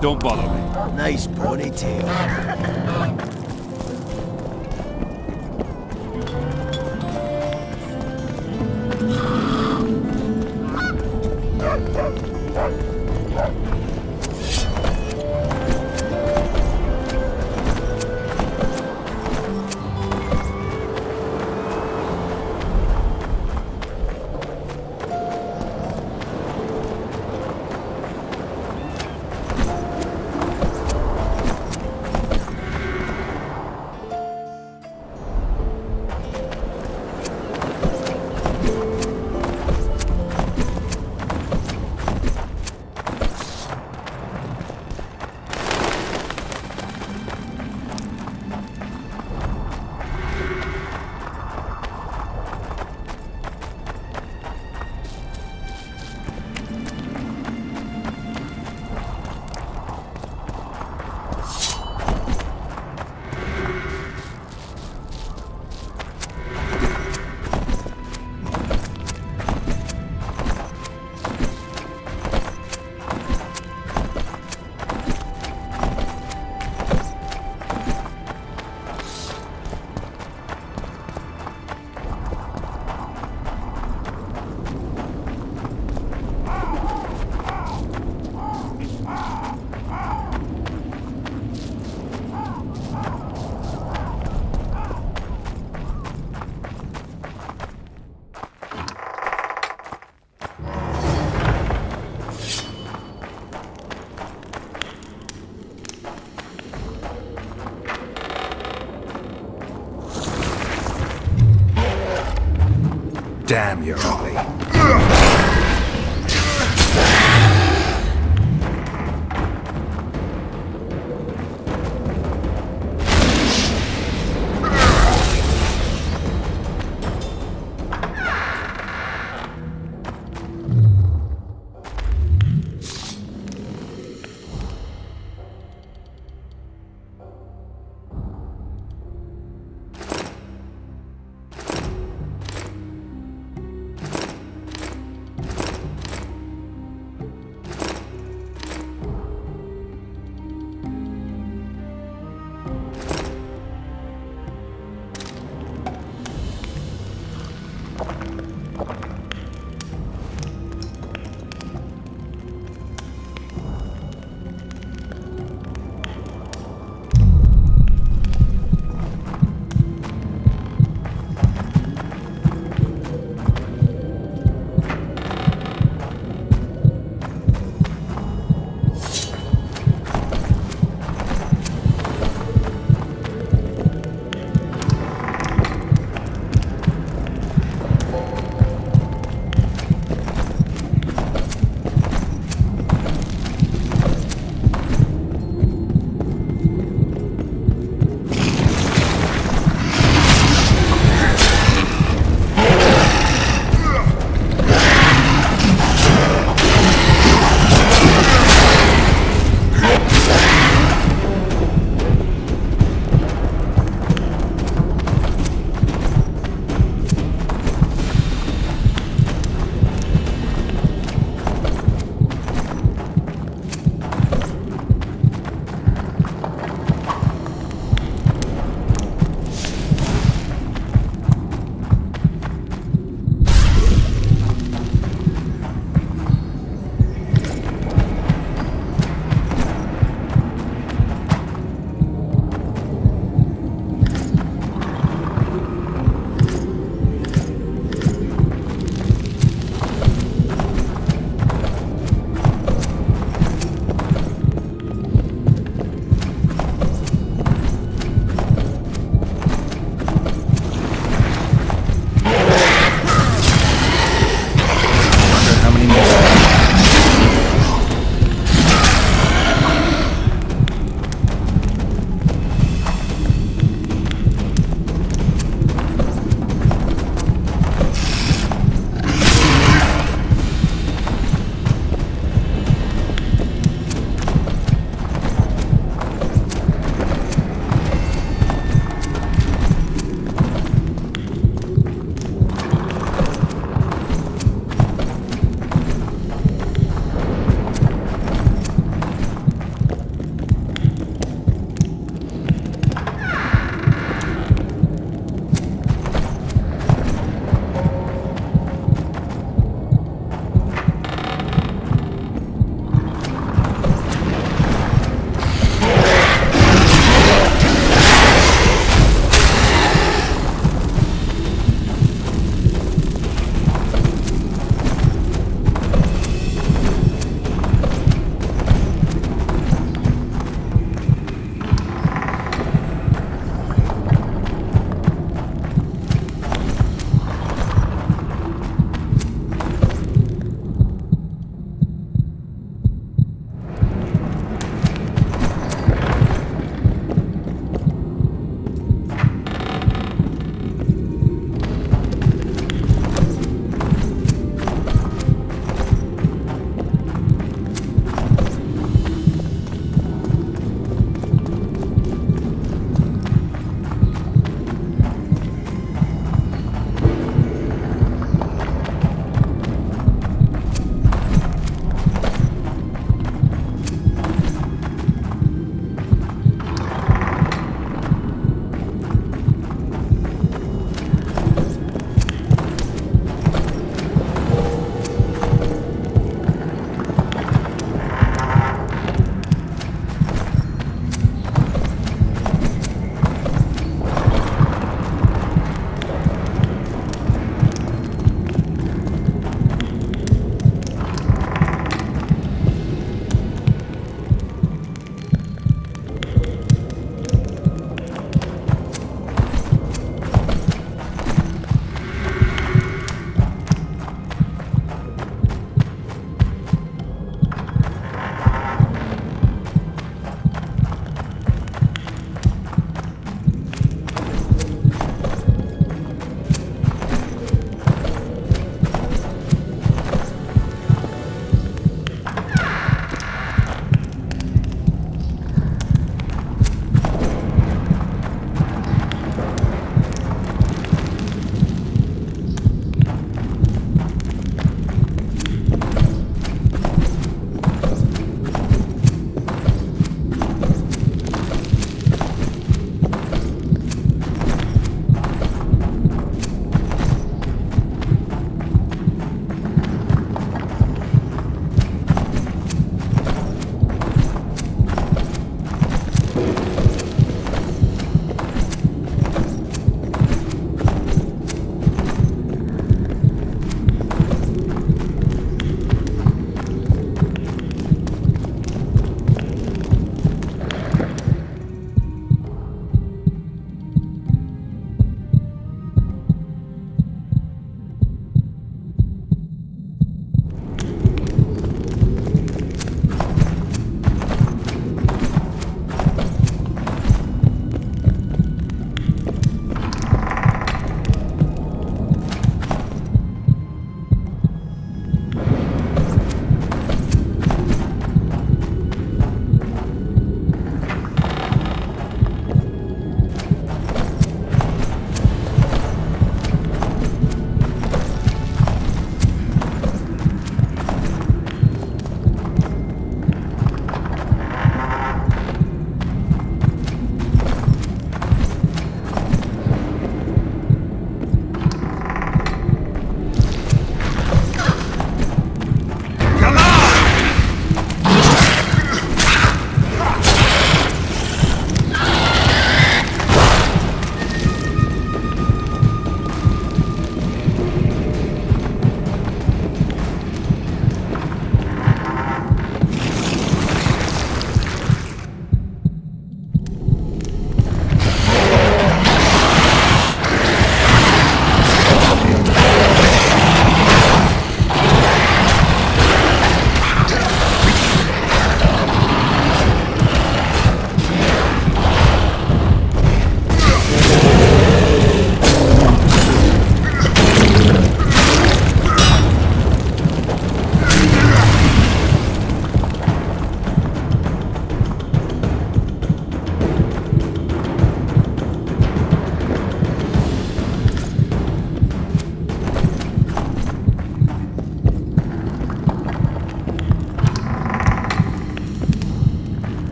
Don't bother me. Nice ponytail. Damn your Ollie.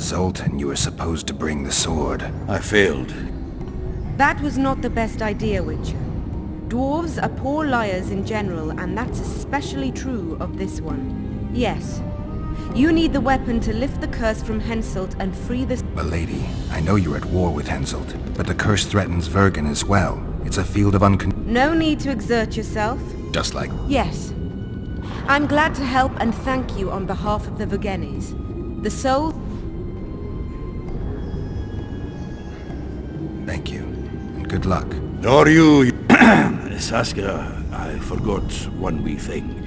Zoltan, you were supposed to bring the sword. I failed. That was not the best idea, Witcher. Dwarves are poor liars in general, and that's especially true of this one. Yes. You need the weapon to lift the curse from Henselt and free the... But lady, I know you're at war with Henselt, but the curse threatens Vergen as well. It's a field of No need to exert yourself. Just like... Yes. I'm glad to help and thank you on behalf of the Vergenes. The soul... Thank you, and good luck. Nor you... Saskia, I forgot one wee thing.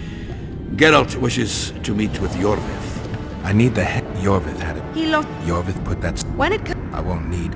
Geralt wishes to meet with Yorvith. I need the head. Yorvith had it. He lost... Yorvith put that... When it I won't need...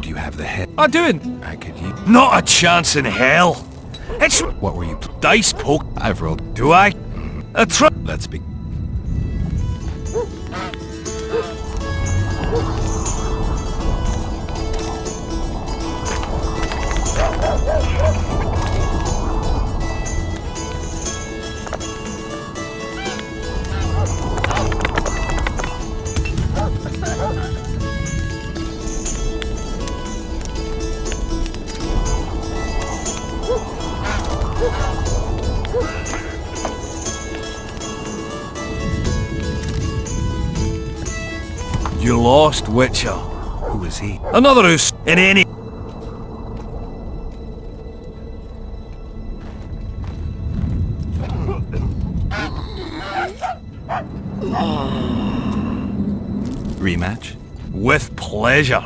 You have the head. I doing? I could use... Not a chance in hell. It's... What were you... Dice poke. I've rolled... Do I? A try... Let's be... You lost, Witcher. Who is he? Another who's in any... Rematch? With pleasure.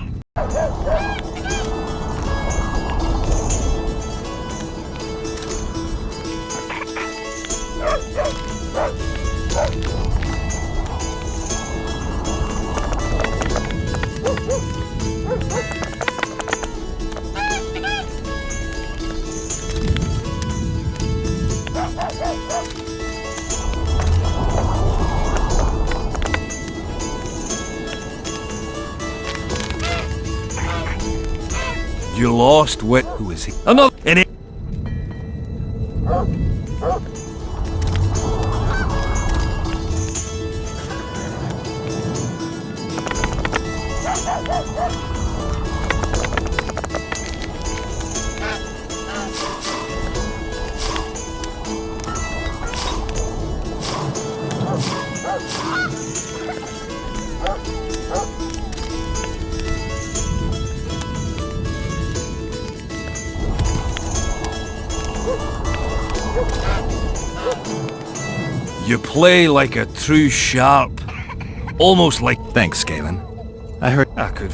You lost, Wit. Who is he? Another... In it. You play like a true sharp. Almost like... Thanks, Galen. I heard... I could...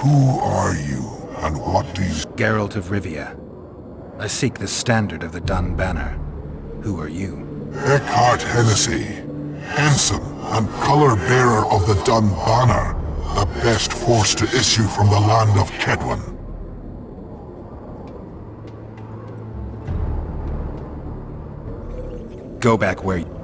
Who are you, and what do you... Geralt of Rivia. I seek the standard of the Dun Banner. Who are you? Eckhart Hennessy, ensign and color-bearer of the Dun Banner, the best force to issue from the land of Kedwen. Go back where you...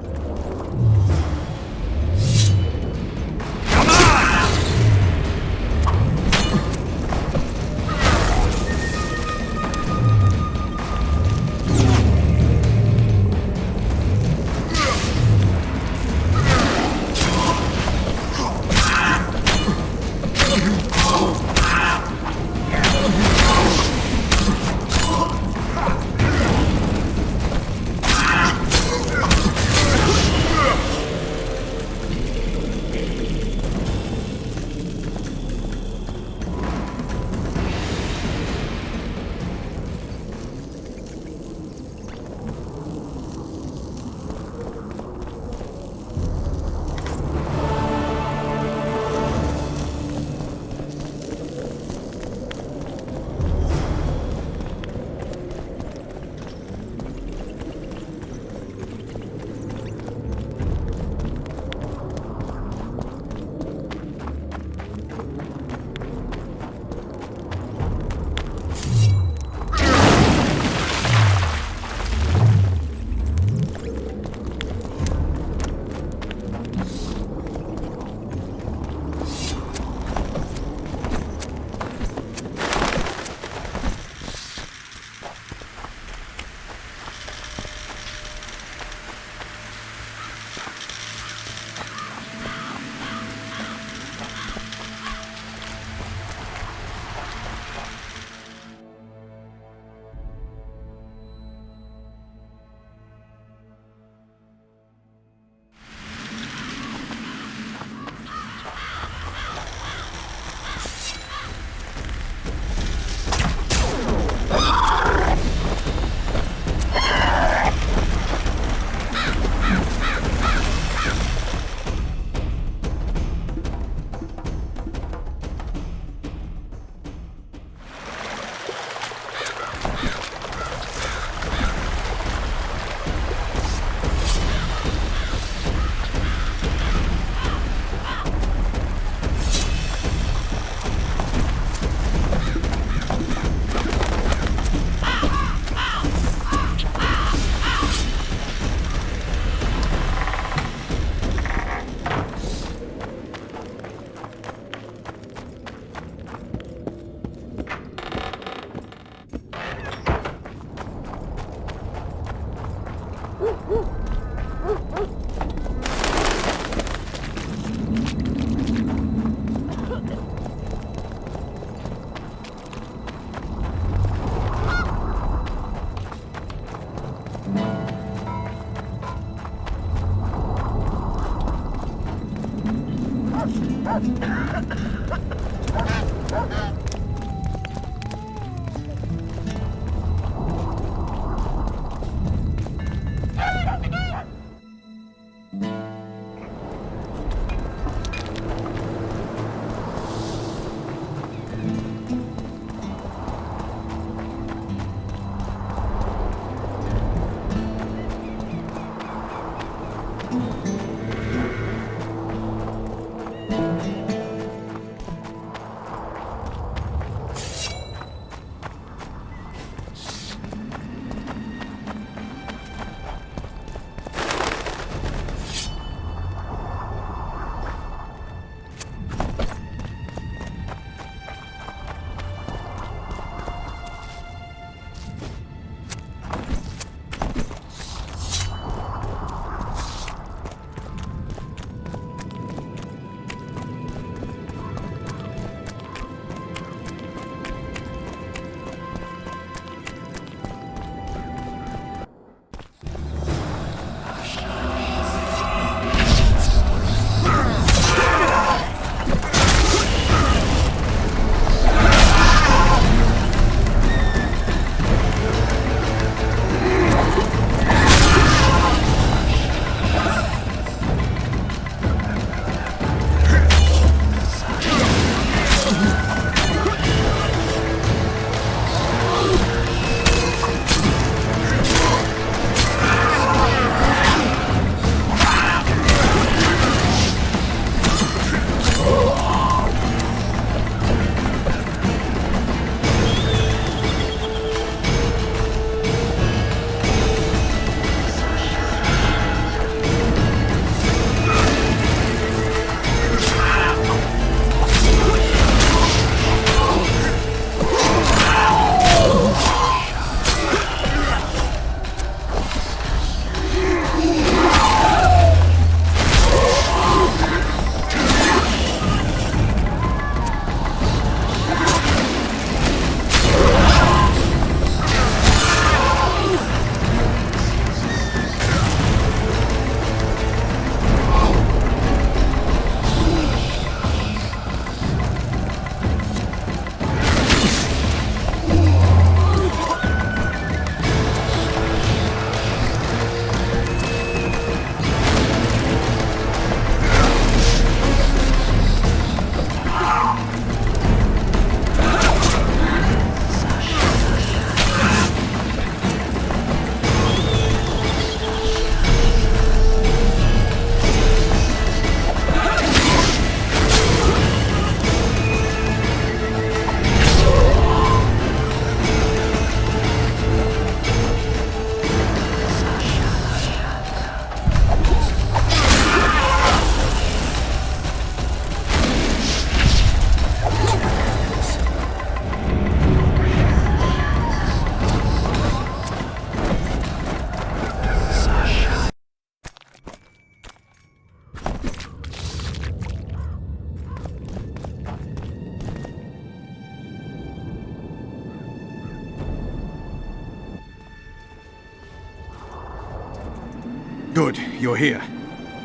Good, you're here.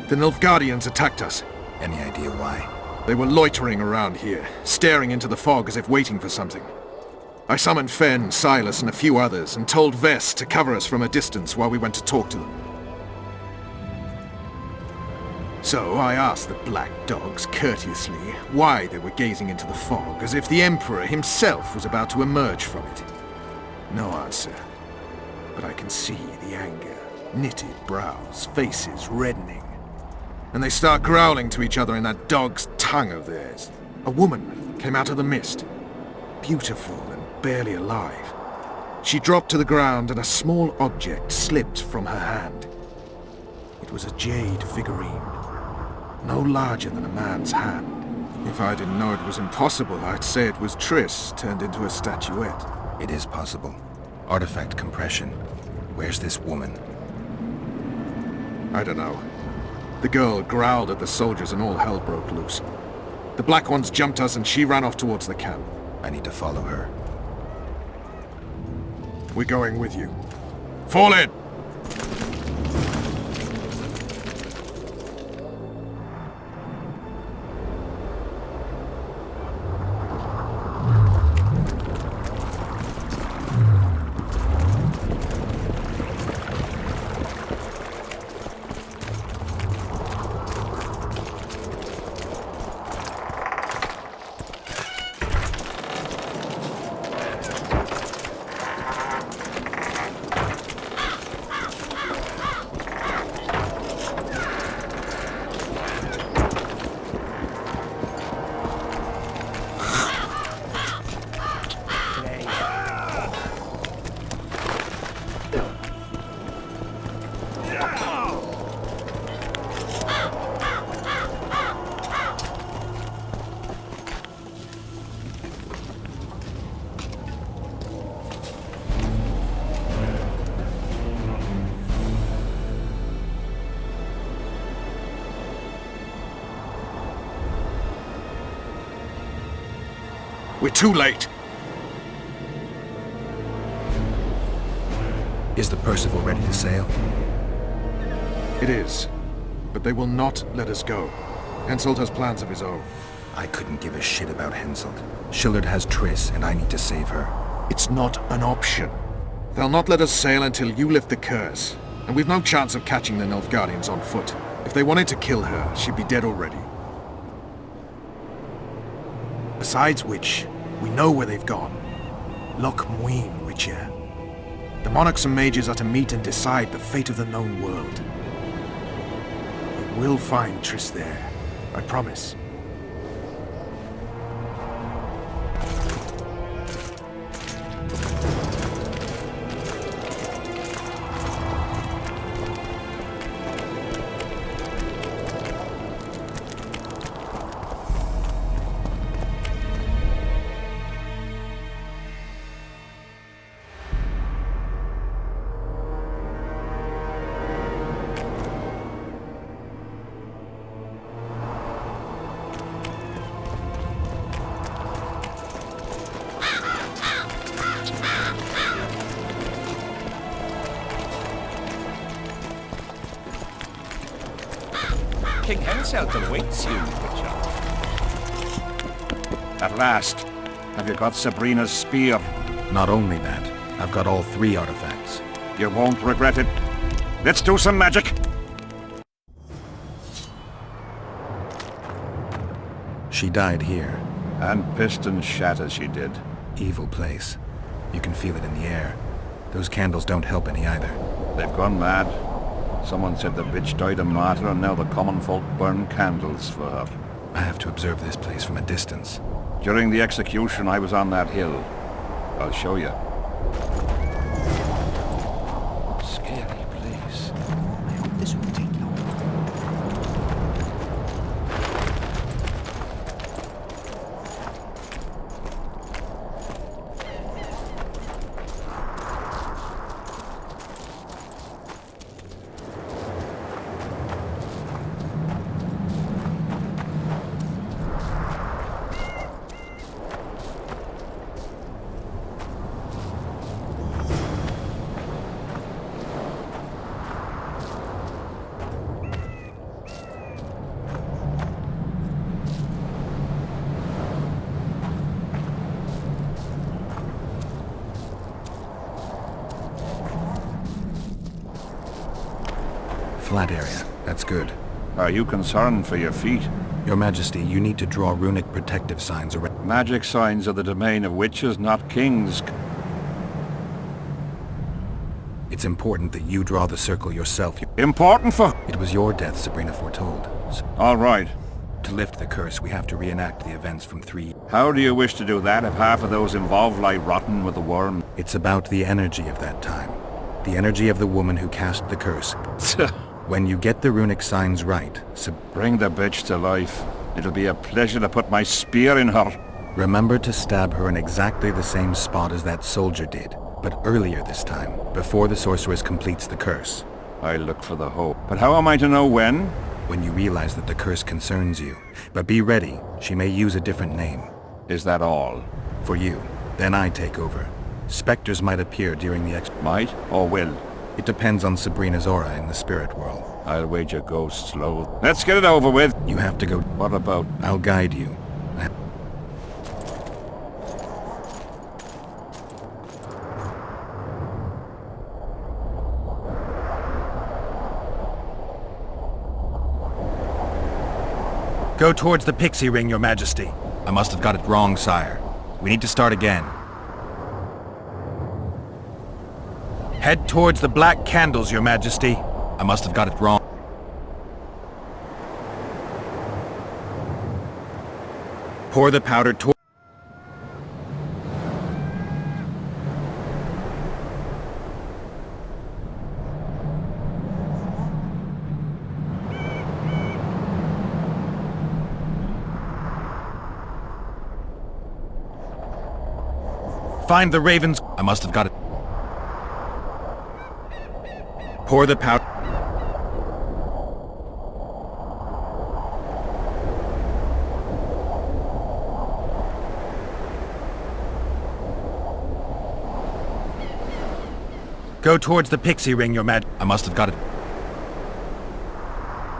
The Nilfgaardians attacked us. Any idea why? They were loitering around here, staring into the fog as if waiting for something. I summoned Fen, Silas, and a few others, and told Vess to cover us from a distance while we went to talk to them. So I asked the black dogs courteously why they were gazing into the fog, as if the Emperor himself was about to emerge from it. No answer. But I can see the anger, knitted brows, faces reddening. And they start growling to each other in that dog's tongue of theirs. A woman came out of the mist, beautiful and barely alive. She dropped to the ground and a small object slipped from her hand. It was a jade figurine, no larger than a man's hand. If I didn't know it was impossible, I'd say it was Triss turned into a statuette. It is possible. Artifact compression. Where's this woman? I don't know. The girl growled at the soldiers and all hell broke loose. The black ones jumped us and she ran off towards the camp. I need to follow her. We're going with you. Fall in! We're too late. Is the Percival ready to sail? It is. But they will not let us go. Henselt has plans of his own. I couldn't give a shit about Henselt. Shillard has Triss, and I need to save her. It's not an option. They'll not let us sail until you lift the curse. And we've no chance of catching the Nilfgaardians on foot. If they wanted to kill her, she'd be dead already. Besides which, we know where they've gone. Loch Muin, Witcher. The monarchs and mages are to meet and decide the fate of the known world. We will find Triss there, I promise. King Henselt awaits you, Witcher. At last. Have you got Sabrina's spear? Not only that, I've got all 3 artifacts. You won't regret it. Let's do some magic. She died here. And pissed and shat as she did. Evil place. You can feel it in the air. Those candles don't help any either. They've gone mad. Someone said the bitch died a martyr and now the common folk burn candles for her. I have to observe this place from a distance. During the execution I was on that hill. I'll show you. Scary place. I hope this won't take long. flat area. That's good. Are you concerned for your feet? Your Majesty, you need to draw runic protective signs around... Magic signs are the domain of witches, not kings. It's important that you draw the circle yourself. Important for... It was your death Sabrina foretold. So all right. To lift the curse, we have to reenact the events from 3... How do you wish to do that if half of those involved lie rotten with the worm? It's about the energy of that time. The energy of the woman who cast the curse. When you get the runic signs right, bring the bitch to life. It'll be a pleasure to put my spear in her. Remember to stab her in exactly the same spot as that soldier did, but earlier this time, before the sorceress completes the curse. I look for the hope. But how am I to know when? When you realize that the curse concerns you. But be ready, she may use a different name. Is that all? For you. Then I take over. Spectres might appear during the Might or will? It depends on Sabrina's aura in the spirit world. I'll wager ghosts low. Let's get it over with. You have to go. What about? I'll guide you. Go towards the pixie ring, Your Majesty. I must have got it wrong, sire. We need to start again. Head towards the black candles, Your Majesty. I must have got it wrong. Pour the powder toward... Find the ravens... I must have got it... Pour the powder... Go towards the pixie ring, Your Majesty. I must have got it.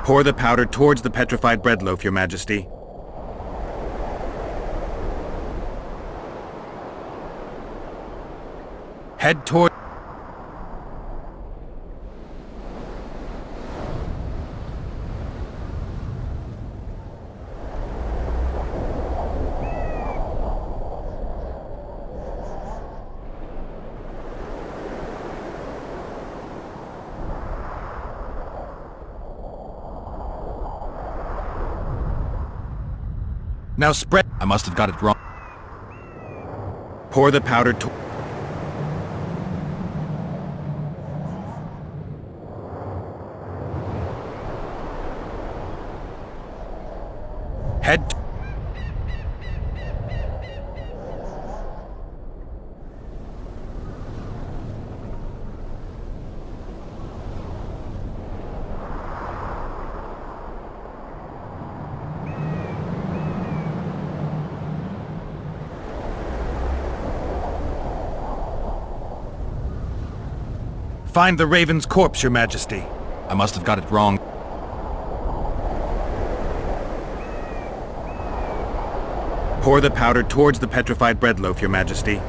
Pour the powder towards the petrified bread loaf, Your Majesty. Head toward... Now spread... I must have got it wrong. Pour the powder to... Head... Find the raven's corpse, Your Majesty. I must have got it wrong. Pour the powder towards the petrified bread loaf, Your Majesty.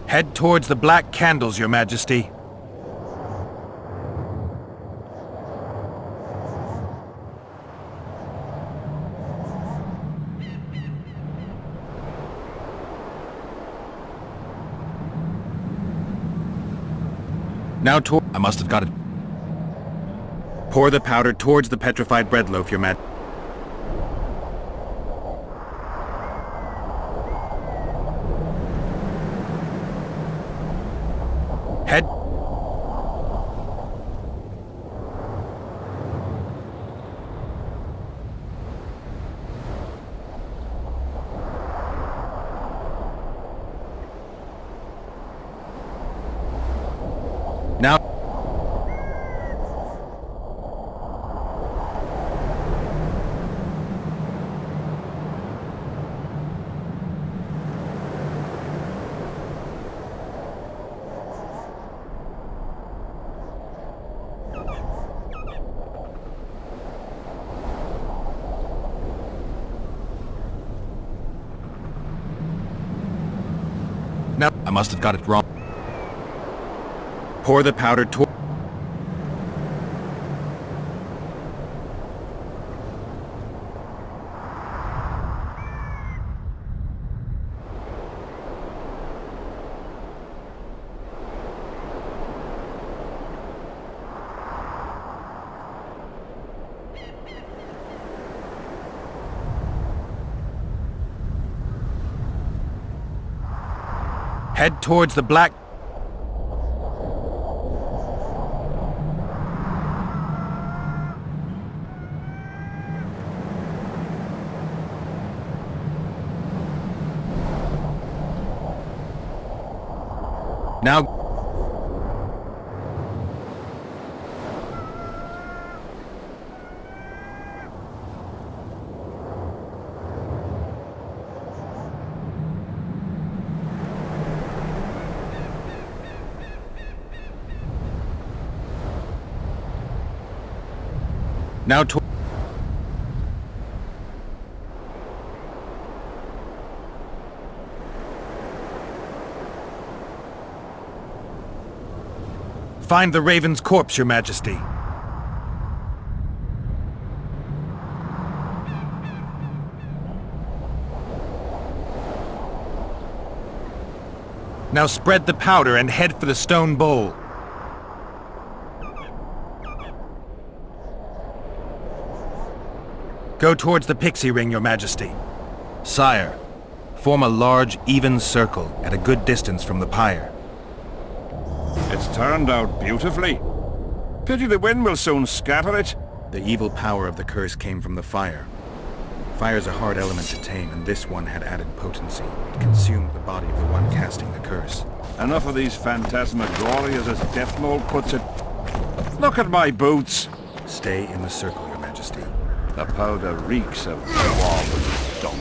Head towards the black candles, Your Majesty. Now I must have got it. Pour the powder towards the petrified bread loaf, Your Majesty. Head... Now... Now, I must have got it wrong. Pour the powder toward... Head towards the black... Now... Now to... Find the Raven's corpse, Your Majesty. Now spread the powder and head for the stone bowl. Go towards the pixie ring, Your Majesty. Sire, form a large, even circle at a good distance from the pyre. It's turned out beautifully. Pity the wind will soon scatter it. The evil power of the curse came from the fire. Fire's a hard element to tame, and this one had added potency. It consumed the body of the one casting the curse. Enough of these phantasmagorias, as Death Mole puts it. Look at my boots. Stay in the circle, Your Majesty. The powder reeks of dwarven dung.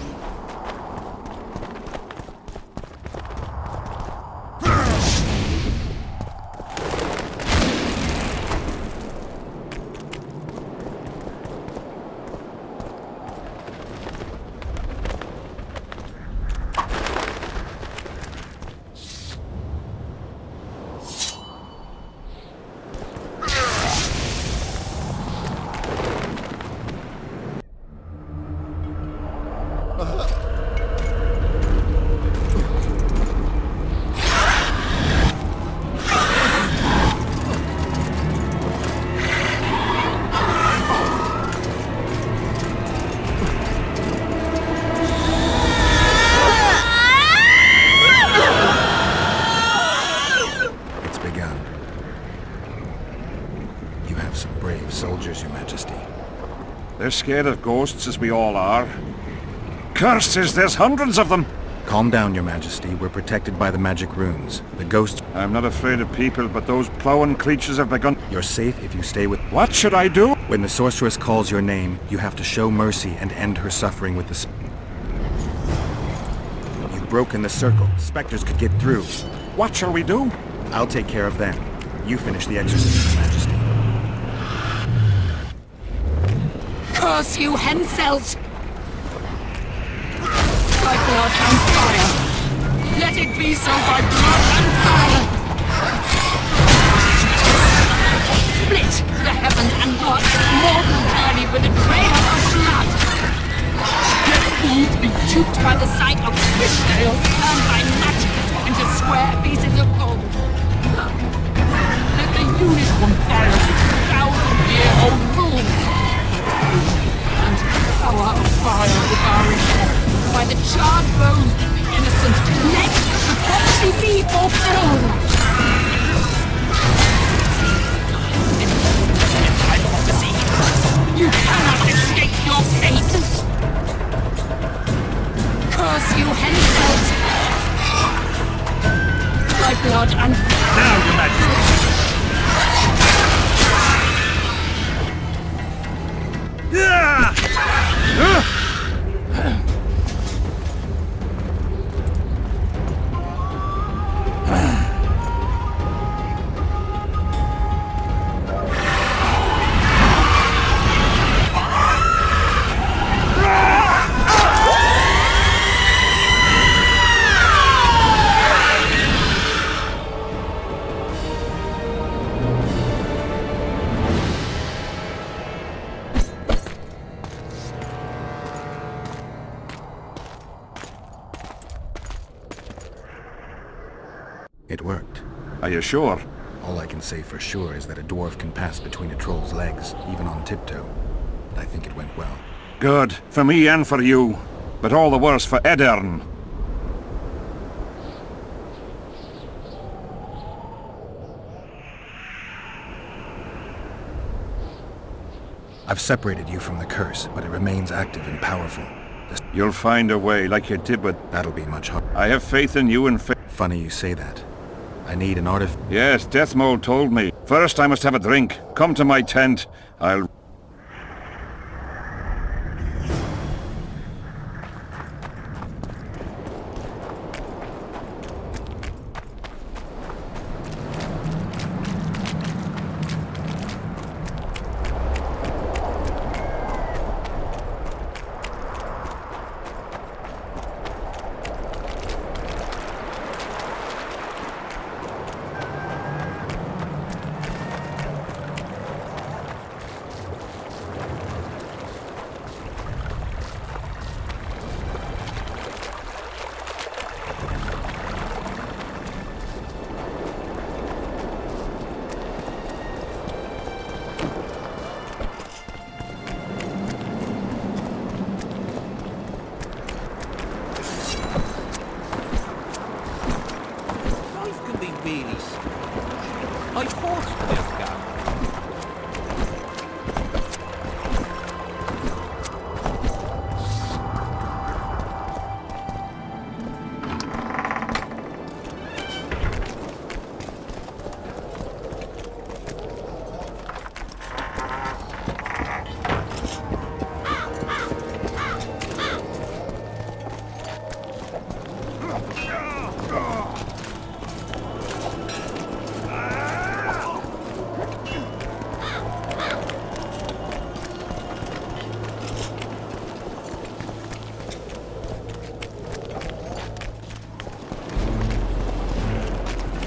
They're scared of ghosts, as we all are. Curses, there's hundreds of them! Calm down, Your Majesty. We're protected by the magic runes. The ghosts... I'm not afraid of people, but those plowing creatures have begun... You're safe if you stay with... What should I do? When the sorceress calls your name, you have to show mercy and end her suffering with the... You've broken the circle. Spectres could get through. What shall we do? I'll take care of them. You finish the exorcism, Your Majesty. Curse you, Henselt! By blood and fire! Let it be so by blood and fire! Split the heavens and watch mortal journey with a trail of blood! Let fools be duped by the sight of fishtails turned by magic into square pieces of gold! Let the unicorn violate 1,000-year-old rules! And power of fire devouring by the charred bones of the innocent, let the prophecy be fulfilled! If I prophecy, you cannot escape your fate! Curse you, Henselt! My blood and... Now, Your Majesty! Are you sure? All I can say for sure is that a dwarf can pass between a troll's legs, even on tiptoe. But I think it went well. Good. For me and for you. But all the worse for Edern. I've separated you from the curse, but it remains active and powerful. You'll find a way, like you did with... That'll be much harder. I have faith in you and Funny you say that. I need an artifact. Yes, Deathmold told me. First I must have a drink. Come to my tent. I'll...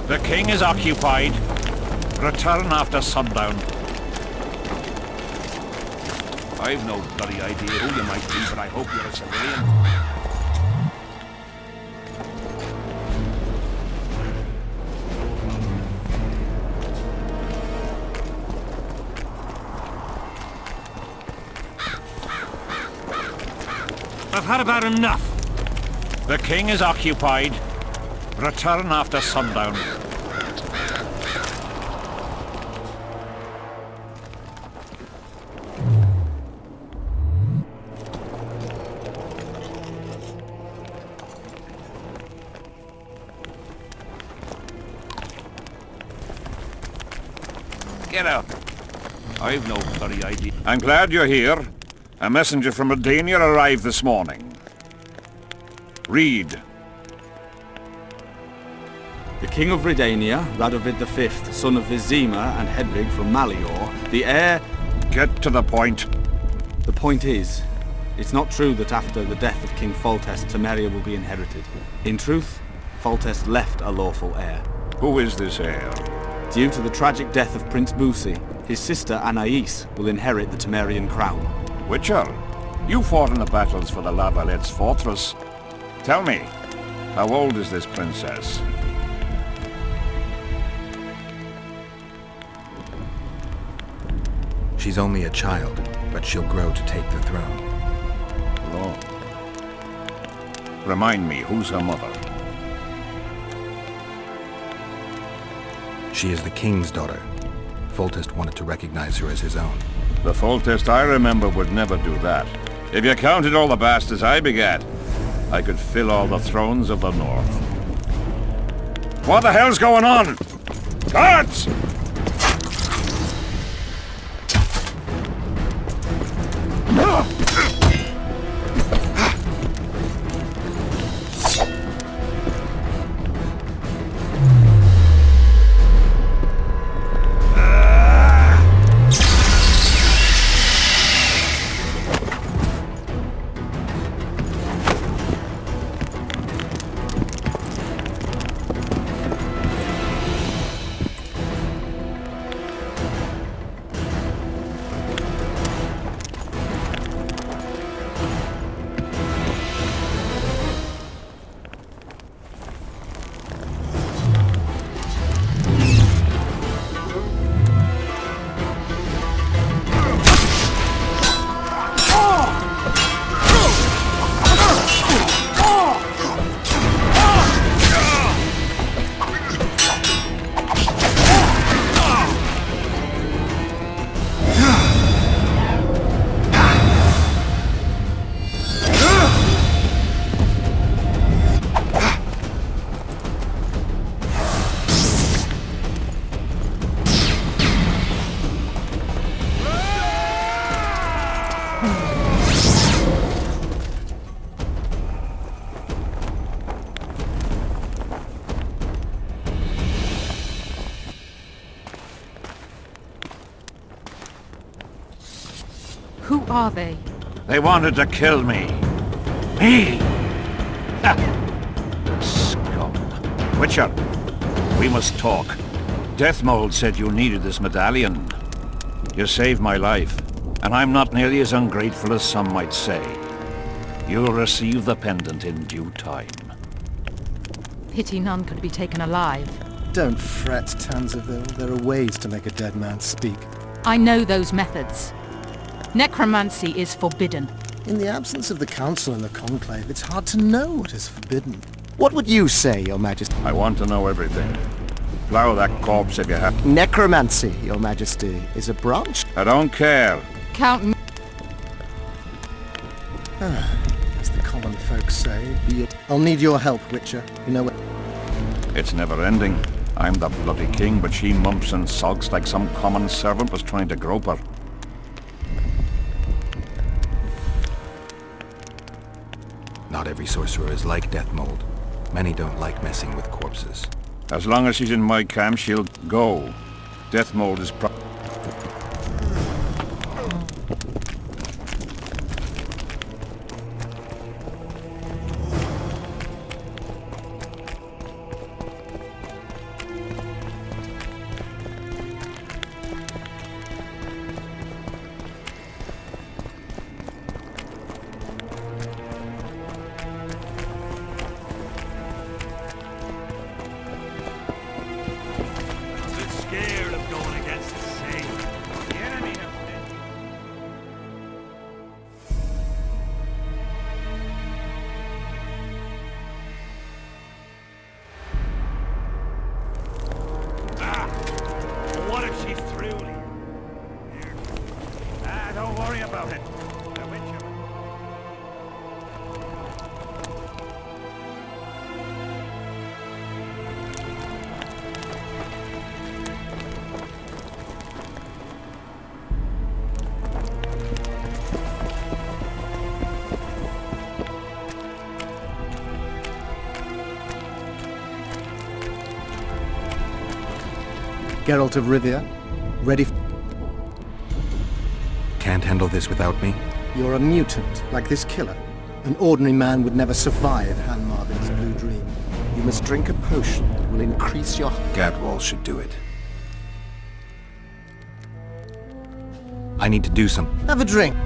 The king is occupied. Return after sundown. I've no bloody idea who you might be, but I hope you're a civilian. I've had about enough. The king is occupied. Return after sundown. Get out. I've no bloody idea. I'm glad you're here. A messenger from Redania arrived this morning. Read. The King of Redania, Radovid V, son of Vizima and Hedvig from Malior, the heir... Get to the point. The point is, it's not true that after the death of King Foltest, Temeria will be inherited. In truth, Foltest left a lawful heir. Who is this heir? Due to the tragic death of Prince Busi, his sister Anais will inherit the Temerian crown. Witcher, you fought in the battles for the Lavalette's fortress. Tell me, how old is this princess? She's only a child, but she'll grow to take the throne. Oh. Remind me, who's her mother? She is the king's daughter. Foltest wanted to recognize her as his own. The Foltest I remember would never do that. If you counted all the bastards I begat, I could fill all the thrones of the north. What the hell's going on? Guards! Who are they? They wanted to kill me. Me! Ha! Scum. Witcher, we must talk. Deathmold said you needed this medallion. You saved my life, and I'm not nearly as ungrateful as some might say. You'll receive the pendant in due time. Pity none could be taken alive. Don't fret, Tanzaville. There are ways to make a dead man speak. I know those methods. Necromancy is forbidden. In the absence of the Council and the Conclave, it's hard to know what is forbidden. What would you say, Your Majesty? I want to know everything. Plow that corpse if you have. Necromancy, Your Majesty, is a branch. I don't care. Count... As the common folk say, be it. I'll need your help, Witcher. You know what? It's never ending. I'm the bloody king, but she mumps and sulks like some common servant was trying to grope her. Not every sorcerer is like Deathmold. Many don't like messing with corpses. As long as she's in my camp, she'll go. Deathmold is Scared of going against the sea. The enemy have what if she's through here? Don't worry about it. The Witcher. Geralt of Rivia, ready Can't handle this without me? You're a mutant, like this killer. An ordinary man would never survive Han Marvin's blue dream. You must drink a potion that will increase your... Gadwall should do it. I need to do something. Have a drink.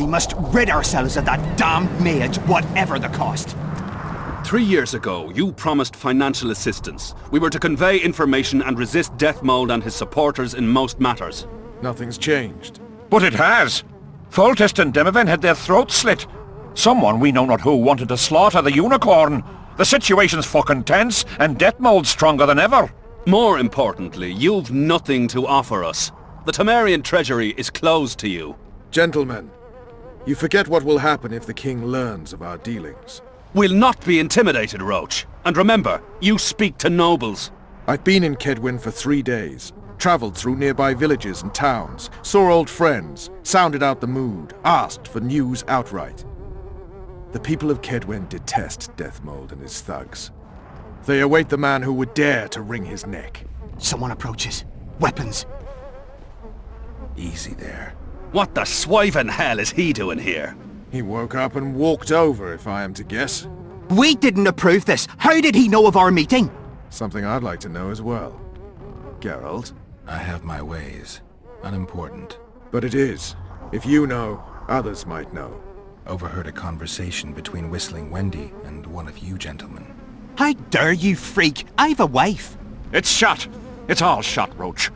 We must rid ourselves of that damned mage, whatever the cost. 3 years ago, you promised financial assistance. We were to convey information and resist Deathmold and his supporters in most matters. Nothing's changed. But it has. Foltest and Demoven had their throats slit. Someone we know not who wanted to slaughter the unicorn. The situation's fucking tense, and Deathmold's stronger than ever. More importantly, you've nothing to offer us. The Temerian treasury is closed to you. Gentlemen, you forget what will happen if the king learns of our dealings. We'll not be intimidated, Roach. And remember, you speak to nobles. I've been in Kedwin for 3 days. Travelled through nearby villages and towns, saw old friends, sounded out the mood, asked for news outright. The people of Kedwin detest Deathmold and his thugs. They await the man who would dare to wring his neck. Someone approaches. Weapons. Easy there. What the swiven hell is he doing here? He woke up and walked over, if I am to guess. We didn't approve this. How did he know of our meeting? Something I'd like to know as well. Geralt? I have my ways. Unimportant. But it is. If you know, others might know. Overheard a conversation between Whistling Wendy and one of you gentlemen. How dare you, freak? I've a wife. It's shut. It's all shut, Roach.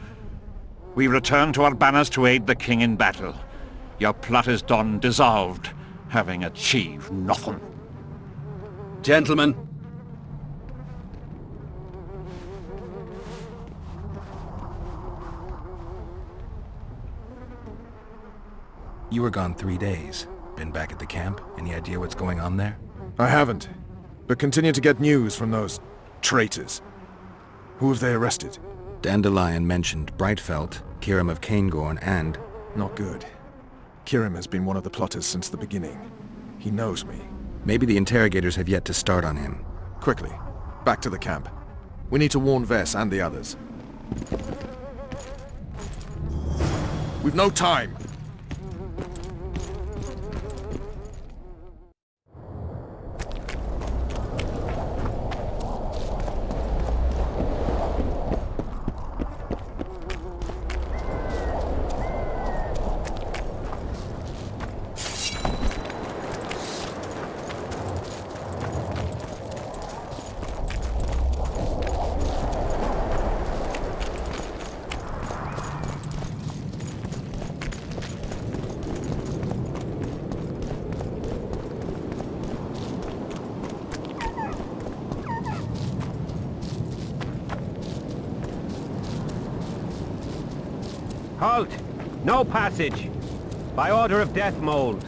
We return to our banners to aid the king in battle. Your plot is done, dissolved, having achieved nothing. Gentlemen. You were gone 3 days. Been back at the camp? Any idea what's going on there? I haven't, but continue to get news from those traitors. Who have they arrested? Dandelion mentioned Brightfelt, Kirim of Caingorn, and... Not good. Kirim has been one of the plotters since the beginning. He knows me. Maybe the interrogators have yet to start on him. Quickly, back to the camp. We need to warn Vess and the others. We've no time! Halt! No passage! By order of Deathmold.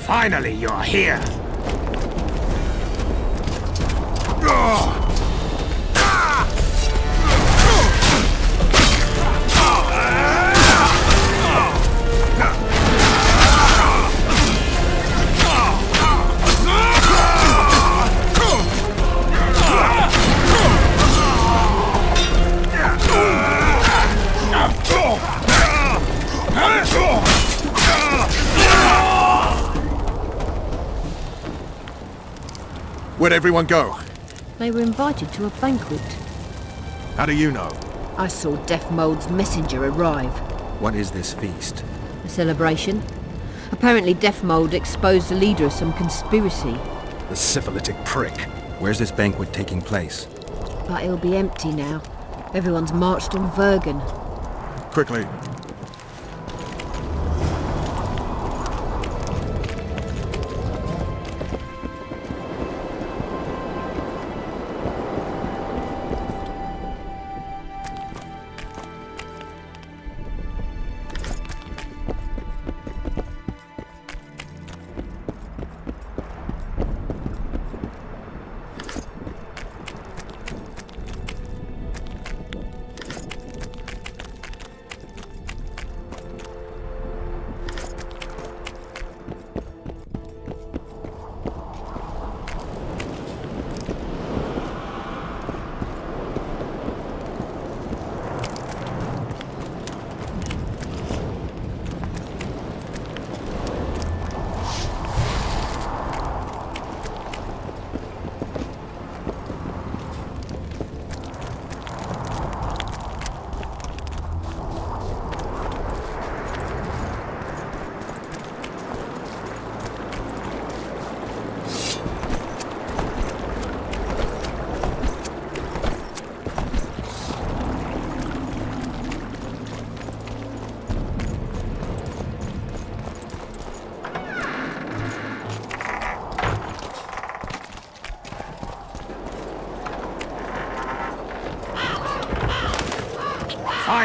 Finally, you're here! Where'd everyone go? They were invited to a banquet. How do you know? I saw Deathmold's messenger arrive. What is this feast? A celebration. Apparently Deathmold exposed the leader of some conspiracy. The syphilitic prick. Where's this banquet taking place? But it'll be empty now. Everyone's marched on Vergen. Quickly.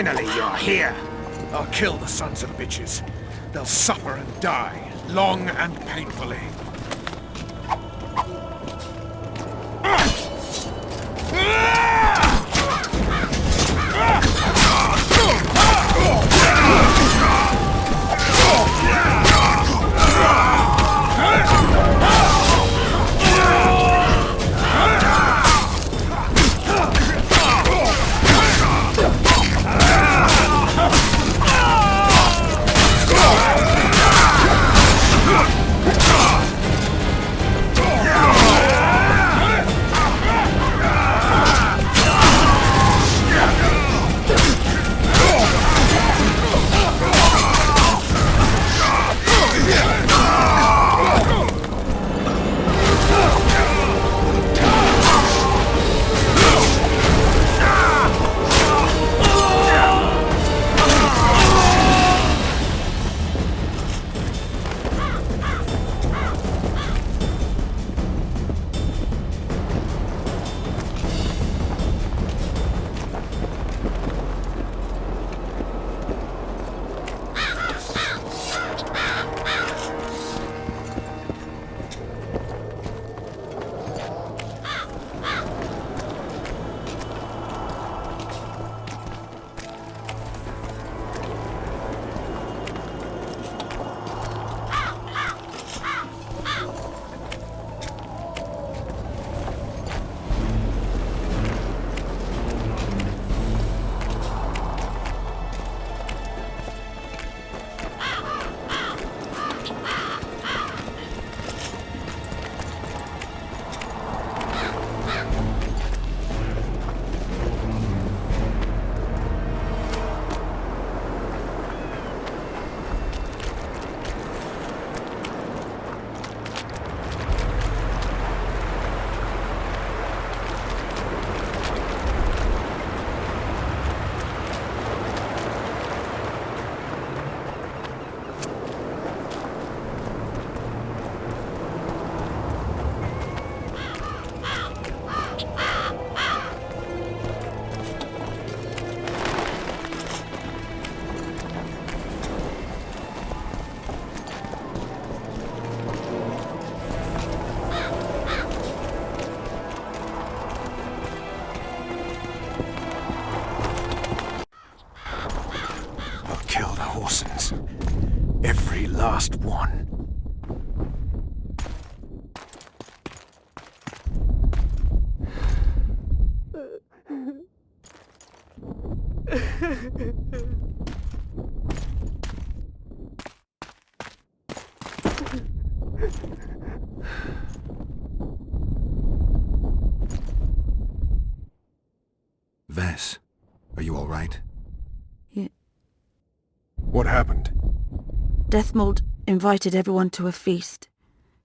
Finally, you're here! I'll kill the sons of bitches. They'll suffer and die, long and painfully. Every last one. Vess, are you all right? Yeah. What happened? Deathmold invited everyone to a feast.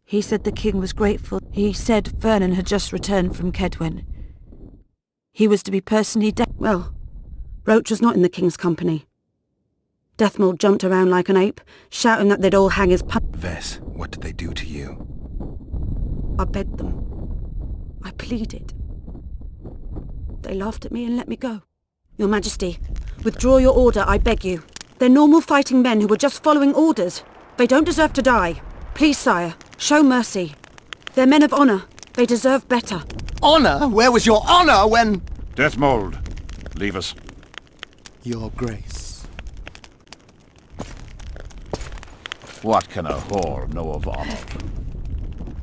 He said the king was grateful. He said Vernon had just returned from Kedwen. He was to be personally Well, Roach was not in the king's company. Deathmold jumped around like an ape, shouting that they'd all hang his Vess, what did they do to you? I begged them. I pleaded. They laughed at me and let me go. Your Majesty, withdraw your order, I beg you. They're normal fighting men who were just following orders. They don't deserve to die. Please, sire, show mercy. They're men of honor. They deserve better. Honor? Where was your honor when... Deathmold, leave us. Your Grace. What can a whore know of honor?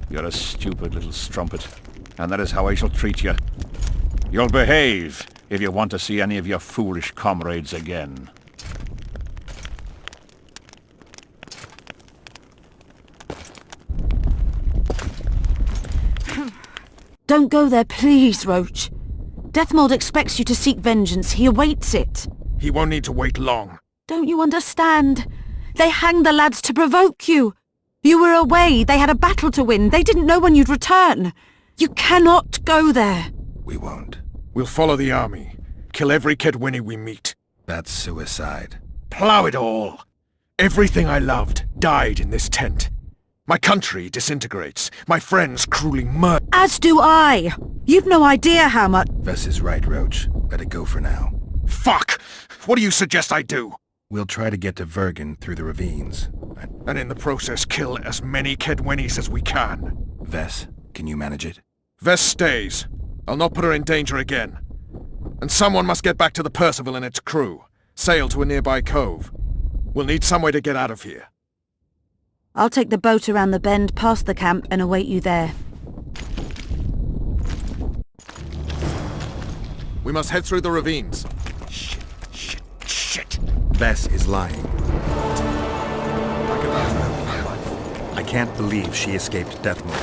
You're a stupid little strumpet, and that is how I shall treat you. You'll behave if you want to see any of your foolish comrades again. Don't go there, please, Roach. Deathmold expects you to seek vengeance. He awaits it. He won't need to wait long. Don't you understand? They hanged the lads to provoke you. You were away. They had a battle to win. They didn't know when you'd return. You cannot go there. We won't. We'll follow the army. Kill every Kedwini we meet. That's suicide. Plough it all. Everything I loved died in this tent. My country disintegrates. My friends cruelly murdered. As do I. You've no idea how much... Vess is right, Roach. Let it go for now. Fuck! What do you suggest I do? We'll try to get to Vergen through the ravines. And in the process kill as many Kedwenis as we can. Vess, can you manage it? Vess stays. I'll not put her in danger again. And someone must get back to the Percival and its crew. Sail to a nearby cove. We'll need some way to get out of here. I'll take the boat around the bend past the camp and await you there. We must head through the ravines. Shit! Vess is lying. I can't believe she escaped death mode.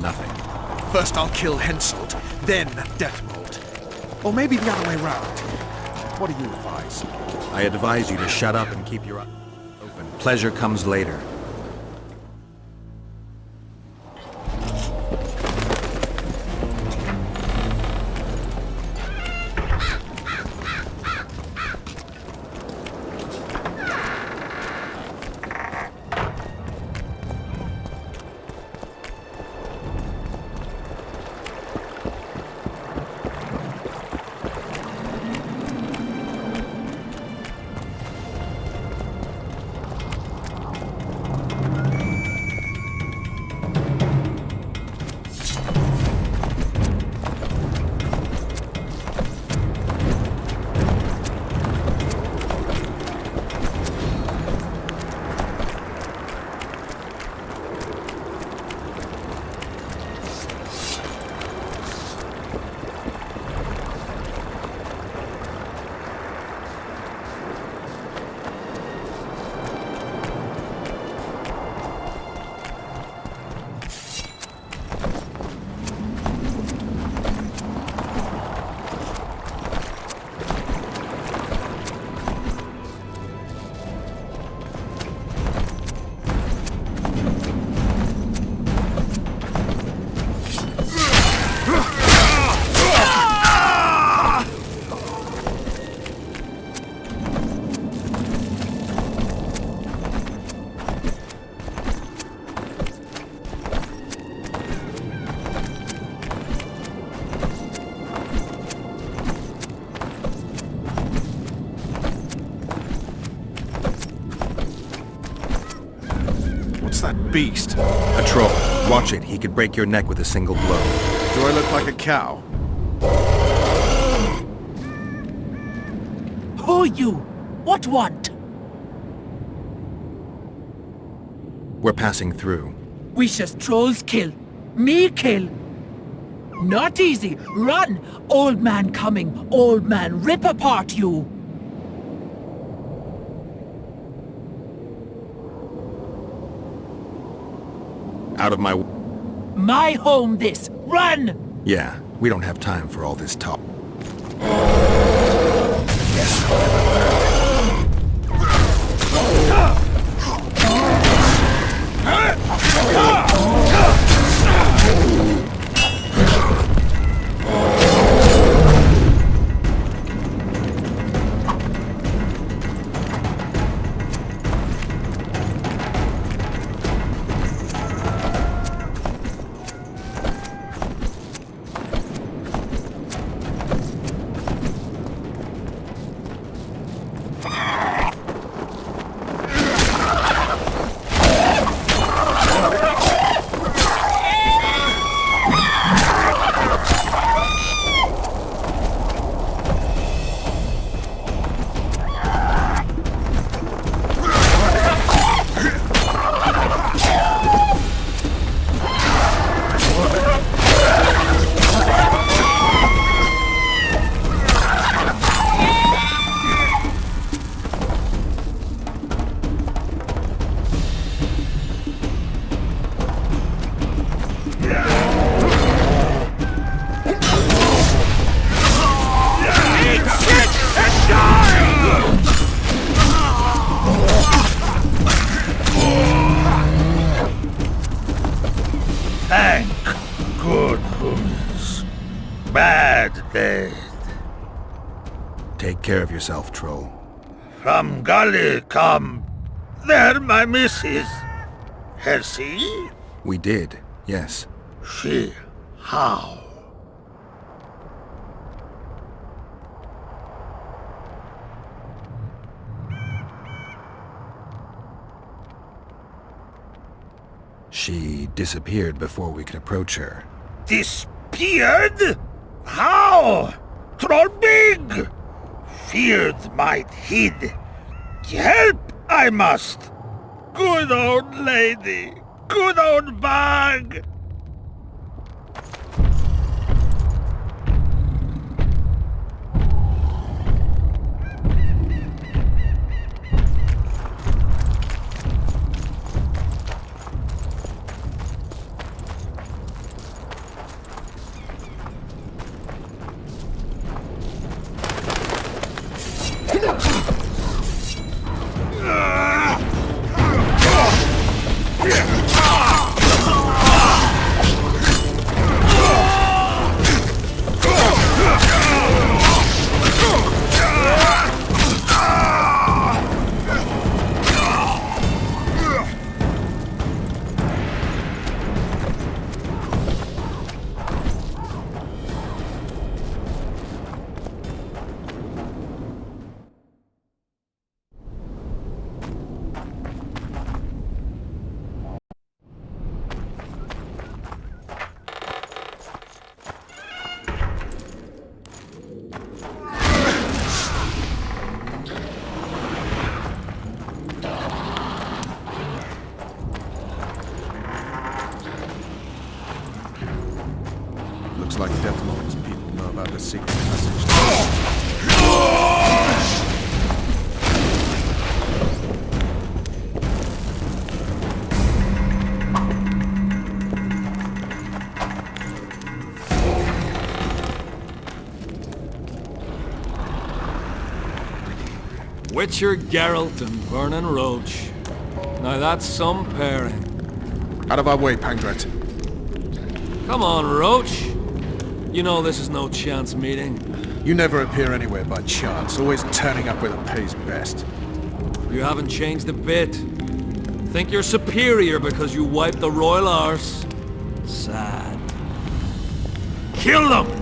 Nothing. First I'll kill Henselt, then death mode. Or maybe the other way round. What do you advise? I advise you to shut up and keep your eyes open. Pleasure comes later. That beast? A troll. Watch it. He could break your neck with a single blow. Do I look like a cow? Who you? What want? We're passing through. Wishes trolls kill. Me kill. Not easy. Run! Old man coming. Old man rip apart you. Out of my... My home this! Run! Yeah, we don't have time for all this talk. Take care of yourself, troll. From Gully come. There, my missus. Has she? We did, yes. She? How? She disappeared before we could approach her. Disappeared? How? Troll big! Feared might hid. Help I must! Good old lady! Good old bag! Looks like Death Lord's people know about the secret passage. Witcher Geralt and Vernon Roach. Now that's some pairing. Out of our way, Pangret. Come on, Roach. You know this is no chance meeting. You never appear anywhere by chance, always turning up where the pay's best. You haven't changed a bit. Think you're superior because you wiped the royal arse? Sad. Kill them!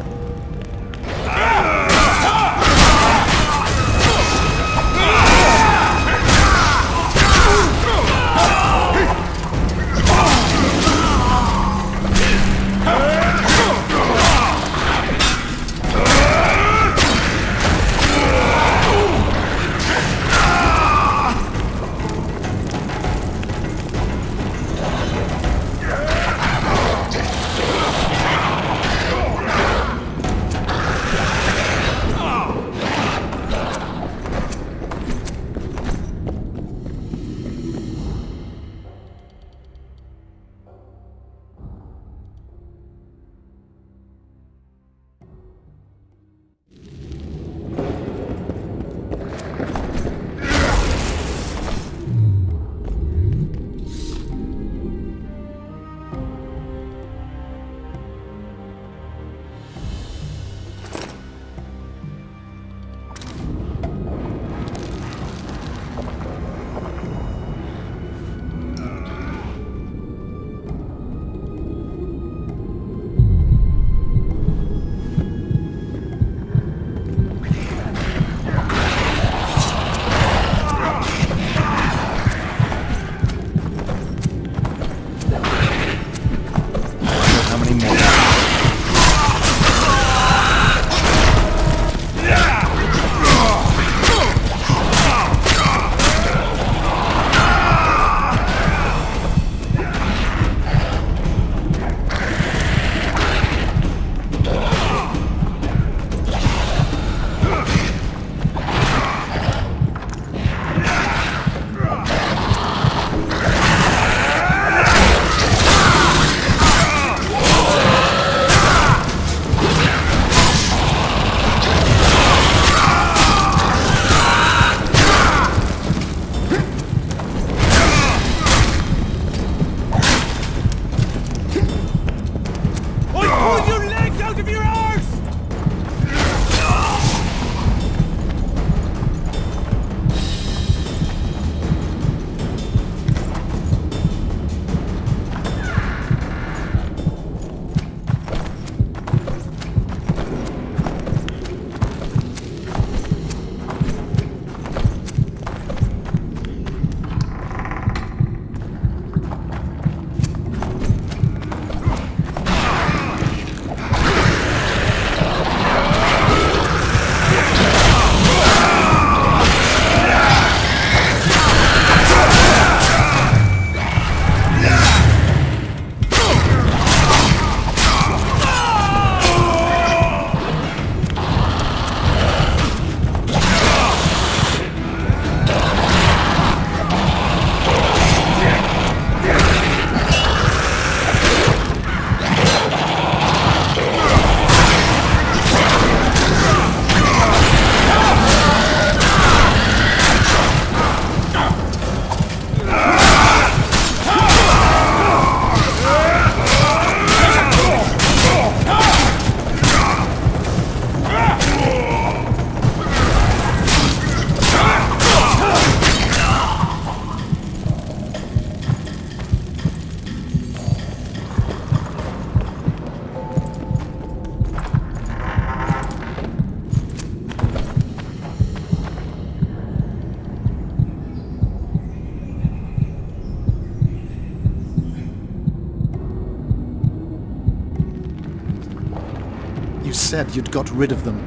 said you'd got rid of them.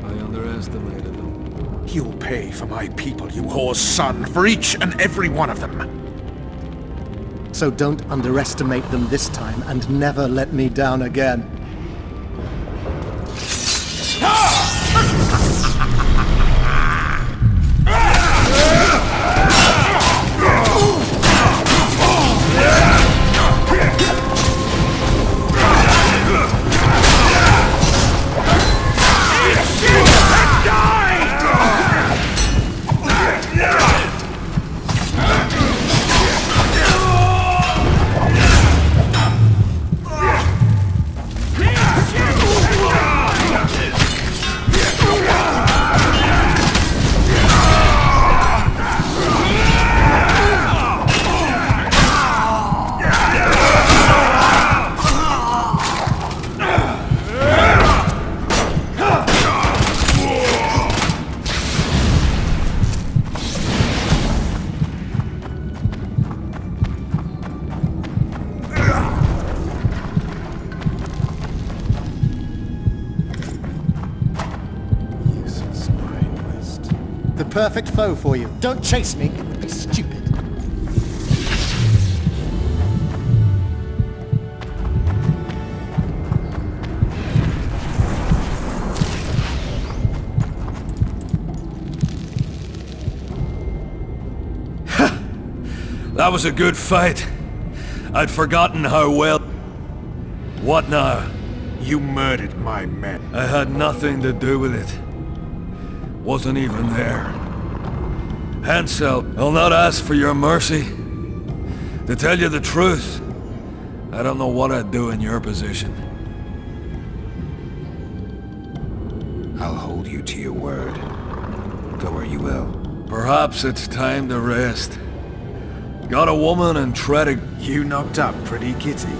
I underestimated them. You'll pay for my people, you whore's son, for each and every one of them. So don't underestimate them this time and never let me down again. The perfect foe for you. Don't chase me, it would be stupid. That was a good fight. I'd forgotten how well... What now? You murdered my men. I had nothing to do with it. Wasn't even there. Hansel, I'll not ask for your mercy. To tell you the truth, I don't know what I'd do in your position. I'll hold you to your word. Go where you will. Perhaps it's time to rest. Got a woman and tread a... You knocked up pretty kitty.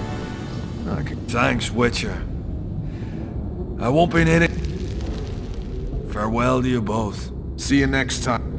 Thanks, Witcher. I won't be needing... Farewell to you both. See you next time.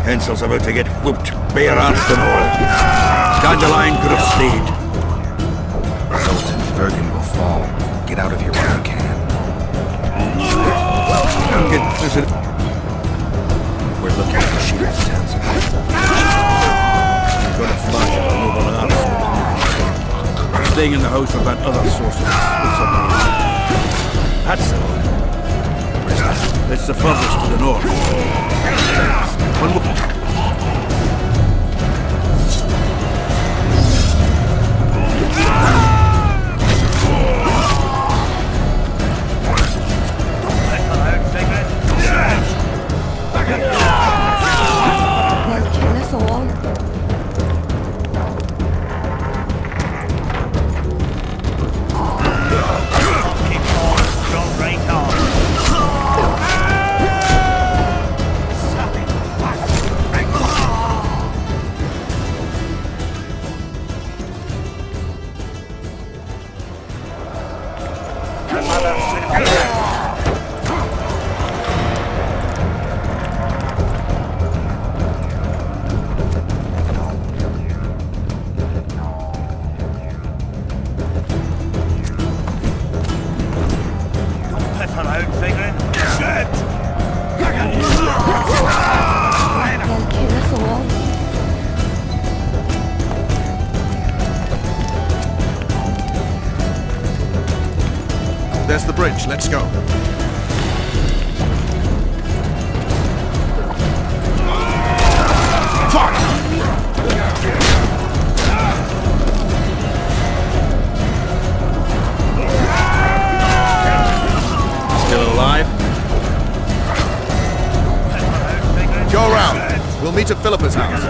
Hensel's about to get whooped, bare-arsed and all. Dandelion could have stayed. Sultan Bergen will fall. Get out of here while you can. We're looking for shields, Hansel. You're gonna fly and move on us. Staying in the house for that other source of That's the one. Where's that? It's the furthest to the north. Kill us all. There's the bridge. Let's go. Fuck! Still alive? Go around. We'll meet at Philippa's house.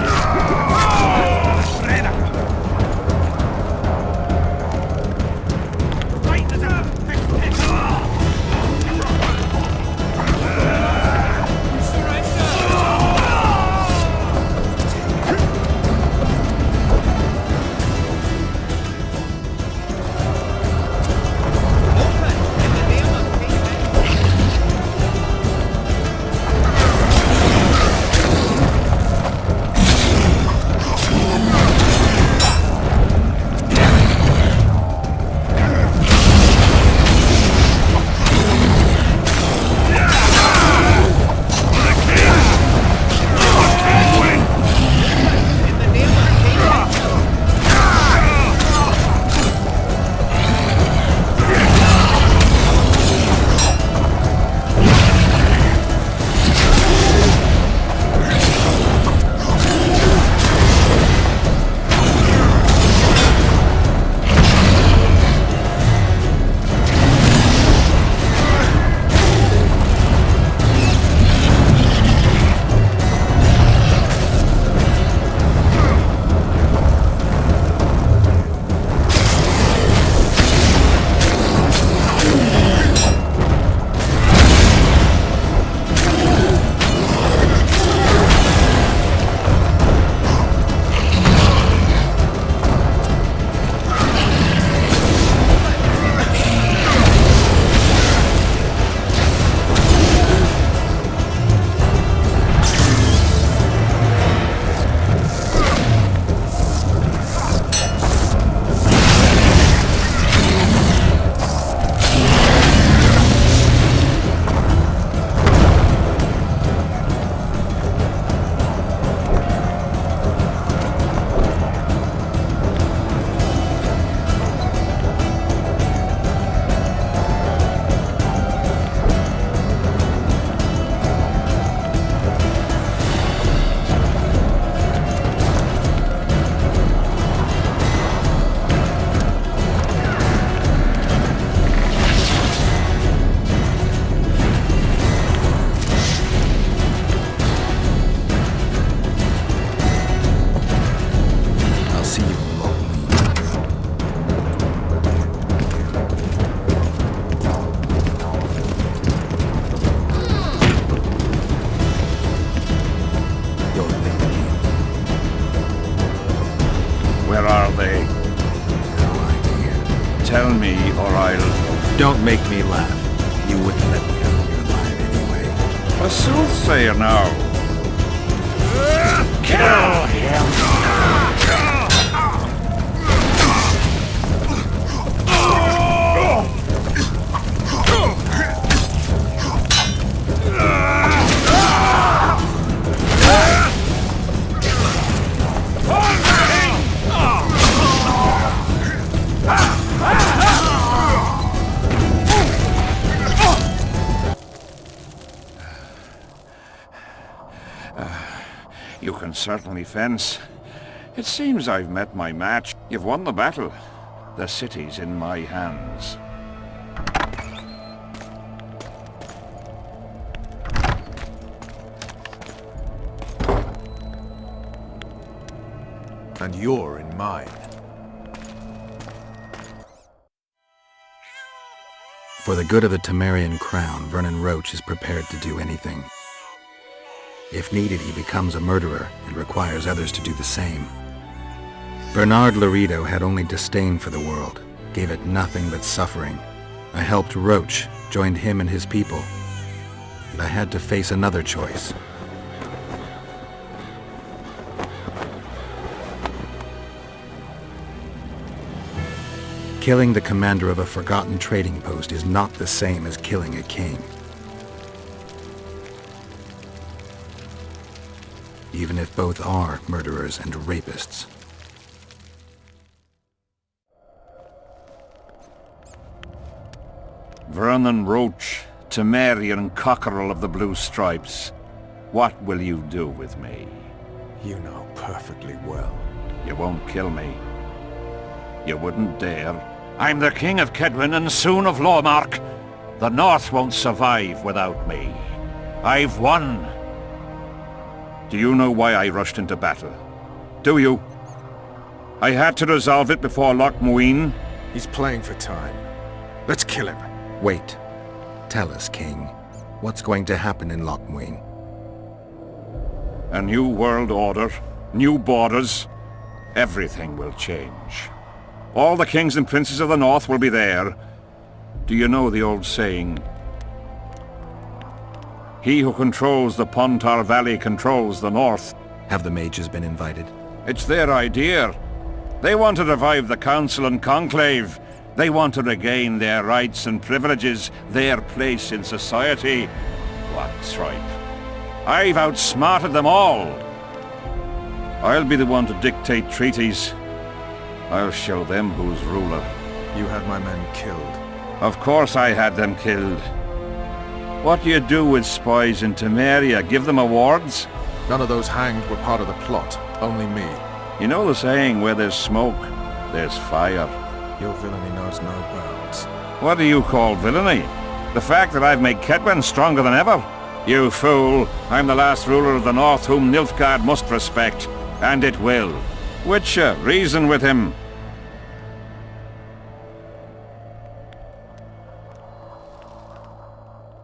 Tell me, or I'll... Don't make me laugh. You wouldn't let me out of your line anyway. A soothsayer now. Kill him! You can certainly fence. It seems I've met my match. You've won the battle. The city's in my hands. And you're in mine. For the good of the Temerian crown, Vernon Roche is prepared to do anything. If needed, he becomes a murderer and requires others to do the same. Bernard Laredo had only disdain for the world, gave it nothing but suffering. I helped Roche, joined him and his people, and I had to face another choice. Killing the commander of a forgotten trading post is not the same as killing a king. Even if both are murderers and rapists. Vernon Roach, Temerian cockerel of the Blue Stripes. What will you do with me? You know perfectly well. You won't kill me. You wouldn't dare. I'm the King of Kedwin and soon of Lawmark. The North won't survive without me. I've won. Do you know why I rushed into battle? Do you? I had to resolve it before Loch Muin. He's playing for time. Let's kill him. Wait. Tell us, King. What's going to happen in Loch Muin? A new world order, new borders. Everything will change. All the kings and princes of the North will be there. Do you know the old saying? He who controls the Pontar Valley controls the North. Have the mages been invited? It's their idea. They want to revive the Council and Conclave. They want to regain their rights and privileges, their place in society. What tripe? I've outsmarted them all. I'll be the one to dictate treaties. I'll show them who's ruler. You had my men killed. Of course I had them killed. What do you do with spies in Temeria? Give them awards? None of those hanged were part of the plot. Only me. You know the saying, where there's smoke, there's fire. Your villainy knows no bounds. What do you call villainy? The fact that I've made Kedwen stronger than ever? You fool! I'm the last ruler of the North whom Nilfgaard must respect. And it will. Witcher, reason with him.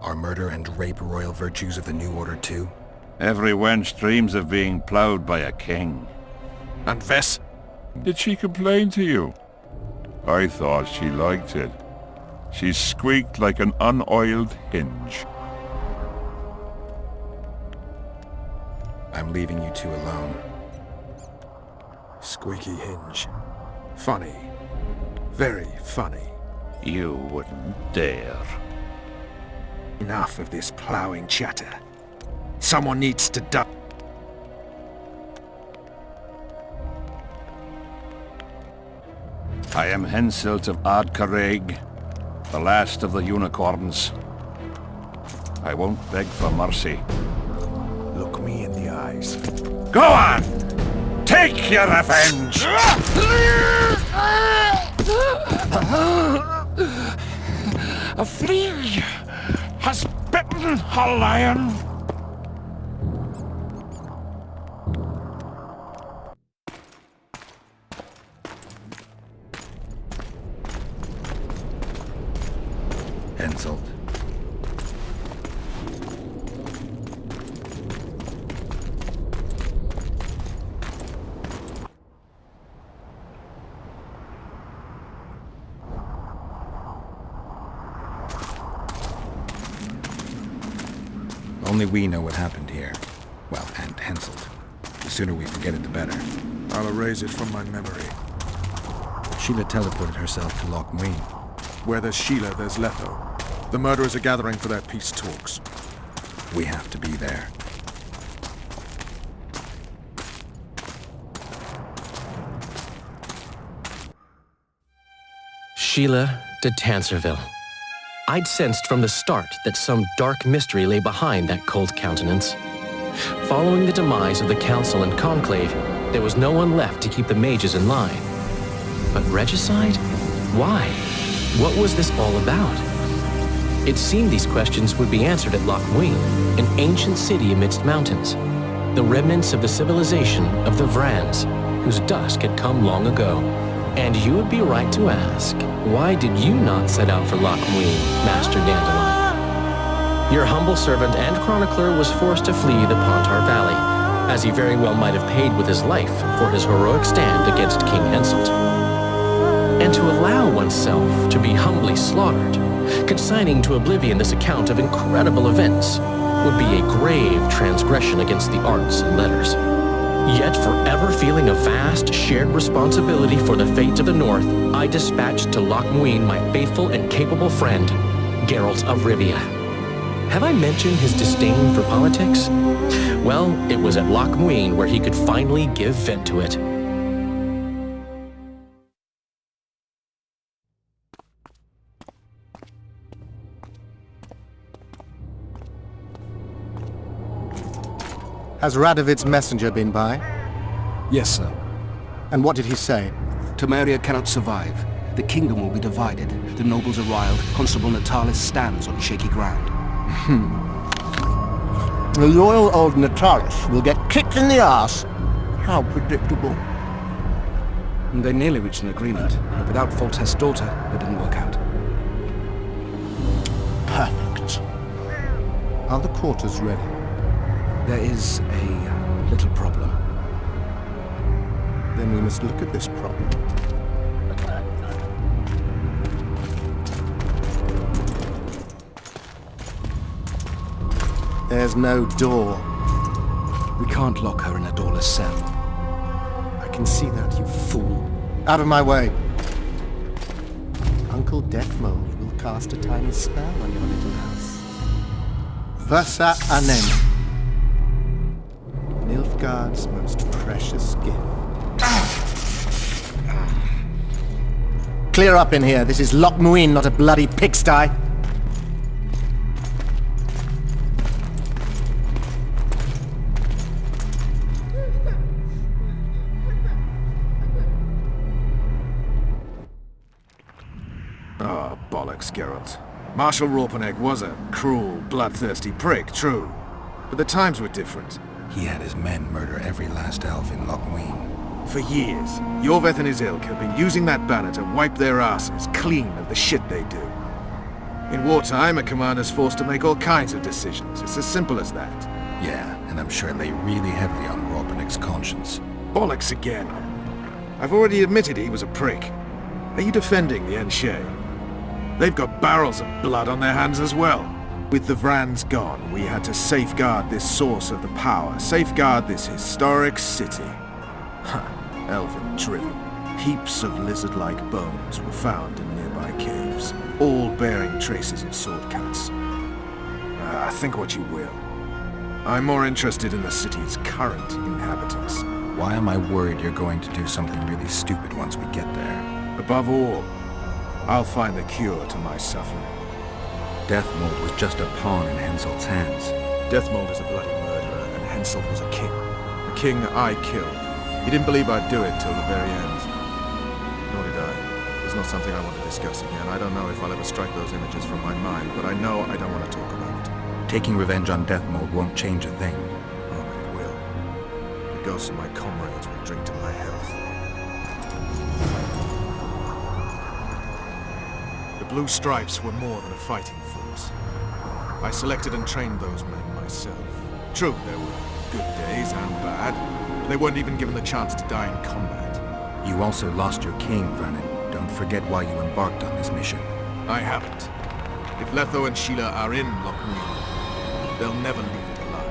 Are murder and rape royal virtues of the New Order too? Every wench dreams of being ploughed by a king. And Vess? Did she complain to you? I thought she liked it. She squeaked like an unoiled hinge. I'm leaving you two alone. Squeaky hinge. Funny. Very funny. You wouldn't dare. Enough of this ploughing chatter. Someone needs to die. I am Henselt of Ardcarreg, the last of the unicorns. I won't beg for mercy. Look me in the eyes. Go on! Take your revenge! A flea has bitten a lion. Henselt. Only we know what happened here. Well, and Henselt. The sooner we forget it, the better. I'll erase it from my memory. Sheila teleported herself to Loch Muin. Where there's Sheila, there's Letho. The murderers are gathering for their peace talks. We have to be there. Sheila de Tanserville. I'd sensed from the start that some dark mystery lay behind that cold countenance. Following the demise of the Council and Conclave, there was no one left to keep the mages in line. But regicide? Why? What was this all about? It seemed these questions would be answered at Loch Muin, an ancient city amidst mountains, the remnants of the civilization of the Vrans, whose dusk had come long ago. And you would be right to ask, why did you not set out for Loch Muin, Master Dandelion? Your humble servant and chronicler was forced to flee the Pontar Valley, as he very well might have paid with his life for his heroic stand against King Henselt. And to allow oneself to be humbly slaughtered, consigning to oblivion this account of incredible events, would be a grave transgression against the arts and letters. Yet forever feeling a vast shared responsibility for the fate of the North, I dispatched to Loch Muin my faithful and capable friend, Geralt of Rivia. Have I mentioned his disdain for politics? Well, it was at Loch Muin where he could finally give vent to it. Has Radovid's messenger been by? Yes, sir. And what did he say? Temeria cannot survive. The kingdom will be divided. The nobles are riled. Constable Natalis stands on shaky ground. The loyal old Natalis will get kicked in the ass. How predictable. They nearly reached an agreement, but without Foltest's daughter, it didn't work out. Perfect. Are the quarters ready? There is a little problem. Then we must look at this problem. There's no door. We can't lock her in a doorless cell. I can see that, you fool. Out of my way. Uncle Deathmold will cast a tiny spell on your little house. Versa Anem. Nilfgaard's most precious gift. Clear up in here. This is Loch Muin, not a bloody pigsty. Oh, bollocks, Geralt. Marshal Raupenegg was a cruel, bloodthirsty prick, true. But the times were different. He had his men murder every last elf in Loch Muin. For years, Yorveth and his ilk have been using that banner to wipe their asses clean of the shit they do. In wartime, a commander's forced to make all kinds of decisions. It's as simple as that. Yeah, and I'm sure it lay really heavily on Raupenegg's conscience. Bollocks again. I've already admitted he was a prick. Are you defending the Enshe? They've got barrels of blood on their hands as well. With the Vrans gone, we had to safeguard this source of the power, safeguard this historic city. Huh, elven drivel. Heaps of lizard-like bones were found in nearby caves, all bearing traces of sword cuts. Think what you will. I'm more interested in the city's current inhabitants. Why am I worried you're going to do something really stupid once we get there? Above all, I'll find the cure to my suffering. Deathmold was just a pawn in Henselt's hands. Deathmold is a bloody murderer, and Henselt was a king. A king I killed. He didn't believe I'd do it till the very end. Nor did I. It's not something I want to discuss again. I don't know if I'll ever strike those images from my mind, but I know I don't want to talk about it. Taking revenge on Deathmold won't change a thing. Oh, but it will. The ghosts of my comrades will drink to my health. The Blue Stripes were more than a fighting force. I selected and trained those men myself. True, there were good days and bad. They weren't even given the chance to die in combat. You also lost your king, Vernon. Don't forget why you embarked on this mission. I haven't. If Letho and Sheila are in Loch Muin, they'll never leave it alive.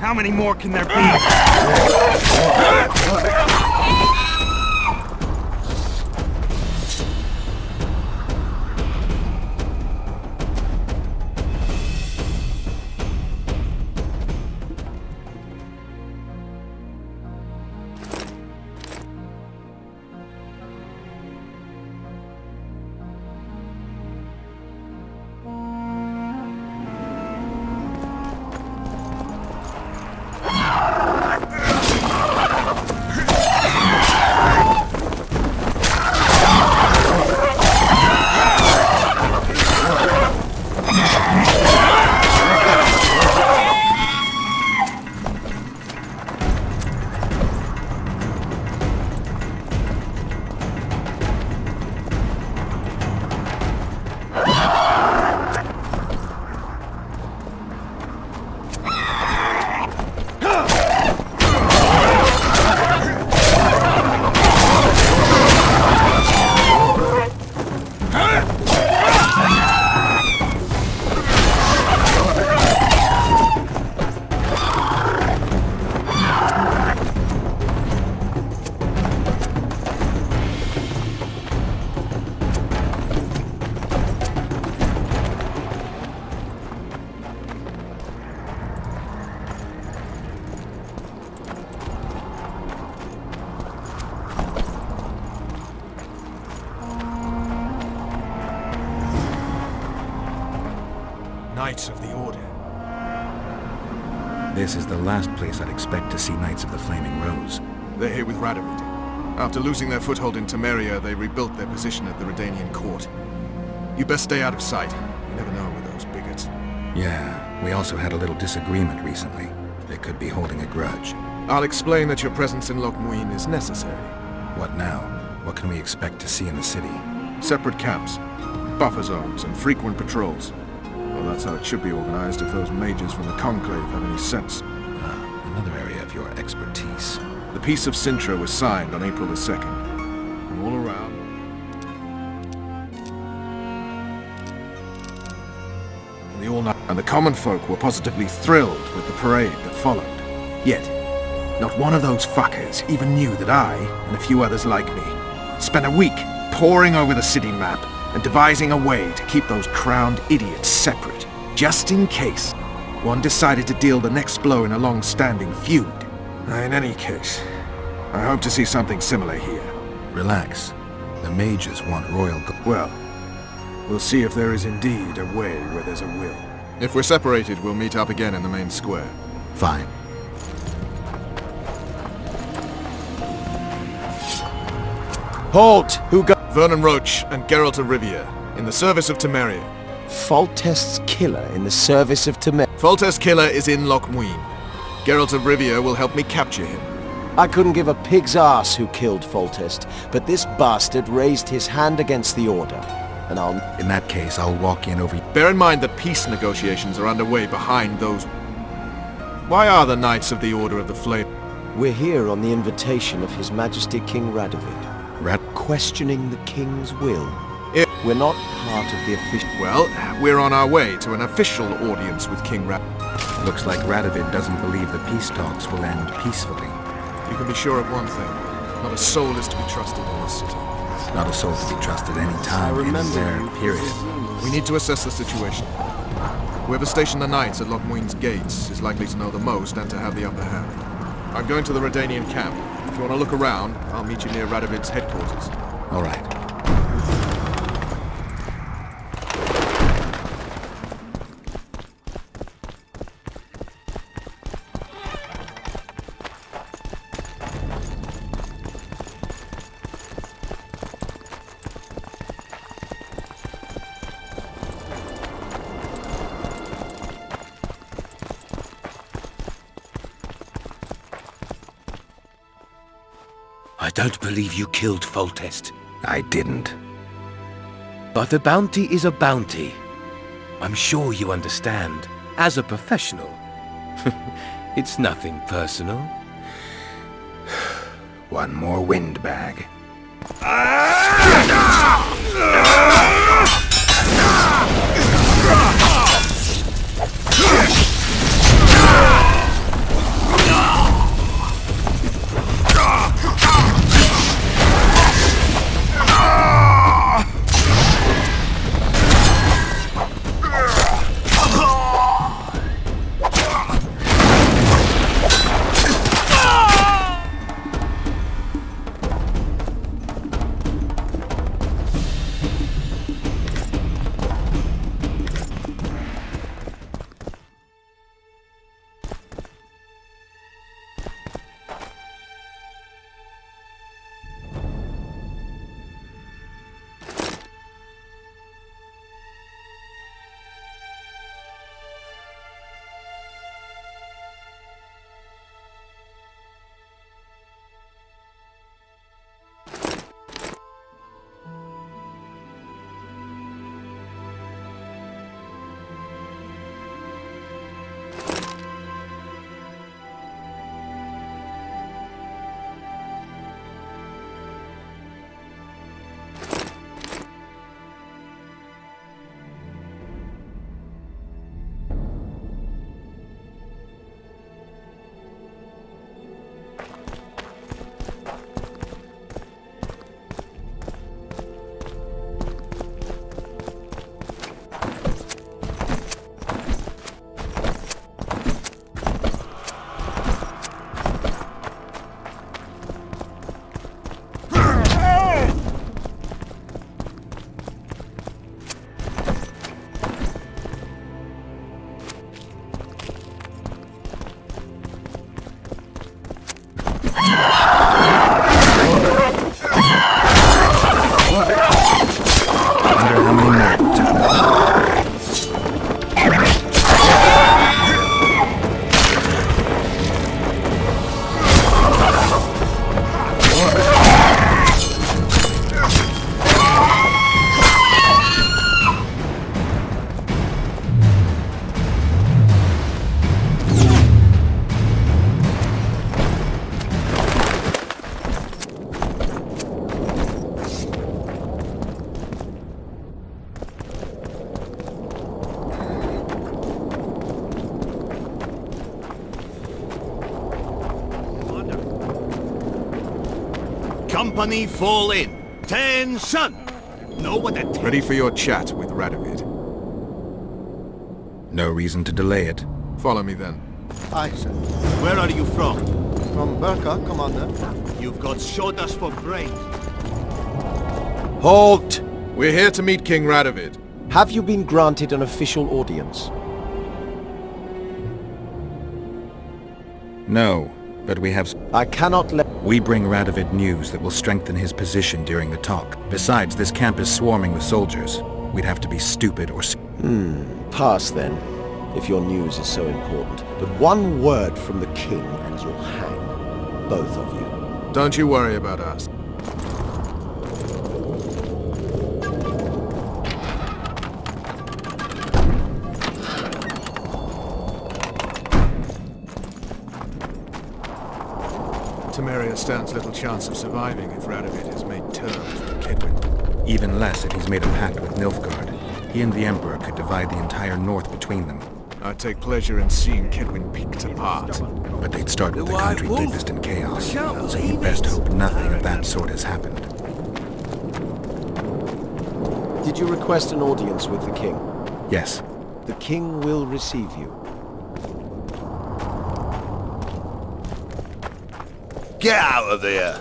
How many more can there be? Knights of the Order. This is the last place I'd expect to see Knights of the Flaming Rose. They're here with Radovid. After losing their foothold in Temeria, they rebuilt their position at the Redanian court. You best stay out of sight. You never know with those bigots. Yeah, we also had a little disagreement recently. They could be holding a grudge. I'll explain that your presence in Loch Muin is necessary. What now? What can we expect to see in the city? Separate camps, buffer zones, and frequent patrols. Well, that's how it should be organized if those mages from the Conclave have any sense. Another area of your expertise. The Peace of Sintra was signed on April the 2nd. And all around... And the common folk were positively thrilled with the parade that followed. Yet, not one of those fuckers even knew that I, and a few others like me, spent a week poring over the city map and devising a way to keep those crowned idiots separate, just in case one decided to deal the next blow in a long-standing feud. In any case, I hope to see something similar here. Relax. The mages want royal Well, we'll see if there is indeed a way where there's a will. If we're separated, we'll meet up again in the main square. Fine. Halt! Who got... Vernon Roach and Geralt of Rivia, in the service of Temeria. Foltest's killer in the service of Temeria. Foltest's killer is in Loch Muin. Geralt of Rivia will help me capture him. I couldn't give a pig's ass who killed Foltest, but this bastard raised his hand against the Order. And In that case, I'll walk in over... Bear in mind that peace negotiations are underway behind those... Why are the Knights of the Order of the Flame? We're here on the invitation of His Majesty King Radovid. Questioning the King's will. We're not part of the official... Well, we're on our way to an official audience with King Radovid. Looks like Radovid doesn't believe the peace talks will end peacefully. You can be sure of one thing. Not a soul is to be trusted in this city. Not a soul to be trusted any time, anywhere, period. We need to assess the situation. Whoever stationed the Knights at Loch Muin's gates is likely to know the most and to have the upper hand. I'm going to the Redanian camp. If you want to look around, I'll meet you near Radovid's headquarters. All right. I don't believe you killed Foltest. I didn't. But a bounty is a bounty. I'm sure you understand. As a professional. It's nothing personal. One more windbag. Company fall in. Tension! Know what a Ready for your chat with Radovid. No reason to delay it. Follow me then. Aye, sir. Where are you from? From Burka, Commander. You've got shoulders for brains. Halt! We're here to meet King Radovid. Have you been granted an official audience? No, but we have... I cannot let... We bring Radovid news that will strengthen his position during the talk. Besides, this camp is swarming with soldiers. We'd have to be stupid or... Pass then, if your news is so important. But one word from the king and you'll hang. Both of you. Don't you worry about us. Temeria stands little chance of surviving if Radovid has made terms with Kedwin. Even less if he's made a pact with Nilfgaard. He and the Emperor could divide the entire north between them. I'd take pleasure in seeing Kedwin picked apart. But they'd start with the country deepest in chaos, so you'd best hope nothing of that sort has happened. Did you request an audience with the king? Yes. The king will receive you. Get out of there!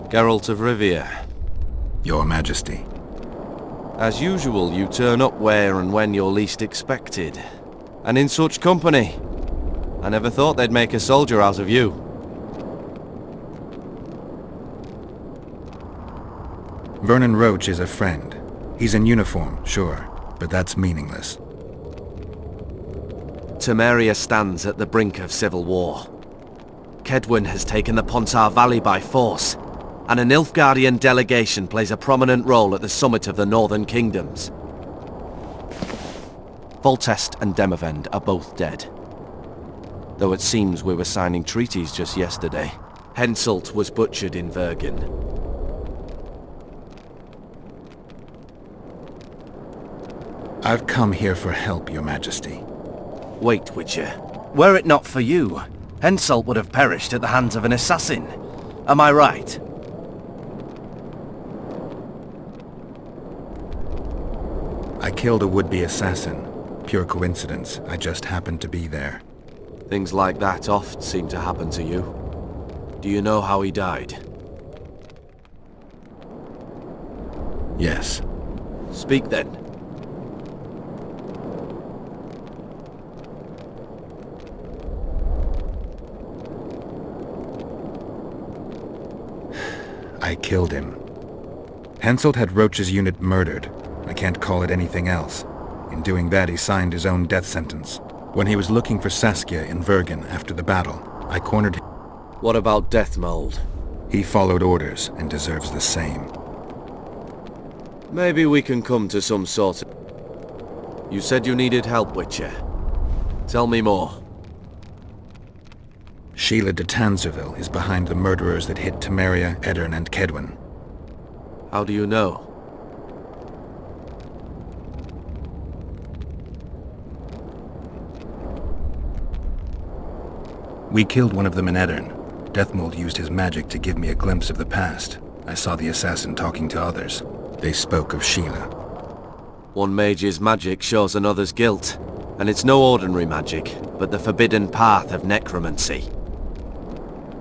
Geralt of Rivia. Your Majesty. As usual, you turn up where and when you're least expected. And in such company. I never thought they'd make a soldier out of you. Vernon Roach is a friend. He's in uniform, sure, but that's meaningless. Temeria stands at the brink of civil war. Kedwin has taken the Pontar Valley by force, and a Nilfgaardian delegation plays a prominent role at the summit of the Northern Kingdoms. Foltest and Demavend are both dead. Though it seems we were signing treaties just yesterday. Henselt was butchered in Vergen. I've come here for help, Your Majesty. Wait, Witcher. Were it not for you, Henselt would have perished at the hands of an assassin. Am I right? I killed a would-be assassin. Pure coincidence. I just happened to be there. Things like that oft seem to happen to you. Do you know how he died? Yes. Speak then. I killed him. Henselt had Roach's unit murdered. I can't call it anything else. In doing that, he signed his own death sentence. When he was looking for Saskia in Vergen after the battle, I cornered him. What about Deathmold? He followed orders and deserves the same. Maybe we can come to some sort of... You said you needed help, Witcher. Tell me more. Sheila de Tanzerville is behind the murderers that hit Temeria, Eddern, and Kedwin. How do you know? We killed one of them in Eddern. Deathmold used his magic to give me a glimpse of the past. I saw the assassin talking to others. They spoke of Sheila. One mage's magic shows another's guilt. And it's no ordinary magic, but the forbidden path of necromancy.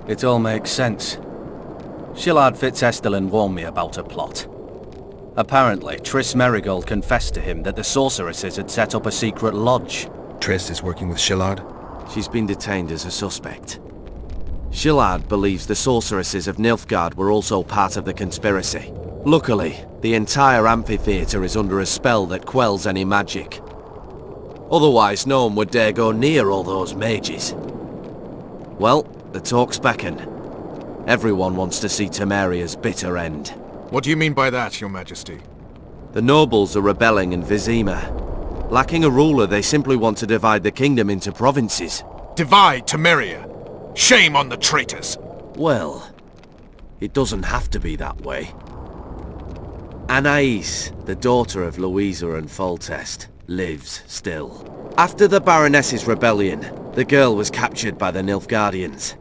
It all makes sense. Shillard Fitzestelin warned me about a plot. Apparently, Triss Merigold confessed to him that the sorceresses had set up a secret lodge. Triss is working with Shillard? She's been detained as a suspect. Shillard believes the sorceresses of Nilfgaard were also part of the conspiracy. Luckily, the entire amphitheatre is under a spell that quells any magic. Otherwise, no one would dare go near all those mages. Well, the talk's beckon. Everyone wants to see Temeria's bitter end. What do you mean by that, Your Majesty? The nobles are rebelling in Vizima. Lacking a ruler, they simply want to divide the kingdom into provinces. Divide Temeria? Shame on the traitors! Well, it doesn't have to be that way. Anais, the daughter of Louisa and Foltest, lives still. After the Baroness's rebellion, the girl was captured by the Nilfgaardians.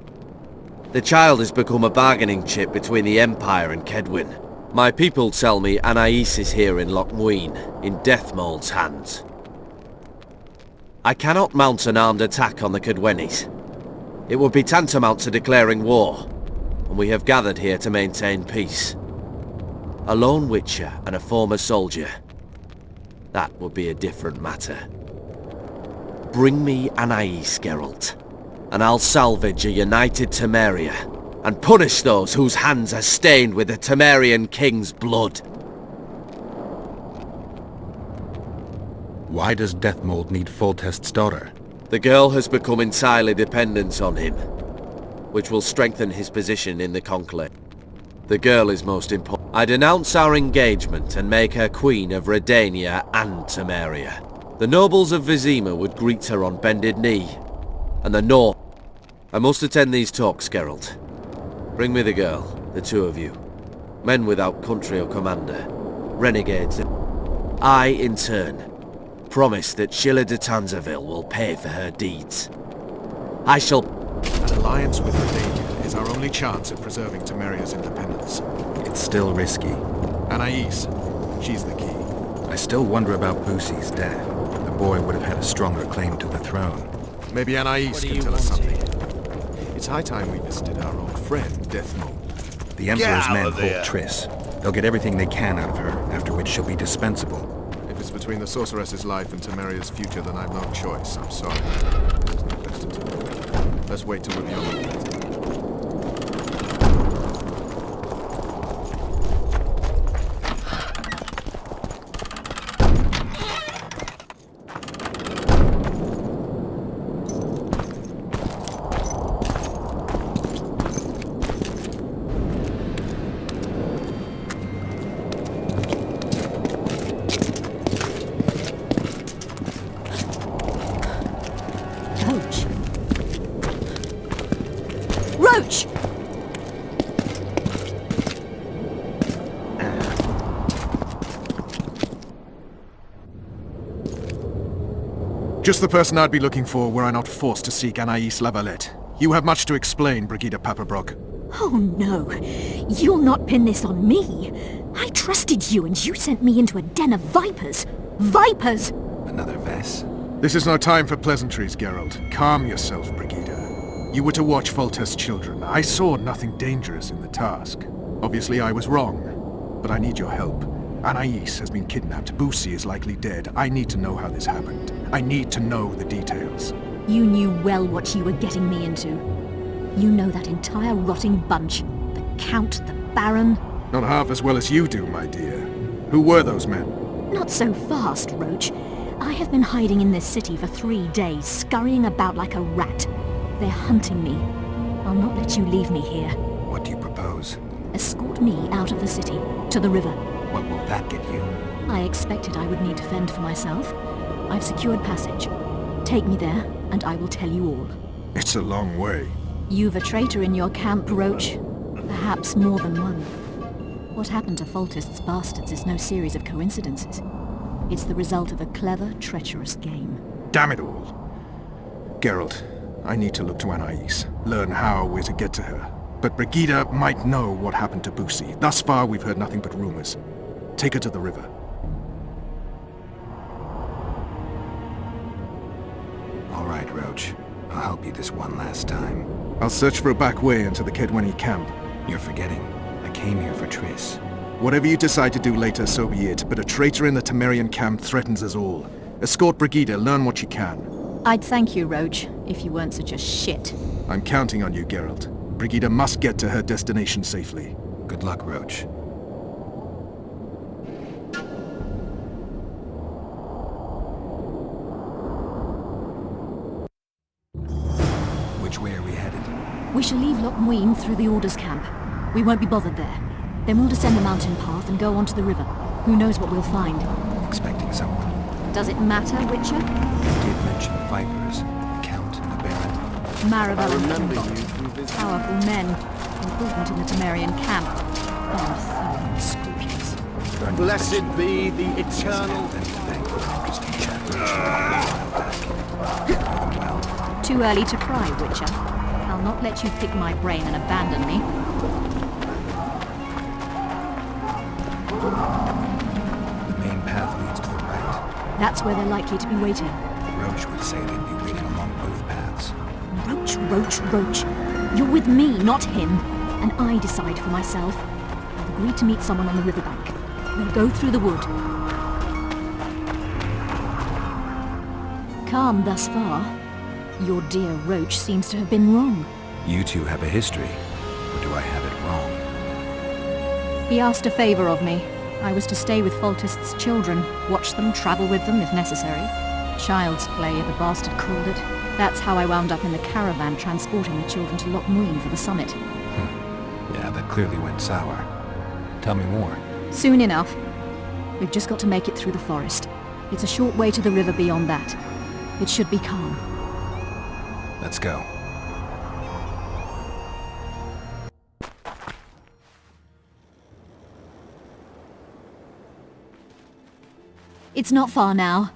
The child has become a bargaining chip between the Empire and Kedwin. My people tell me Anais is here in Lochmuin, in Deathmold's hands. I cannot mount an armed attack on the Kedwenis. It would be tantamount to declaring war, and we have gathered here to maintain peace. A lone witcher and a former soldier. That would be a different matter. Bring me Anais, Geralt, and I'll salvage a united Temeria, and punish those whose hands are stained with the Temerian king's blood. Why does Deathmold need Foltest's daughter? The girl has become entirely dependent on him, which will strengthen his position in the Conclave. The girl is most important. I denounce our engagement and make her Queen of Redania and Temeria. The nobles of Vizima would greet her on bended knee, and the North... I must attend these talks, Geralt. Bring me the girl, the two of you. Men without country or commander. Renegades. I, in turn, promise that Sheila de Tanzaville will pay for her deeds. I shall... An alliance with Redania is our only chance of preserving Temeria's independence. It's still risky. Anais, she's the key. I still wonder about Boussy's death. The boy would have had a stronger claim to the throne. Maybe Anais can tell us something. It's high time we visited our old friend, Deathmold. The Emperor's men hold Triss. They'll get everything they can out of her, after which she'll be dispensable. If it's between the sorceress's life and Temeria's future, then I've no choice. I'm sorry. There's no question to do. Let's wait till we're beyond the gate. Just the person I'd be looking for were I not forced to seek Anais Lavalette. You have much to explain, Brigida Paperbrook. Oh no, you'll not pin this on me. I trusted you and you sent me into a den of vipers. Vipers! Another Vess? This is no time for pleasantries, Geralt. Calm yourself, Brigida. You were to watch Foltest's children. I saw nothing dangerous in the task. Obviously I was wrong, but I need your help. Anais has been kidnapped. Boussy is likely dead. I need to know how this happened. I need to know the details. You knew well what you were getting me into. You know that entire rotting bunch. The Count, the Baron. Not half as well as you do, my dear. Who were those men? Not so fast, Roach. I have been hiding in this city for 3 days, scurrying about like a rat. They're hunting me. I'll not let you leave me here. What do you propose? Escort me out of the city, to the river. What will that get you? I expected I would need to fend for myself. I've secured passage. Take me there, and I will tell you all. It's a long way. You've a traitor in your camp, Roach. Perhaps more than one. What happened to Foltest's bastards is no series of coincidences. It's the result of a clever, treacherous game. Damn it all. Geralt, I need to look to Anais. Learn how we're to get to her. But Brigida might know what happened to Boussy. Thus far, we've heard nothing but rumors. Take her to the river. All right, Roach. I'll help you this one last time. I'll search for a back way into the Kedweni camp. You're forgetting. I came here for Triss. Whatever you decide to do later, so be it. But a traitor in the Temerian camp threatens us all. Escort Brigida, learn what you can. I'd thank you, Roach, if you weren't such a shit. I'm counting on you, Geralt. Brigida must get to her destination safely. Good luck, Roach. Which way are we headed? We shall leave Lochmuin through the Order's camp. We won't be bothered there. Then we'll descend the mountain path and go onto the river. Who knows what we'll find? Expecting someone. Does it matter, Witcher? You did mention vipers, the Count and the Baron. Maribel and Kimball. Powerful men. Important in the Temerian camp. Armed thoroughly unscrupulous. Blessed be the eternal... Too early to cry, Witcher. I'll not let you pick my brain and abandon me. The main path leads to the right. That's where they're likely to be waiting. Roche would say they'd be waiting along both paths. Roach. You're with me, not him. And I decide for myself. I've agreed to meet someone on the riverbank. We'll go through the wood. Calm thus far. Your dear Roach seems to have been wrong. You two have a history, or do I have it wrong? He asked a favor of me. I was to stay with Foltest's children, watch them, travel with them if necessary. Child's play, the bastard called it. That's how I wound up in the caravan transporting the children to Loch Muin for the summit. Yeah, that clearly went sour. Tell me more. Soon enough. We've just got to make it through the forest. It's a short way to the river beyond that. It should be calm. Let's go. It's not far now.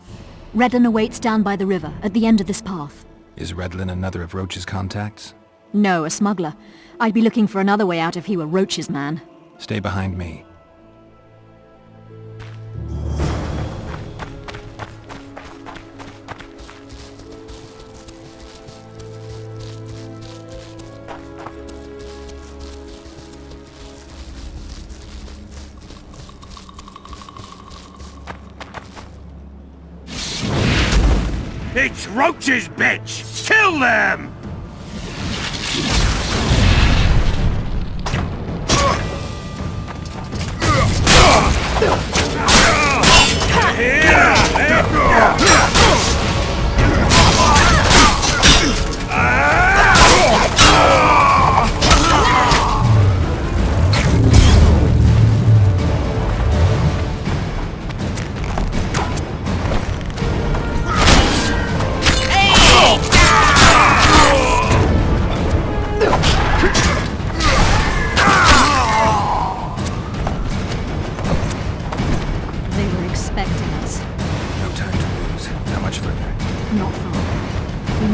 Redlin awaits down by the river, at the end of this path. Is Redlin another of Roach's contacts? No, a smuggler. I'd be looking for another way out if he were Roach's man. Stay behind me. It's Roach's bitch! Kill them!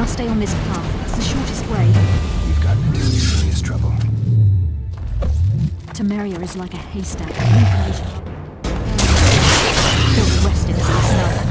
Stay on this path. It's the shortest way. We've gotten into serious trouble. Temeria is like a haystack. Filled west into the south.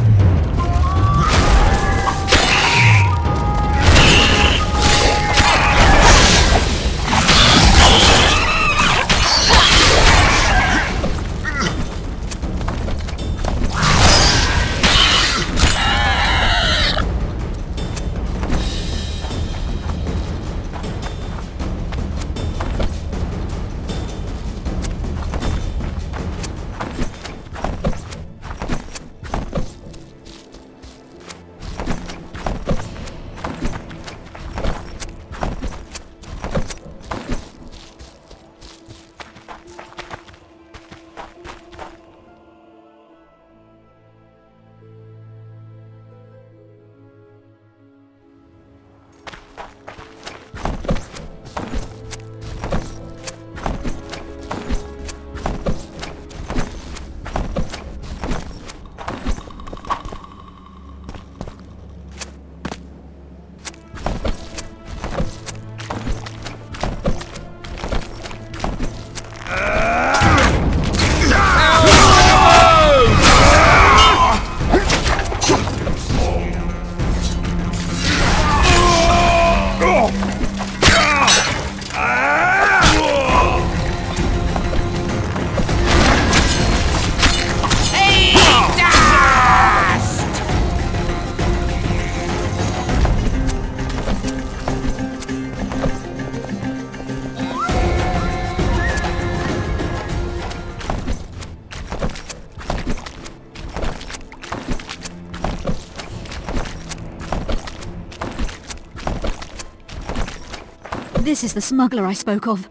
This is the smuggler I spoke of.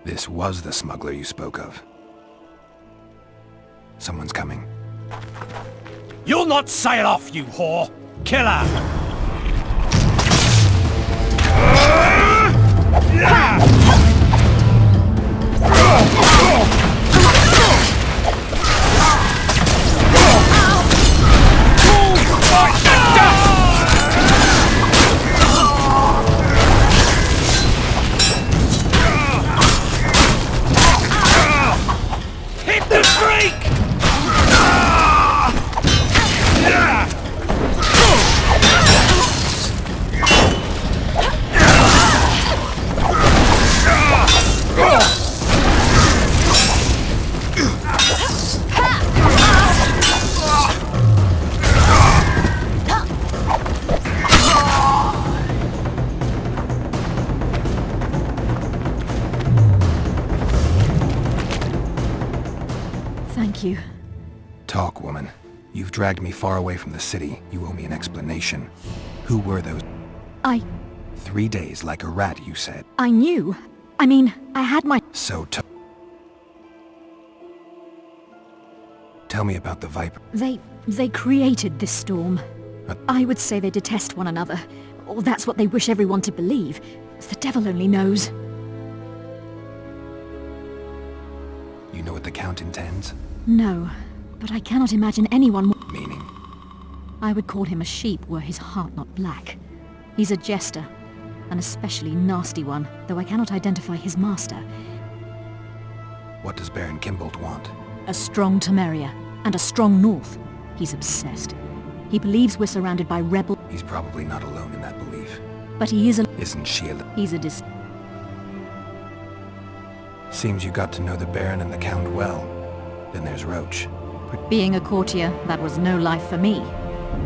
This was the smuggler you spoke of. Someone's coming. You'll not sail off, you whore! Kill her! Thank you. Talk, woman. You've dragged me far away from the city. You owe me an explanation. Who were those? 3 days like a rat, you said. I knew. I mean, I had my... Tell me about the Viper. They created this storm. I would say they detest one another. Or that's what they wish everyone to believe. The devil only knows. You know what the Count intends? No, but I cannot imagine anyone... Meaning? I would call him a sheep were his heart not black. He's a jester. An especially nasty one, though I cannot identify his master. What does Baron Kimbolt want? A strong Temeria, and a strong North. He's obsessed. He believes we're surrounded by rebel... He's probably not alone in that belief. But he is a... Isn't she a... He's a Seems you got to know the Baron and the Count well. Then there's Roach. Being a courtier, that was no life for me.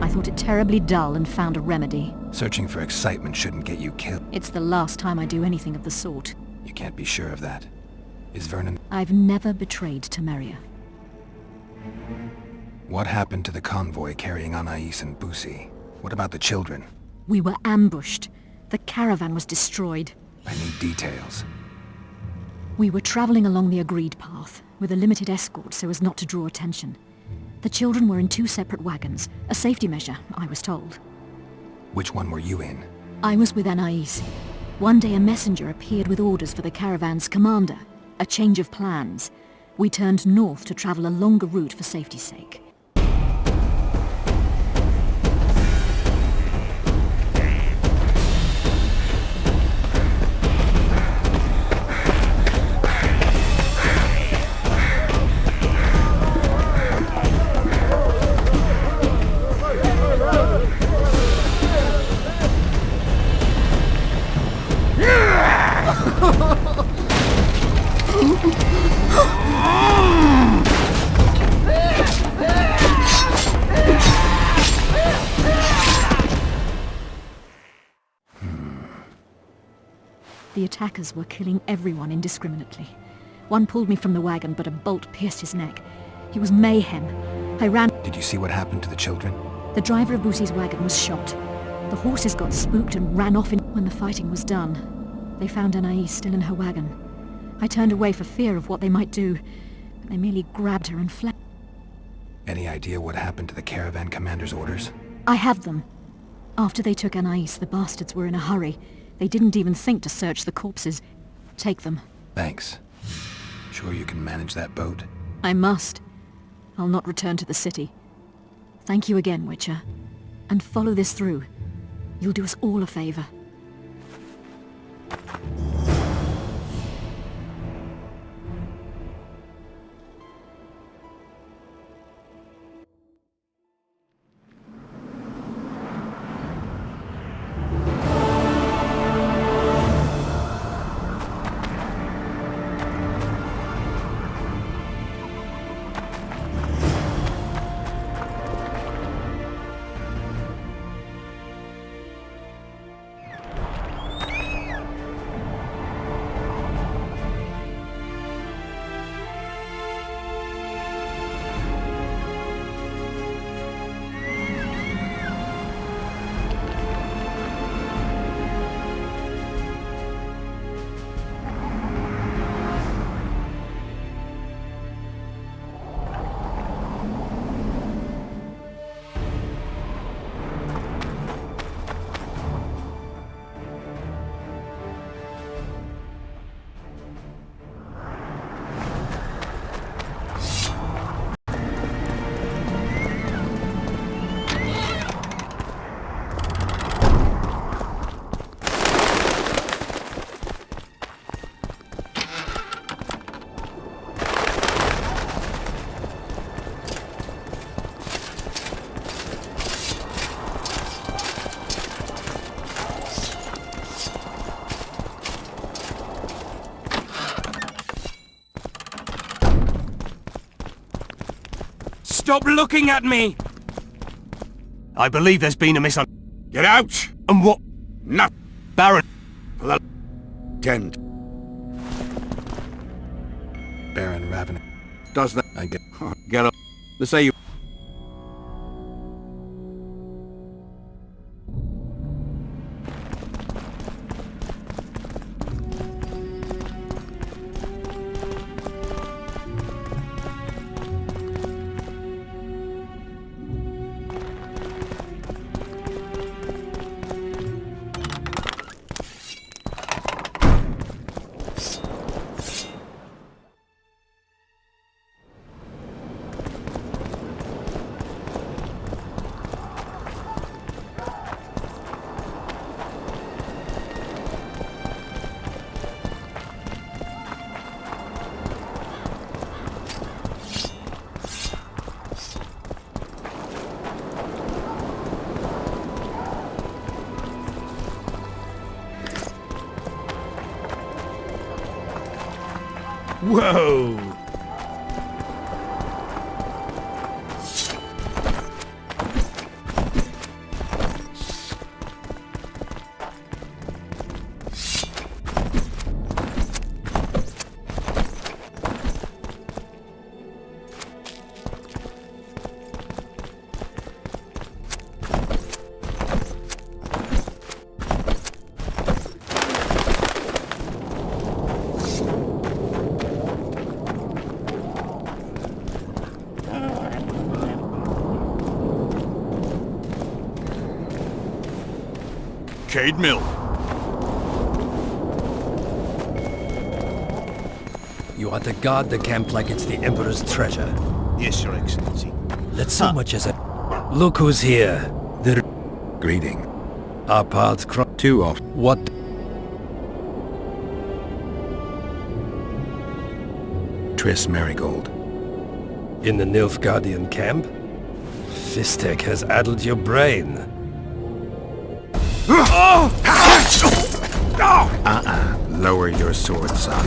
I thought it terribly dull and found a remedy. Searching for excitement shouldn't get you killed. It's the last time I do anything of the sort. You can't be sure of that. Is Vernon... I've never betrayed Temeria. What happened to the convoy carrying Anais and Busi? What about the children? We were ambushed. The caravan was destroyed. I need details. We were traveling along the agreed path, with a limited escort so as not to draw attention. The children were in 2 separate wagons, a safety measure, I was told. Which one were you in? I was with Anais. One day a messenger appeared with orders for the caravan's commander. A change of plans. We turned north to travel a longer route for safety's sake. The attackers were killing everyone indiscriminately. One pulled me from the wagon, but a bolt pierced his neck. It was mayhem. I ran... Did you see what happened to the children? The driver of Busi's wagon was shot. The horses got spooked and ran off when the fighting was done. They found Anais still in her wagon. I turned away for fear of what they might do, but they merely grabbed her and fled. Any idea what happened to the caravan commander's orders? I have them. After they took Anais, the bastards were in a hurry. They didn't even think to search the corpses. Take them. Thanks. Sure you can manage that boat? I must. I'll not return to the city. Thank you again, Witcher. And follow this through. You'll do us all a favor. Stop looking at me! I believe there's been a Get out! And what? Not Baron! For the... Tent. Baron Raven. Does that... I get... Get up. Let's say you... Whoa! Cade Mill. You are to guard the camp like it's the Emperor's treasure. Yes, Your Excellency. Let so much as a... Look who's here. The... Greeting. Our paths cross... Too off. What? Triss Marigold. In the Nilfgaardian camp? Fistek has addled your brain. Lower your sword, son.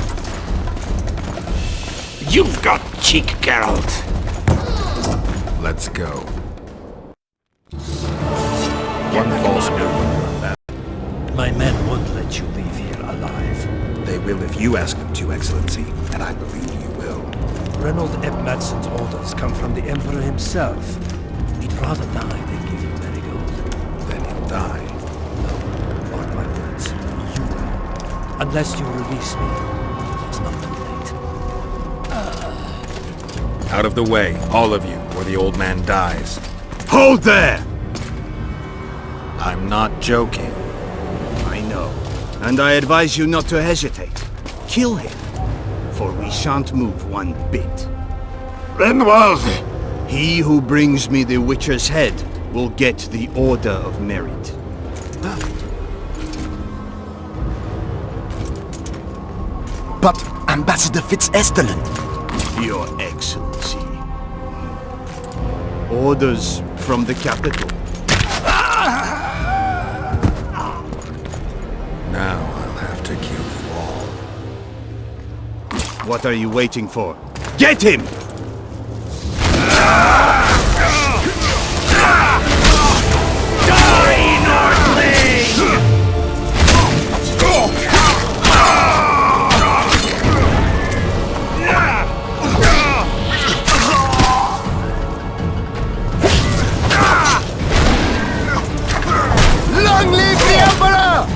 You've got cheek, Geralt. Let's go. One false move. My men won't let you leave here alive. They will if you ask them to, Excellency, and I believe you will. Reynold Eb Madsen's orders come from the Emperor himself. He'd rather die than give you Marigold. Then he'll die. Mark my words. You will. Unless you release me, it's not too late. Out of the way, all of you, or the old man dies. Hold there! I'm not joking. I know. And I advise you not to hesitate. Kill him. For we shan't move one bit. Renwald! He who brings me the Witcher's head will get the Order of Merit. But Ambassador Fitz-Estelen... Your Excellency. Orders from the capital. Now I'll have to kill you all. What are you waiting for? Get him! Long live the Emperor!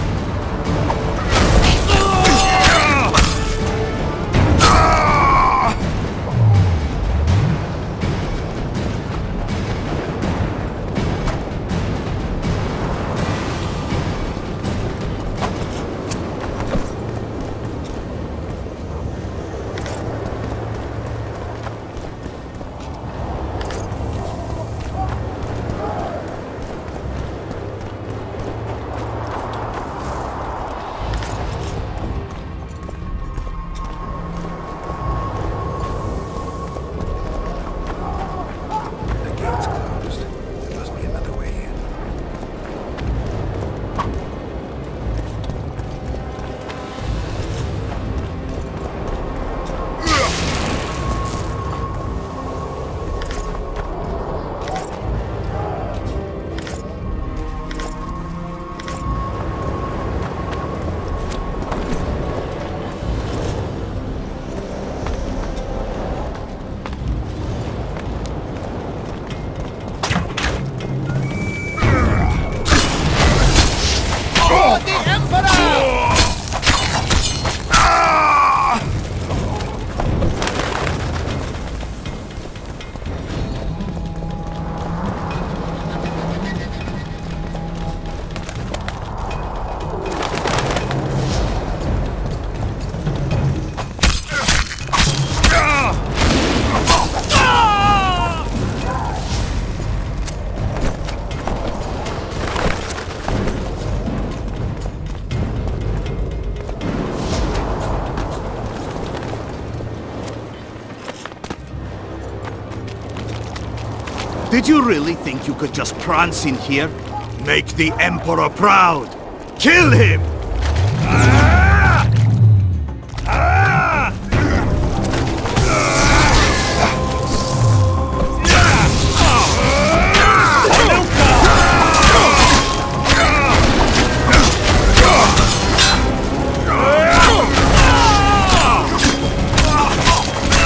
Did you really think you could just prance in here? Make the Emperor proud! Kill him!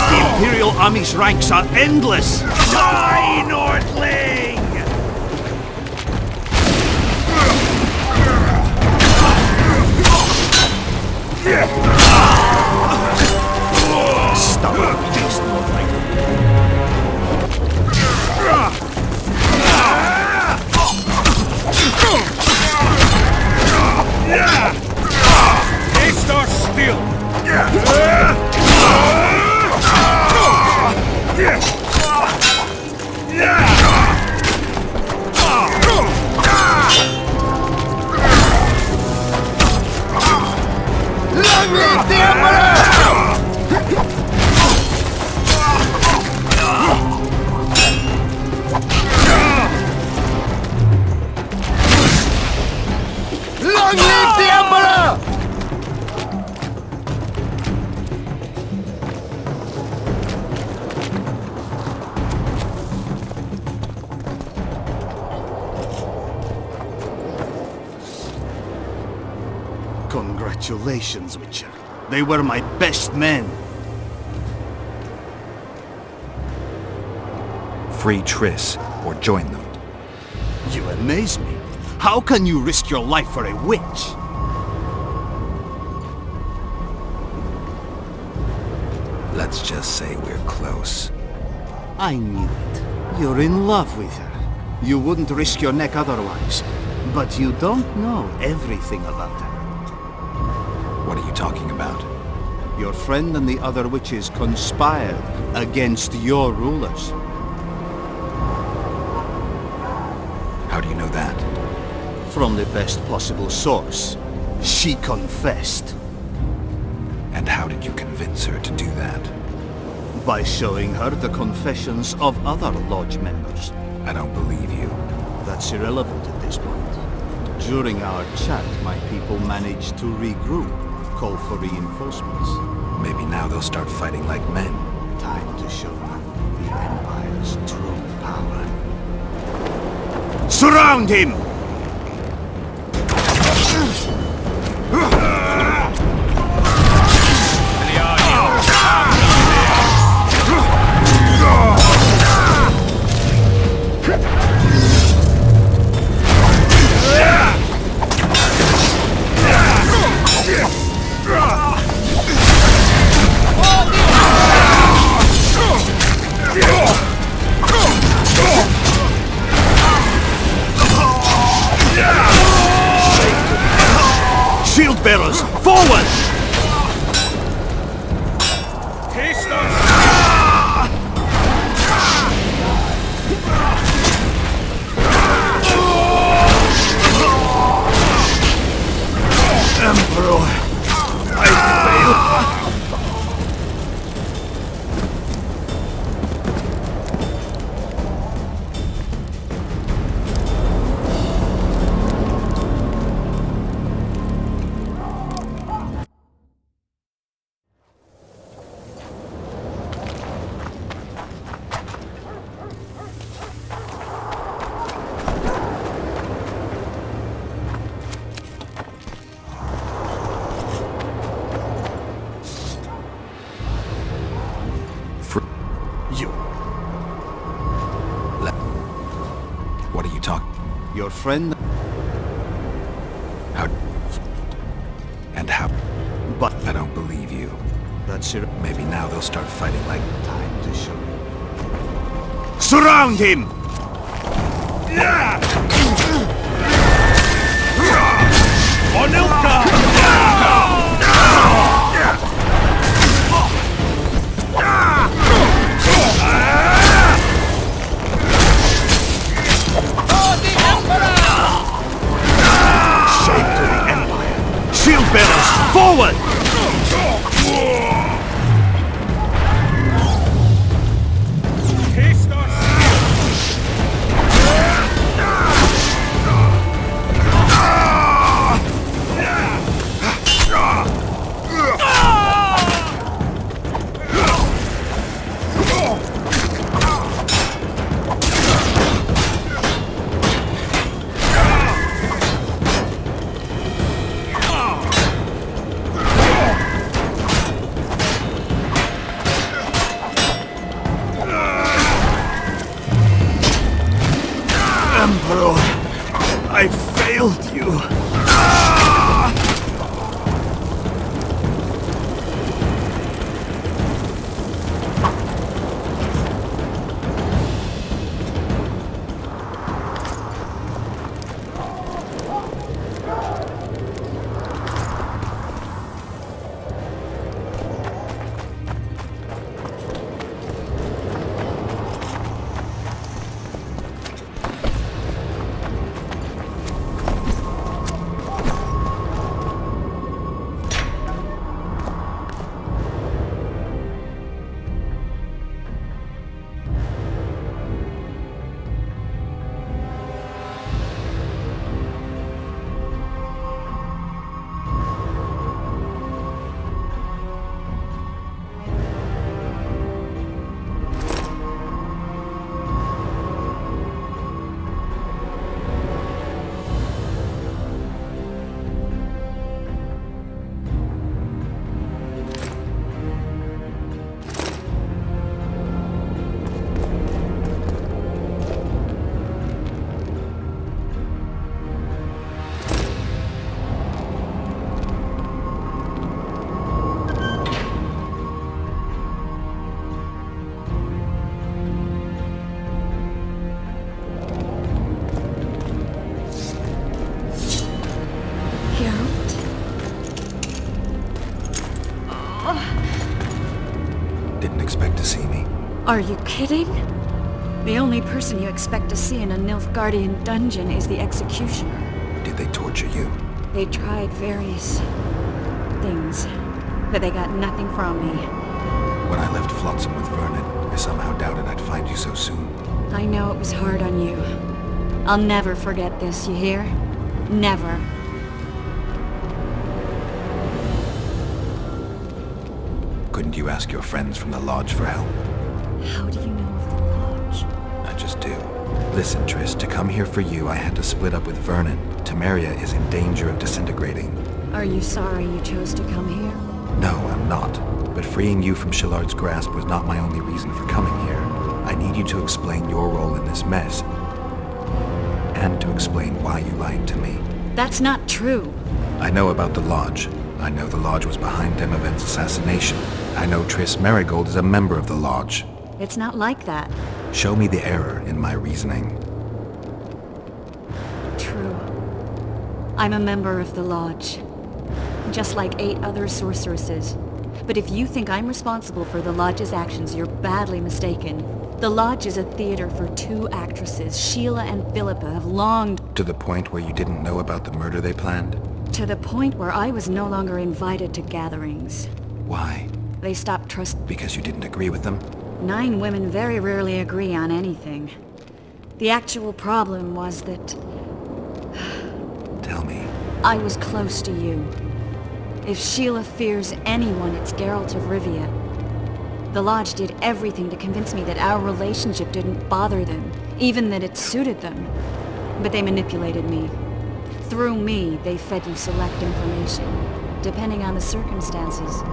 The Imperial Army's ranks are endless! Die, Nordling! Stubborn beast, Nordling. Haste our steel! Long live the Emperor! Long live the Emperor! Congratulations, Witcher. They were my best men. Free Triss, or join them. You amaze me. How can you risk your life for a witch? Let's just say we're close. I knew it. You're in love with her. You wouldn't risk your neck otherwise. But you don't know everything about her. What are you talking about? Your friend and the other witches conspired against your rulers. How do you know that? From the best possible source. She confessed. And how did you convince her to do that? By showing her the confessions of other lodge members. I don't believe you. That's irrelevant at this point. During our chat, my people managed to regroup, call for reinforcements. Maybe now they'll start fighting like men. Time to show them the Empire's true power. Surround him! Shield bearers, forward! Emperor, I fail. What are you talking? Your friend... How... And how... But... I don't believe you. That's it. Maybe now they'll start fighting like... Time to show. Surround him! Onilka! Shame to the Empire! Shield bearers, forward! Didn't expect to see me. Are you kidding? The only person you expect to see in a Nilfgaardian dungeon is the executioner. Did they torture you? They tried various things, but they got nothing from me. When I left Flotsam with Vernon, I somehow doubted I'd find you so soon. I know it was hard on you. I'll never forget this, you hear? Never. Couldn't you ask your friends from the Lodge for help? How do you know of the Lodge? I just do. Listen, Triss, to come here for you, I had to split up with Vernon. Temeria is in danger of disintegrating. Are you sorry you chose to come here? No, I'm not. But freeing you from Shillard's grasp was not my only reason for coming here. I need you to explain your role in this mess. And to explain why you lied to me. That's not true. I know about the Lodge. I know the Lodge was behind Demavend's assassination. I know Triss Marigold is a member of the Lodge. It's not like that. Show me the error in my reasoning. True. I'm a member of the Lodge. Just like 8 other sorceresses. But if you think I'm responsible for the Lodge's actions, you're badly mistaken. The Lodge is a theater for 2 actresses. Sheila and Philippa have longed... To the point where you didn't know about the murder they planned? To the point where I was no longer invited to gatherings. Why? They stopped trusting... Because you didn't agree with them? 9 women very rarely agree on anything. The actual problem was that... Tell me. I was close to you. If Sheila fears anyone, it's Geralt of Rivia. The Lodge did everything to convince me that our relationship didn't bother them, even that it suited them. But they manipulated me. Through me, they fed you select information. Depending on the circumstances,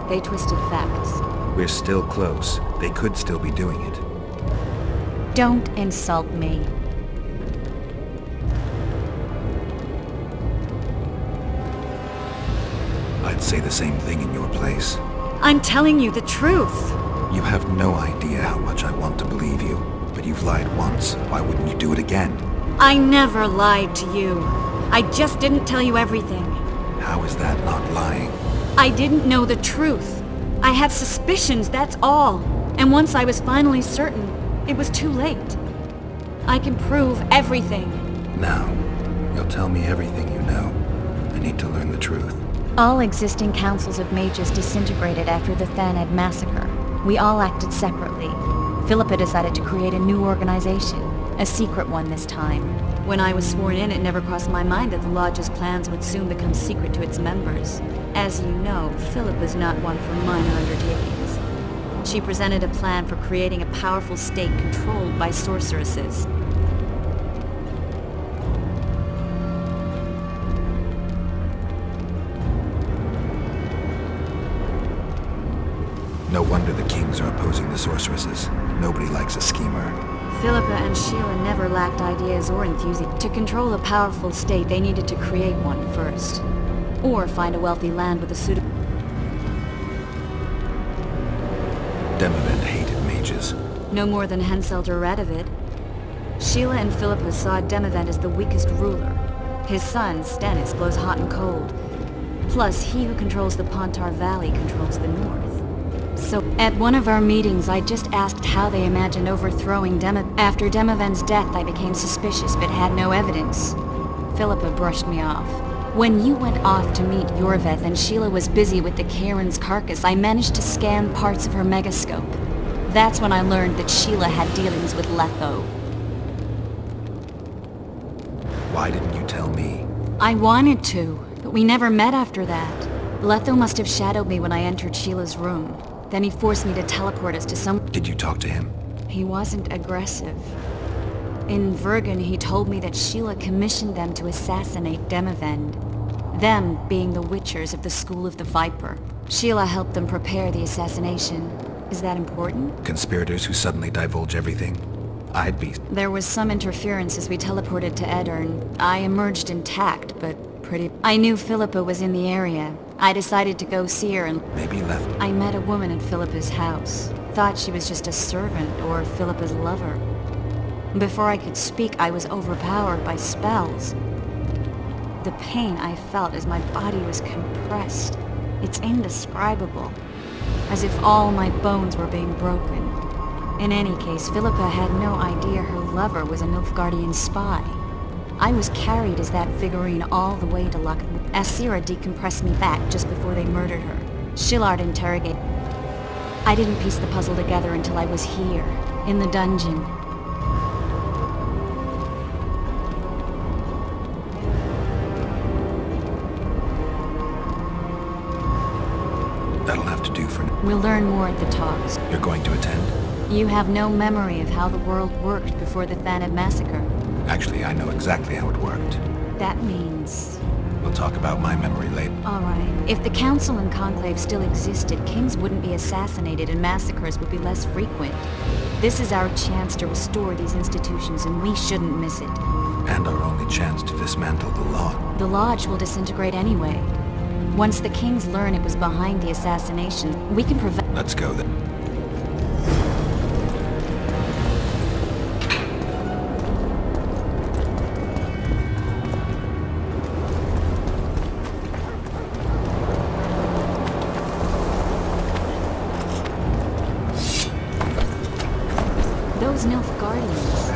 they twisted facts. We're still close. They could still be doing it. Don't insult me. I'd say the same thing in your place. I'm telling you the truth. You have no idea how much I want to believe you. But you've lied once. Why wouldn't you do it again? I never lied to you. I just didn't tell you everything. How is that not lying? I didn't know the truth. I had suspicions, that's all. And once I was finally certain, it was too late. I can prove everything. Now, you'll tell me everything you know. I need to learn the truth. All existing councils of mages disintegrated after the Thaned massacre. We all acted separately. Philippa decided to create a new organization. A secret one this time. When I was sworn in, it never crossed my mind that the Lodge's plans would soon become secret to its members. As you know, Philippa's not one for minor undertakings. She presented a plan for creating a powerful state controlled by sorceresses. No wonder the kings are opposing the sorceresses. Nobody likes a schemer. Philippa and Sheila never lacked ideas or enthusiasm. To control a powerful state, they needed to create one first. Or find a wealthy land with a suitable... Demavend hated mages. No more than Henselt or Radovid. Sheila and Philippa saw Demavend as the weakest ruler. His son, Stennis, blows hot and cold. Plus, he who controls the Pontar Valley controls the north. So, at one of our meetings, I just asked how they imagined overthrowing After Demavend's death, I became suspicious, but had no evidence. Philippa brushed me off. When you went off to meet Yorveth and Sheila was busy with the Karen's carcass, I managed to scan parts of her megascope. That's when I learned that Sheila had dealings with Letho. Why didn't you tell me? I wanted to, but we never met after that. Letho must have shadowed me when I entered Sheila's room. Then he forced me to teleport us to some... Did you talk to him? He wasn't aggressive. In Vergen, he told me that Sheila commissioned them to assassinate Demavend. Them being the Witchers of the School of the Viper. Sheila helped them prepare the assassination. Is that important? Conspirators who suddenly divulge everything? I'd be... There was some interference as we teleported to Edirn. I emerged intact, but pretty... I knew Philippa was in the area. I decided to go see her and... Maybe left... I met a woman at Philippa's house. Thought she was just a servant or Philippa's lover. Before I could speak, I was overpowered by spells. The pain I felt as my body was compressed. It's indescribable. as if all my bones were being broken. In any case, Philippa had no idea her lover was a Nilfgaardian spy. I was carried as that figurine all the way to Loch... Asira decompressed me back just before they murdered her. Shillard interrogated... I didn't piece the puzzle together until I was here, in the dungeon. That'll have to do for now. We'll learn more at the talks. You're going to attend? You have no memory of how the world worked before the Thanad massacre. Actually, I know exactly how it worked. That means... We'll talk about my memory later. Alright. If the Council and Conclave still existed, kings wouldn't be assassinated and massacres would be less frequent. This is our chance to restore these institutions, and we shouldn't miss it. And our only chance to dismantle the Lodge. The Lodge will disintegrate anyway. Once the kings learn it was behind the assassination, we can prevent... Let's go then. Those Nilfgaardians.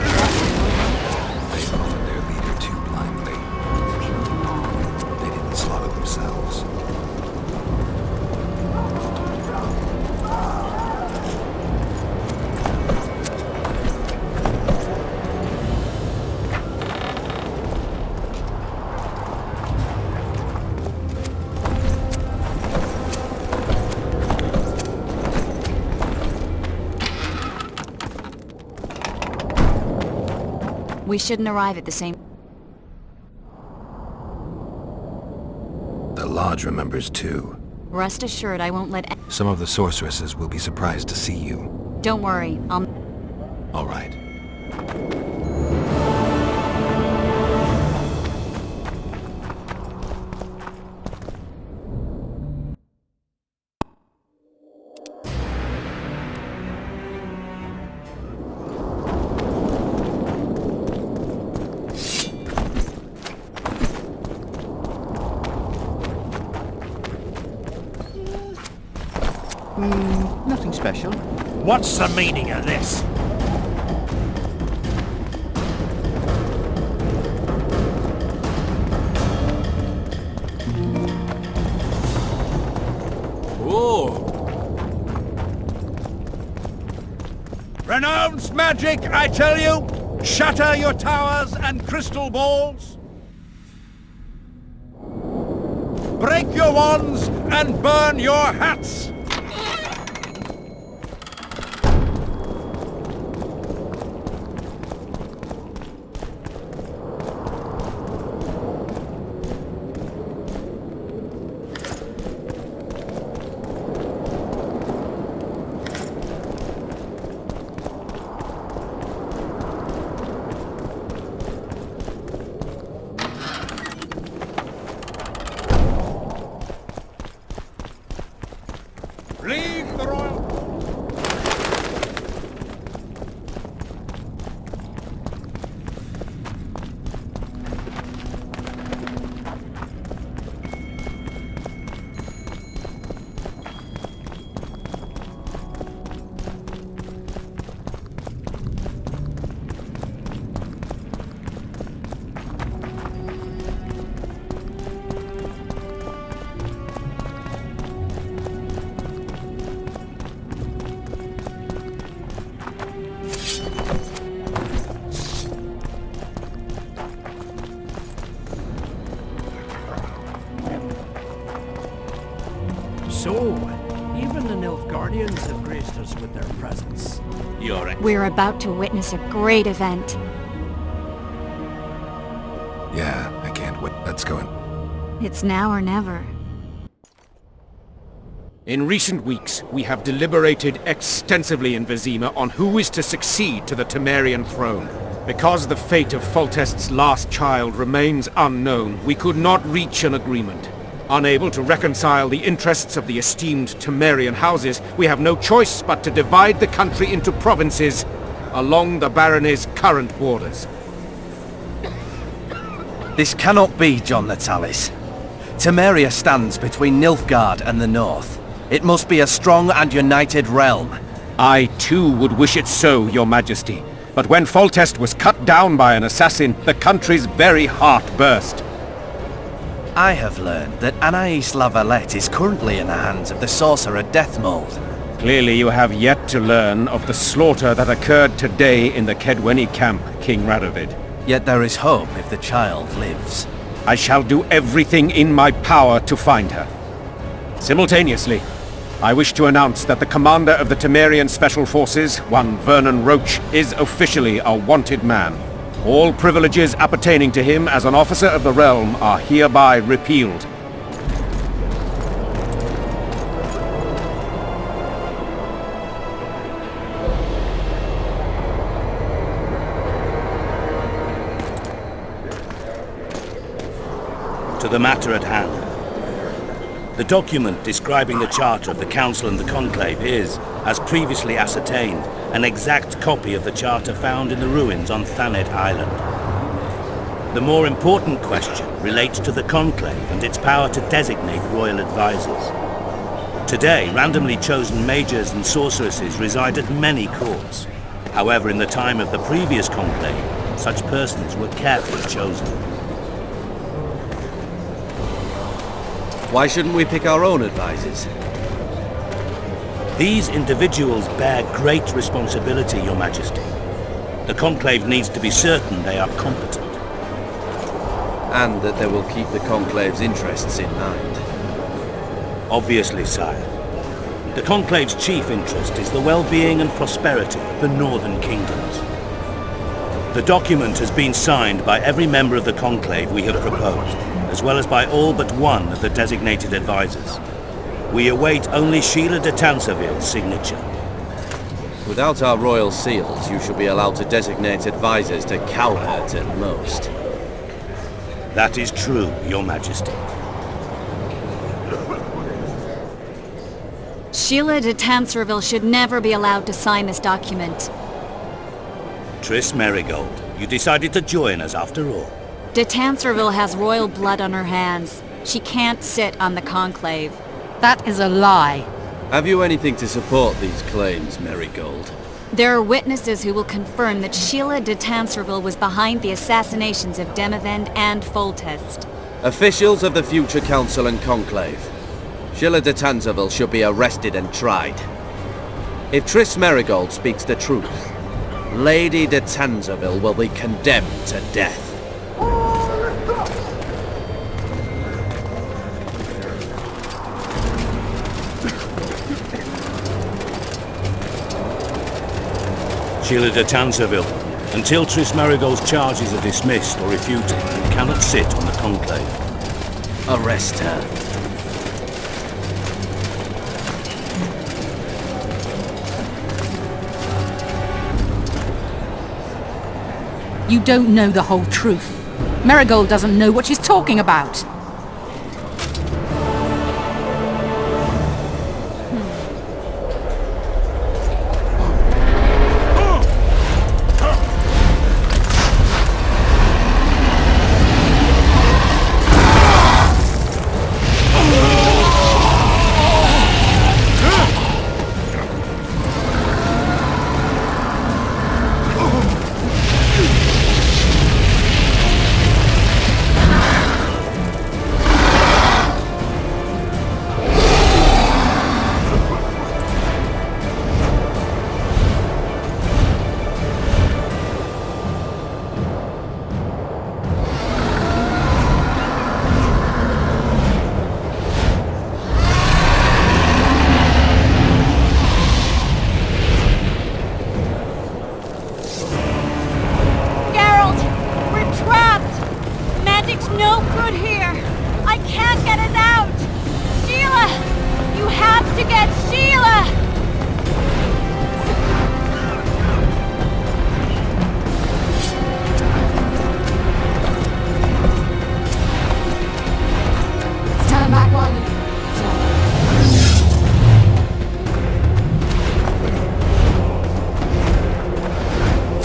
They followed their leader too blindly. Killed them all. They didn't slaughter themselves. We shouldn't arrive at the same... The Lodge remembers too. Rest assured I won't let... Some of the sorceresses will be surprised to see you. Don't worry, I'll... All right. Nothing special. What's the meaning of this? Oh! Renounce magic, I tell you! Shatter your towers and crystal balls! Break your wands and burn your hats! Leave the royal... So, even the Nilfgaardians have graced us with their presence. You're right. We're about to witness a great event. Yeah, I can't wait. Let's go in. It's now or never. In recent weeks, we have deliberated extensively in Vizima on who is to succeed to the Temerian throne. Because the fate of Foltest's last child remains unknown, we could not reach an agreement. Unable to reconcile the interests of the esteemed Temerian houses, we have no choice but to divide the country into provinces along the barony's current borders. This cannot be, John Natalis. Temeria stands between Nilfgaard and the north. It must be a strong and united realm. I too would wish it so, Your Majesty. But when Foltest was cut down by an assassin, the country's very heart burst. I have learned that Anais La Valette is currently in the hands of the sorcerer Deathmold. Clearly you have yet to learn of the slaughter that occurred today in the Kedweni camp, King Radovid. Yet there is hope if the child lives. I shall do everything in my power to find her. Simultaneously, I wish to announce that the commander of the Temerian Special Forces, one Vernon Roach, is officially a wanted man. All privileges appertaining to him as an officer of the realm are hereby repealed. To the matter at hand. The document describing the charter of the Council and the Conclave is, as previously ascertained, an exact copy of the charter found in the ruins on Thanet Island. The more important question relates to the Conclave and its power to designate royal advisors. Today, randomly chosen mages and sorceresses reside at many courts. However, in the time of the previous Conclave, such persons were carefully chosen. Why shouldn't we pick our own advisors? These individuals bear great responsibility, Your Majesty. The Conclave needs to be certain they are competent. And that they will keep the Conclave's interests in mind. Obviously, sire. The Conclave's chief interest is the well-being and prosperity of the northern kingdoms. The document has been signed by every member of the Conclave we have proposed, as well as by all but one of the designated advisors. We await only Sheila de Tanserville's signature. Without our royal seals, you should be allowed to designate advisors to Cowherd at most. That is true, Your Majesty. Sheila de Tanserville should never be allowed to sign this document. Triss Merigold, you decided to join us after all. De Tanserville has royal blood on her hands. She can't sit on the Conclave. That is a lie. Have you anything to support these claims, Merigold? There are witnesses who will confirm that Sheila de Tanserville was behind the assassinations of Demavend and Foltest. Officials of the future Council and Conclave. Sheila de Tanserville should be arrested and tried. If Triss Merigold speaks the truth, Lady de Tanserville will be condemned to death. Sheila de Tanserville, until Triss Merigold's charges are dismissed or refuted, you cannot sit on the Conclave. Arrest her. You don't know the whole truth. Merigold doesn't know what she's talking about.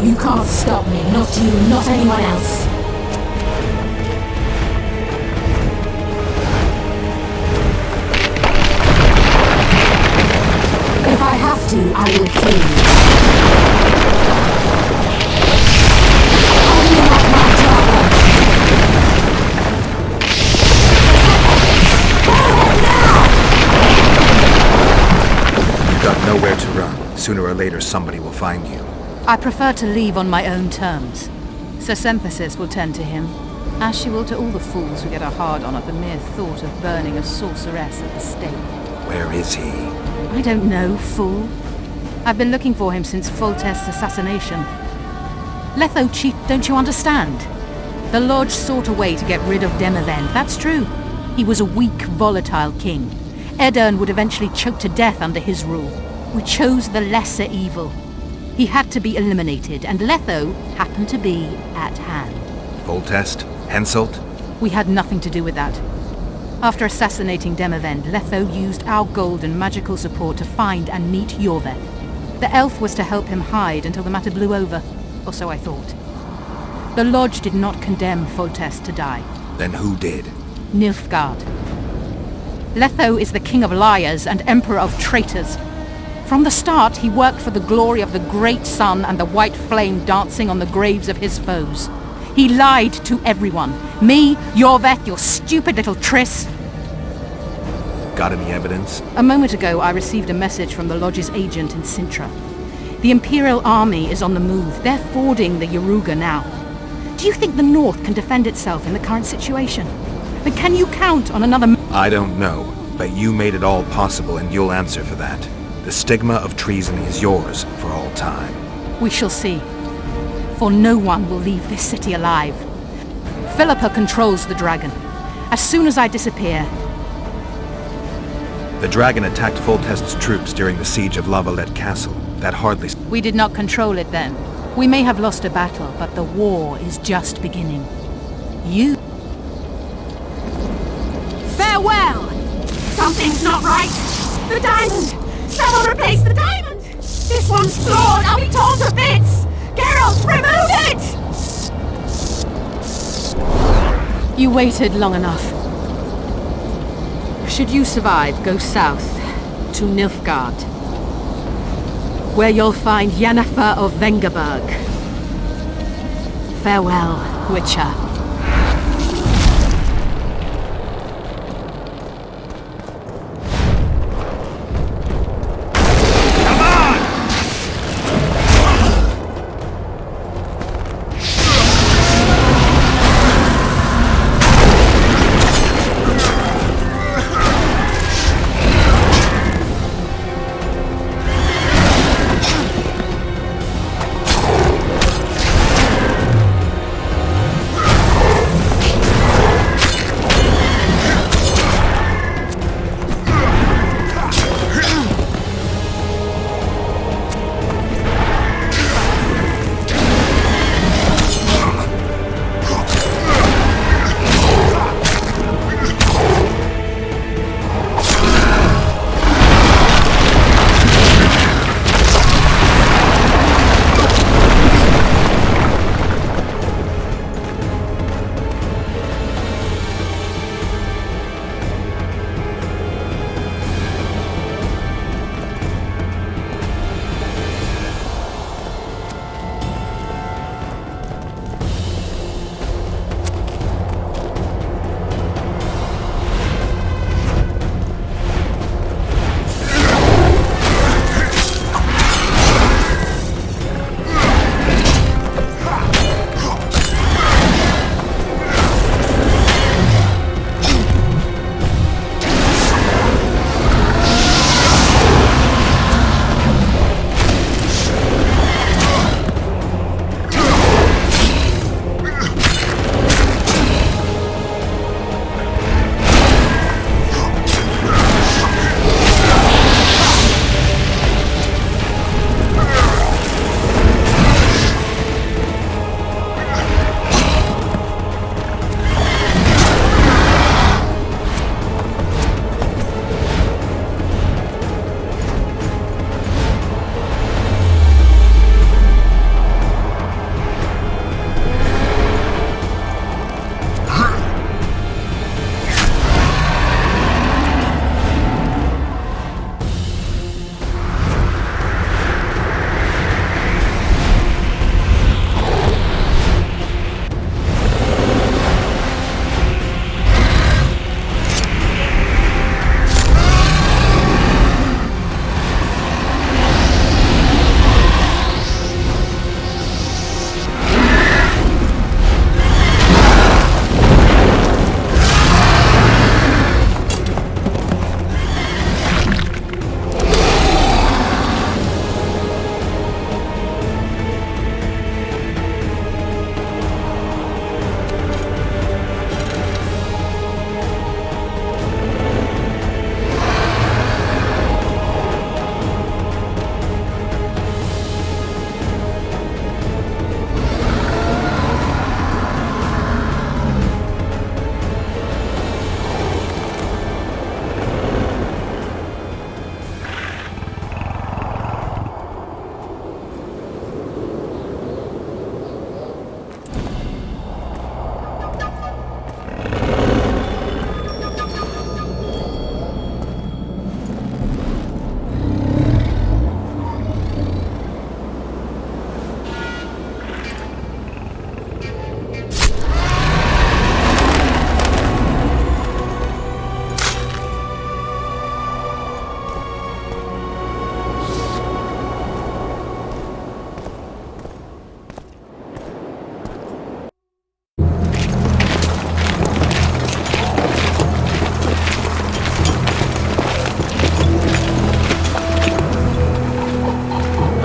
You can't stop me, not you, not anyone else. I will kill you. You've got nowhere to run. Sooner or later, somebody will find you. I prefer to leave on my own terms. Sir Sempesis will tend to him, as she will to all the fools who get a hard-on at the mere thought of burning a sorceress at the stake. Where is he? I don't know, fool. I've been looking for him since Foltest's assassination. Letho cheat, don't you understand? The Lodge sought a way to get rid of Demavend, that's true. He was a weak, volatile king. Edirn would eventually choke to death under his rule. We chose the lesser evil. He had to be eliminated, and Letho happened to be at hand. Foltest? Henselt? We had nothing to do with that. After assassinating Demavend, Letho used our gold and magical support to find and meet Yorveth. The elf was to help him hide until the matter blew over, or so I thought. The Lodge did not condemn Foltest to die. Then who did? Nilfgaard. Letho is the king of liars and emperor of traitors. From the start, he worked for the glory of the great sun and the white flame dancing on the graves of his foes. He lied to everyone. Me, Yorveth, your stupid little Triss. Got any evidence? A moment ago, I received a message from the Lodge's agent in Sintra. The Imperial Army is on the move. They're fording the Yaruga now. Do you think the North can defend itself in the current situation? But can you count on another... I don't know, but you made it all possible and you'll answer for that. The stigma of treason is yours for all time. We shall see. For no one will leave this city alive. Philippa controls the dragon. As soon as I disappear... The dragon attacked Foltest's troops during the siege of La Valette Castle. That hardly... We did not control it then. We may have lost a battle, but the war is just beginning. You... Farewell! Something's not right! The diamond! Someone replace the diamond! This one's flawed! I'll be torn to bits! Geralt, remove it! You waited long enough. Should you survive, go south to Nilfgaard, where you'll find Yennefer of Vengerberg. Farewell, Witcher.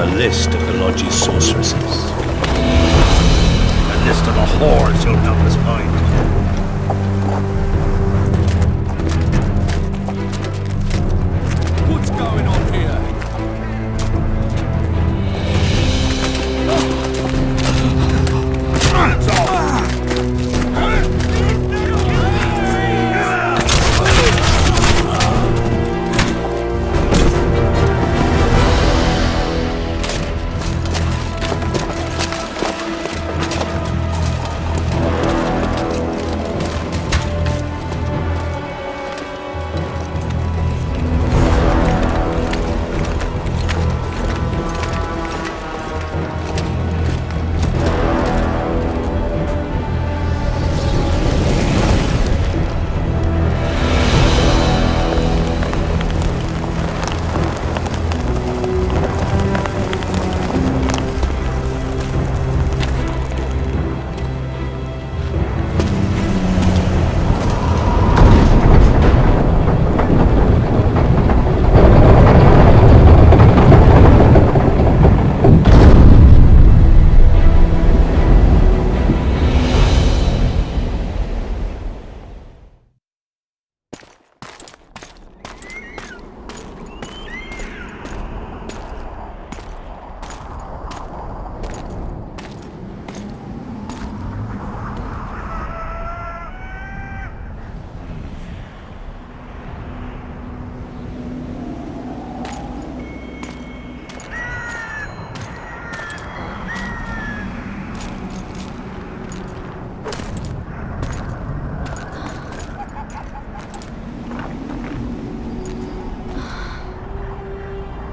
A list of the Lodge's sorceresses. A list of the whores you'll help us find. What's going on here?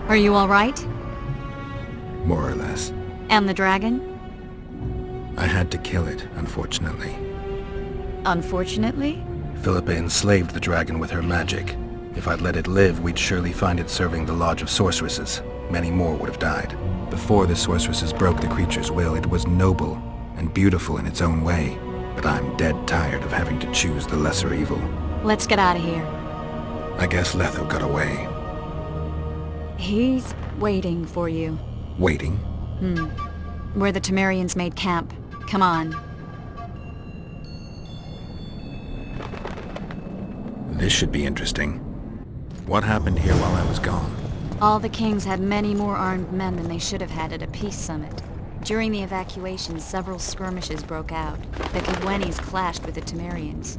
Are you all right? More or less. And the dragon? I had to kill it, unfortunately. Unfortunately? Philippa enslaved the dragon with her magic. If I'd let it live, we'd surely find it serving the Lodge of Sorceresses. Many more would have died. Before the sorceresses broke the creature's will, it was noble and beautiful in its own way. But I'm dead tired of having to choose the lesser evil. Let's get out of here. I guess Letho got away. He's waiting for you. Waiting? Where the Temerians made camp. Come on. This should be interesting. What happened here while I was gone? All the kings had many more armed men than they should have had at a peace summit. During the evacuation, several skirmishes broke out. The Kedwenis clashed with the Temerians.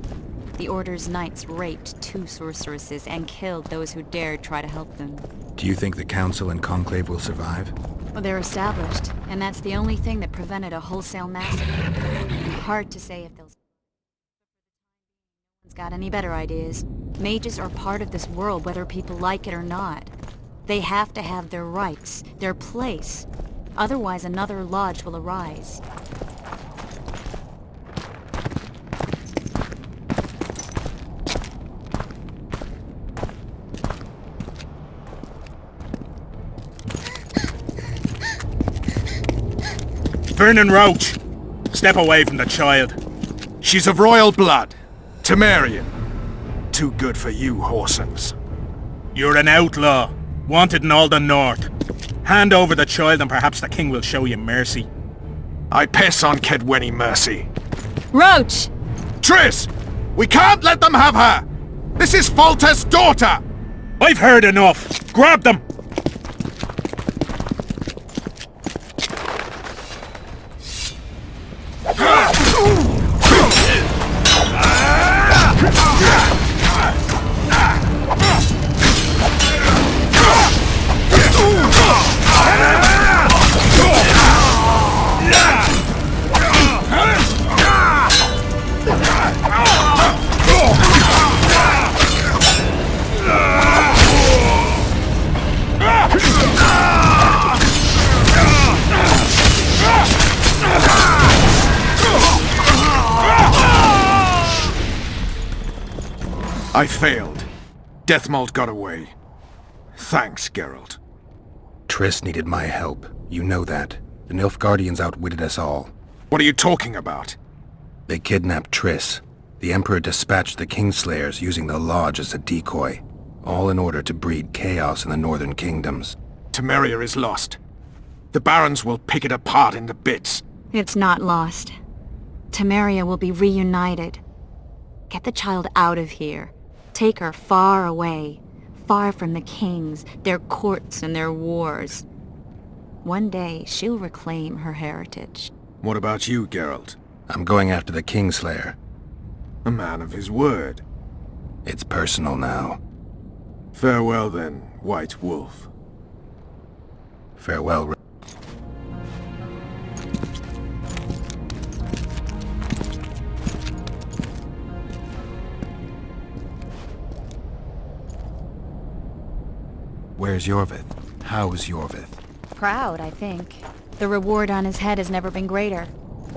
The Order's knights raped 2 sorceresses and killed those who dared try to help them. Do you think the Council and Conclave will survive? Well, they're established, and that's the only thing that prevented a wholesale massacre. Hard to say if they'll... No one's got any better ideas. Mages are part of this world whether people like it or not. They have to have their rights, their place. Otherwise, another lodge will arise. Vernon Roach! Step away from the child. She's of royal blood. Temerian. Too good for you, whoresomes. You're an outlaw. Wanted in all the north. Hand over the child and perhaps the king will show you mercy. I piss on Kedweni mercy. Roach! Triss! We can't let them have her! This is Foltest's daughter! I've heard enough. Grab them! I failed. Deathmold got away. Thanks, Geralt. Triss needed my help. You know that. The Nilfgaardians outwitted us all. What are you talking about? They kidnapped Triss. The Emperor dispatched the Kingslayers using the Lodge as a decoy. All in order to breed chaos in the northern kingdoms. Temeria is lost. The Barons will pick it apart into bits. It's not lost. Temeria will be reunited. Get the child out of here. Take her far away. Far from the kings, their courts and their wars. One day, she'll reclaim her heritage. What about you, Geralt? I'm going after the Kingslayer. A man of his word. It's personal now. Farewell then, White Wolf. Farewell. Where's Yorvith? How's Yorvith? Proud, I think. The reward on his head has never been greater.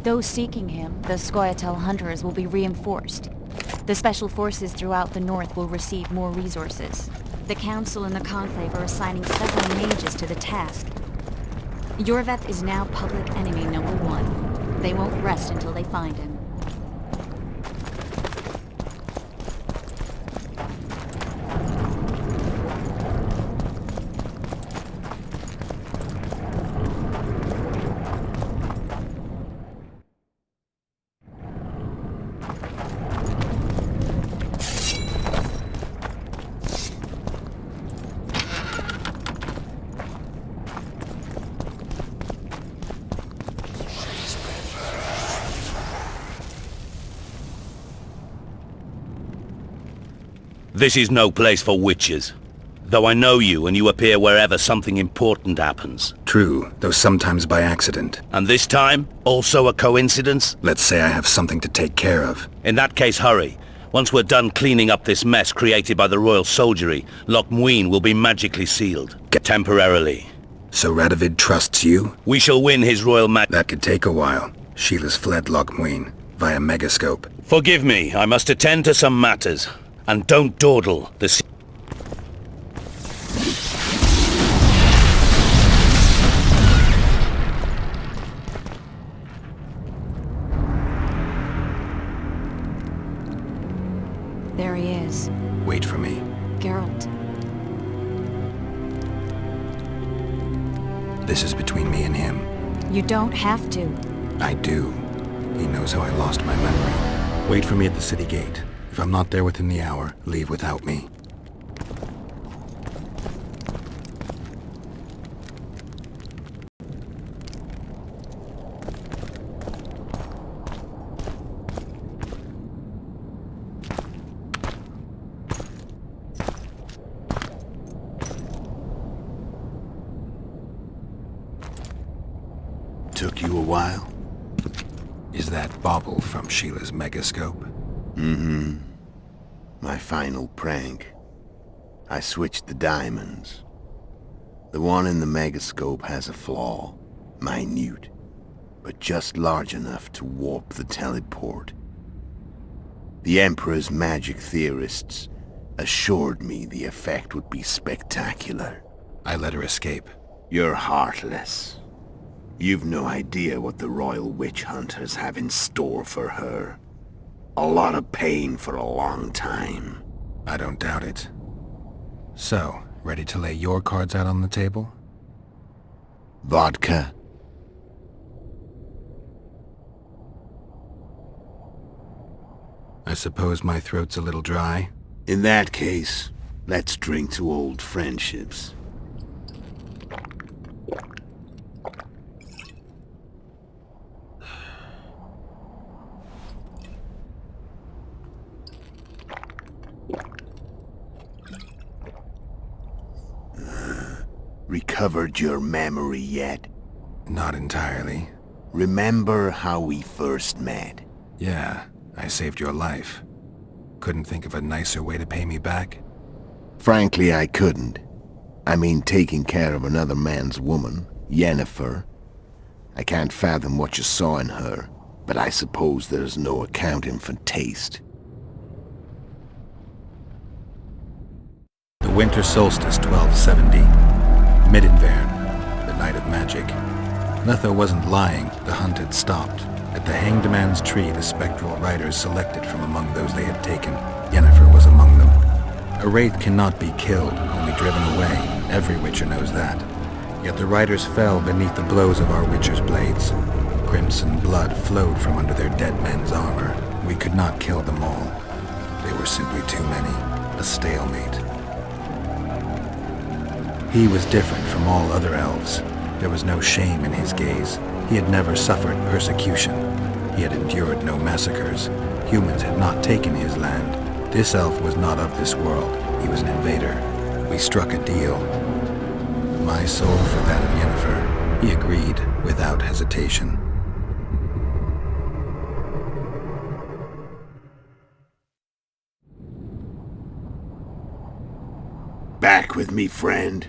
Those seeking him, the Scoia'tael hunters, will be reinforced. The special forces throughout the north will receive more resources. The Council and the Conclave are assigning several mages to the task. Yorvith is now public enemy number 1. They won't rest until they find him. This is no place for witches. Though I know you and you appear wherever something important happens. True, though sometimes by accident. And this time, also a coincidence? Let's say I have something to take care of. In that case, hurry. Once we're done cleaning up this mess created by the royal soldiery, Loch Muin will be magically sealed. Temporarily. So Radovid trusts you? We shall win his royal That could take a while. Sheila's fled Loch Muin via megascope. Forgive me, I must attend to some matters. And don't dawdle the... There he is. Wait for me. Geralt. This is between me and him. You don't have to. I do. He knows how I lost my memory. Wait for me at the city gate. If I'm not there within the hour, leave without me. Took you a while? Is that bauble from Sheila's megascope? Mm-hmm. My final prank. I switched the diamonds. The one in the megascope has a flaw. Minute. But just large enough to warp the teleport. The Emperor's magic theorists assured me the effect would be spectacular. I let her escape. You're heartless. You've no idea what the royal witch hunters have in store for her. A lot of pain for a long time. I don't doubt it. So, ready to lay your cards out on the table? Vodka? I suppose my throat's a little dry? In that case, let's drink to old friendships. Recovered your memory yet? Not entirely. Remember how we first met? Yeah, I saved your life. Couldn't think of a nicer way to pay me back? Frankly, I couldn't. I mean, taking care of another man's woman, Yennefer. I can't fathom what you saw in her, but I suppose there's no accounting for taste. The winter solstice 1270. Midinvern, the night of magic. Letho wasn't lying, the hunt had stopped. At the Hanged Man's Tree, the spectral riders selected from among those they had taken. Yennefer was among them. A wraith cannot be killed, only driven away. Every witcher knows that. Yet the riders fell beneath the blows of our witcher's blades. Crimson blood flowed from under their dead men's armor. We could not kill them all. They were simply too many. A stalemate. He was different from all other elves. There was no shame in his gaze. He had never suffered persecution. He had endured no massacres. Humans had not taken his land. This elf was not of this world. He was an invader. We struck a deal. My soul for that of Yennefer. He agreed without hesitation. Back with me, friend.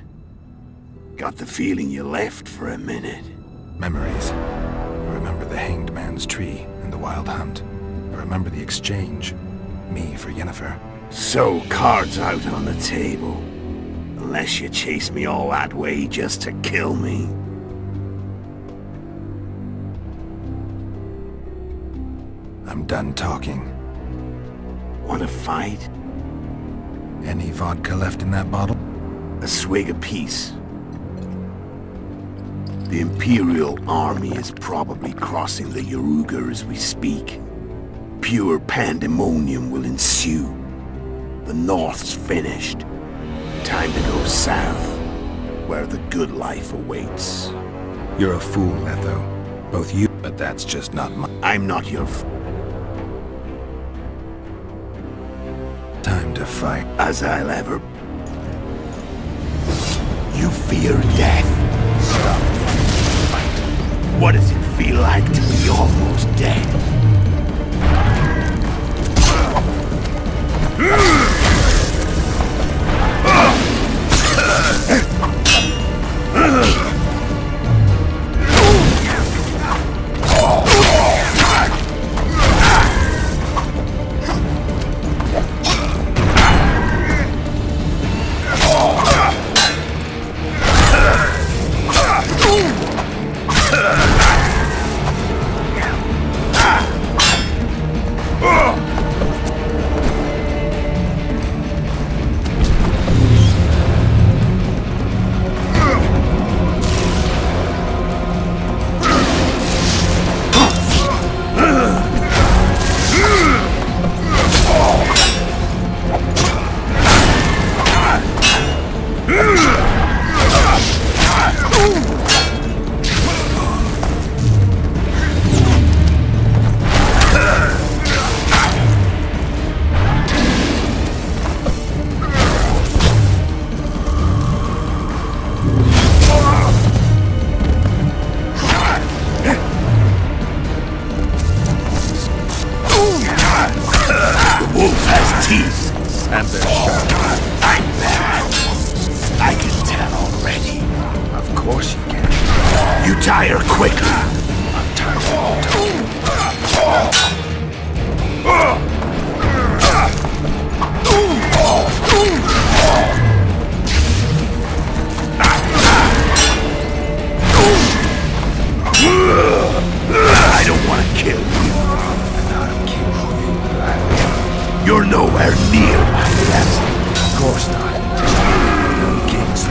Got the feeling you left for a minute. Memories. I remember the hanged man's tree and the wild hunt. I remember the exchange. Me for Yennefer. So, cards out on the table. Unless you chase me all that way just to kill me. I'm done talking. Want to fight? Any vodka left in that bottle? A swig apiece. The Imperial army is probably crossing the Yaruga as we speak. Pure pandemonium will ensue. The North's finished. Time to go south, where the good life awaits. You're a fool, Letho. Both you, but that's just not my... I'm not your Time to fight. As I'll ever... You fear death. Stop. Fight. What does it feel like to be almost dead? And they're sharp. I'm bad. I can tell already. Of course you can. You tire quickly. I'm tired. I don't want to kill you. Not kill you. You're nowhere near my level. Of course not. No king's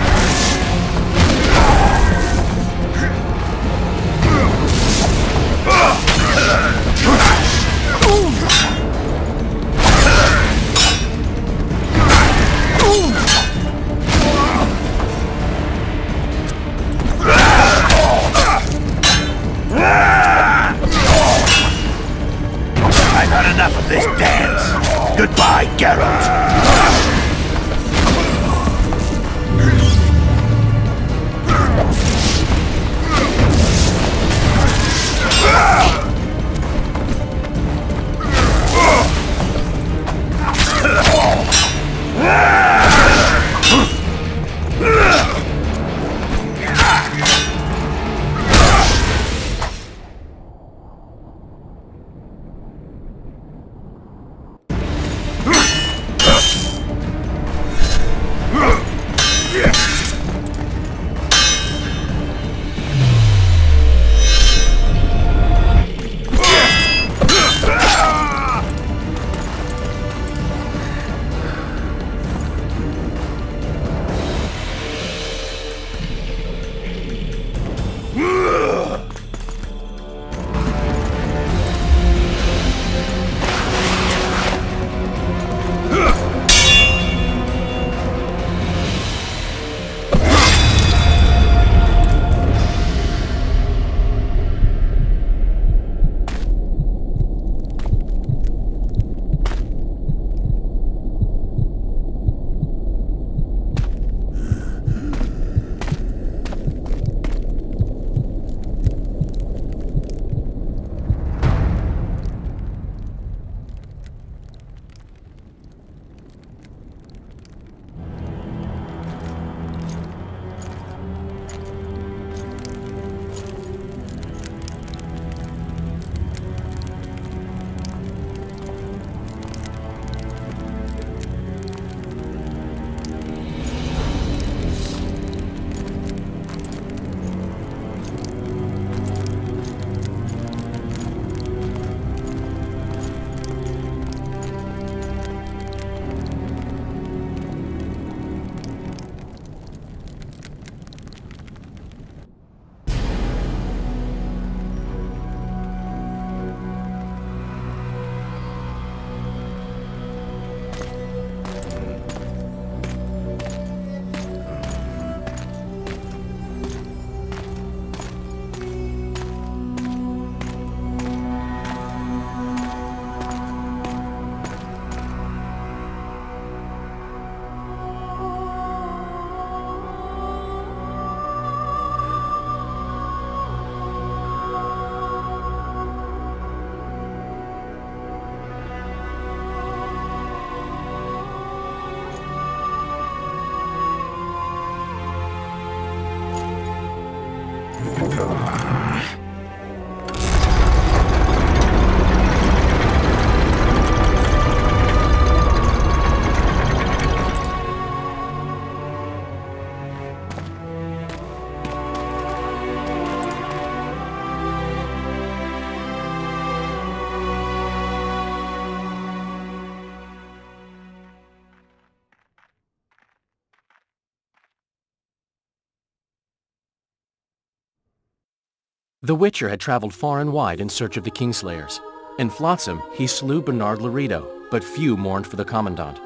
The Witcher had traveled far and wide in search of the Kingslayers. In Flotsam, he slew Bernard Laredo, but few mourned for the Commandant.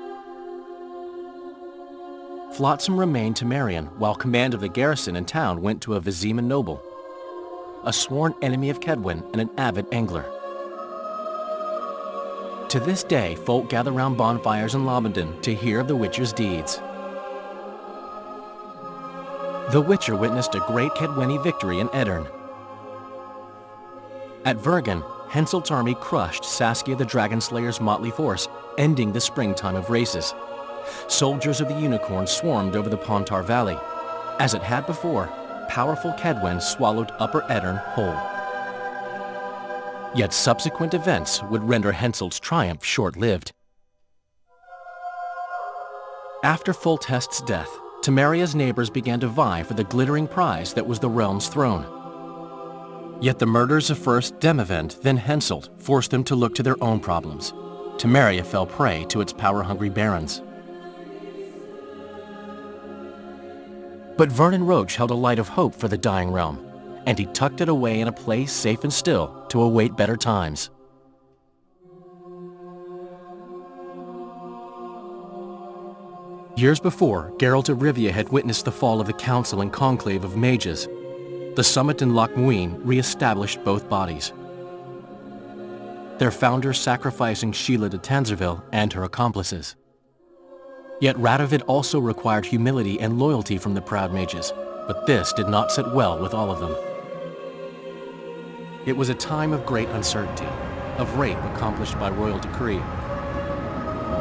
Flotsam remained Temerian, while command of the garrison and town went to a Vizima noble, a sworn enemy of Kedwen and an avid angler. To this day, folk gather round bonfires in Lobenden to hear of the Witcher's deeds. The Witcher witnessed a great Kedweni victory in Edirn. At Vergen, Henselt's army crushed Saskia the Dragonslayer's motley force, ending the springtime of races. Soldiers of the Unicorn swarmed over the Pontar Valley. As it had before, powerful Kedwen swallowed Upper Edirn whole. Yet subsequent events would render Henselt's triumph short-lived. After Foltest's death, Temeria's neighbors began to vie for the glittering prize that was the realm's throne. Yet the murders of first Demavend, then Henselt, forced them to look to their own problems. Temeria fell prey to its power-hungry barons. But Vernon Roche held a light of hope for the dying realm, and he tucked it away in a place safe and still to await better times. Years before, Geralt of Rivia had witnessed the fall of the Council and Conclave of Mages. The summit in Loch Muin re-established both bodies, their founders sacrificing Sheila de Tanzerville and her accomplices. Yet Radovid also required humility and loyalty from the proud mages, but this did not sit well with all of them. It was a time of great uncertainty, of rape accomplished by royal decree.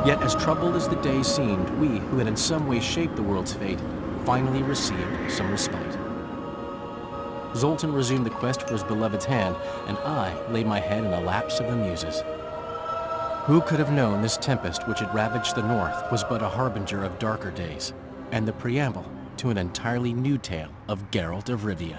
Yet as troubled as the days seemed, we, who had in some way shaped the world's fate, finally received some respite. Zoltan resumed the quest for his beloved's hand, and I laid my head in the laps of the muses. Who could have known this tempest which had ravaged the north was but a harbinger of darker days, and the preamble to an entirely new tale of Geralt of Rivia.